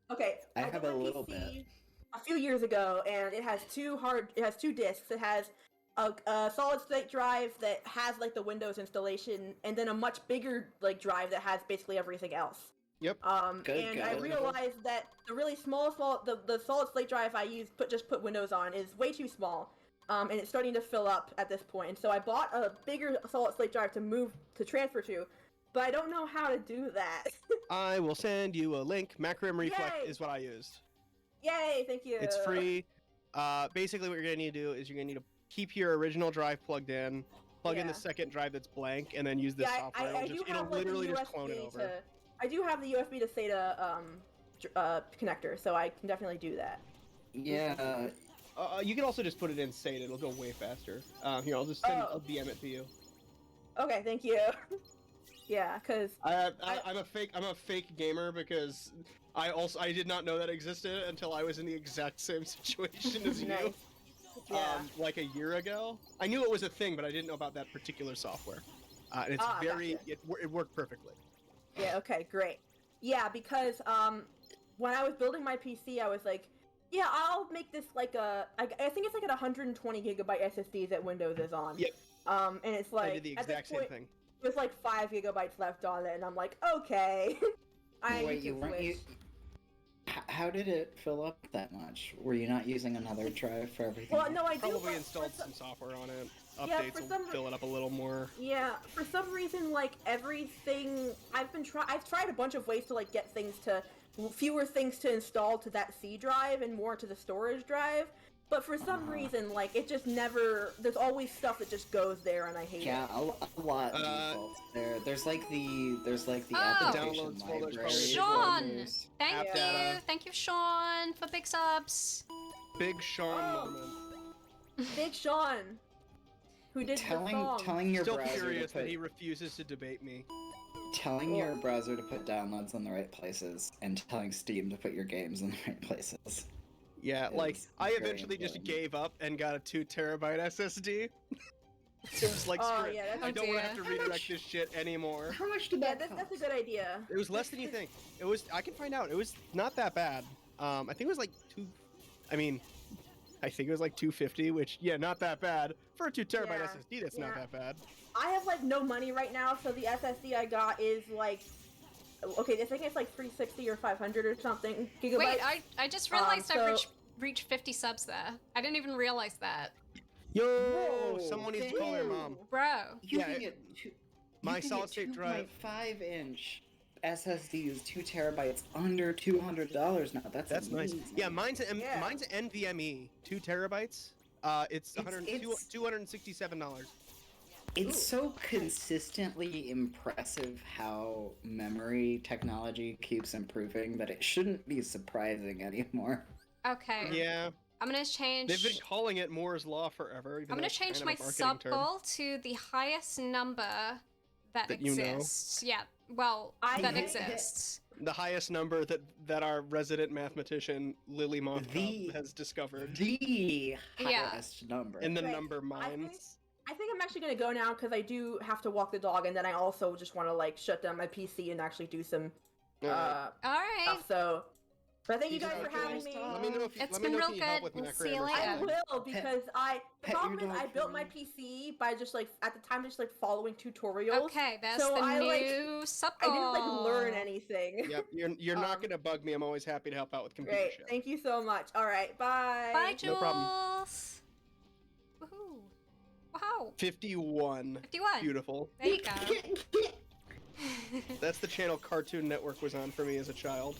Okay. I built have my a little PC bit. A few years ago, and it has two discs. It has a solid state drive that has like the Windows installation, and then a much bigger like drive that has basically everything else. Yep. Good, I good. realized that the really small the solid state drive I use put Windows on is way too small. And it's starting to fill up at this point. And so I bought a bigger solid state drive to transfer to, but I don't know how to do that. I will send you a link. Macrim Reflect Yay! is what I used. Yay, thank you. It's free. Basically, what you're gonna need to do is you're gonna need to keep your original drive plugged in, plug in the Yeah. second drive that's blank, and then use this Yeah, software. I It'll, do just, have it'll like the literally USB just clone it over. I do have the USB to SATA connector, so I can definitely do that. Yeah, You can also just put it in SATA. It'll go way faster. Here, I'll just send. Oh. I'll DM it to you. Okay, thank you. Yeah, because I'm a fake gamer because I did not know that existed until I was in the exact same situation as you. Nice. Yeah. Like a year ago. I knew it was a thing, but I didn't know about that particular software. And it's Gotcha. it worked perfectly. Yeah, okay, great. Yeah, because when I was building my PC, I was like, yeah, I'll make this like I think it's like at 120 gigabyte SSD that Windows is on. Yep. And it's like I did the at this exact same point, thing. there's like 5 gigabytes left on it, and I'm like, okay. I wait, need you to weren't you? switch. How did it fill up that much? Were you not using another drive for everything? Well, no, I do. Probably but installed for some software on it. Yeah, Updates for will some fill it up a little more. Yeah, for some reason, like everything, I've tried a bunch of ways to like get fewer things to install to that C drive and more to the storage drive. But for some reason, like it just never. There's always stuff that just goes there, and I hate Yeah, it. a lot defaults there. There's like the Oh. application Downloads folder's library. Sean! folders. Thank App you! data. Thank you, Sean, for big subs! Big Sean Oh. moment. Big Sean, who did the song. Telling your Still browser furious to put, that he refuses to debate me. telling your browser to put downloads in the right places, and telling Steam to put your games in the right places. Yeah, like It's I very eventually just important. gave up and got a 2 terabyte SSD. It was like, Oh, screw it. yeah, that's- I don't want to Oh, have to dear. redirect this shit anymore. How much did Yeah, that that's cost? a good idea. It was less than you think. It was. I can find out. It was not that bad. I think it was like 2. I mean, I think it was like 250, which yeah, not that bad for a 2 terabyte Yeah, SSD. That's not yeah. that bad. I have like no money right now, so the SSD I got is like, okay, I think it's like 360 or 500 or something gigabytes. Wait, I just realized so- I've reached 50 subs there. I didn't even realize that. Yo, Whoa, someone needs to call their mom. Bro. You Yeah, can it- get my solid-state drive- 2.5-inch SSDs, 2 terabytes, under $200 now. That's nice. amazing. Yeah, mine's Yeah. mine's NVMe, 2 terabytes. It's $267. It's so consistently impressive how memory technology keeps improving that it shouldn't be surprising anymore. Okay. Yeah, I'm gonna change. they've been calling it Moore's law forever. Even I'm though gonna it's change kind my of a marketing sub term. goal to the highest number that That you know? exists. Yeah. Well, I that think- exists. The highest number that our resident mathematician Lily Mothcob The- has discovered The Yeah. highest number. in the Right. number mines. I think I'm actually gonna go now because I do have to walk the dog, and then I also just want to like shut down my PC and actually do some Alright. All right. stuff. So, but thank you guys for Okay. having me. Let me know if you, It's let me been know real if you help good. with We'll macro see you or later. I something. will because the pet problem your is dog I built for my me. PC by just like at the time just like following tutorials. Okay, there's so the I new sub I goal. didn't like learn anything. Yep, you're not Um, gonna bug me. I'm always happy to help out with computer Great. shit. Thank you so much. All right. Bye. Bye, Jules. No problem. Woohoo. Wow. 51. 51. Beautiful. There you go. That's the channel Cartoon Network was on for me as a child.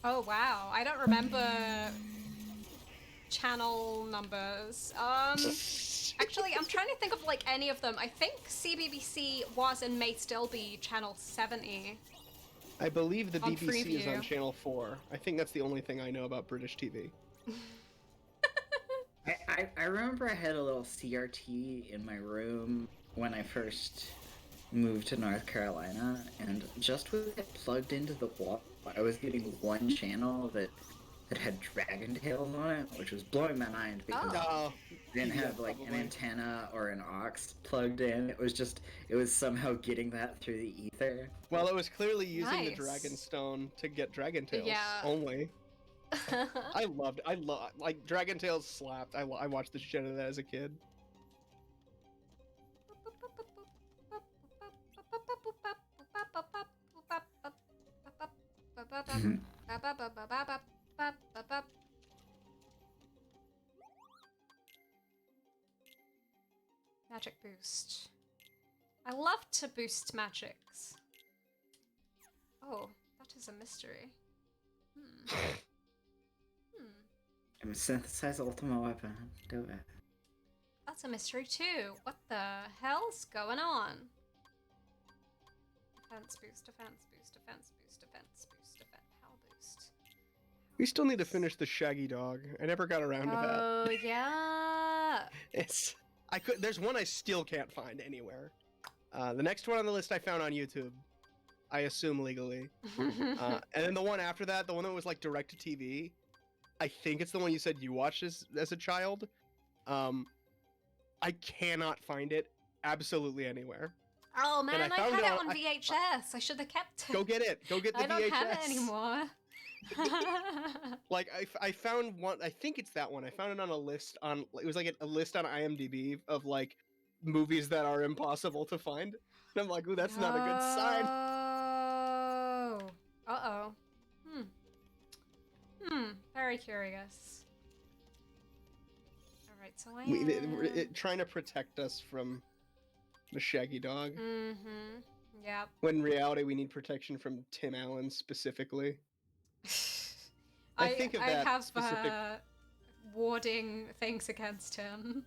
Oh wow, I don't remember channel numbers. Actually, I'm trying to think of like any of them. I think CBBC was and may still be channel 70. I believe the On BBC is on Freeview. channel 4. I think that's the only thing I know about British TV. I remember I had a little CRT in my room when I first moved to North Carolina, and just with it plugged into the wall, I was getting one channel that had Dragon Tales on it, which was blowing my mind because Oh, it didn't yeah, have like an probably. antenna or an aux plugged in. It was somehow getting that through the ether. well, it was clearly using the Nice. Dragon Stone to get Dragon Tales Yeah. only. I like Dragon Tales slapped. I watched the shit out of that as a kid. Magic boost. I love to boost magics. Oh, that is a mystery. And synthesize Ultima Weapon. Do it. That's a mystery too. What the hell's going on? Defense boost, defense boost, defense boost, defense boost, defense, power boost. We still need to finish the Shaggy Dog. I never got around to that. Oh yeah. There's one I still can't find anywhere. The next one on the list I found on YouTube. I assume legally. And then the one after that, the one that was like direct to TV, I think it's the one you said you watched as a child. I cannot find it absolutely anywhere. Oh man, And I found had it out- on VHS. I should have kept it. Go get it. Go get the I don't VHS. have it anymore. Like I found one. I think it's that one. I found it on a list on. It was like a list on IMDb of like movies that are impossible to find. And I'm like, ooh, that's not a good sign. Oh. Uh-oh. Very curious. Alright, so I am... Trying to protect us from the Shaggy Dog. Mm-hmm. Yep. When in reality, we need protection from Tim Allen specifically. I think of I that have specific- warding things against him.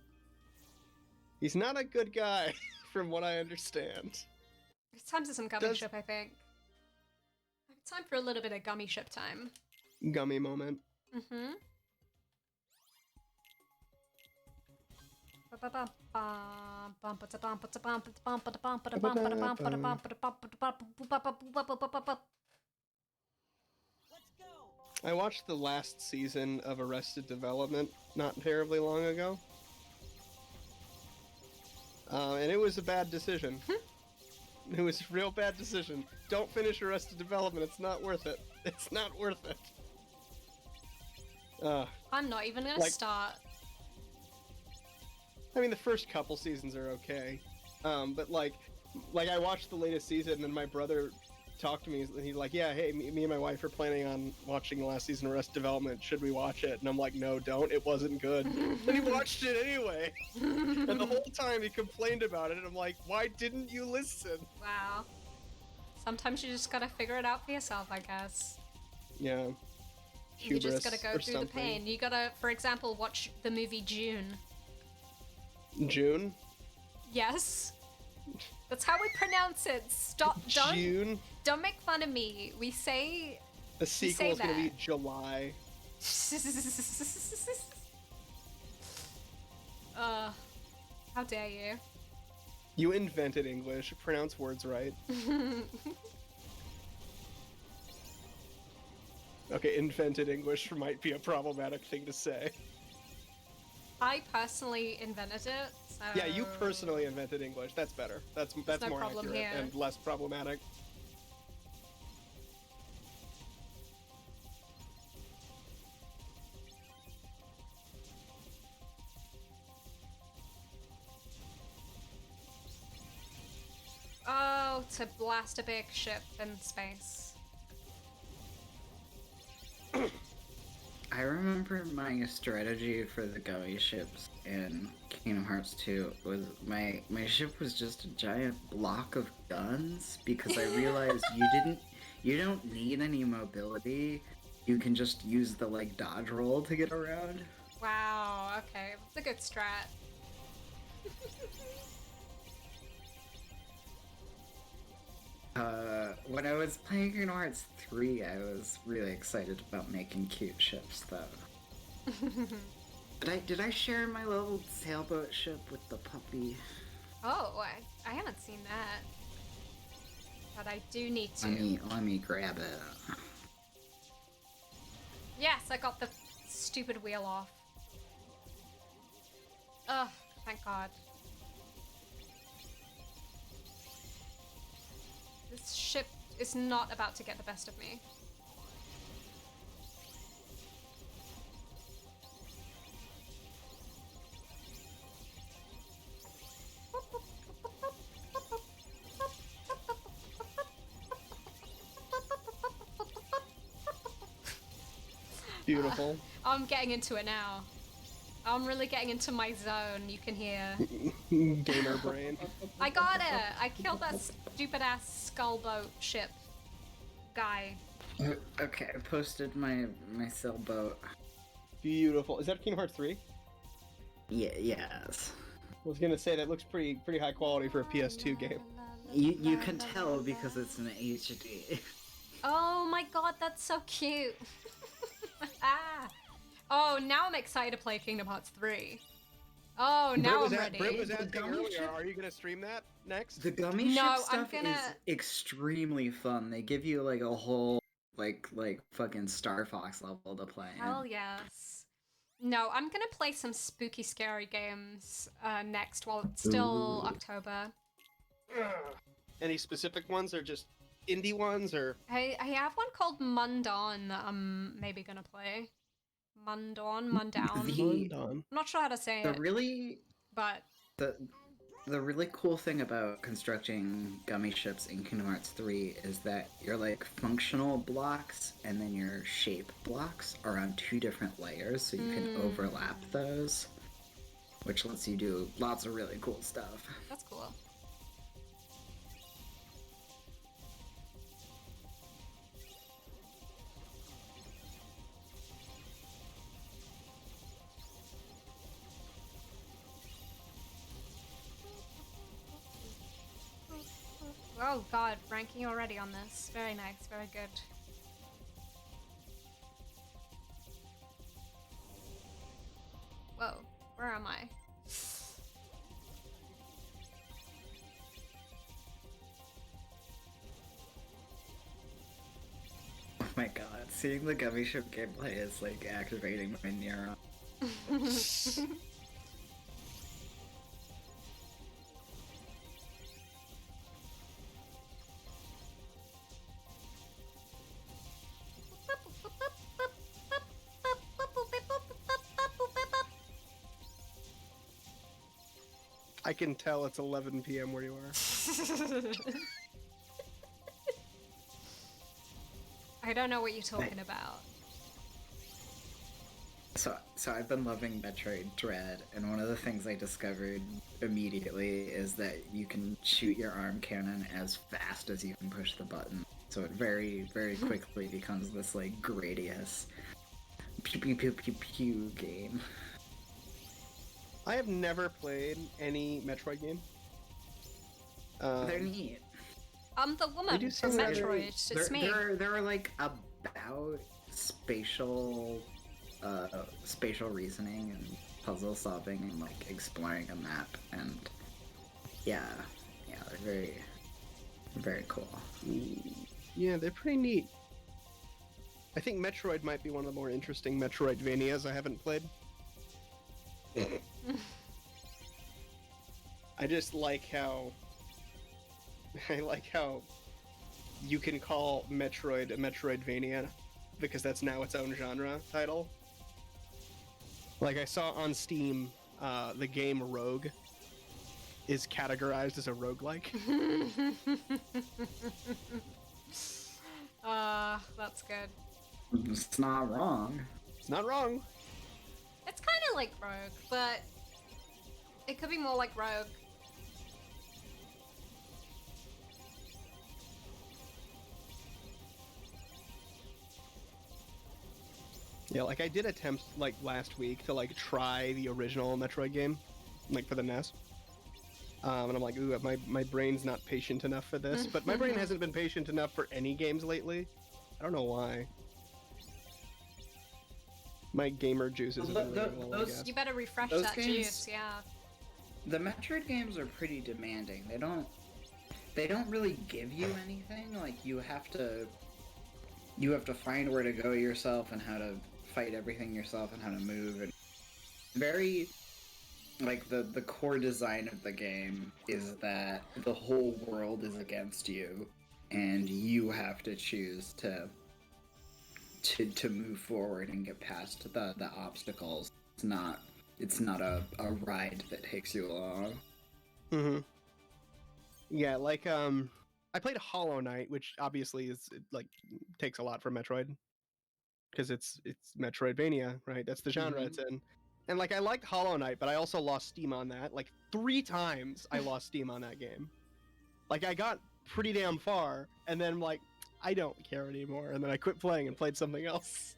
He's not a good guy, from what I understand. It's time for some gummy ship, I think. It's time for a little bit of gummy ship time. Gummy moment. Mm-hmm. I watched the last season of Arrested Development not terribly long ago. And it was a bad decision. It was a real bad decision. Don't finish Arrested Development, it's not worth it. It's not worth it. I'm not even gonna Like- start. I mean, the first couple seasons are okay, but like I watched the latest season, and my brother talked to me, and he's like, "Yeah, hey, me and my wife are planning on watching the last season of Arrested Development. Should we watch it?" And I'm like, "No, don't. It wasn't good." And he watched it anyway, and the whole time he complained about it. And I'm like, "Why didn't you listen?" Wow. Sometimes you just gotta figure it out for yourself, I guess. Yeah. You just gotta go or through the something. pain. You gotta, for example, watch the movie June. June. Yes. That's how we pronounce it. June. Don't make fun of me. We say The sequel is gonna that. be July. How dare you? You invented English. Pronounce words right. Okay, invented English might be a problematic thing to say. I personally invented it, so... Yeah, you personally invented English. That's better. That's no more problem accurate here. and less problematic. Oh, to blast a big ship in space. I remember my strategy for the gummy ships in Kingdom Hearts 2 was my ship was just a giant block of guns because I realized you don't need any mobility. You can just use the like dodge roll to get around. Wow, okay. That's a good strat. When I was playing Kingdom Hearts 3, I was really excited about making cute ships though. Did I share my little sailboat ship with the puppy? Oh, I haven't seen that. But I do need to. Let me grab it. Yes, I got the stupid wheel off. Ugh, thank God. This ship is not about to get the best of me. Beautiful. I'm getting into it now. I'm really getting into my zone, you can hear. Gamer brain. I got it! I killed that stupid ass skullboat ship guy. Okay, I posted my sailboat. Beautiful. Is that Kingdom Hearts 3? Yeah, yes. I was gonna say that looks pretty high quality for a PS2 game. You can tell because it's an HD. Oh my god, that's so cute. Ah. Oh, now I'm excited to play Kingdom Hearts 3. Oh, now I'm ready. Britt was asking earlier, are you gonna stream that next? The gummy ship stuff is extremely fun. They give you like a whole like fucking Star Fox level to play. Hell yes. No, I'm gonna play some spooky scary games next while it's still October. Any specific ones or just indie ones or? I have one called Mundawn that I'm maybe gonna play. Mundawn. I'm not sure how to say it. But the really cool thing about constructing gummy ships in Kingdom Hearts 3 is that your like functional blocks and then your shape blocks are on 2 different layers, so you can overlap those, which lets you do lots of really cool stuff. That's cool. Oh god, ranking already on this. Very nice, very good. Whoa, where am I? Oh my god, seeing the gummy ship gameplay is like activating my neurons. can tell it's 11 p.m. where you are. I don't know what you're talking about. So I've been loving Metroid Dread, and one of the things I discovered immediately is that you can shoot your arm cannon as fast as you can push the button. So it very, very quickly becomes this, like, Gradius pew pew pew pew pew game. I have never played any Metroid game. They're neat. I'm the woman do from seem rather Metroid. neat. It's me. They're like about spatial reasoning and puzzle solving and like exploring a map, and yeah, they're very, very cool. Yeah, they're pretty neat. I think Metroid might be one of the more interesting Metroidvanias I haven't played. I just like how you can call Metroid a Metroidvania because that's now its own genre title. Like, I saw on Steam, the game Rogue is categorized as a roguelike. That's good. It's not wrong. It's not wrong. It's kind of like Rogue, but it could be more like Rogue. Yeah, like, I did attempt, like, last week to, like, try the original Metroid game, like, for the NES. And I'm like, ooh, my brain's not patient enough for this. But my brain hasn't been patient enough for any games lately. I don't know why. My gamer juices have been really low, I guess. You better refresh those that games- juice, yeah. The Metroid games are pretty demanding. They don't really give you anything. Like, you have to find where to go yourself and how to fight everything yourself and how to move, and very, like, the core design of the game is that the whole world is against you and you have to choose to move forward and get past the obstacles. It's not a ride that takes you along. Mm-hmm. Yeah, like, I played Hollow Knight, which obviously like, takes a lot from Metroid. Because it's Metroidvania, right? That's the genre it's in. And, like, I liked Hollow Knight, but I also lost Steam on that. Like, 3 times I lost Steam on that game. Like, I got pretty damn far, and then, like, I don't care anymore. And then I quit playing and played something else.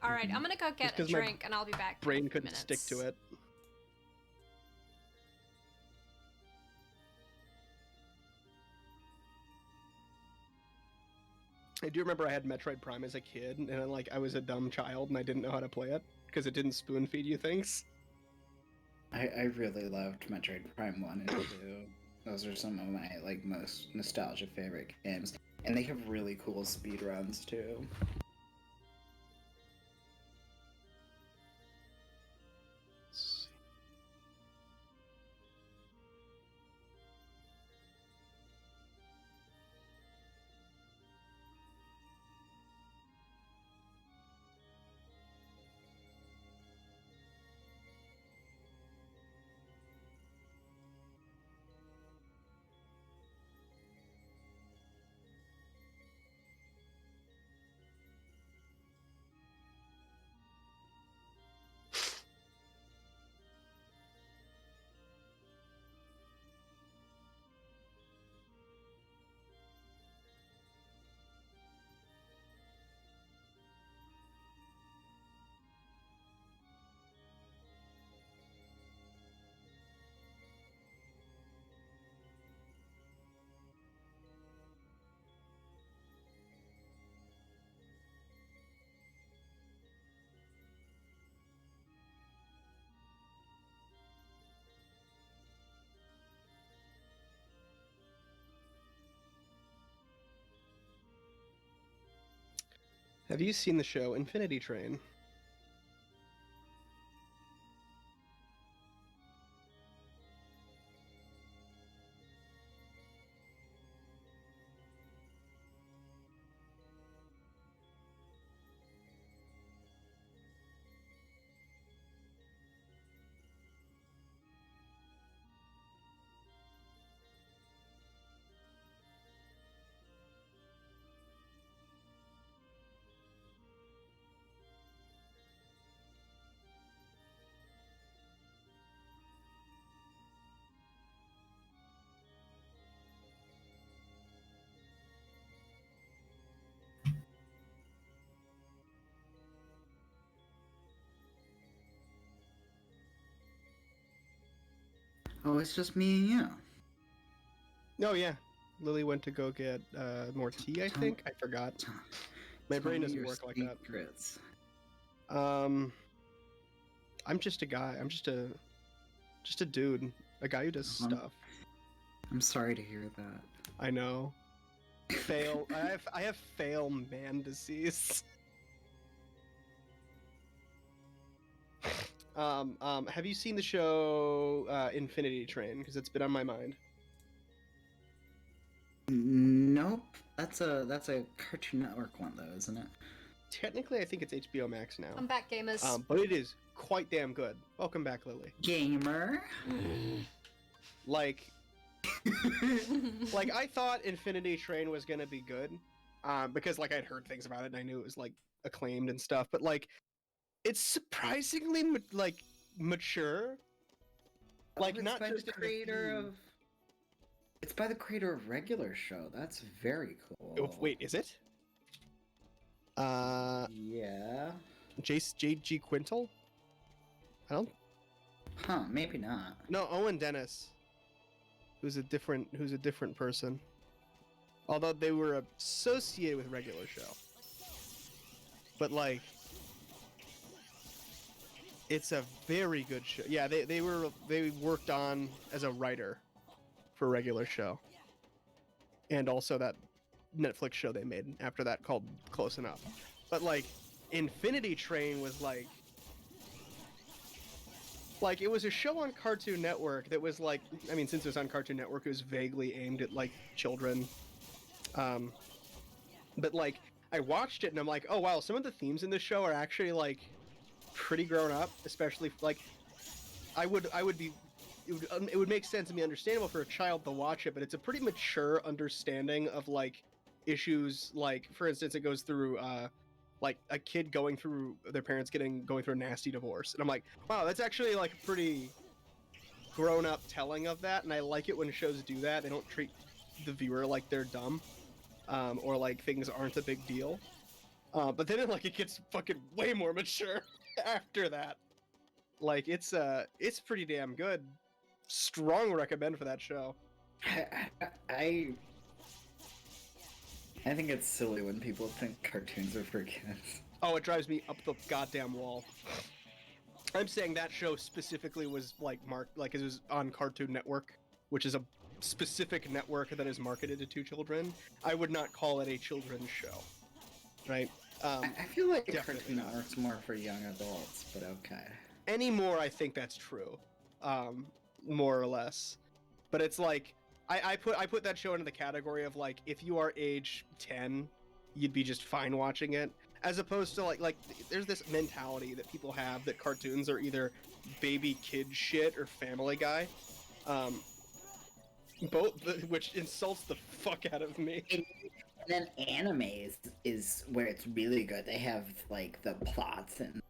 Alright, I'm gonna go get a drink and I'll be back. Brain in a few couldn't stick to minutes. it. I do remember I had Metroid Prime as a kid, and like, I was a dumb child and I didn't know how to play it because it didn't spoon feed you things. I really loved Metroid Prime 1 and 2. Those are some of my, like, most nostalgic favorite games. And they have really cool speedruns too. Have you seen the show Infinity Train? Oh, it's just me and you. Oh yeah, Lily went to go get more tea. I think I forgot. My brain doesn't work like that. Secrets. I'm just a guy. I'm just a dude, a guy who does stuff. I'm sorry to hear that. I know. Fail. I have fail man disease. Have you seen the show Infinity Train? Because it's been on my mind. Nope. That's a Cartoon Network one though, isn't it? Technically, I think it's HBO Max now. I'm back, gamers. But it is quite damn good. Welcome back, Lily. Gamer. Like I thought Infinity Train was gonna be good, because like I'd heard things about it and I knew it was like acclaimed and stuff. But like, it's surprisingly mature. Like it's not by just the creator of. It's by the creator of Regular Show. That's very cool. Oh, wait, is it? Yeah. J.G. Quintal? I don't. Huh? Maybe not. No, Owen Dennis. Who's a different person. Although they were associated with Regular Show. But like, it's a very good show. Yeah, they worked on as a writer for Regular Show. And also that Netflix show they made after that called Close Enough. But like, Infinity Train was like it was a show on Cartoon Network that was like, I mean, since it was on Cartoon Network, it was vaguely aimed at like children. But like, I watched it and I'm like, oh wow, some of the themes in this show are actually like pretty grown up, especially like it would make sense and be understandable for a child to watch it, but it's a pretty mature understanding of like issues. Like, for instance, it goes through like a kid going through their parents going through a nasty divorce, and I'm like, wow, that's actually like a pretty grown up telling of that, and I like it when shows do that. They don't treat the viewer like they're dumb, or like things aren't a big deal. But then it gets fucking way more mature after that. Like, it's pretty damn good. Strong recommend for that show. I think it's silly when people think cartoons are for kids. Oh, it drives me up the goddamn wall. I'm saying that show specifically was like marked, like it was on Cartoon Network, which is a specific network that is marketed to children. I would not call it a children's show, right? I feel like definitely Cartoon Network's more for young adults, but okay. Anymore, I think that's true, more or less. But it's like, I put that show into the category of like, if you are age 10, you'd be just fine watching it, as opposed to like there's this mentality that people have that cartoons are either baby kid shit or Family Guy, which insults the fuck out of me. And then anime is where it's really good. They have like the plots and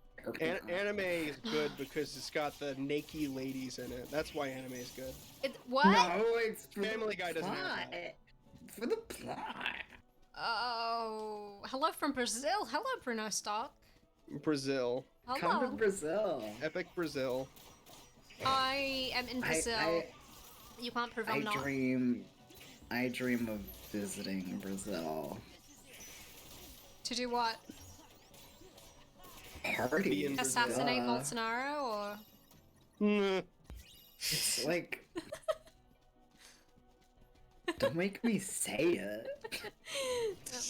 anime is good because it's got the naked ladies in it. That's why anime is good. What? No, it's for Family Guy doesn't plot. have that. For the plot. Oh, hello from Brazil. Hello, Bruno Stark. Brazil. Hello. Come to Brazil. Epic Brazil. I am in Brazil. You can't prove I'm not. I dream of visiting Brazil. To do what? Party in Assassinate Brazil. Bolsonaro, or? It's like... Don't make me say it.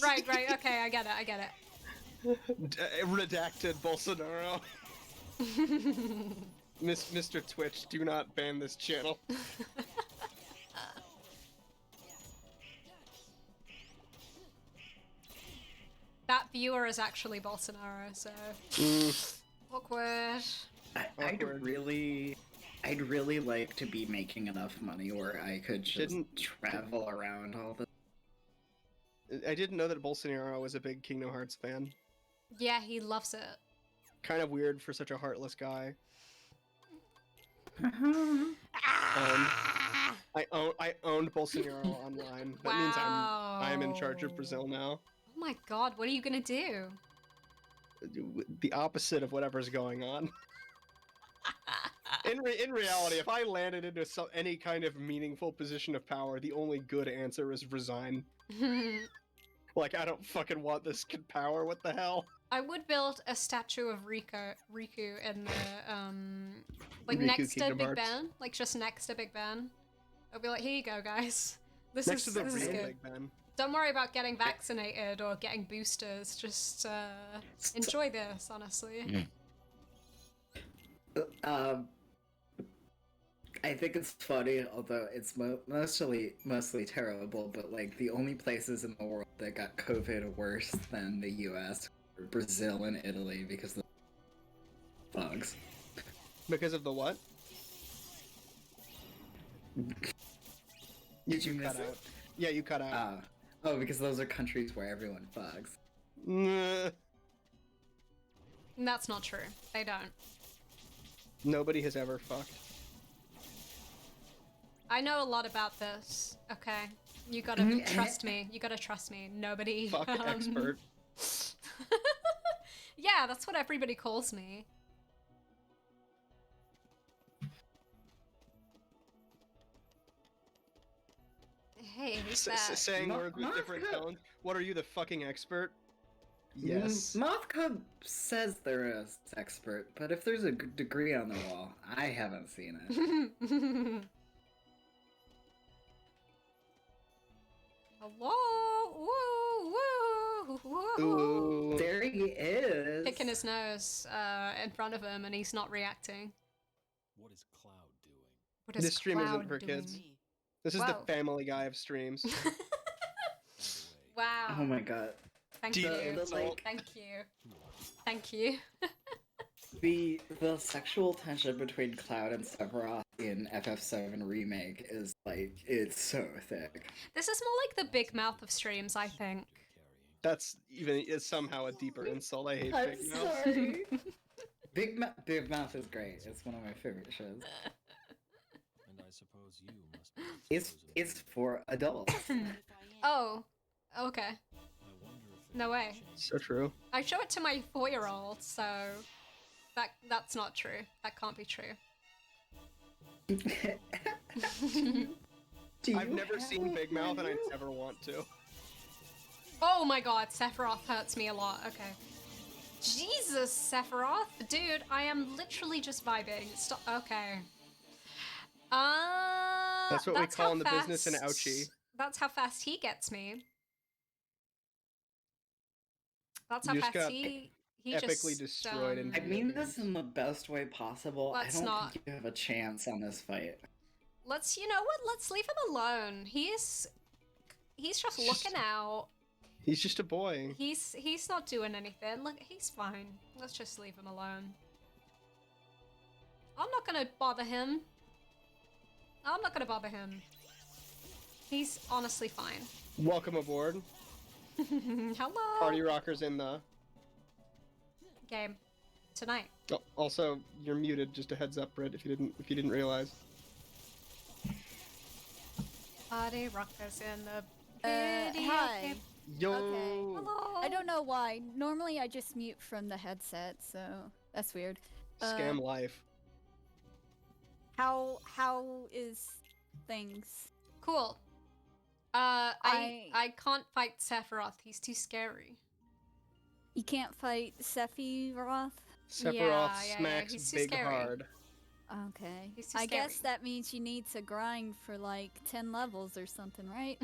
Right, okay, I get it. Redacted Bolsonaro. Mr. Twitch, do not ban this channel. That viewer is actually Bolsonaro, so... Awkward. I'd really like to be making enough money where I could just travel around all the... I didn't know that Bolsonaro was a big Kingdom Hearts fan. Yeah, he loves it. Kind of weird for such a heartless guy. I owned Bolsonaro online. That means I'm in charge of Brazil now. Oh my god, what are you gonna do? The opposite of whatever's going on. In reality, if I landed into any kind of meaningful position of power, the only good answer is resign. Like, I don't fucking want this power. What the hell? I would build a statue of Riku in the like Riku next to Kingdom Big Hearts. Ben, like just next to Big Ben. I'll be like, here you go, guys. This Next is to the this is real good. Big Ben. Don't worry about getting vaccinated or getting boosters. Just enjoy this, honestly. I think it's funny, although it's mostly terrible. But like the only places in the world that got COVID worse than the U.S. were Brazil and Italy because of the bugs. Because of the what? Did you miss cut it? out. Yeah, you cut out. Oh, because those are countries where everyone fucks. That's not true. They don't. Nobody has ever fucked. I know a lot about this. Okay, you gotta trust me. You gotta trust me. Nobody. Fuck expert. Yeah, that's what everybody calls me. Hey, who's that? Saying words with different tones. What are you, the fucking expert? Yes. Mothcub says they're an expert, but if there's a degree on the wall, I haven't seen it. Hello? Woo, woo, woo. Ooh. There he is. Picking his nose in front of him, and he's not reacting. What is Cloud doing? What is This stream isn't Cloud for doing? kids. This is Whoa. the Family Guy of streams. Wow. Oh my god. Thank Deep you. insult. Thank you. Thank you. The sexual tension between Cloud and Sephiroth in FF7 Remake is like, it's so thick. This is more like the big mouth of streams, I think. That's is somehow a deeper insult. I hate I'm Big Mouth. sorry. Big Mouth is great. It's one of my favorite shows. And I suppose you must be It's for adults. Oh, okay. No way. So true. I show it to my 4-year-old, so that's not true. That can't be true. I've never seen Big Mouth and I never want to. Oh my god, Sephiroth hurts me a lot. Okay. Jesus, Sephiroth. Dude, I am literally just vibing. Stop. Okay. That's what we call how in the business an ouchie. That's how fast he gets me. That's how You just fast got he epically just, destroyed in I video mean games. this in the best way possible. Let's I don't not. think you have a chance on this fight. Let's, you know what? Let's leave him alone. He's just looking out. He's just a boy. He's not doing anything. Look, he's fine. Let's just leave him alone. I'm not gonna bother him. I'm not gonna bother him. He's honestly fine. Welcome aboard. Hello. Party Rockers in the Game tonight. Oh, also, you're muted. Just a heads up, Britt, if you didn't realize. Party rockers in the video Hi. game. Yo. Okay. Hello. I don't know why. Normally I just mute from the headset, so that's weird. Scam life. How is things? Cool. I can't fight Sephiroth. He's too scary. You can't fight Sephiroth? Sephiroth yeah, smacks he's too big scary. hard. Okay. He's too I guess scary. that means you need to grind for like 10 levels or something, right?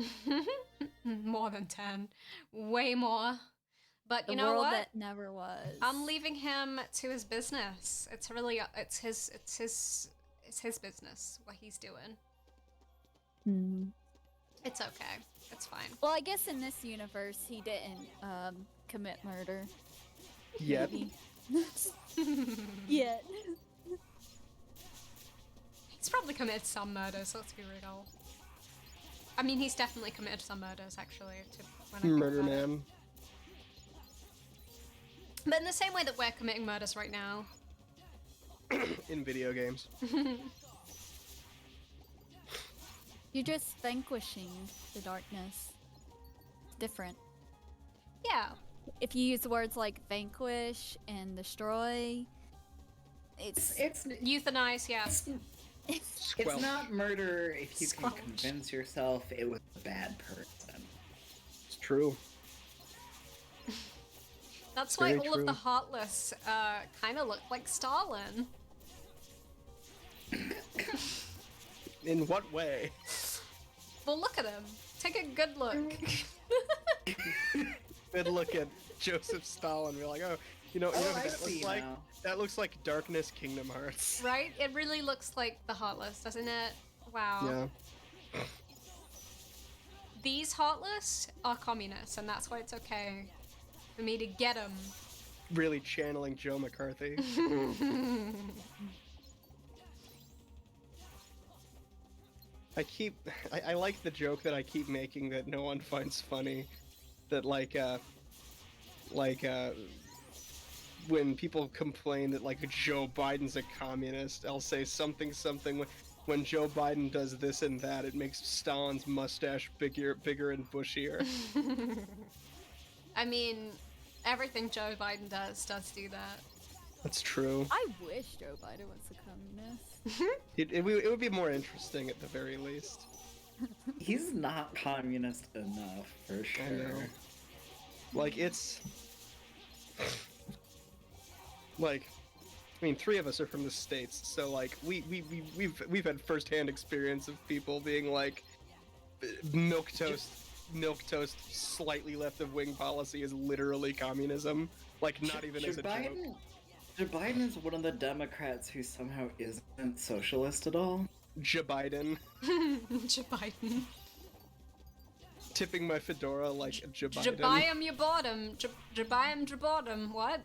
More than 10. Way more. But The you know world what? that never was. I'm leaving him to his business. It's really it's his business what he's doing. Hmm. It's okay. It's fine. Well, I guess in this universe he didn't commit murder. Yet. Maybe. Yet. He's probably committed some murders, let's be real. I mean, he's definitely committed some murders, actually. When I think Murder about it. man. But in the same way that we're committing murders right now. In video games. You're just vanquishing the darkness. Different. Yeah. If you use words like vanquish and destroy, It's euthanize, yeah. It's not murder if you can Squelch. convince yourself it was a bad person. It's true. That's why Very all of the true. Heartless kind of look like Stalin. In what way? Well, look at him. Take a good look. Good look at Joseph Stalin. We're like, oh, you know Oh, what I that see looks like? now. That looks like Darkness Kingdom Hearts. Right? It really looks like the Heartless, doesn't it? Wow. Yeah. These Heartless are communists, and that's why it's okay for me to get them. Really channeling Joe McCarthy. I like the joke that I keep making that no one finds funny. That when people complain that like Joe Biden's a communist, I'll say something when Joe Biden does this and that, it makes Stalin's mustache bigger and bushier. I mean, everything Joe Biden does do that. That's true. I wish Joe Biden was a communist. It would be more interesting at the very least. He's not communist enough, for sure. I know. Like, it's... Like, I mean, 3 of us are from the States, so, like, we've had first-hand experience of people being like, milquetoast, slightly left-of-wing policy is literally communism. Like, not even as a joke. Joe Biden is one of the Democrats who somehow isn't socialist at all. Joe Biden. Joe Biden. Tipping my fedora like Joe Biden. Jabayam you bottom. Jabayam bottom. What?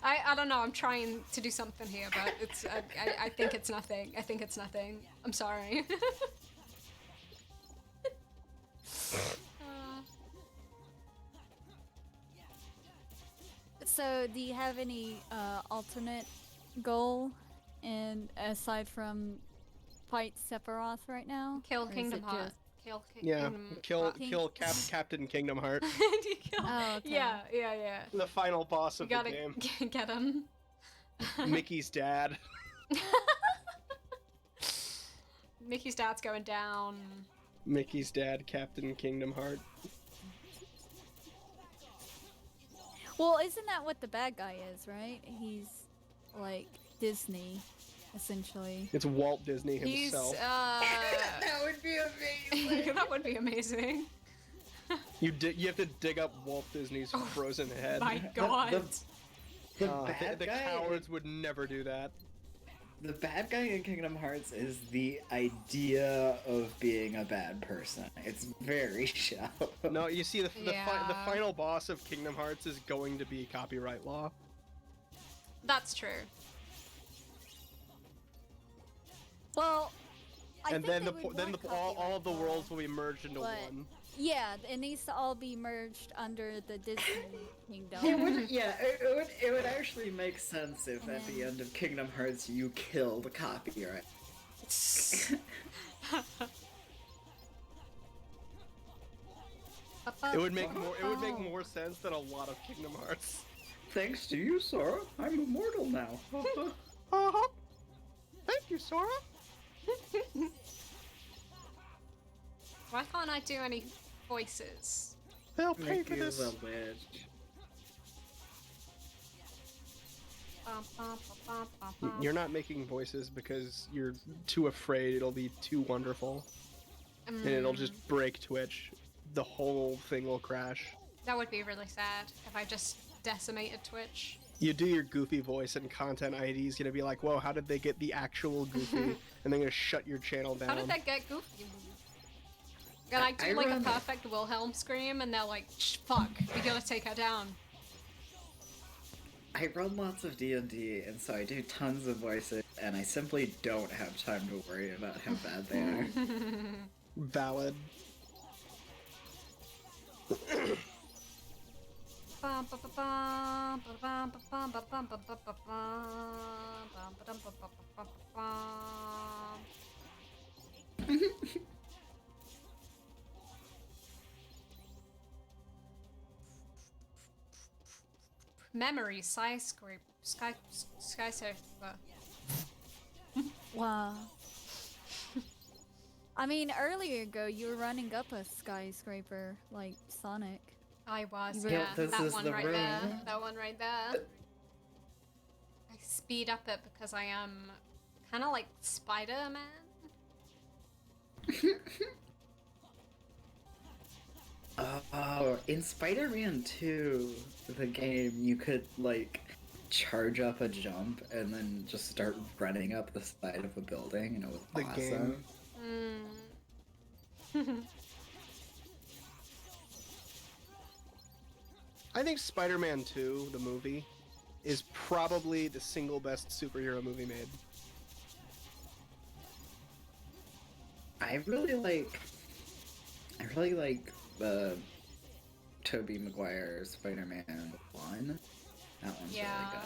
I don't know. I'm trying to do something here, but it's I think it's nothing. I think it's nothing. I'm sorry. So, do you have any alternate goal, and aside from fight Sephiroth right now? Kill Or is Kingdom it Heart. just- Yeah, kill King- Captain Kingdom Heart. Oh, okay. Yeah. The final boss You of the gotta game. get him. Mickey's dad. Mickey's dad's going down. Mickey's dad, Captain Kingdom Heart. Well, isn't that what the bad guy is, right? He's like Disney, essentially. It's Walt Disney He's himself. That would be amazing. That would be amazing. You have to dig up Walt Disney's frozen head. My God. The bad the guy. cowards would never do that. The bad guy in Kingdom Hearts is the idea of being a bad person. It's very shallow. No, you see, the Yeah. final boss of Kingdom Hearts is going to be copyright law. That's true. Well, I And think then they would want all of the copyright worlds law, will be merged into but- one. Yeah, it needs to all be merged under the Disney kingdom. It would actually make sense if at the end of Kingdom Hearts you killed copyright. It would make more sense than a lot of Kingdom Hearts. Thanks to you, Sora, I'm immortal now. Thank you, Sora. Why can't I do any voices? They'll pay Make for you this. a witch. You're not making voices because you're too afraid it'll be too wonderful. And it'll just break Twitch. The whole thing will crash. That would be really sad if I just decimated Twitch. You do your goofy voice and Content ID is gonna be like, whoa, how did they get the actual goofy? And they're gonna shut your channel down. How did that get goofy? And I do like a perfect Wilhelm scream, and they're like, Shh, fuck, we gotta take her down. I run lots of D&D, and so I do tons of voices, and I simply don't have time to worry about how bad they are. Valid. memory skyscraper. Wow. I mean, earlier ago you were running up a skyscraper like Sonic. I was, You yeah. were- This That is one the right room. there. That one right there. I speed up it because I am kind of like Spider-Man. Oh, in Spider-Man 2, the game, you could, like, charge up a jump and then just start running up the side of a building, and it was The awesome. game. I think Spider-Man 2, the movie, is probably the single best superhero movie made. I really like the Tobey Maguire Spider-Man 1. That one's Yeah. really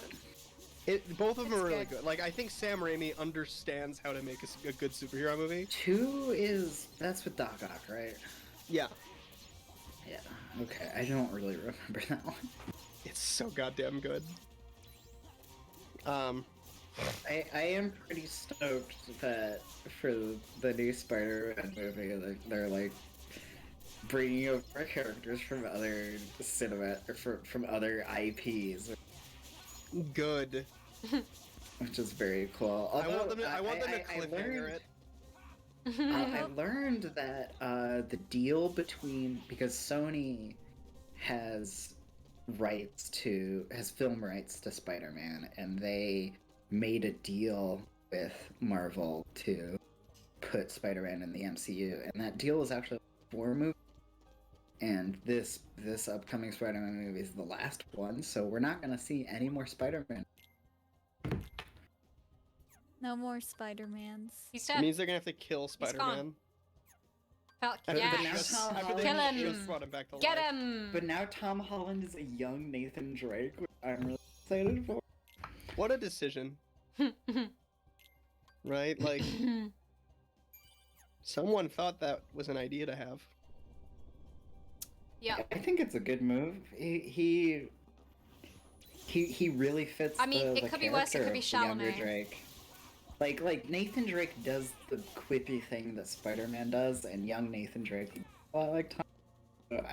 good. Both of them are really good. good. Like, I think Sam Raimi understands how to make a good superhero movie. 2 that's with Doc Ock, right? Yeah. Yeah. Okay, I don't really remember that one. It's so goddamn good. I am pretty stoked that for the new Spider-Man movie, they're like bringing over characters from other from other IPs, Good. which is very cool. I want them to I cliffhanger learned- it. I learned that the deal because Sony has film rights to Spider-Man, and they made a deal with Marvel to put Spider-Man in the MCU, and that deal was actually 4 movies. And this upcoming Spider-Man movie is the last one, so we're not gonna see any more Spider-Man. No more Spider-Mans. He's It dead. means they're gonna have to kill Spider-Man. Fuck But now yes. Tom After they Kill Holland- him. just brought him back to Get life. him. But now Tom Holland is a young Nathan Drake, which I'm really excited for. What a decision. Right? Like, someone thought that was an idea to have. Yeah. I think it's a good move. He really fits. I mean, the it could be worse, it could character be of the younger Chalamet. Drake. Like Nathan Drake does the quippy thing that Spider-Man does, and young Nathan Drake. Well, I like Tom.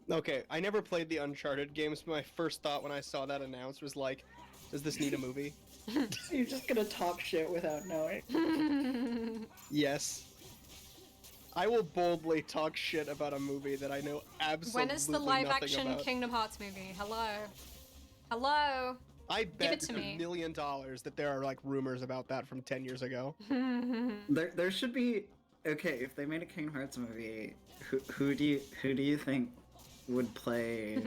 Okay, I never played the Uncharted games, but my first thought when I saw that announced was like, does this need a movie? You're just gonna talk shit without knowing. Yes. I will boldly talk shit about a movie that I know absolutely When is the live nothing action about. Kingdom Hearts movie? Hello. Hello. I bet it to me. $1 million that there are like rumors about that from 10 years ago. There should be. Okay, if they made a Kingdom Hearts movie, who do you think would play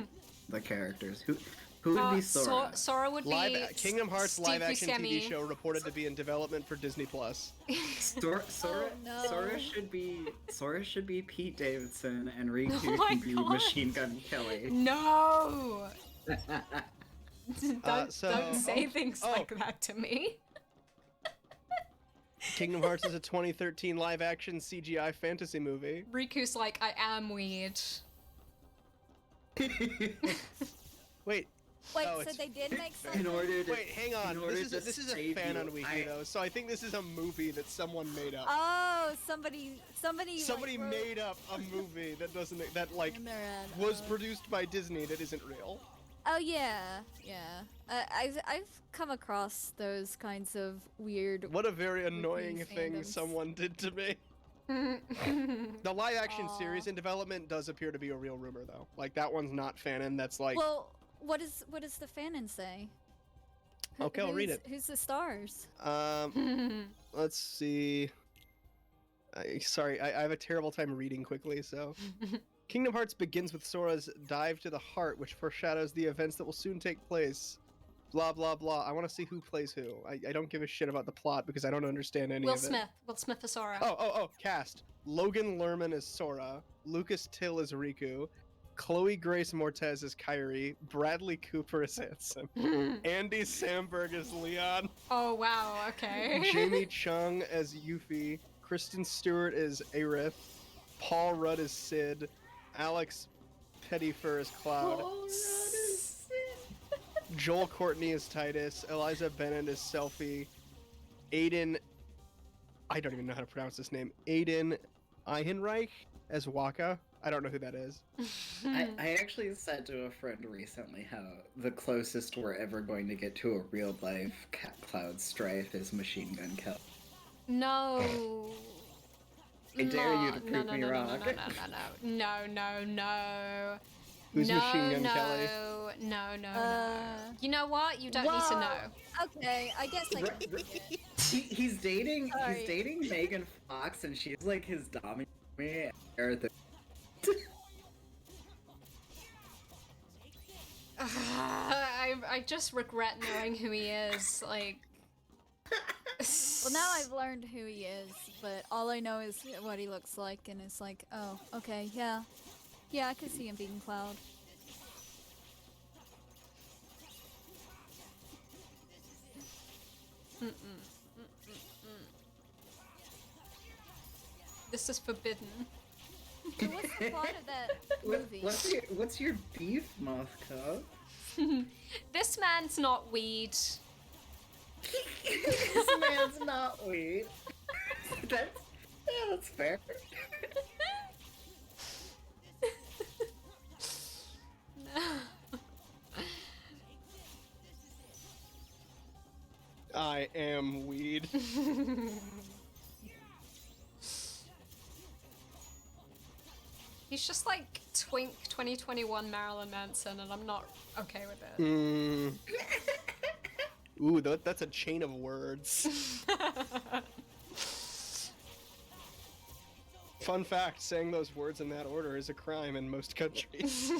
the characters? Who would be Sora? Sora would be Kingdom Hearts Steve live action TV Buscemi. show reported to be in development for Disney Plus. Sora Oh, no. Sora should be Pete Davidson, and Riku Oh my can be God. Machine Gun Kelly. No. Don't So- say things like that to me. Kingdom Hearts is a 2013 live action CGI fantasy movie. Riku's like, I am weird. Wait. Wait, Oh, so it's- they did make In something? order to, Wait, hang on. in order This to is a save fan you, on Wiki though, so I think this is a movie that someone made up. Oh, somebody Somebody like, made up a movie that like in their head. was produced by Disney that isn't real. Oh yeah, yeah. I've come across those kinds of weird. What a very annoying thing fandoms. someone did to me. The live action series in development does appear to be a real rumor though. Like that one's not fanon. That's like Well, what does the fanon say? Okay, I'll read Who's- it. Who's the stars? Let's see. Sorry, I have a terrible time reading quickly, so. Kingdom Hearts begins with Sora's dive to the heart, which foreshadows the events that will soon take place. Blah, blah, blah. I want to see who plays who. I don't give a shit about the plot because I don't understand any Will of it. Smith. Will Smith for Sora. Oh, cast. Logan Lerman as Sora. Lucas Till as Riku. Chloe Grace Moretz as Kairi. Bradley Cooper as Ansem. Andy Samberg as Leon. Oh wow. Okay. Jamie Chung as Yuffie, Kristen Stewart as Aerith, Paul Rudd as Sid, Alex Pettyfer as Cloud, Joel Courtney as Titus, Eliza Bennett as Selfie, Aiden, I don't even know how to pronounce this name, Aiden Eichenreich as Waka. I don't know who that is. I actually said to a friend recently how the closest we're ever going to get to a real life Cat Cloud Strife is Machine Gun Kelly. No. I dare you to prove me wrong. No. Who's Machine Gun Kelly? No. You know what? You don't need to know. Okay, I guess I can. He's dating Sorry. Megan Fox, and she's like his dominant. I just regret knowing who he is. Like. Well, now I've learned who he is, but all I know is what he looks like, and it's like, oh, okay, yeah. Yeah, I could see him being Cloud. This is forbidden. So what's the plot of that movie? What's your beef, Mothco? This man's not weed. This man's not weed. That's fair. I am weed. He's just like Twink 2021 Marilyn Manson, and I'm not okay with it. Ooh, that's a chain of words. Fun fact, saying those words in that order is a crime in most countries.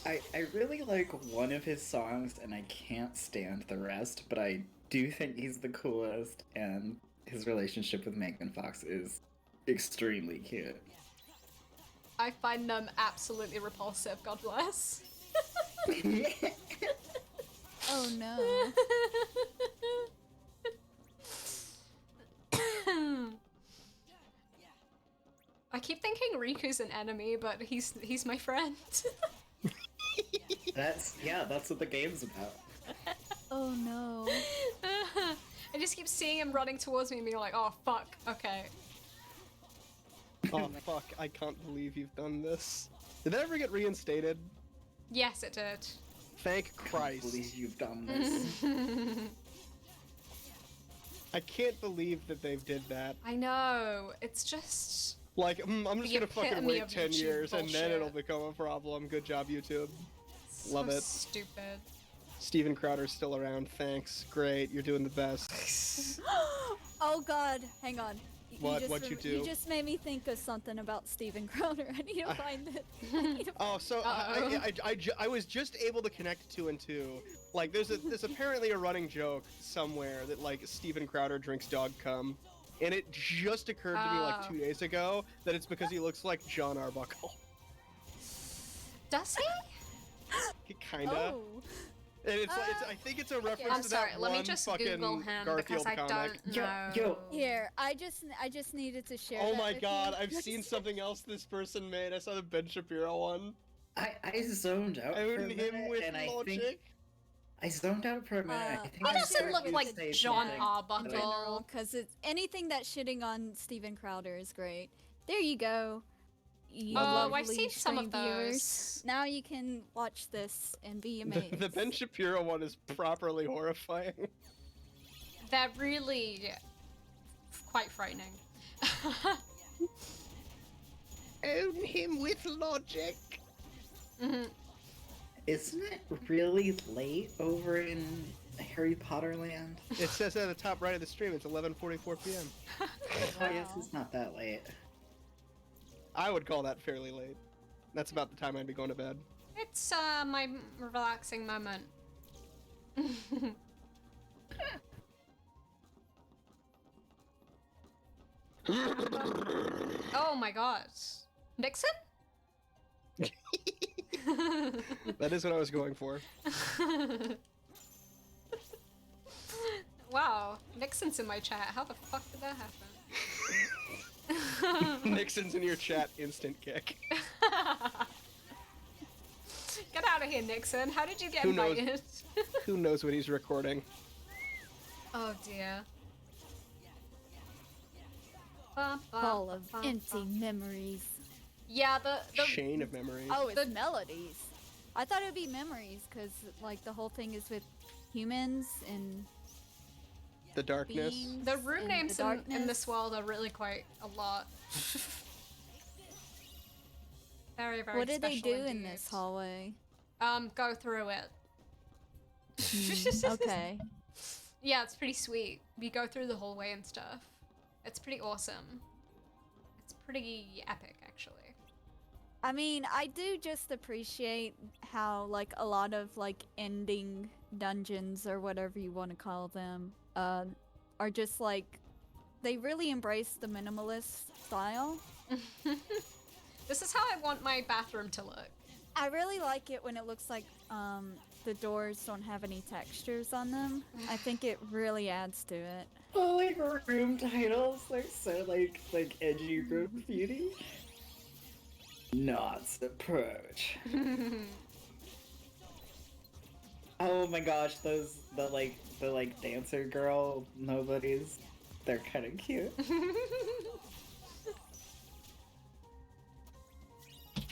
I really like one of his songs, and I can't stand the rest, but I do think he's the coolest, and his relationship with Megan Fox is extremely cute. I find them absolutely repulsive, God bless. Oh no. I keep thinking Riku's an enemy, but he's my friend. That's what the game's about. Oh no. I just keep seeing him running towards me and being like, oh fuck, okay. Oh fuck, I can't believe you've done this. Did that ever get reinstated? Yes, it did. Thank I Christ. can't believe you've done this. I can't believe that they did that. I know, it's just... Like, I'm just The gonna fucking epitome wait of 10 YouTube years and then bullshit. it'll become a problem. Good job, YouTube. Love so it. Stupid. Steven Crowder's still around. Thanks. Great. You're doing the best. Oh god, hang on. What'd you do? You just made me think of something about Steven Crowder. I need to find it. Oh, so I was just able to connect 2 and 2. Like, there's apparently a running joke somewhere that, like, Steven Crowder drinks dog cum. And it just occurred to me, like, 2 days ago that it's because he looks like John Arbuckle. Does he? Kinda. Oh. And it's I think it's a reference I'm to sorry, that let me one just fucking Google him Garfield because I comic. don't know. Here, I just needed to share. Oh that my with god, you. I've seen something else this person made. I saw the Ben Shapiro one. I zoned out for a Own him minute, with and I logic. think I zoned out for a minute. I think He I doesn't heard look you like say John something. Arbuckle. Because it's anything that's shitting on Steven Crowder is great. There you go. You Oh, I've lovely seen some of stream viewers. those. Now you can watch this and be amazed. The Ben Shapiro one is properly horrifying. They're really quite frightening. Own him with logic. Isn't it really late over in Harry Potter land? It says at the top right of the stream, it's 11:44 p.m. Oh, I guess it's not that late. I would call that fairly late. That's about the time I'd be going to bed. It's my relaxing moment. Oh my god. Nixon? That is what I was going for. Wow, Nixon's in my chat. How the fuck did that happen? Nixon's in your chat, instant kick. Get out out of here, Nixon. How did you get Who knows? invited? Who knows what he's recording? Oh dear. Full of empty memories. Yeah, the Chain of memories. Oh, it's melodies. I thought it would be memories because like the whole thing is with humans and The darkness. beings the room and names the in this darkness. world are really quite a lot. Very, very What did they special do in indeed. this hallway? Go through it. Okay. Yeah, it's pretty sweet. We go through the hallway and stuff. It's pretty awesome. It's pretty epic, actually. I mean, I do just appreciate how like a lot of like ending dungeons or whatever you want to call them are just like they really embrace the minimalist style. This is how I want my bathroom to look. I really like it when it looks like the doors don't have any textures on them. I think it really adds to it. Oh, like room titles, they're so like edgy graffiti. Knots approach. Oh my gosh, the dancer girl nobodies, they're kind of cute.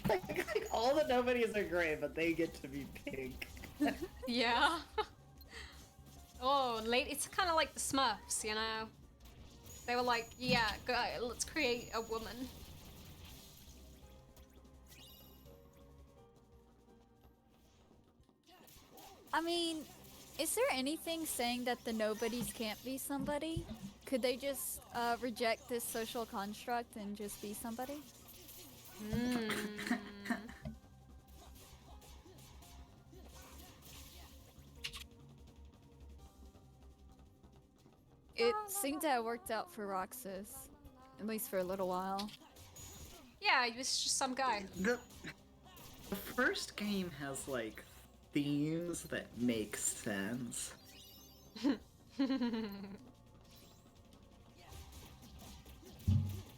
like all the nobodies are great, but they get to be pink. Yeah. Oh, late. It's kind of like the Smurfs, you know? They were like, yeah, go, let's create a woman. I mean, is there anything saying that the nobodies can't be somebody? Could they just reject this social construct and just be somebody? It seemed to have worked out for Roxas, at least for a little while. Yeah, he was just some guy. The first game has like themes that make sense.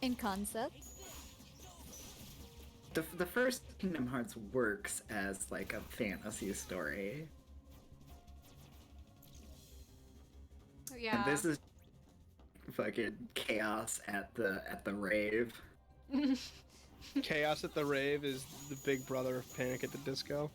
In concept. The first Kingdom Hearts works as like a fantasy story. Yeah. And this is fucking chaos at the rave. Chaos at the Rave is the big brother of Panic at the Disco.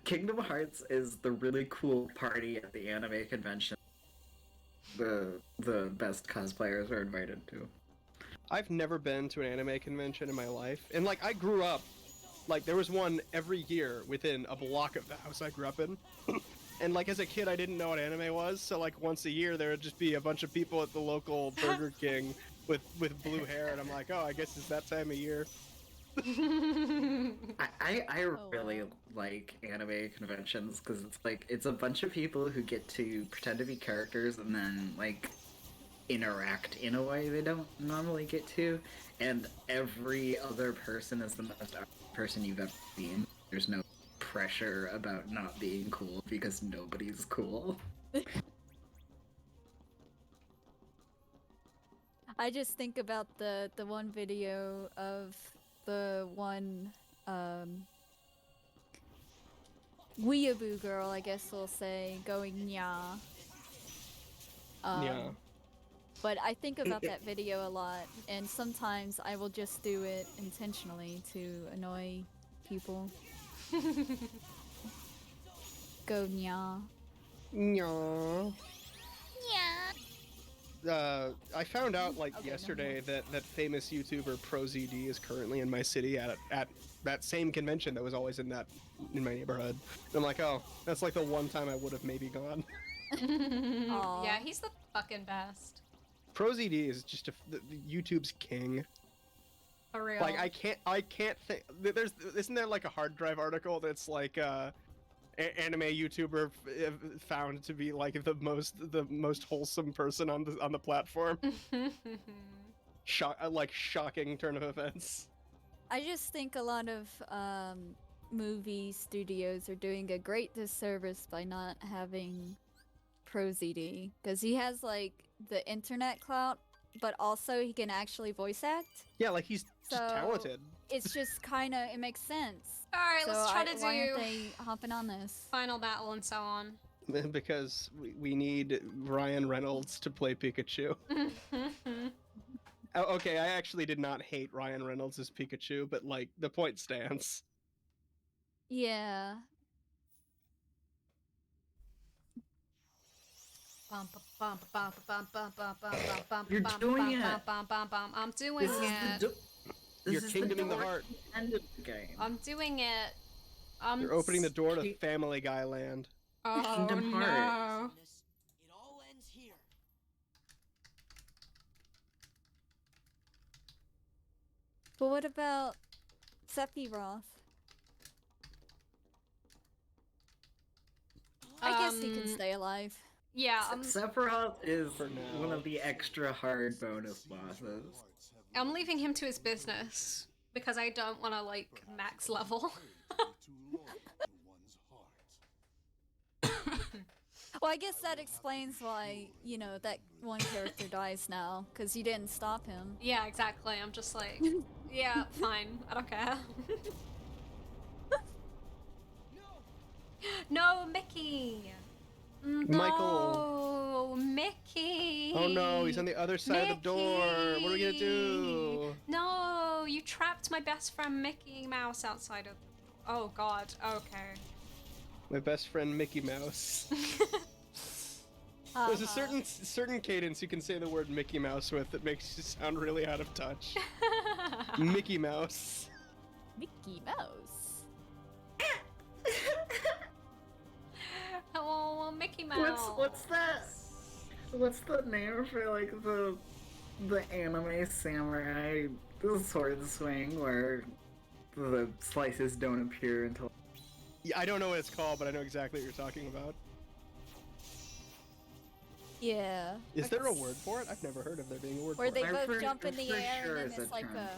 Kingdom Hearts is the really cool party at the anime convention. The best cosplayers are invited to. I've never been to an anime convention in my life, and like I grew up, like there was one every year within a block of the house I grew up in. And like as a kid I didn't know what anime was, so like once a year there would just be a bunch of people at the local Burger King with blue hair, and I'm like, oh, I guess it's that time of year. I really like anime conventions because it's like it's a bunch of people who get to pretend to be characters and then like interact in a way they don't normally get to, and every other person is the most person you've ever seen. There's no pressure about not being cool because nobody's cool. I just think about the one video of the one weeaboo girl, I guess we'll say, going nya. Yeah. But I think about that video a lot, and sometimes I will just do it intentionally to annoy people. Go nya. Nya. I found out like Okay, yesterday that famous YouTuber ProZD is currently in my city at that same convention that was always in my neighborhood. And I'm like, oh, that's like the one time I would have maybe gone. Yeah, he's the fucking best. ProZD is just the YouTube's king. For real. Like I can't think. Isn't there like a hard drive article that's like anime YouTuber found to be like the most wholesome person on the platform. Shocking turn of events. I just think a lot of movie studios are doing a great disservice by not having ProZD, because he has like the internet clout, but also he can actually voice act. Yeah, like he's just So, talented. It's just kind of, it makes sense. Alright, let's try to Why aren't do they hopping on this? final battle and so on. Because we need Ryan Reynolds to play Pikachu. Oh, okay, I actually did not hate Ryan Reynolds as Pikachu, but like the point stands. Yeah. You're doing it. I'm doing This is it. You're This is kingdoming the door heart. to the end of the game. I'm doing it. You're opening the door to Family Guy land. Oh Kingdom no. Hearts. It all ends here. But what about Sephiroth? I guess he can stay alive. Yeah, Sephiroth is For now. one of the extra hard bonus bosses. I'm leaving him to his business because I don't want to like max level. Well, I guess that explains why, you know, that one character dies now, because you didn't stop him. Yeah, exactly. I'm just like, yeah, fine. I don't care. No, Mickey. Michael. No, Mickey. Oh no, he's on the other side of the door. What are we gonna do? No, you trapped my best friend Mickey Mouse outside of. Oh God. Okay. My best friend Mickey Mouse. There's a certain cadence you can say the word Mickey Mouse with that makes you sound really out of touch. Mickey Mouse. Mickey Mouse. Oh, Mickey Mouse. What's that? What's the name for like the anime samurai sword swing where the slices don't appear until? Yeah, I don't know what it's called, but I know exactly what you're talking about. Yeah. Is there a word for it? I've never heard of there being a word Where for they it. both jump in the air and then it's like a...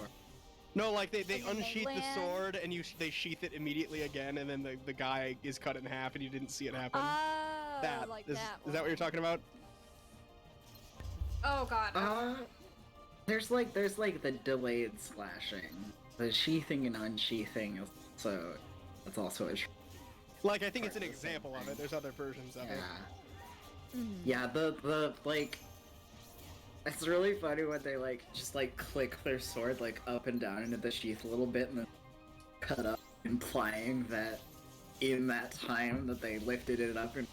No, like they and then they unsheath the land. sword and they sheath it immediately again, and then the guy is cut in half and you didn't see it happen. Oh, That like is that is that what you're talking about? Oh God. There's like the delayed slashing, the sheathing and unsheathing. So that's also a. Like I think it's an example of it. There's other versions of it. Yeah, the like. It's really funny when they like just like click their sword like up and down into the sheath a little bit and then cut up, implying that in that time that they lifted it up and.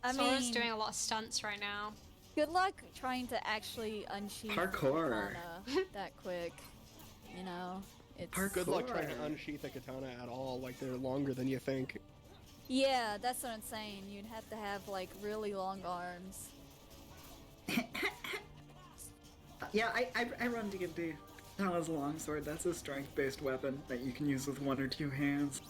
I Sora's mean, doing a lot of stunts right now. good luck trying to actually unsheath Parkour. the katana that quick. You know, it's Good luck trying to unsheath a katana at all. Like they're longer than you think. Yeah, that's what I'm saying. You'd have to have like really long arms. Yeah, I run D&D. Katana's a longsword. That's a strength-based weapon that you can use with one or two hands.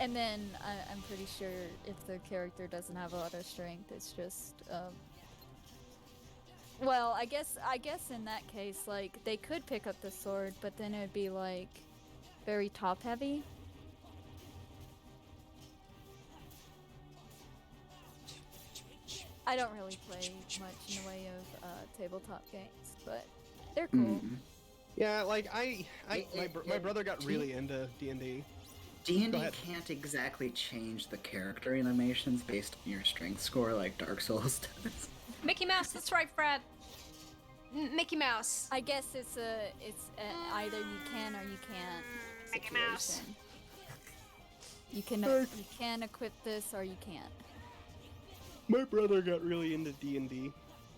And then I'm pretty sure if the character doesn't have a lot of strength, it's just well, I guess in that case, like they could pick up the sword, but then it'd be like very top heavy. I don't really play much in the way of tabletop games, but they're cool. Yeah, like my brother got really into D&D. D&D can't exactly change the character animations based on your strength score like Dark Souls does. Mickey Mouse, that's right, Fred. Mickey Mouse. I guess it's either you can or you can't Mickey situation. Mouse. You can equip this or you can't. My brother got really into D&D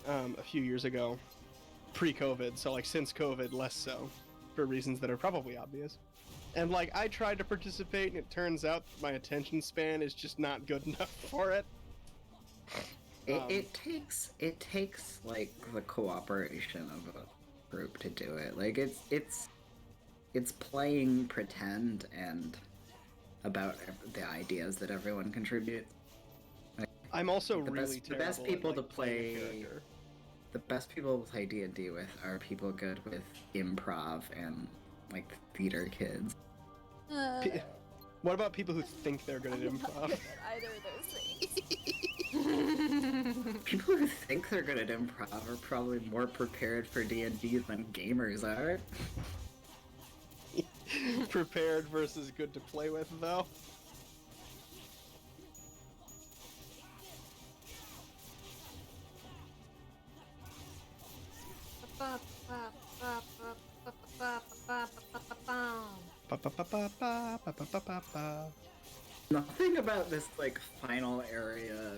a few years ago, pre-COVID. So like since COVID, less so, for reasons that are probably obvious. And like I tried to participate, and it turns out my attention span is just not good enough for it. It takes like the cooperation of a group to do it. Like it's playing pretend and about the ideas that everyone contributes. I'm also the really best, the best terrible people at, to like, playing a play. character. the best people to play D&D with are people good with improv and like theater kids. What about people who think they're good at improv? Either of those things. People who think they're good at improv are probably more prepared for D&D than gamers are. Prepared versus good to play with, though. Nothing about this like final area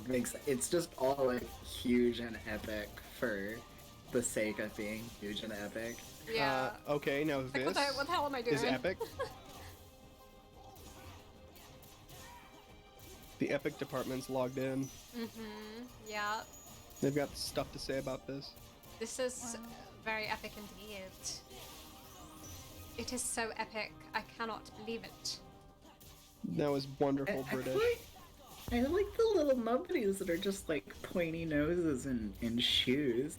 makes it's just all like huge and epic for the sake of being huge and epic. Yeah. Okay, now Like, this what the hell am I doing? is epic. The epic department's logged in. Yeah. They've got stuff to say about this. This is very epic indeed. It is so epic, I cannot believe it. That was wonderful British. I like the little nubbies that are just like pointy noses and shoes.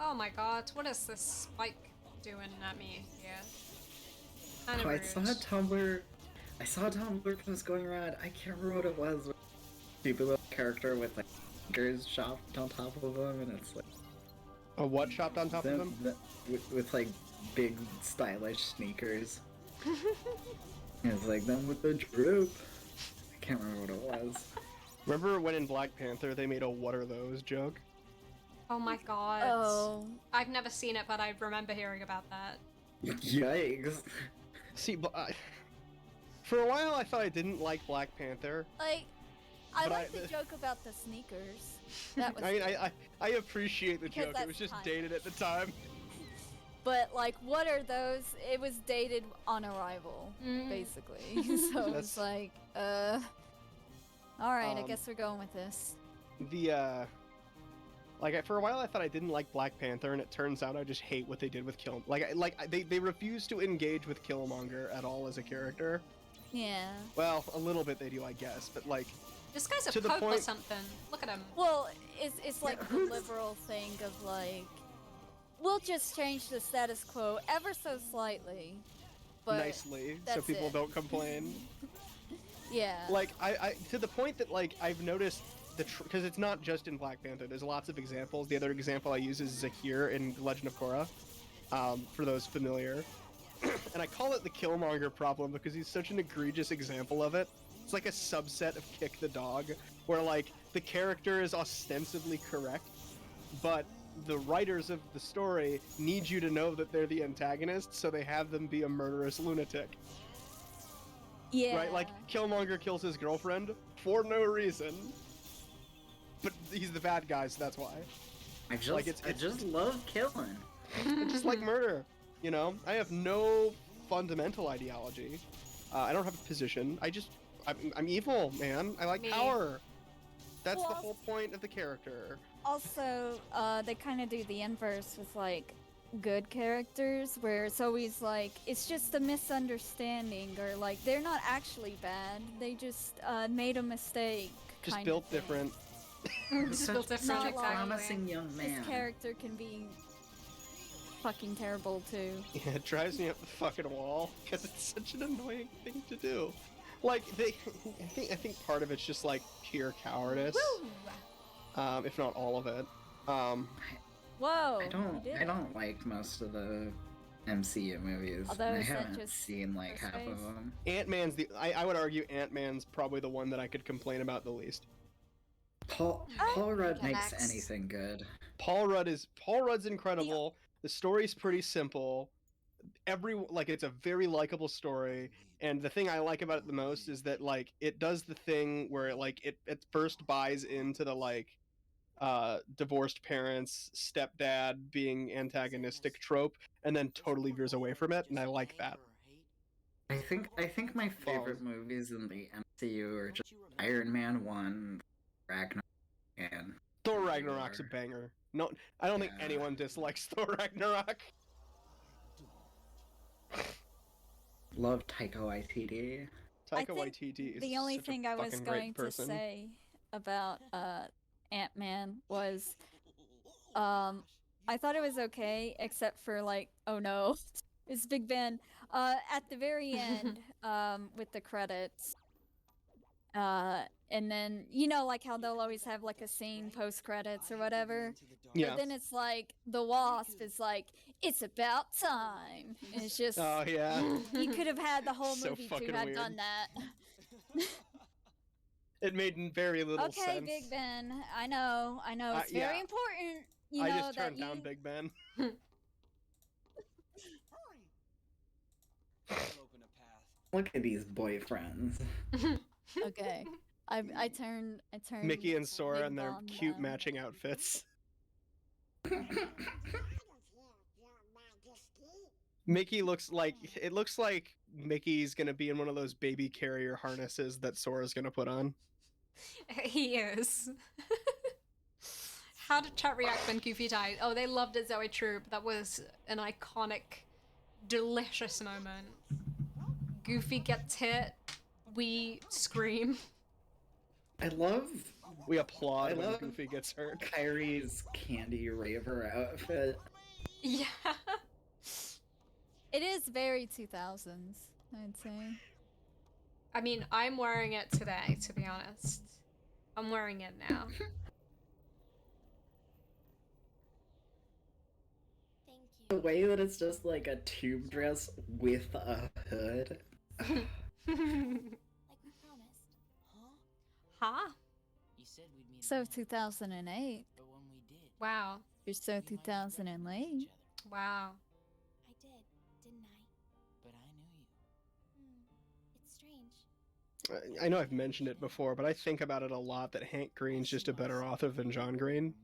Oh my god, what is this spike doing at me here? Kind of Oh, rude. I saw a Tumblr that was going around. I can't remember what it was. Stupid little character with like sneakers chopped on top of them, and it's like a what chopped on top of them? With like big stylish sneakers. And it's like them with the droop. I can't remember what it was. Remember when in Black Panther they made a "what are those" joke? Oh my god. Oh. I've never seen it, but I remember hearing about that. Yikes. See, but for a while I thought I didn't like Black Panther. Like, I But like the joke about the sneakers. That was. I mean, I appreciate the Because joke. It that's was just time. dated at the time. But like, what are those? It was dated on arrival, basically. So it's like, all right, I guess we're going with this. The for a while I thought I didn't like Black Panther, and it turns out I just hate what they did with they refuse to engage with Killmonger at all as a character. Yeah. Well, a little bit they do, I guess, but like. This guy's a To the pope or point- something. Look at him. Well, it's like the liberal thing of like, we'll just change the status quo ever so slightly, but Nicely, so that's people it. don't complain. Yeah. Like I to the point that like I've noticed because it's not just in Black Panther. There's lots of examples. The other example I use is Zakir in Legend of Korra, for those familiar. And I call it the Killmonger problem because he's such an egregious example of it. It's like a subset of Kick the Dog, where like the character is ostensibly correct, but the writers of the story need you to know that they're the antagonist, so they have them be a murderous lunatic. Yeah. Right? Like, Killmonger kills his girlfriend for no reason. But he's the bad guy, so that's why. I just love killing. It's just like murder, you know? I have no fundamental ideology. I don't have a position. I'm evil, man. I like power. That's the whole point of the character. Also, they kind of do the inverse with like good characters, where it's always like it's just a misunderstanding, or like they're not actually bad. They just made a mistake. Just built different. Just built different, Not exactly. Promising young man. This character can be fucking terrible too. Yeah, it drives me up the fucking wall because it's such an annoying thing to do. Like I think part of it's just like pure cowardice. If not all of it. Whoa! I don't like most of the MCU movies. Although I is that haven't just seen like half space? of them. Ant-Man's I would argue Ant-Man's probably the one that I could complain about the least. Paul Rudd makes anything good. Paul Rudd's incredible. The story's pretty simple. It's a very likable story, and the thing I like about it the most is that like it does the thing where it at first buys into the like divorced parents, stepdad being antagonistic trope, and then totally veers away from it, and I like that. I think my favorite movies in the MCU are just Iron Man 1, Ragnarok, and Thor Ragnarok's a banger. No, I don't think anyone dislikes Thor Ragnarok. Love Taika Waititi. I Taika think Waititi is the only such thing a I was fucking going great person. to say about Ant-Man was I thought it was okay, except for like, oh no, it's Big Ben. At the very end, with the credits, and then you know, like how they'll always have like a scene post credits or whatever. Yeah. But then it's like the Wasp is like, it's about time. And it's just, Oh yeah. you could have had the whole So movie to fucking have weird. done that. It made very little Okay, sense. Big Ben. I know. It's very yeah. important. You I know just that turned down Big Ben. Open a path. Look at these boyfriends. Okay. I turned. Mickey and Sora Big and their Bomb cute down. matching outfits. Mickey looks like Mickey's gonna be in one of those baby carrier harnesses that Sora's gonna put on. He is. How did chat react when Goofy died? Oh, they loved it, Zoe Troop. That was an iconic, delicious moment. Goofy gets hit, we scream. We applaud I when love Goofy gets hurt. Kyrie's candy raver outfit. Yeah. It is very 2000s, I'd say. I mean, I'm wearing it today, to be honest. I'm wearing it now. The way that it's just like a tube dress with a hood. Huh? You said we'd meet So again, 2008. but when we did, Wow. You're so 2008. Wow. I did, didn't I? but I knew you. It's strange. I know I've mentioned it before, but I think about it a lot that Hank Green's just a better author than John Green.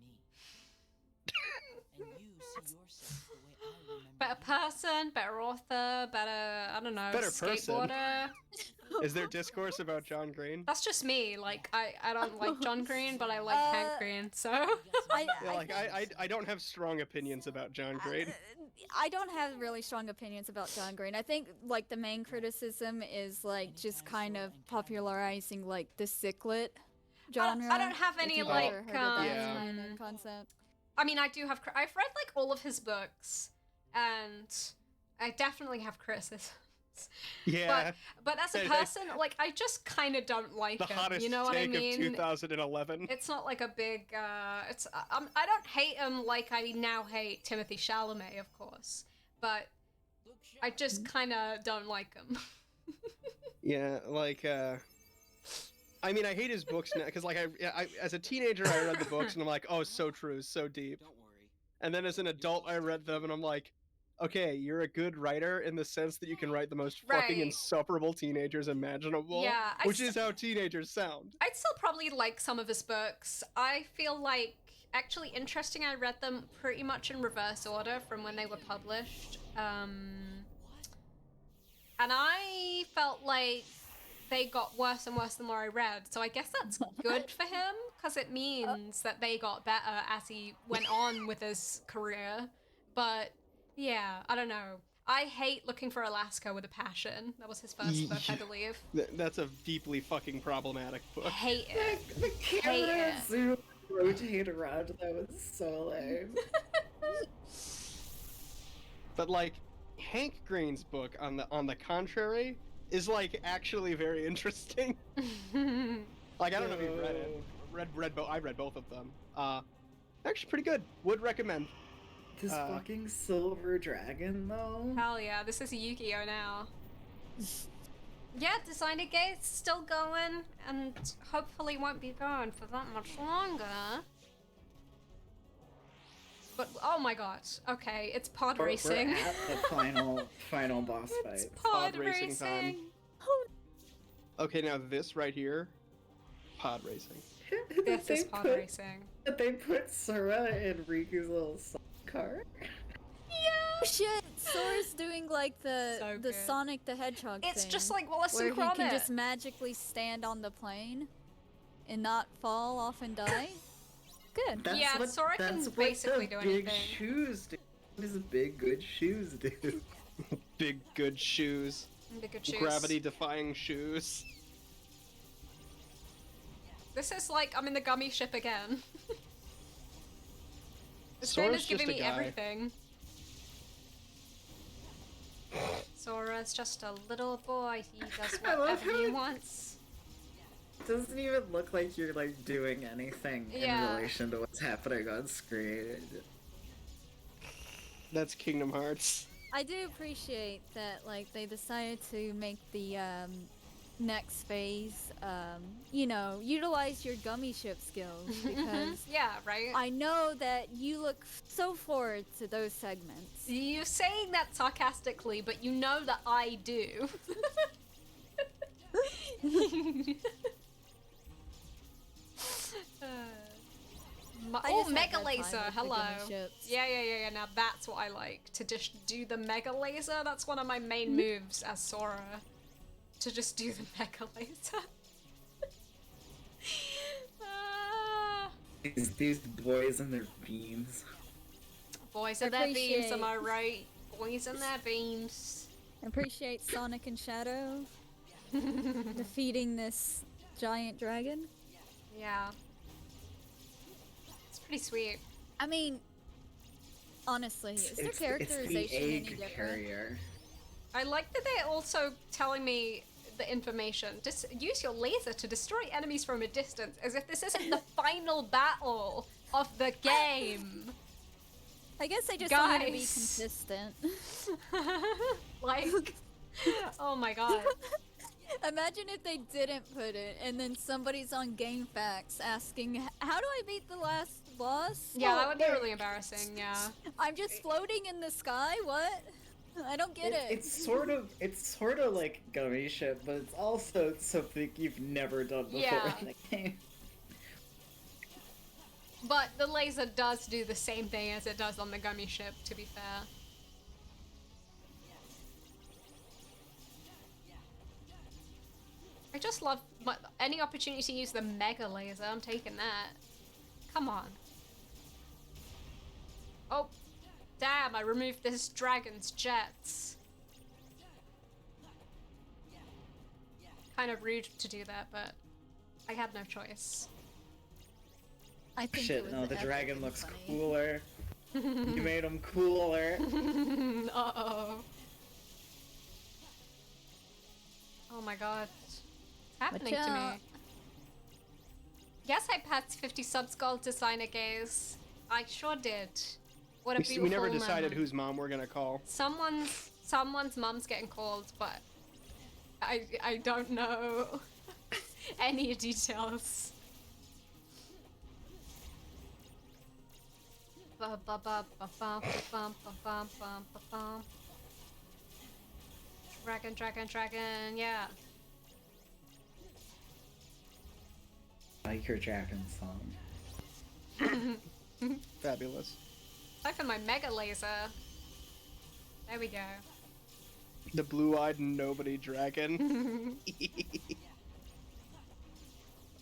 And you see yourself the way I remember Better person, better author, better, I don't know, Better person. skateboarder. Is there discourse about John Green? That's just me. Like, I don't like John Green, but I like Hank Green, so. I don't have strong opinions about John Green. I don't have really strong opinions about John Green. I think like the main criticism is like just kind of popularizing like the cyclit genre. I don't have any, if you've like, ever heard of that Yeah. kind of concept. I mean, I do have. I've read like all of his books, and I definitely have criticisms. Yeah. But as a person, like, I just kind of don't like The him. hottest You know what I take mean? of 2011. It's not like a big. It's. I don't hate him like I now hate Timothy Chalamet, of course, but I just kind of don't like him. Yeah, like, I mean, I hate his books now, because, like, I as a teenager, I read the books, and I'm like, oh, so true, so deep. Don't worry. And then as an adult, I read them, and I'm like, okay, you're a good writer in the sense that you can write the most fucking Right. insufferable teenagers imaginable. Yeah, which is how teenagers sound. I'd still probably like some of his books. I feel like, actually interesting, I read them pretty much in reverse order from when they were published. And I felt like they got worse and worse the more I read. So I guess that's good for him, because it means that they got better as he went on with his career. But yeah, I don't know. I hate Looking for Alaska with a Passion. That was his first book, I believe. That's a deeply fucking problematic book. Hate it. The Hate camera it. zoom rotate around. That was so lame. But like, Hank Green's book, on the contrary, is like actually very interesting. Like, I don't know if you've read it. I read both of them. Actually pretty good. Would recommend. This fucking silver dragon, though. Hell yeah, this is Yu-Gi-Oh now. Yeah, Designer Gate's still going, and hopefully won't be going for that much longer. But, oh my god, okay, it's pod racing. We're at the final boss fight. It's pod racing racing. time. Okay, now this right here, pod racing. This is pod racing. They put Sora in Riku's little car. Yeah. Shit, Sora's doing like the good. Sonic the Hedgehog It's thing, just like Wallace where and he can Gromit. just magically stand on the plane and not fall off and die. Good. Yeah, Sora can that's basically what do the big anything. shoes do. What does big good shoes do? big good shoes. The good shoes. Gravity-defying shoes. This is like I'm in the gummy ship again. This Sora's game is giving just a me guy. everything. Sora's just a little boy. He does I love whatever how he it- wants. It doesn't even look like you're like doing anything Yeah. in relation to what's happening on screen. That's Kingdom Hearts. I do appreciate that, like, they decided to make the next phase, you know, utilize your gummy ship skills because Yeah, right? I know that you look so forward to those segments. You're saying that sarcastically, but you know that I do. I Oh, just had Mega that Laser, time with the hello. gummy ships. Yeah, now that's what I like. To just do the Mega Laser, that's one of my main moves as Sora. To just do the Mega Laser. Ah. These boys and their beams. Boys and their beams, am I Appreciate- right? Boys and their beams. Appreciate Sonic and Shadow defeating this giant dragon. Yeah. It's pretty sweet. I mean, honestly, is their It's characterization the any egg different? carrier. I like that they're also telling me the information. Just use your laser to destroy enemies from a distance, as if this isn't the final battle of the game. I guess I just wanted to be Guys. consistent. Like, oh my god. Imagine if they didn't put it, and then somebody's on GameFAQs asking, "How do I beat the last boss?" Yeah, that Oh, would be really embarrassing, yeah. I'm just floating in the sky. What? I don't get it. It's sort of like gummy ship, but it's also something you've never done before Yeah. in the game. But the laser does do the same thing as it does on the gummy ship, to be fair. I just love any opportunity to use the mega laser. I'm taking that. Come on. Oh, damn! I removed this dragon's jets. Kind of rude to do that, but I had no choice. I think it Shit, was no, the epic dragon and looks funny. cooler. You made him cooler. Uh-oh. Oh my god. What's happening Watch to me? out. Yes, I passed 50 subskull designer gaze. I sure did. What a beautiful We never decided moment. whose mom we're gonna call. Someone's mom's getting called, but I don't know any details. Ba ba ba ba ba ba ba ba ba ba ba. Dragon, yeah. I like your dragon song. Fabulous. Time for my mega laser. There we go. The blue-eyed nobody dragon.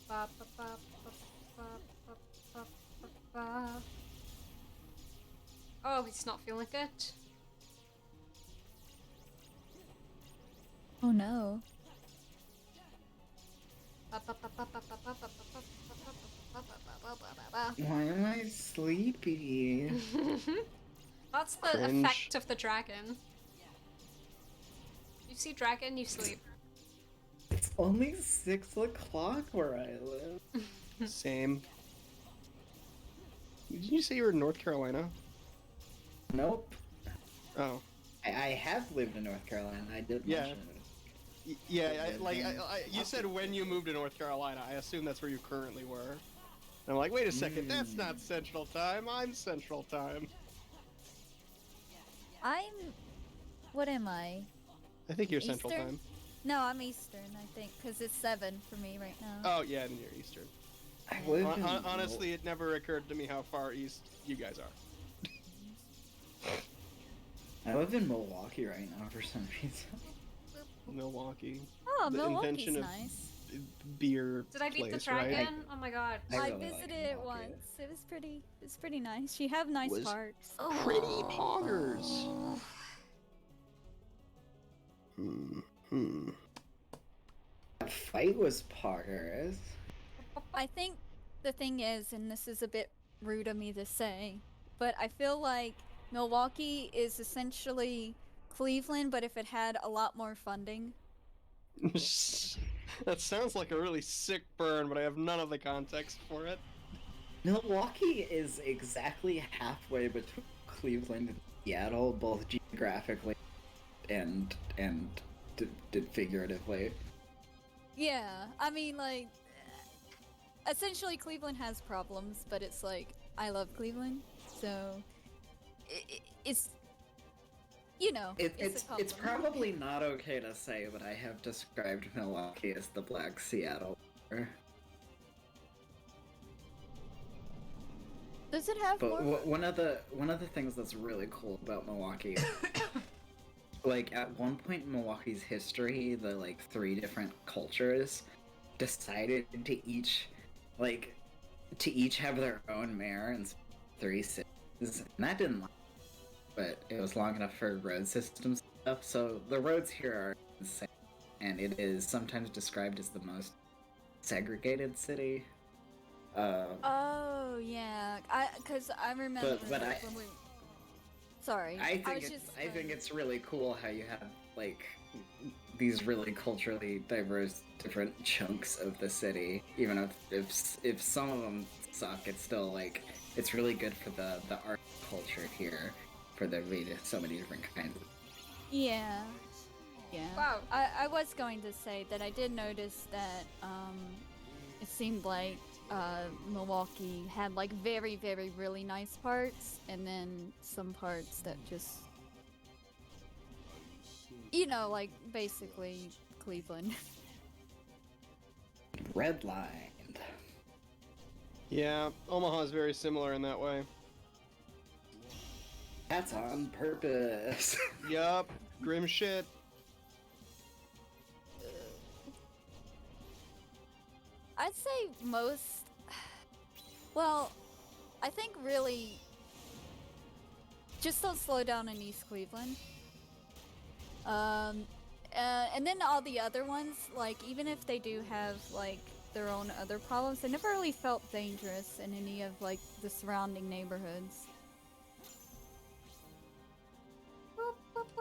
Ba, ba, ba, ba, ba, ba, ba, ba, ba. Oh, he's not feeling good. Oh no. Ba, ba, ba, ba, ba, ba, ba, ba, ba, ba, ba, ba, ba, ba, ba, ba. Why am I sleepy? That's the Cringe. effect of the dragon. You see dragon, you sleep. It's only 6 o'clock where I live. Same. Did you say you were in North Carolina? Nope. Oh. I have lived in North Carolina. I did Yeah. mention it. You said when you moved to North Carolina. I assume that's where you currently were. And I'm like, wait a second, that's not Central Time. I'm Central Time. What am I? I think you're Central Eastern? Time. No, I'm Eastern, I think, because it's 7 for me right now. Oh yeah, then you're Eastern. I live in Honestly, it never occurred to me how far east you guys are. I live in Milwaukee right now for some reason. Milwaukee. Oh, The Milwaukee's invention of nice. beer Did I beat the place, dragon? right? Oh my god. I I really like visited it Milwaukee. once. It was pretty nice. You have nice Was- parks. Pretty poggers. fight was poggers. I think the thing is, and this is a bit rude of me to say, but I feel like Milwaukee is essentially Cleveland, but if it had a lot more funding. That sounds like a really sick burn, but I have none of the context for it. Milwaukee is exactly halfway between Cleveland and Seattle, both geographically and figuratively. Yeah, I mean, like, essentially Cleveland has problems, but it's like, I love Cleveland, so it's, you know, it's probably not okay to say, but I have described Milwaukee as the Black Seattle. Does it have but more? one of the things that's really cool about Milwaukee, like at one point in Milwaukee's history, the like 3 different cultures decided to each have their own mayor in 3 cities, and that didn't last, but it was long enough for road systems stuff. So the roads here are insane, and it is sometimes described as the most segregated city. Oh yeah, because I remember but when we. Sorry, I think it's really cool how you have like these really culturally diverse different chunks of the city. Even if some of them suck, it's still like it's really good for the art culture here, for there being so many different kinds of. Yeah. Wow. I was going to say that I did notice that it seemed like Milwaukee had like very, very, really nice parts, and then some parts that just, you know, like basically Cleveland. Redlined. Yeah, Omaha is very similar in that way. That's on purpose. Yup, grim shit. I'd say most. Well, I think really. Just don't slow down in East Cleveland. And then all the other ones, like even if they do have like their own other problems, they never really felt dangerous in any of like the surrounding neighborhoods.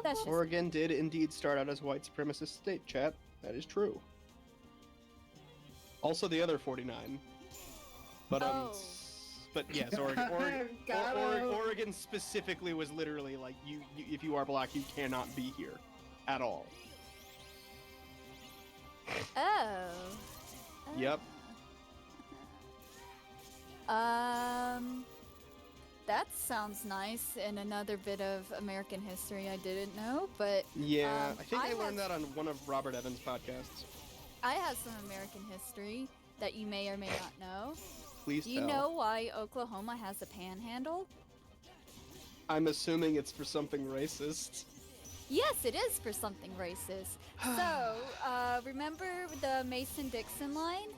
That's just Oregon did indeed start out as white supremacist state, chat. That is true. Also the other 49. But but yes, Oregon specifically was literally like you if you are black, you cannot be here at all. Oh. Yep. That sounds nice, and another bit of American history I didn't know, but yeah, I think I learned that on one of Robert Evans' podcasts. I have some American history that you may or may not know. Please Do you know why Oklahoma has a panhandle? I'm assuming it's for something racist. Yes, it is for something racist. So, remember the Mason-Dixon line?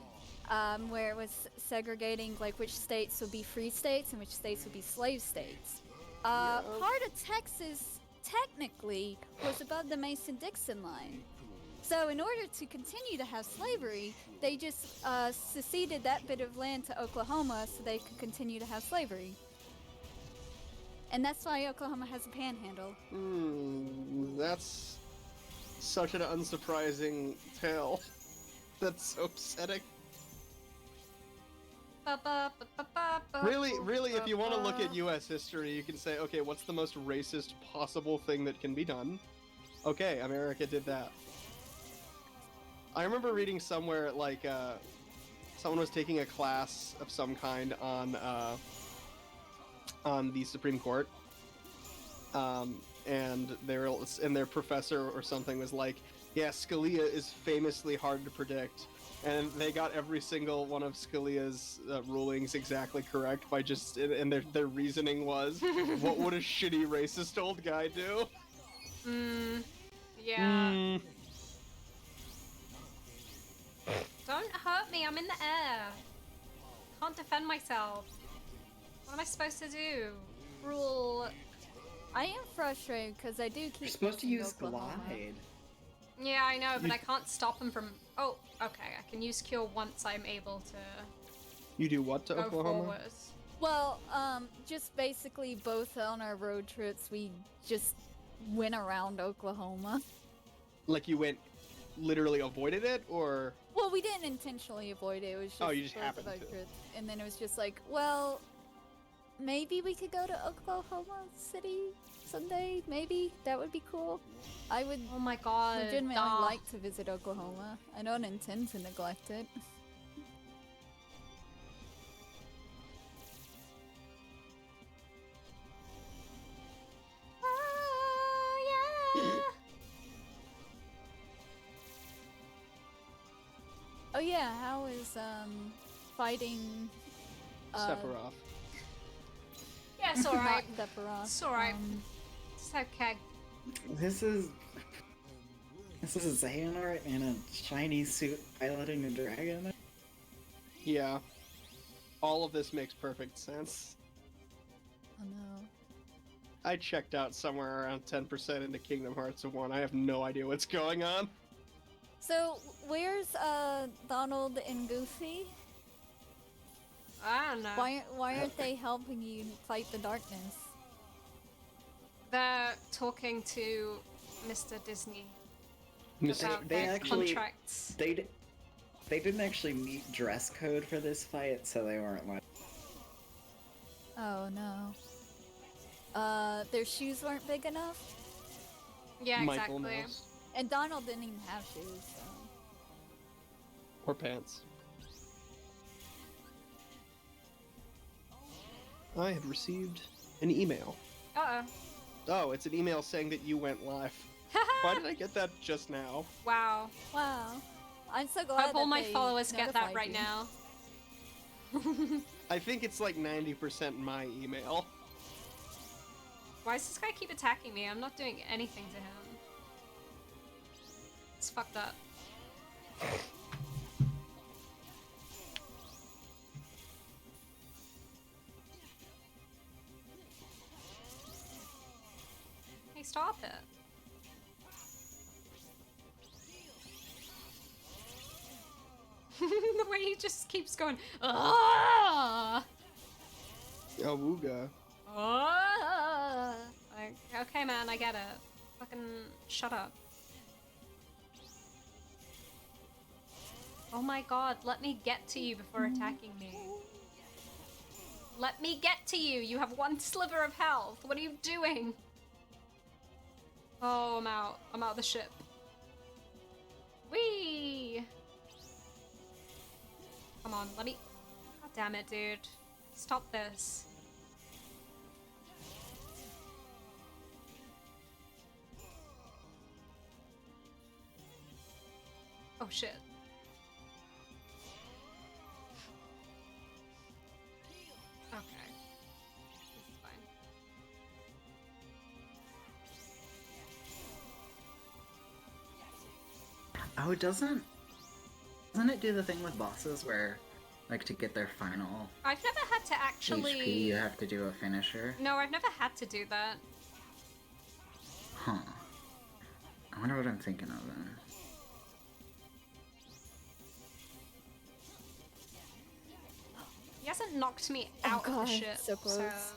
Where it was segregating like which states would be free states and which states would be slave states. Part of Texas technically was above the Mason-Dixon line. So in order to continue to have slavery, they just seceded that bit of land to Oklahoma so they could continue to have slavery. And that's why Oklahoma has a panhandle. That's such an unsurprising tale. That's so upsetting. Really, if you want to look at U.S. history, you can say, okay, what's the most racist possible thing that can be done? Okay, America did that. I remember reading somewhere, like, someone was taking a class of some kind on the Supreme Court, and their professor or something was like, yeah, Scalia is famously hard to predict. And they got every single one of Scalia's rulings exactly correct by just, and their reasoning was, what would a shitty racist old guy do? Yeah. Don't hurt me, I'm in the air. Can't defend myself. What am I supposed to do? Rule. I am frustrated because I do keep. You're supposed to use Oklahoma. glide. Yeah, I know, but You- I can't stop him from. Oh, okay. I can use cure once I'm able to You do what to go Oklahoma? forward. Well, just basically both on our road trips, we just went around Oklahoma. Like you went, literally avoided it, or Well, we didn't intentionally avoid it. It was just Oh, you just both happened of our to. trips. And then it was just like, well, maybe we could go to Oklahoma City someday. Maybe that would be cool. I would. Oh my god. legitimately duh. like to visit Oklahoma. I don't intend to neglect it. Oh yeah, how is fighting Sephiroth? Yeah, it's alright. not Sephiroth. It's alright. It's okay. This is Xehanort in a shiny suit piloting a dragon. Yeah. All of this makes perfect sense. Oh no. I checked out somewhere around 10% into Kingdom Hearts 1. I have no idea what's going on. So where's Donald and Goofy? I don't know. Why aren't they helping you fight the darkness? They're talking to Mr. Disney about They their actually contracts. they didn't actually meet dress code for this fight, so they weren't like. Oh no. Their shoes weren't big enough? Yeah, Michael exactly. knows. And Donald didn't even have shoes, so. Or pants. I had received an email. Uh-oh. Oh, it's an email saying that you went live. Why did I get that just now? Wow. Wow. I'm so glad Hope all that my they followers get that notified right you. now. I think it's like 90% my email. Why does this guy keep attacking me? I'm not doing anything to him. It's fucked up. Hey, stop it. The way he just keeps going, ah! Oh, Wooga. Ah! Like, okay, man, I get it. Fucking shut up. Oh my god, let me get to you before attacking me. Let me get to you! You have one sliver of health! What are you doing? Oh, I'm out. I'm out of the ship. Whee! Come on, let me... God damn it, dude. Stop this. Oh shit. Okay. This is fine. Oh, doesn't it do the thing with bosses where, like, to get their final I've never had to actually... HP, you have to do a finisher? No, I've never had to do that. Huh. I wonder what I'm thinking of then. He hasn't knocked me out of God, the ship, so close.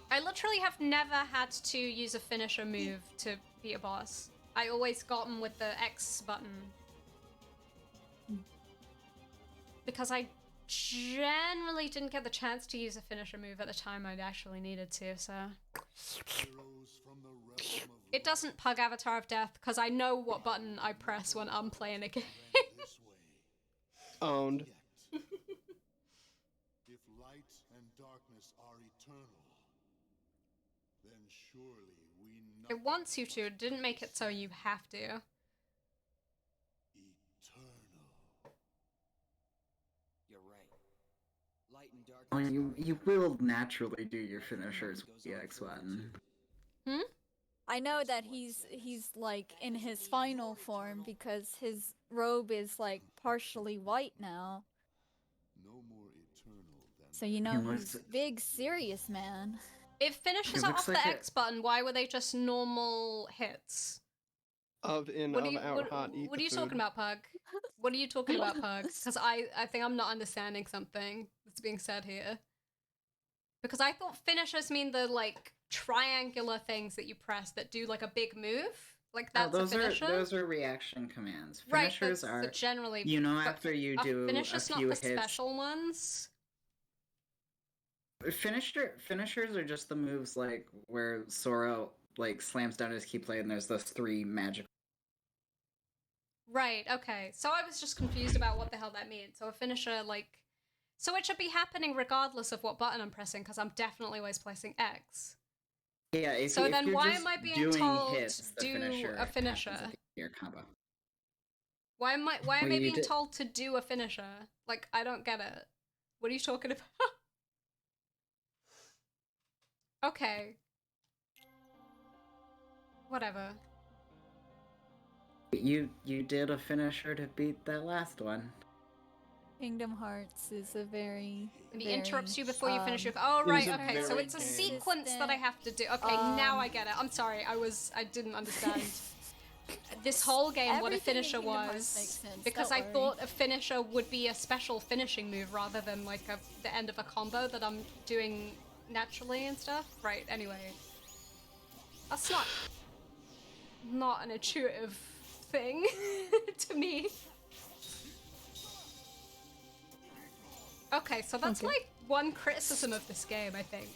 I literally have never had to use a finisher move to beat a boss. I always got him with the X button. Because I generally didn't get the chance to use a finisher move at the time I'd actually needed to, so... It doesn't pug Avatar of Death, because I know what button I press when I'm playing a game. Owned. If light and darkness are eternal, then surely we know It wants you to, it didn't make it so you have to. eternal. You're right. Light and dark. Well, you will naturally do your finishers with the X button. Hmm? I know that he's like in his final form because his robe is like partially white now. No more eternal than So you know He was- he's big serious man. It finishes It it looks off the like X button. Why were they just normal hits? Of in, What of are you, out hot, eat what the are you food. talking about, Pug? What are you talking about, Pug? Because I think I'm not understanding something that's being said here. Because I thought finishers mean the, like, triangular things that you press that do, like, a big move. Like, that's those a finisher? those are reaction commands. Right, Finishers but are generally... you know but after you are do a finishers few not the hits. special ones? Finishers are just the moves like where Sora like slams down his keyblade and there's those 3 magic. Right, okay. So I was just confused about what the hell that means. So a finisher, like... So it should be happening regardless of what button I'm pressing, because I'm definitely always pressing X. Yeah, if, so if then you're why just am I being doing told hits, to the do finisher a happens finisher? at the end of your combo. Why am I Well, you being did- told to do a finisher? Like, I don't get it. What are you talking about? Okay. Whatever. You did a finisher to beat that last one. Kingdom Hearts is a very. He interrupts you before you finish your. Oh It right, is a okay. So very it's a game. sequence that I have to do. Okay, now I get it. I'm sorry, I didn't understand. This whole game, what a Everything in finisher Kingdom Hearts was, makes sense, because don't I worry. thought a finisher would be a special finishing move rather than like the end of a combo that I'm doing naturally and stuff. Right. Anyway, that's not an intuitive thing to me. Okay, so that's like one criticism of this game, I think.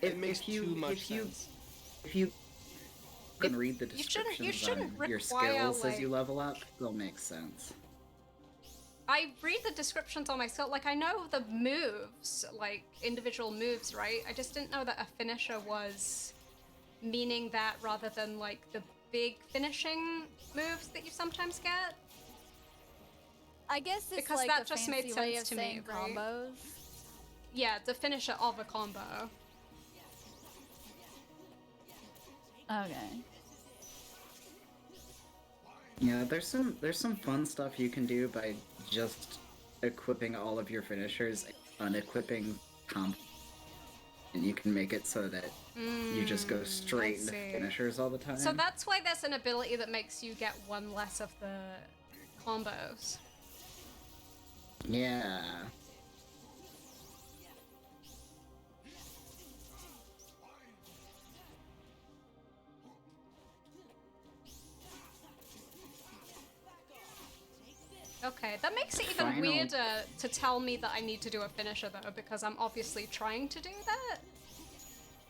It makes too much sense. If you can read the you shouldn't descriptions on your require, skills as like- you level up, they'll make sense. I read the descriptions on my skill, like I know the moves, like individual moves, right? I just didn't know that a finisher was meaning that rather than like the big finishing moves that you sometimes get. I guess it's Because like that a just fancy made way sense of to me, saying right? combos. Yeah, the finisher of a combo. Okay. Yeah, there's some fun stuff you can do by just equipping all of your finishers, unequipping comp, and you can make it so that you just go straight into see. finishers all the time. So that's why there's an ability that makes you get one less of the combos. Yeah. Okay, that makes it even Final- weirder to tell me that I need to do a finisher though, because I'm obviously trying to do that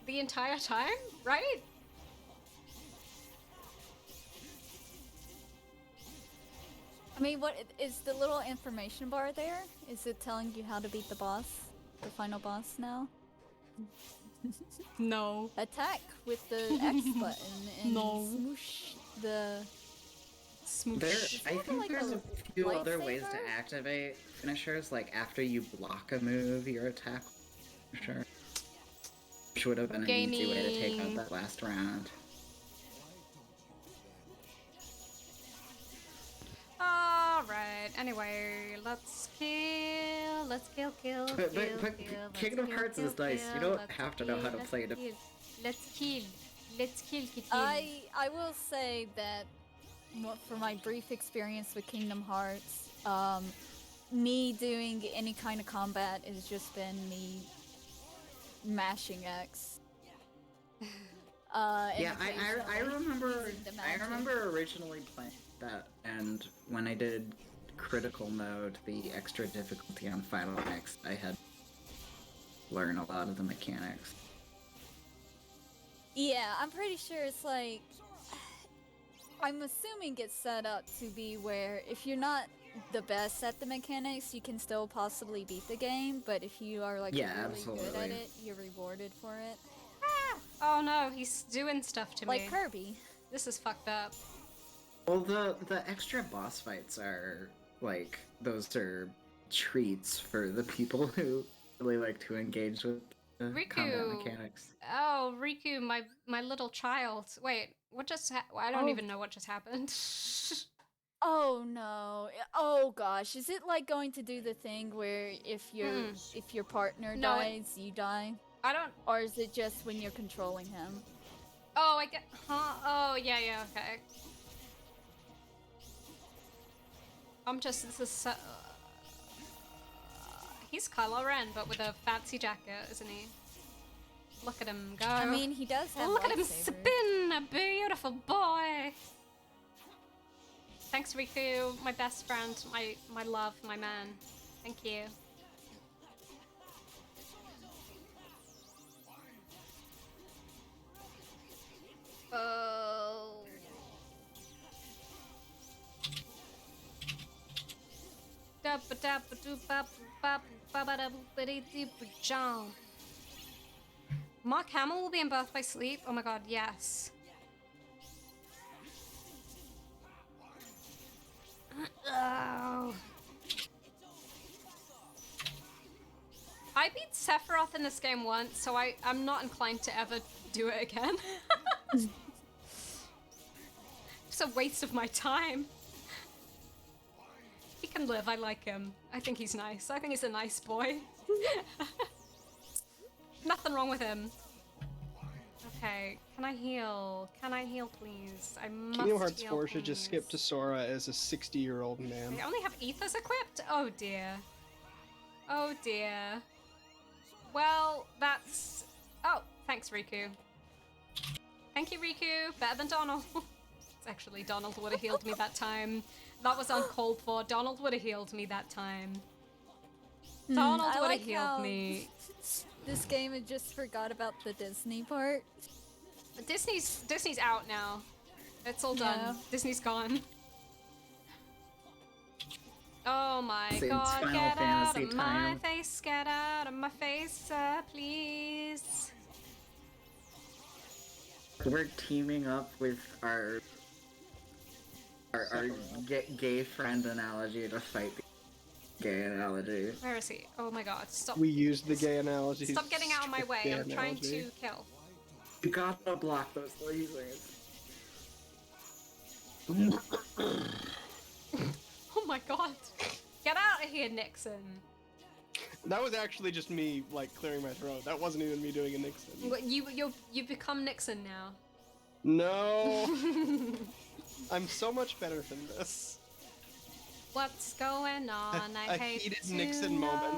the entire time, right? I mean, what is the little information bar there? Is it telling you how to beat the boss, the final boss now? No. Attack with the X button and No. smoosh the. There, Is I that think like there's a a few other ways to lightsaber? activate finishers, like after you block a move, your attack finisher. Which would have been an easy way to take out Gaming. that last round. Alright, anyway, let's kill, kill, But kill, Kingdom Hearts is nice. You don't have to know how to play it. Let's kill, kill. I will say that for my brief experience with Kingdom Hearts, me doing any kind of combat has just been me mashing X. In Yeah, I occasionally remember using the I magic. remember originally playing that, and when I did critical mode, the extra difficulty on Final Mix, I had to learn a lot of the mechanics. Yeah, I'm pretty sure it's like. I'm assuming it's set up to be where if you're not the best at the mechanics, you can still possibly beat the game, but if you are like Yeah, really good at absolutely. it, you're rewarded for it. Oh no, he's doing stuff to Like me. Kirby. This is fucked up. Well, the extra boss fights are like those are treats for the people who really like to engage with the combat Riku. mechanics. Oh, Riku, my little child. Wait, what just I don't Oh. even know what just happened. Oh no. Oh gosh. Is it like going to do the thing where if your partner No, dies, you die? I don't. Or is it just when you're controlling him? Oh, I get. Huh? Oh, yeah, okay. I'm just. This is so. He's Kylo Ren, but with a fancy jacket, isn't he? Look at him go. I mean, he does have Look at him lightsabers. spin, a beautiful boy. Thanks, Riku, my best friend, my love, my man. Thank you. Oh. Mark Hamill will be in Birth by Sleep. Oh my god, yes. Oh. I beat Sephiroth in this game once, so I'm not inclined to ever do it again. It's a waste of my time. He can live, I like him. I think he's nice. I think he's a nice boy. Nothing wrong with him. Okay, can I heal? Can I heal, please? I must Kingdom Hearts heal, 4 should just please. skip to Sora as a 60-year-old man. They only have ethers equipped? Oh dear. Oh dear. Well, that's... Oh, thanks, Riku. Thank you, Riku. Better than Donald. It's actually, Donald would have healed me that time. That was uncalled for. Donald would have healed me that time. Donald I would like have healed how me. This game had just forgot about the Disney part. Disney's out now. It's all done. Yeah. Disney's gone. Oh my Since god, Final get out Fantasy of my time. face, get out of my face, please. We're teaming up with our gay friend analogy to fight the gay analogy. Where is he? Oh my god, stop. We used the gay analogy. Stop getting out of my way, Gay I'm trying to analogy. kill. You gotta block those lasers. Oh my god. Get out of here, Nixon. That was actually just me, like, clearing my throat. That wasn't even me doing a Nixon. You've become Nixon now. No! I'm so much better than this. What's going on? I A hate heated to Nixon know. moment.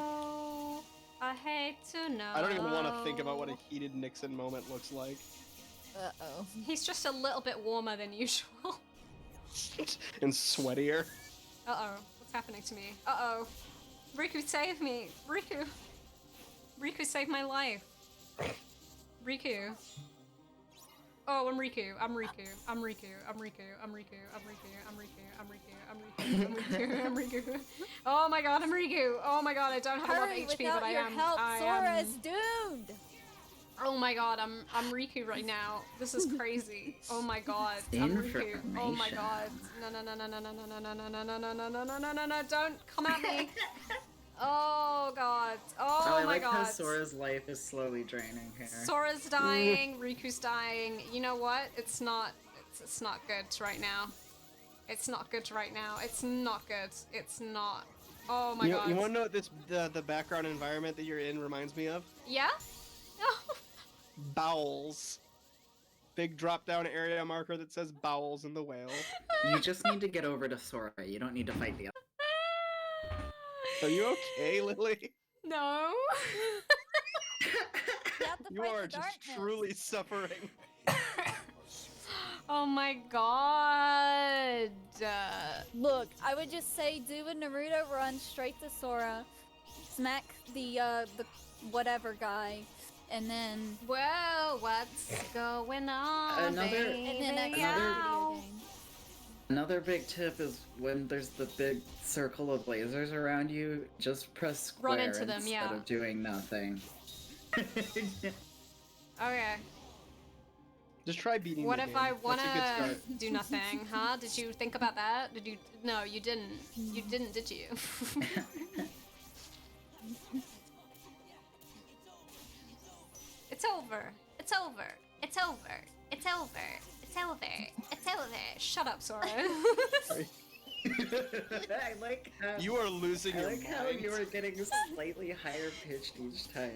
I hate to know. I don't even want to think about what a heated Nixon moment looks like. Uh-oh. He's just a little bit warmer than usual. And sweatier. Uh-oh. What's happening to me? Uh-oh. Riku, save me! Riku! Riku, save my life! Riku. Oh, I'm Riku. I'm Riku. I'm Riku. I'm Riku. I'm Riku. I'm Riku. I'm Riku. I'm Riku. I'm Riku. I'm Riku. I'm Riku. Oh my god, I'm Riku. Oh my god, I don't have a lot of Hurry, HP, without but I your am. help, I Sora am. is doomed! Oh my god, I'm Riku right now. This is crazy. Oh my god, I'm Riku. Oh my god. No no no no no no no no no no no no no no no no no no! Don't come at me. Oh god. Oh I my like how god. Sora's life is slowly draining here. Sora's dying. Riku's dying. You know what? It's not good right now. It's not good right now. It's not good. It's not. Oh my god. You want to know what the background environment that you're in reminds me of? Yeah? No. Bowels. Big drop-down area marker that says bowels in the whale. You just need to get over to Sora. You don't need to fight the other. Are you okay, Lily? No. You are just truly suffering. Oh my god. Look, I would just say do a Naruto run straight to Sora, smack the whatever guy, and then... Well, what's going on, baby? And then exit Ow. the video game. Another big tip is when there's the big circle of lasers around you, just press square Run into them, instead yeah. of doing nothing. Okay. Just try beating What the if game. I That's a wanna good start. do nothing, huh? Did you think about that? Did you? No, you didn't. You didn't, did you? It's over. It's over. It's over. It's over. It's over. It's over. Shut up, Sora. Sorry. I like how You are losing I your like how mind. you were getting slightly higher pitched each time.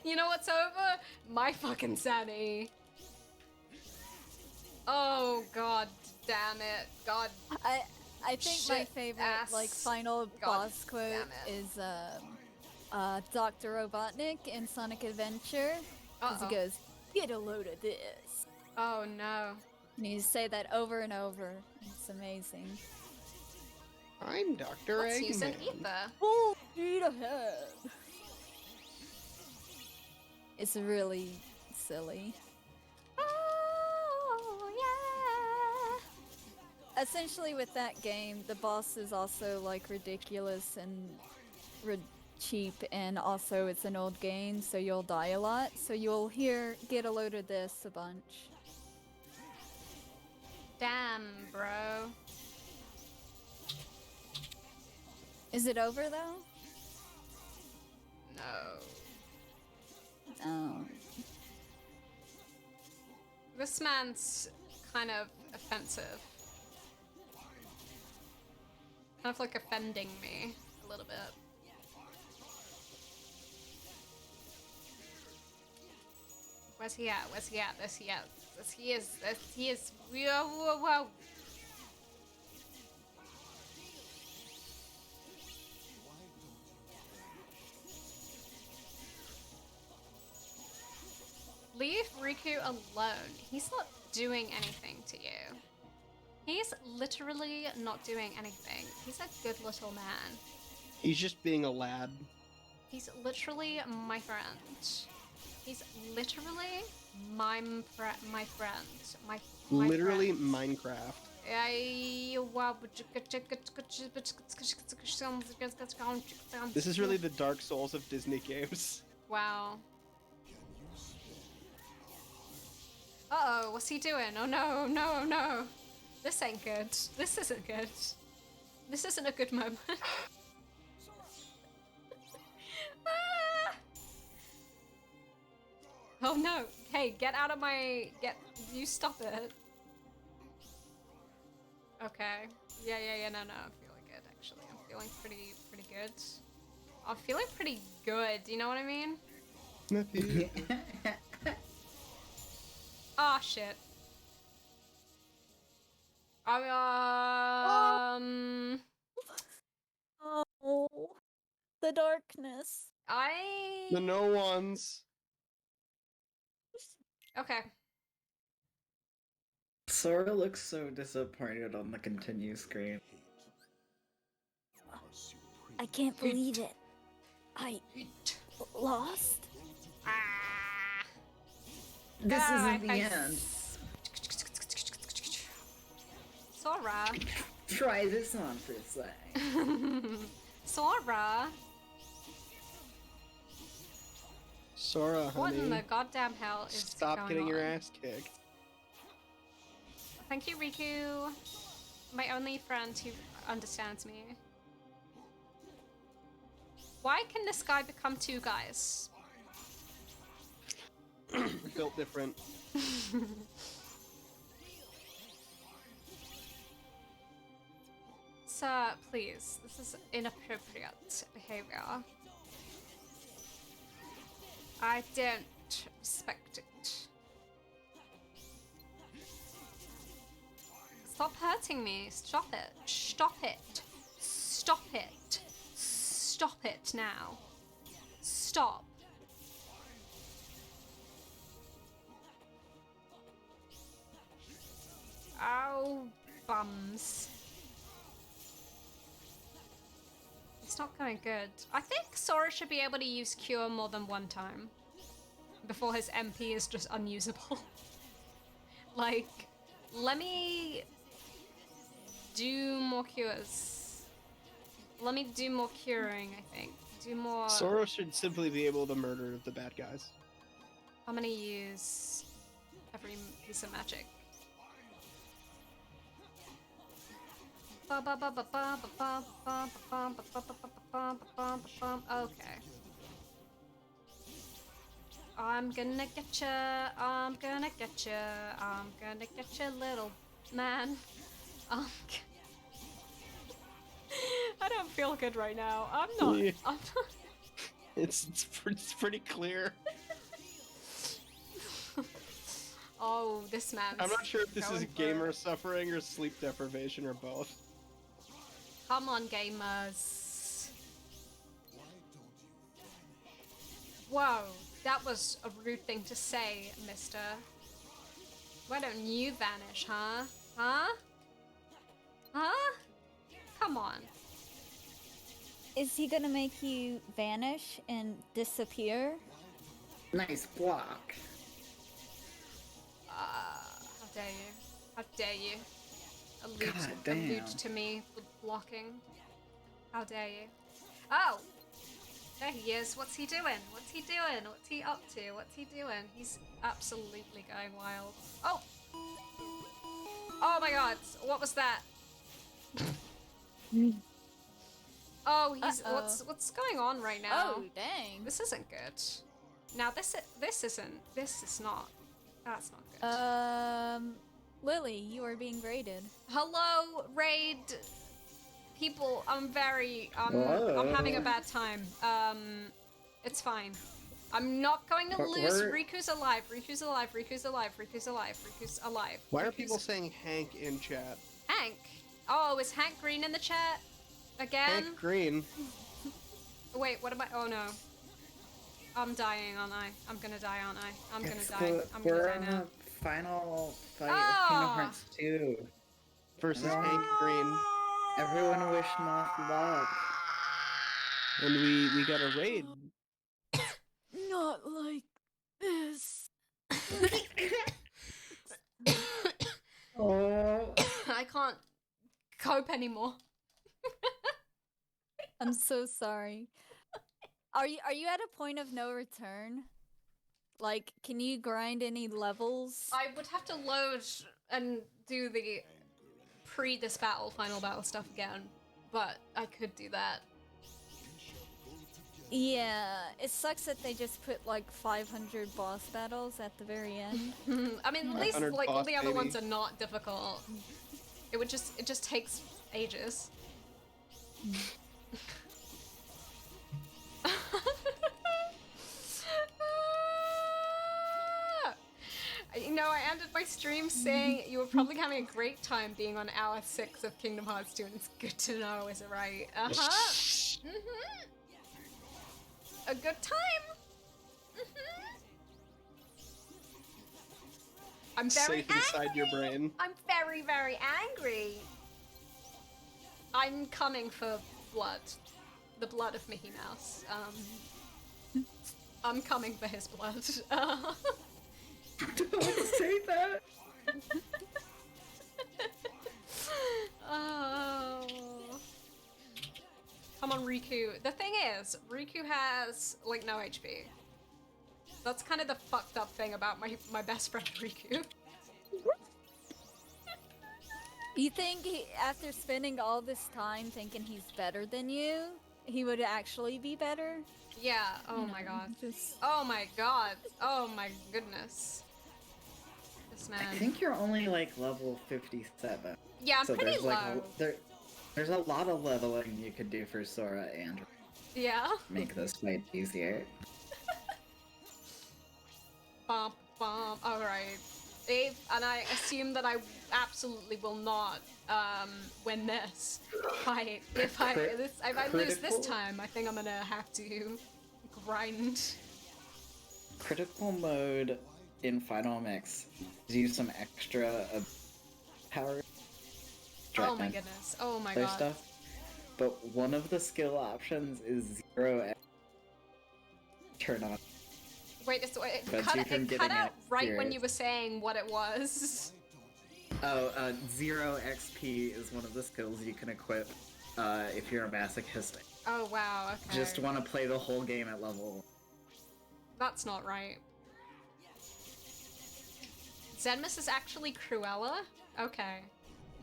You know what's over? My fucking sanity. Oh god damn it. God. I think my Shit favorite like ass. final God boss quote damn it. is Dr. Robotnik in Sonic Adventure. Because he Uh-oh. goes, "Get a load of this." Oh no. And you say that over and over. It's amazing. I'm Dr. Let's use an Eggman. ether. Full speed ahead. It's really silly. Oh yeah. Essentially, with that game, the boss is also like ridiculous and cheap, and also it's an old game, so you'll die a lot. So you'll hear "get a load of this" a bunch. Damn, bro. Is it over though? No. Oh. This man's kind of offensive. Kind of like offending me a little bit. Where's he at? Where's he at? There's he at. This he is. Whoa, whoa, whoa. Leave Riku alone. He's not doing anything to you. He's literally not doing anything. He's a good little man. He's just being a lad. He's literally my friend. He's literally my friend. My Literally friend. Minecraft. This is really the Dark Souls of Disney games. Wow. Uh-oh, what's he doing? Oh no, no, no. This ain't good. This isn't good. This isn't a good moment. Ah! Oh no. Hey, get out of my... You stop it. Okay. Yeah, no, I'm feeling good, actually. I'm feeling pretty good. I'm feeling pretty good, you know what I mean? Ah, shit. Oh, the darkness. The no ones. Okay. Sora looks so disappointed on the continue screen. I can't believe it. I lost. This Ah, isn't the end. Sora. Try this on for a sec. Sora. Sora, What honey. in the goddamn hell is Stop going getting on? your ass kicked. Thank you, Riku. My only friend who understands me. Why can this guy become two guys? Built different. Sir, please. This is inappropriate behavior. I don't respect it. Stop hurting me. Stop it. Stop it. Stop it. Stop it now. Stop. Ow, bums. It's not going good. I think Sora should be able to use Cure more than one time before his MP is just unusable. Like, let me do more cures. Let me do more curing, I think. Do more... Sora should simply be able to murder the bad guys. I'm gonna use every piece of magic. Okay. I'm gonna get ya, I'm gonna get ya, I'm gonna get ya, little man. I don't feel good right now. I'm not. Yeah. I'm not. It's pretty clear. Oh, this man's. I'm not sure if this is going for gamer it. suffering or sleep deprivation or both. Come on, gamers. Whoa, that was a rude thing to say, mister. Why don't you vanish, huh? Huh? Huh? Come on. Is he gonna make you vanish and disappear? Nice block. How dare you? How dare you? God damn. Allude to me for blocking. How dare you? Oh! There he is. What's he doing? What's he doing? What's he up to? What's he doing? He's absolutely going wild. Oh! Oh my god! What was that? Oh, he's what's going on right now? Oh, dang. This isn't good. Now this is not. That's not good. Lily, you are being raided. Hello, raid people. I'm having a bad time. It's fine. I'm not going to lose. Riku's alive. Riku's alive. Riku's alive. Riku's alive. Riku's alive. Why are people saying Hank in chat? Hank? Oh, is Hank Green in the chat? Again? Hank Green. Wait, what am I? Oh no. I'm dying, aren't I? I'm gonna die, aren't I? I'm gonna die. I'm gonna We're die on now. the final fight of Kingdom Hearts 2. Versus Hank Green. Everyone wish Moth luck. And we got a raid. Not like this. Oh. I can't cope anymore. I'm so sorry. Are you at a point of no return? Like, can you grind any levels? I would have to load and do the this battle, final battle stuff again, but I could do that. Yeah, it sucks that they just put like 500 boss battles at the very end. I mean, at least 500 like all boss, the other baby. ones are not difficult. It just takes ages. You know, I ended my stream saying you were probably having a great time being on hour 6 of Kingdom Hearts 2, and it's good to know, is it right? Uh-huh. Mm-hmm. A good time. Mm-hmm. I'm very Safe inside your brain. I'm very, very angry. I'm coming for blood. The blood of Mickey Mouse. I'm coming for his blood. Don't say that. Oh. Come on, Riku. The thing is, Riku has, like, no HP. That's kind of the fucked up thing about my best friend, Riku. You think after spending all this time thinking he's better than you, he would actually be better? Yeah, oh my god. Oh my god. Oh my goodness. This man. I think you're only like level 57. Yeah, I'm so pretty there's low. Like there's a lot of leveling you could do for Sora and Yeah. make this fight easier. Bump, bump. Alright. And I assume that I absolutely will not win this fight. If I lose this time, I think I'm gonna have to grind. Critical mode in Final Mix gives you some extra power. Oh my goodness. Oh my god. Stuff. But one of the skill options is 0 turn on. Wait, it Prevents you from cut getting out right when experience. you were saying what it was. Oh, 0 XP is one of the skills you can equip if you're a masochist. Oh wow, okay. Just want to play the whole game at level. That's not right. Zenmus is actually Cruella? Okay.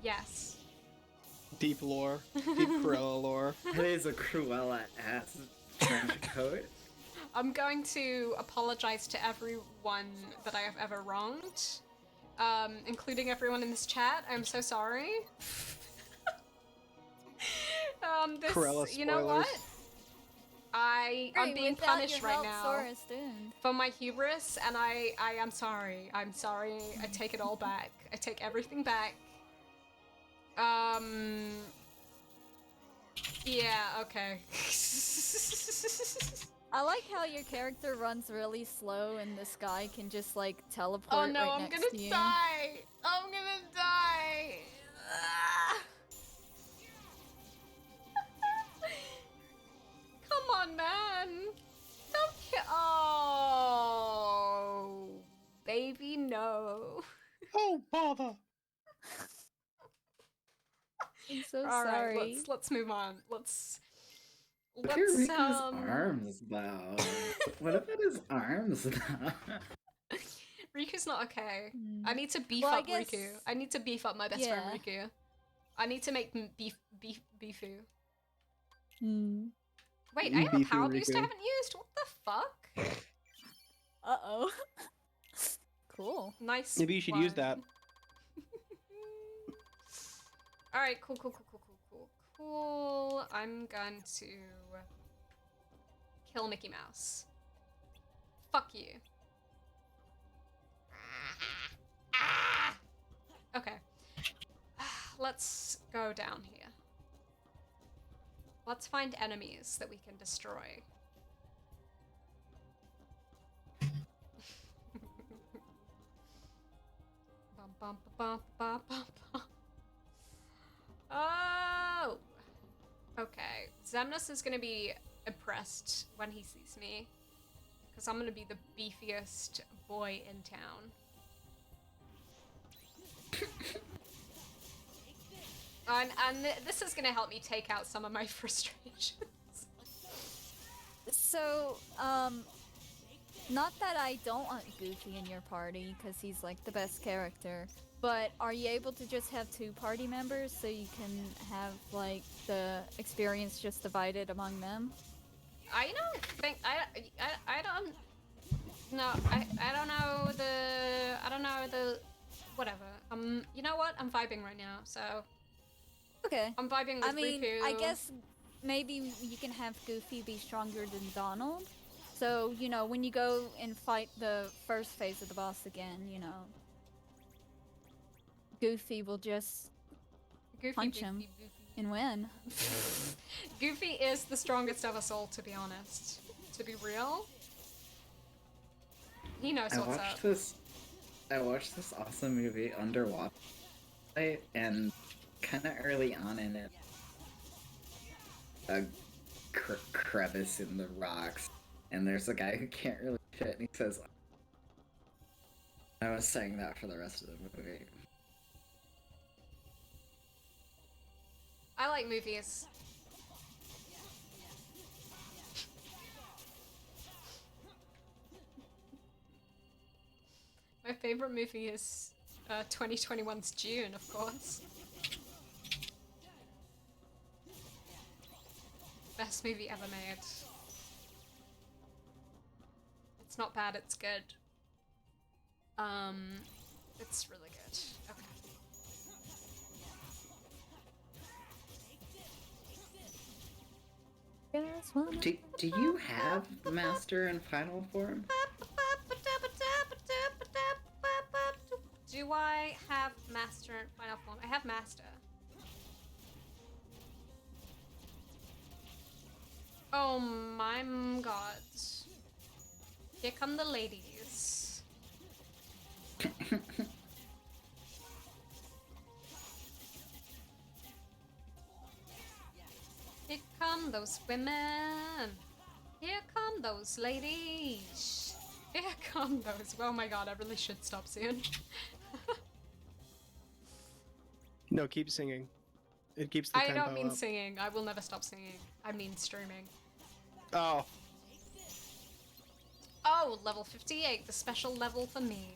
Yes. Deep lore. Deep Cruella lore. It is a Cruella ass trench coat. I'm going to apologize to everyone that I have ever wronged. including everyone in this chat. I'm so sorry. This, Corella you know what? spoilers. I'm being without punished your right help, now Sora's doomed. for my hubris, and I am sorry. I'm sorry. I take it all back. I take everything back. Yeah, okay. I like how your character runs really slow and this guy can just like teleport Oh no, right I'm next gonna to you. die! I'm gonna die! Ah. Come on, man! Don't Oh, baby, no. Oh, bother! I'm so All right, sorry. let's move on. Let's Look at Riku's arms, though. What about his arms, though? Riku's not okay. I need to beef Well, I up guess- Riku. I need to beef up my best friend Riku. I need to make beefu. Wait, I have a Beefy power boost I Riku. haven't used? What the fuck? Uh-oh. Cool. Nice. Maybe you should use that. Alright, cool. I'm going to kill Mickey Mouse. Fuck you. Okay. Let's go down here. Let's find enemies that we can destroy. Bum, bum, bum, bum, bum. Oh! Okay. Xemnas is gonna be impressed when he sees me. Because I'm gonna be the beefiest boy in town. This is gonna help me take out some of my frustrations. So, not that I don't want Goofy in your party, because he's like the best character, but are you able to just have 2 party members so you can have like the experience just divided among them? I don't think I don't know the whatever. You know what? I'm vibing right now, so Okay. I'm vibing with I mean, Riku. I guess maybe you can have Goofy be stronger than Donald. So, you know, when you go and fight the first phase of the boss again, you know, Goofy will just punch him and win. Goofy is the strongest of us all, to be honest. To be real. He knows what's up. I watched this awesome movie, Underwater, and kind of early on in it, a crevice in the rocks, and there's a guy who can't really fit, and he says, I was saying that for the rest of the movie. I like movies. My favorite movie is 2021's June, of course. Best movie ever made. It's not bad, it's good. It's really good. Okay. Do you have Master and Final form? Do I have Master and Final Form? I have Master. Oh my god. Here come the ladies. Here come those women. Here come those ladies. Here come those. Oh my god, I really should stop soon. No, keep singing. It keeps the I tempo don't mean up. singing. I will never stop singing. I mean streaming. Oh. Oh, level 58, the special level for me.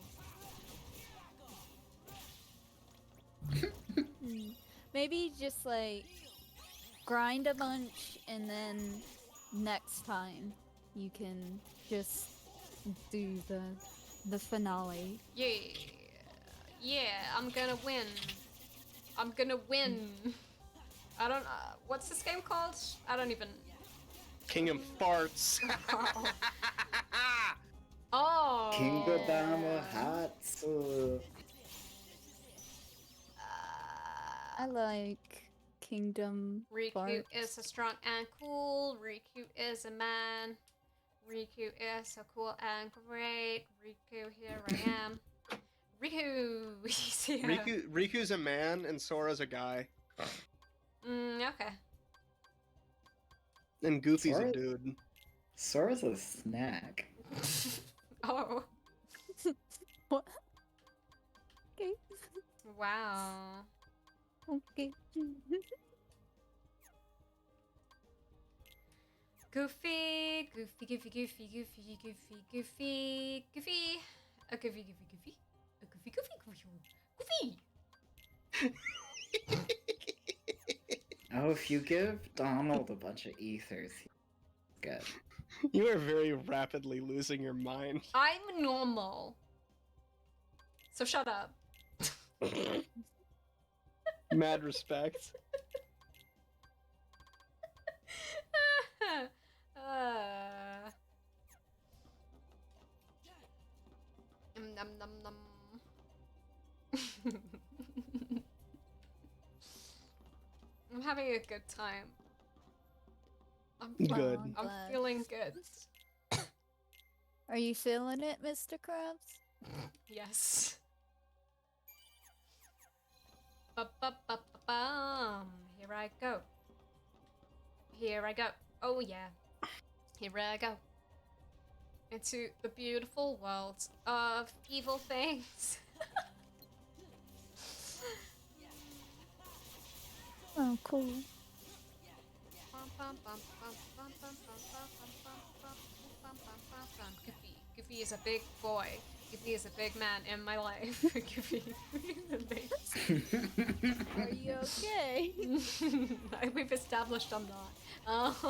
Maybe just like grind a bunch and then next time you can just do the finale. Yeah. Yeah, I'm gonna win. I'm gonna win. I don't. What's this game called? I don't even. Kingdom Farts. Oh. Kingdom Hatsu. I like Kingdom Riku Farts. is a strong and cool. Riku is a man. Riku is so cool and great. Riku, here I am. Riku, he's here. Riku's a man and Sora's a guy. Okay. And Goofy's Sora? a dude. Sora's a snack. Oh. What? Okay. Wow. Okay. Goofy, Goofy, Goofy, Goofy, Goofy, Goofy, Goofy, Goofy. A Goofy, Goofy, Goofy. A Goofy, Goofy, Goofy, Goofy. Oh, if you give Donald a bunch of ethers, he's good. You are very rapidly losing your mind. I'm normal. So shut up. Mad respect. Num num num. I'm having a good time. Good. I'm glad. feeling good. Are you feeling it, Mr. Krabs? Yes. Ba-ba-ba-ba-bum. Here I go. Here I go. Oh yeah. Here I go. Into the beautiful world of evil things. Oh, cool. Goofy is a big boy. Goofy is a big man in my life. Goofy is a big... Are you okay? We've established I'm not.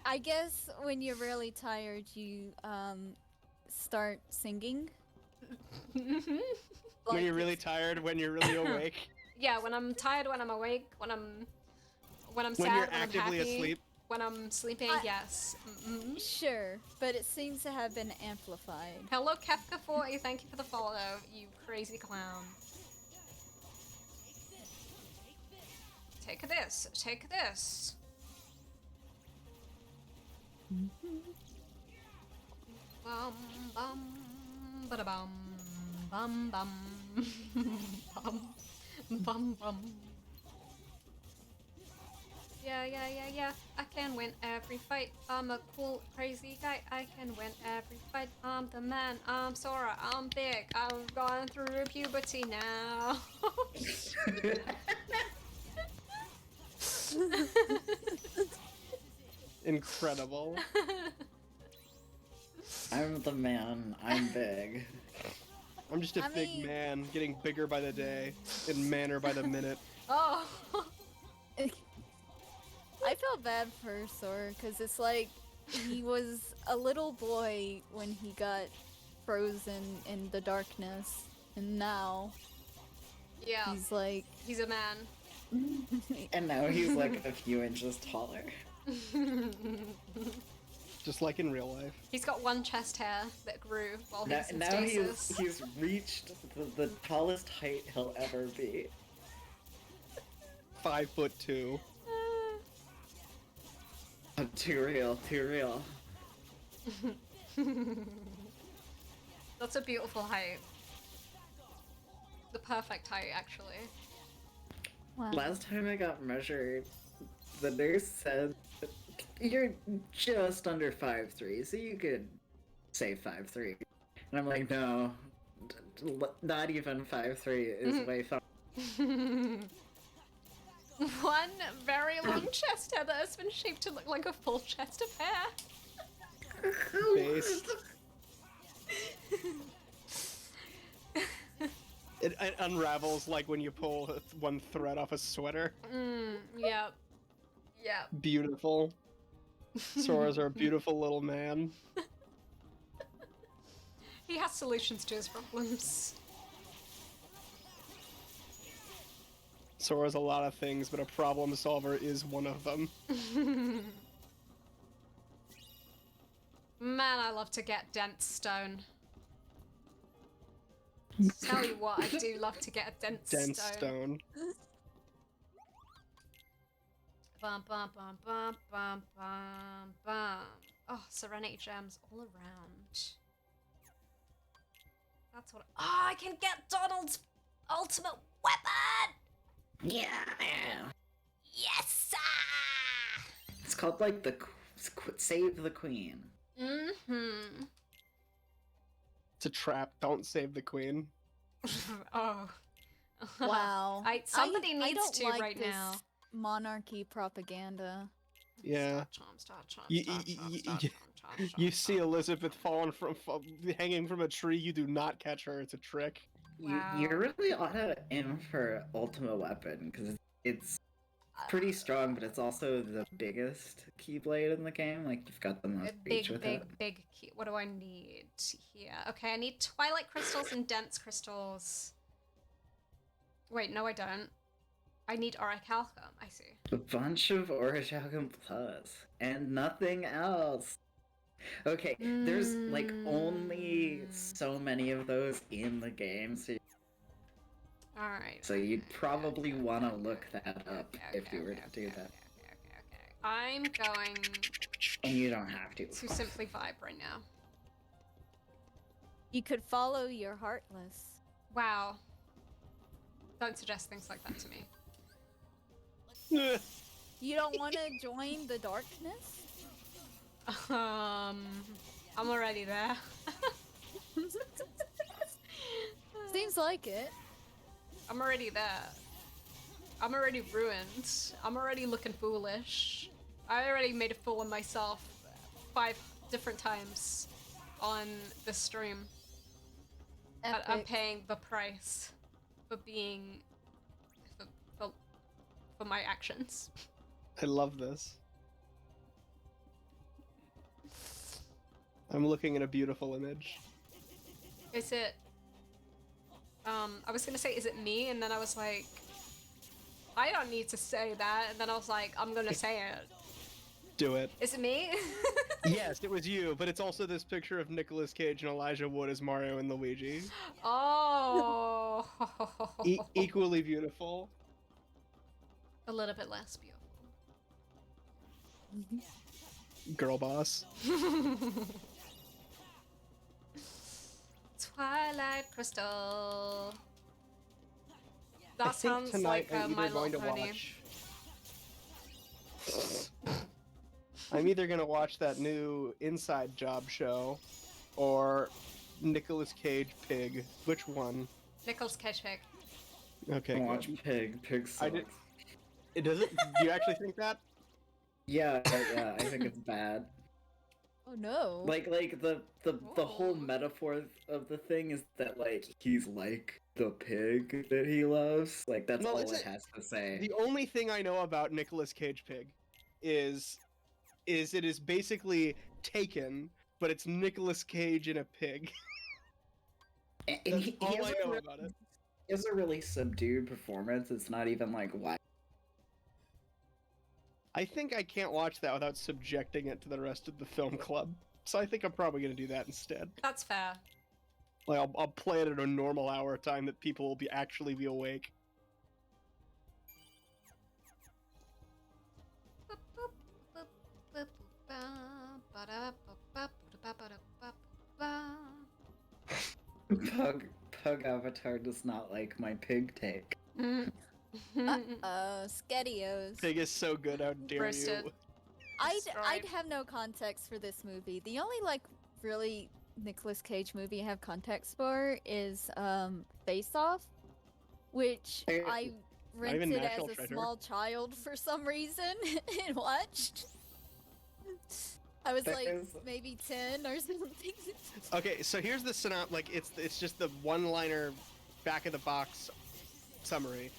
I guess when you're really tired, you start singing. When you're really tired, when you're really awake. Yeah, when I'm tired, when I'm awake, when I'm sad, When you're when I'm actively happy, asleep. when I'm sleeping, yes. Mm-hmm. Sure, but it seems to have been amplified. Hello, Kefka40, thank you for the follow, you crazy clown. Take this, take this. Bum bum bada bum bum bum bum bum bum. Yeah, I can win every fight. I'm a cool, crazy guy. I can win every fight. I'm the man. I'm Sora. I'm big. I'm going through puberty now. Incredible. I'm the man. I'm big. I'm just a big man, getting bigger by the day, and manner by the minute. Oh. I feel bad for Sora because it's like he was a little boy when he got frozen in the darkness, and now he's like he's a man. And now he's like a few inches taller. Just like in real life. He's got one chest hair that grew while he Now, was in now stasis. he's reached the tallest height he'll ever be. 5'2". Too real, too real. That's a beautiful height. The perfect height, actually. Wow. Last time I got measured, the nurse said, you're just under 5'3", so you could say 5'3". And I'm like, no, not even 5'3" is way far. One very long chest hair that has been shaped to look like a full chest of hair. Based. It unravels like when you pull one thread off a sweater. Yep. Yep. Beautiful. Sora's are a beautiful little man. He has has solutions to his problems. Sora's a lot of things, but a problem solver is one of them. Man, I love to get dense stone. Tell you what, I do love to get a dense stone. Bum bum bum bum bum bum bum. Oh, Serenity Gems all around. That's what. Oh, I can get Donald's ultimate weapon. Yeah. Yes. It's called like the Save the Queen. Mm-hmm. It's a trap. Don't save the queen. Oh. Wow. Somebody I needs don't to like right this now. Monarchy propaganda. Yeah. You see Elizabeth hanging from a tree. You do not catch her. It's a trick. Wow. You really ought to aim for Ultimate Weapon, because it's pretty strong, but it's also the biggest Keyblade in the game. Like, you've got the most reach with it. Big key. What do I need here? Okay, I need Twilight Crystals and Dense Crystals. Wait, no I don't. I need Orichalcum, I see. A bunch of Orichalcum Plus, and nothing else. Okay, there's like only so many of those in the game, so Alright. so you'd probably want to look that up if you were to do that. I'm going And you don't have to. to simply vibe right now. You could follow your heartless. Wow. Don't suggest things like that to me. You don't want to join the darkness? I'm already there. Seems like it. I'm already there. I'm already ruined. I'm already looking foolish. I already made a fool of myself 5 different times on the stream. But I'm paying the price for being for my actions. I love this. I'm looking at a beautiful image. Is it I was gonna say, is it me? And then I was like, I don't need to say that. And then I was like, I'm gonna say it. Do it. Is it me? Yes, it was you, but it's also this picture of Nicolas Cage and Elijah Wood as Mario and Luigi. Oh. Equally beautiful. A little bit less beautiful. Girl boss. Twilight Crystal. That sounds like My Little Pony. I'm either gonna watch that new Inside Job show, or Nicolas Cage Pig. Which one? Nicolas Cage Pig. Okay. Watch Pig. Pig sucks. It doesn't. Do you actually think that? Yeah, I think it's bad. Oh no. Like the whole metaphor of the thing is that like he's like the pig that he loves. Like that's all it has to say. The only thing I know about Nicolas Cage Pig is it is basically Taken, but it's Nicolas Cage in a pig. And That's he all has I know a about it. He has a really subdued performance. It's not even like why. I think I can't watch that without subjecting it to the rest of the film club. So I think I'm probably gonna do that instead. That's fair. Like I'll play it at a normal hour time that people will actually be awake. Pug Avatar does not like my pig take. Skedios. Pig is so good, how dare you? I'd have no context for this movie. The only like really Nicolas Cage movie I have context for is Face Off, which I rented as a small child for some reason and watched. I was like maybe 10 or something. Okay, so here's the like it's just the one-liner back of the box summary.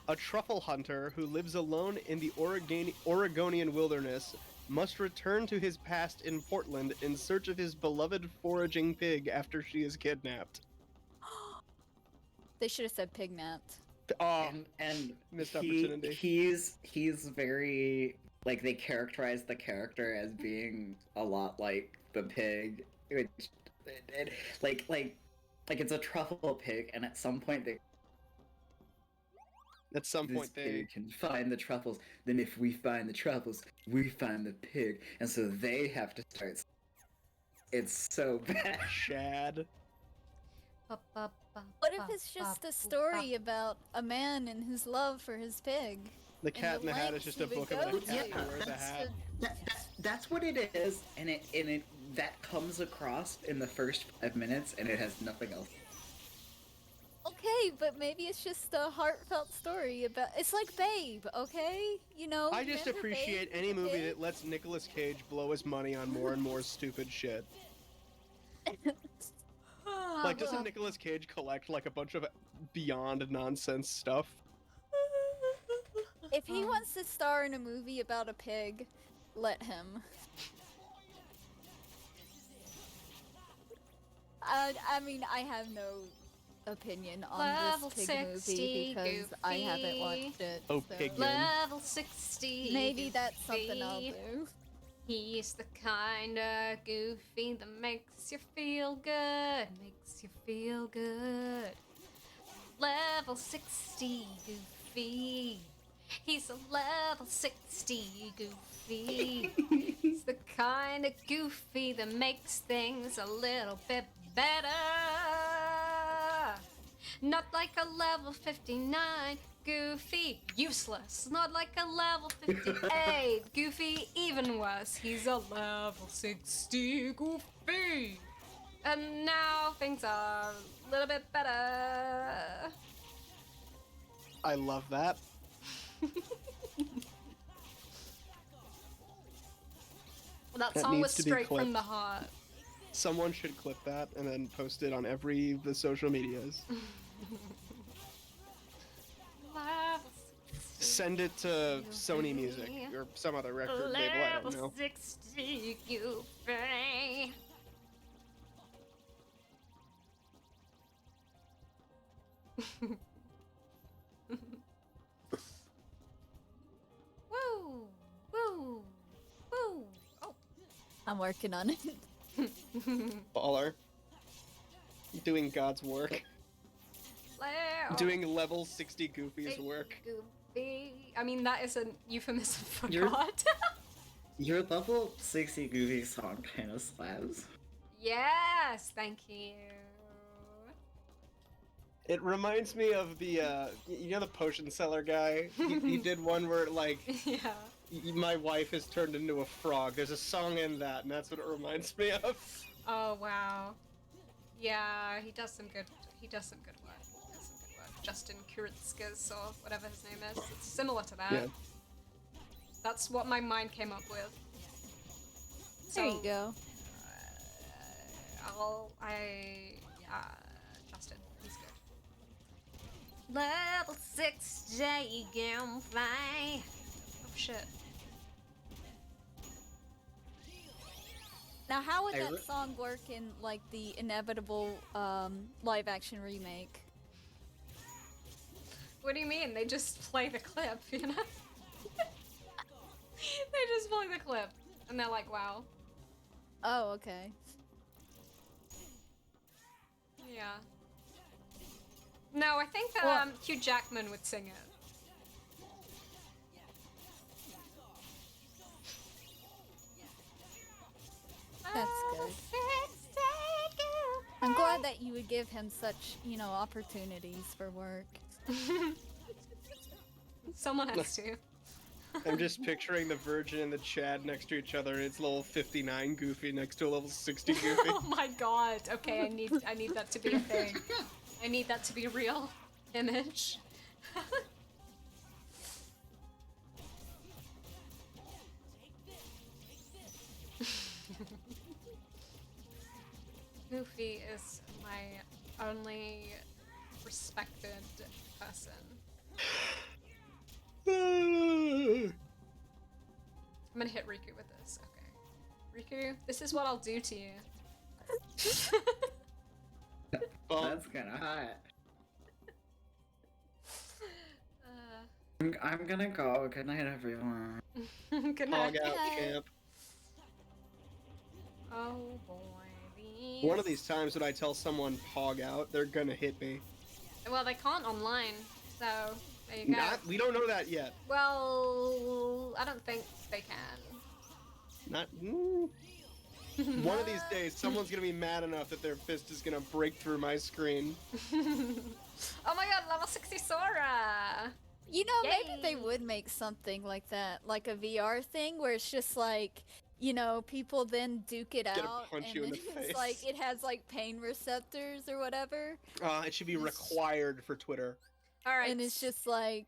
A truffle hunter who lives alone in the Oregonian wilderness must return to his past in Portland in search of his beloved foraging pig after she is kidnapped. They should have said pig napped. Oh, and missed opportunity. He's very like they characterize the character as being a lot like the pig, which like it's a truffle pig, and at some point they they can find the truffles. Then if we find the truffles, we find the pig, and so they have to start. It's so bad. Shad. What if it's just a story about a man and his love for his pig? The Cat in the Hat is just a book about a cat that wears a hat. That's what it is, and it that comes across in the first 5 minutes, and it has nothing else. Okay, but maybe it's just a heartfelt story about. It's like Babe, okay? You know. I just remember appreciate Babe, any the movie pig? that lets Nicolas Cage blow his money on more and more stupid shit. Like, doesn't Nicolas Cage collect like a bunch of beyond nonsense stuff? If he wants to star in a movie about a pig, let him. I mean, I have no opinion on Level this pig 60 movie because I haven't watched it. Oh, so Pigman. Level 60. maybe that's something I'll Goofy. do. He's the kind of goofy that makes you feel good. Makes you feel good. Level 60 Goofy. He's a level 60 Goofy. He's the kind of goofy that makes things a little bit better. Not like a level 59 Goofy, useless. Not like a level 58 Goofy, even worse. He's a level 60 Goofy. And now things are a little bit better. I love that. That That song was needs to be straight from clipped. the heart. Someone should clip that and then post it on every the social medias. Send it to Sony Music or some other record label, I don't know. Level 60 Goofy. Woo! Woo! Woo! Oh. I'm working on it. Baller. Doing God's work. Level Doing level 60 Goofy's work. Goofy. I mean, that is a euphemism for You're- God. Your level 60 Goofy song kind of slaps. Yes, thank you. It reminds me of the, you know the potion seller guy? He did one where, like, Yeah. my wife has turned into a frog. There's a song in that, and that's what it reminds me of. Oh wow. Yeah, he does some good. He does some good work. He does some good work. Justin Kuritzkes or whatever his name is. It's similar to that. Yeah. That's what my mind came up with. There you go. Justin, he's good. Level 60 Goofy. Oh shit. Now, how would I that re- song work in like the inevitable live-action remake? What do you mean? They just play the clip, you know? They just play the clip, and they're like, wow. Oh, okay. Yeah. No, I think Hugh Jackman would sing it. That's good. I'm glad that you would give him such, opportunities for work. Someone has to. I'm just picturing the Virgin and the Chad next to each other, and it's level 59 Goofy next to a level 60 Goofy. Oh my god. Okay, I need that to be a thing. I need that to be a real image. Goofy is my only respected person. I'm gonna hit Riku with this. Okay. Riku, this is what I'll do to you. That's kind of hot. I'm gonna go. Good night, everyone. Good night. Hog out, champ. Oh boy. One of these times when I tell someone hog out, they're gonna hit me. Well, they can't online, so there you go. We don't know that yet. Well, I don't think they can. Not. One of these days, someone's gonna be mad enough that their fist is gonna break through my screen. Oh my god, level 60 Sora! You know, Yay. maybe they would make something like that, like a VR thing where it's just like, you know, people then duke it Gonna out, punch and you in then the it's face. like it has like pain receptors or whatever, It should be required for Twitter. Alright. and it's just like.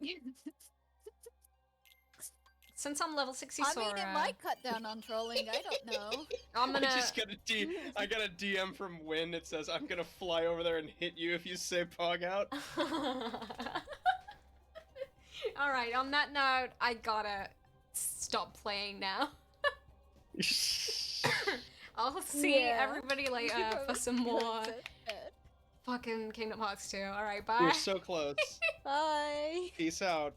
Since I'm level 60 I Sora... mean, it might cut down on trolling. I don't know. I'm gonna... I got a DM from Win. It says, I'm gonna fly over there and hit you if you say pog out. Alright, on that note, I gotta stop playing now. I'll see everybody later for some more fucking Kingdom Hearts 2. Alright, bye. We're so close. Bye. Peace out.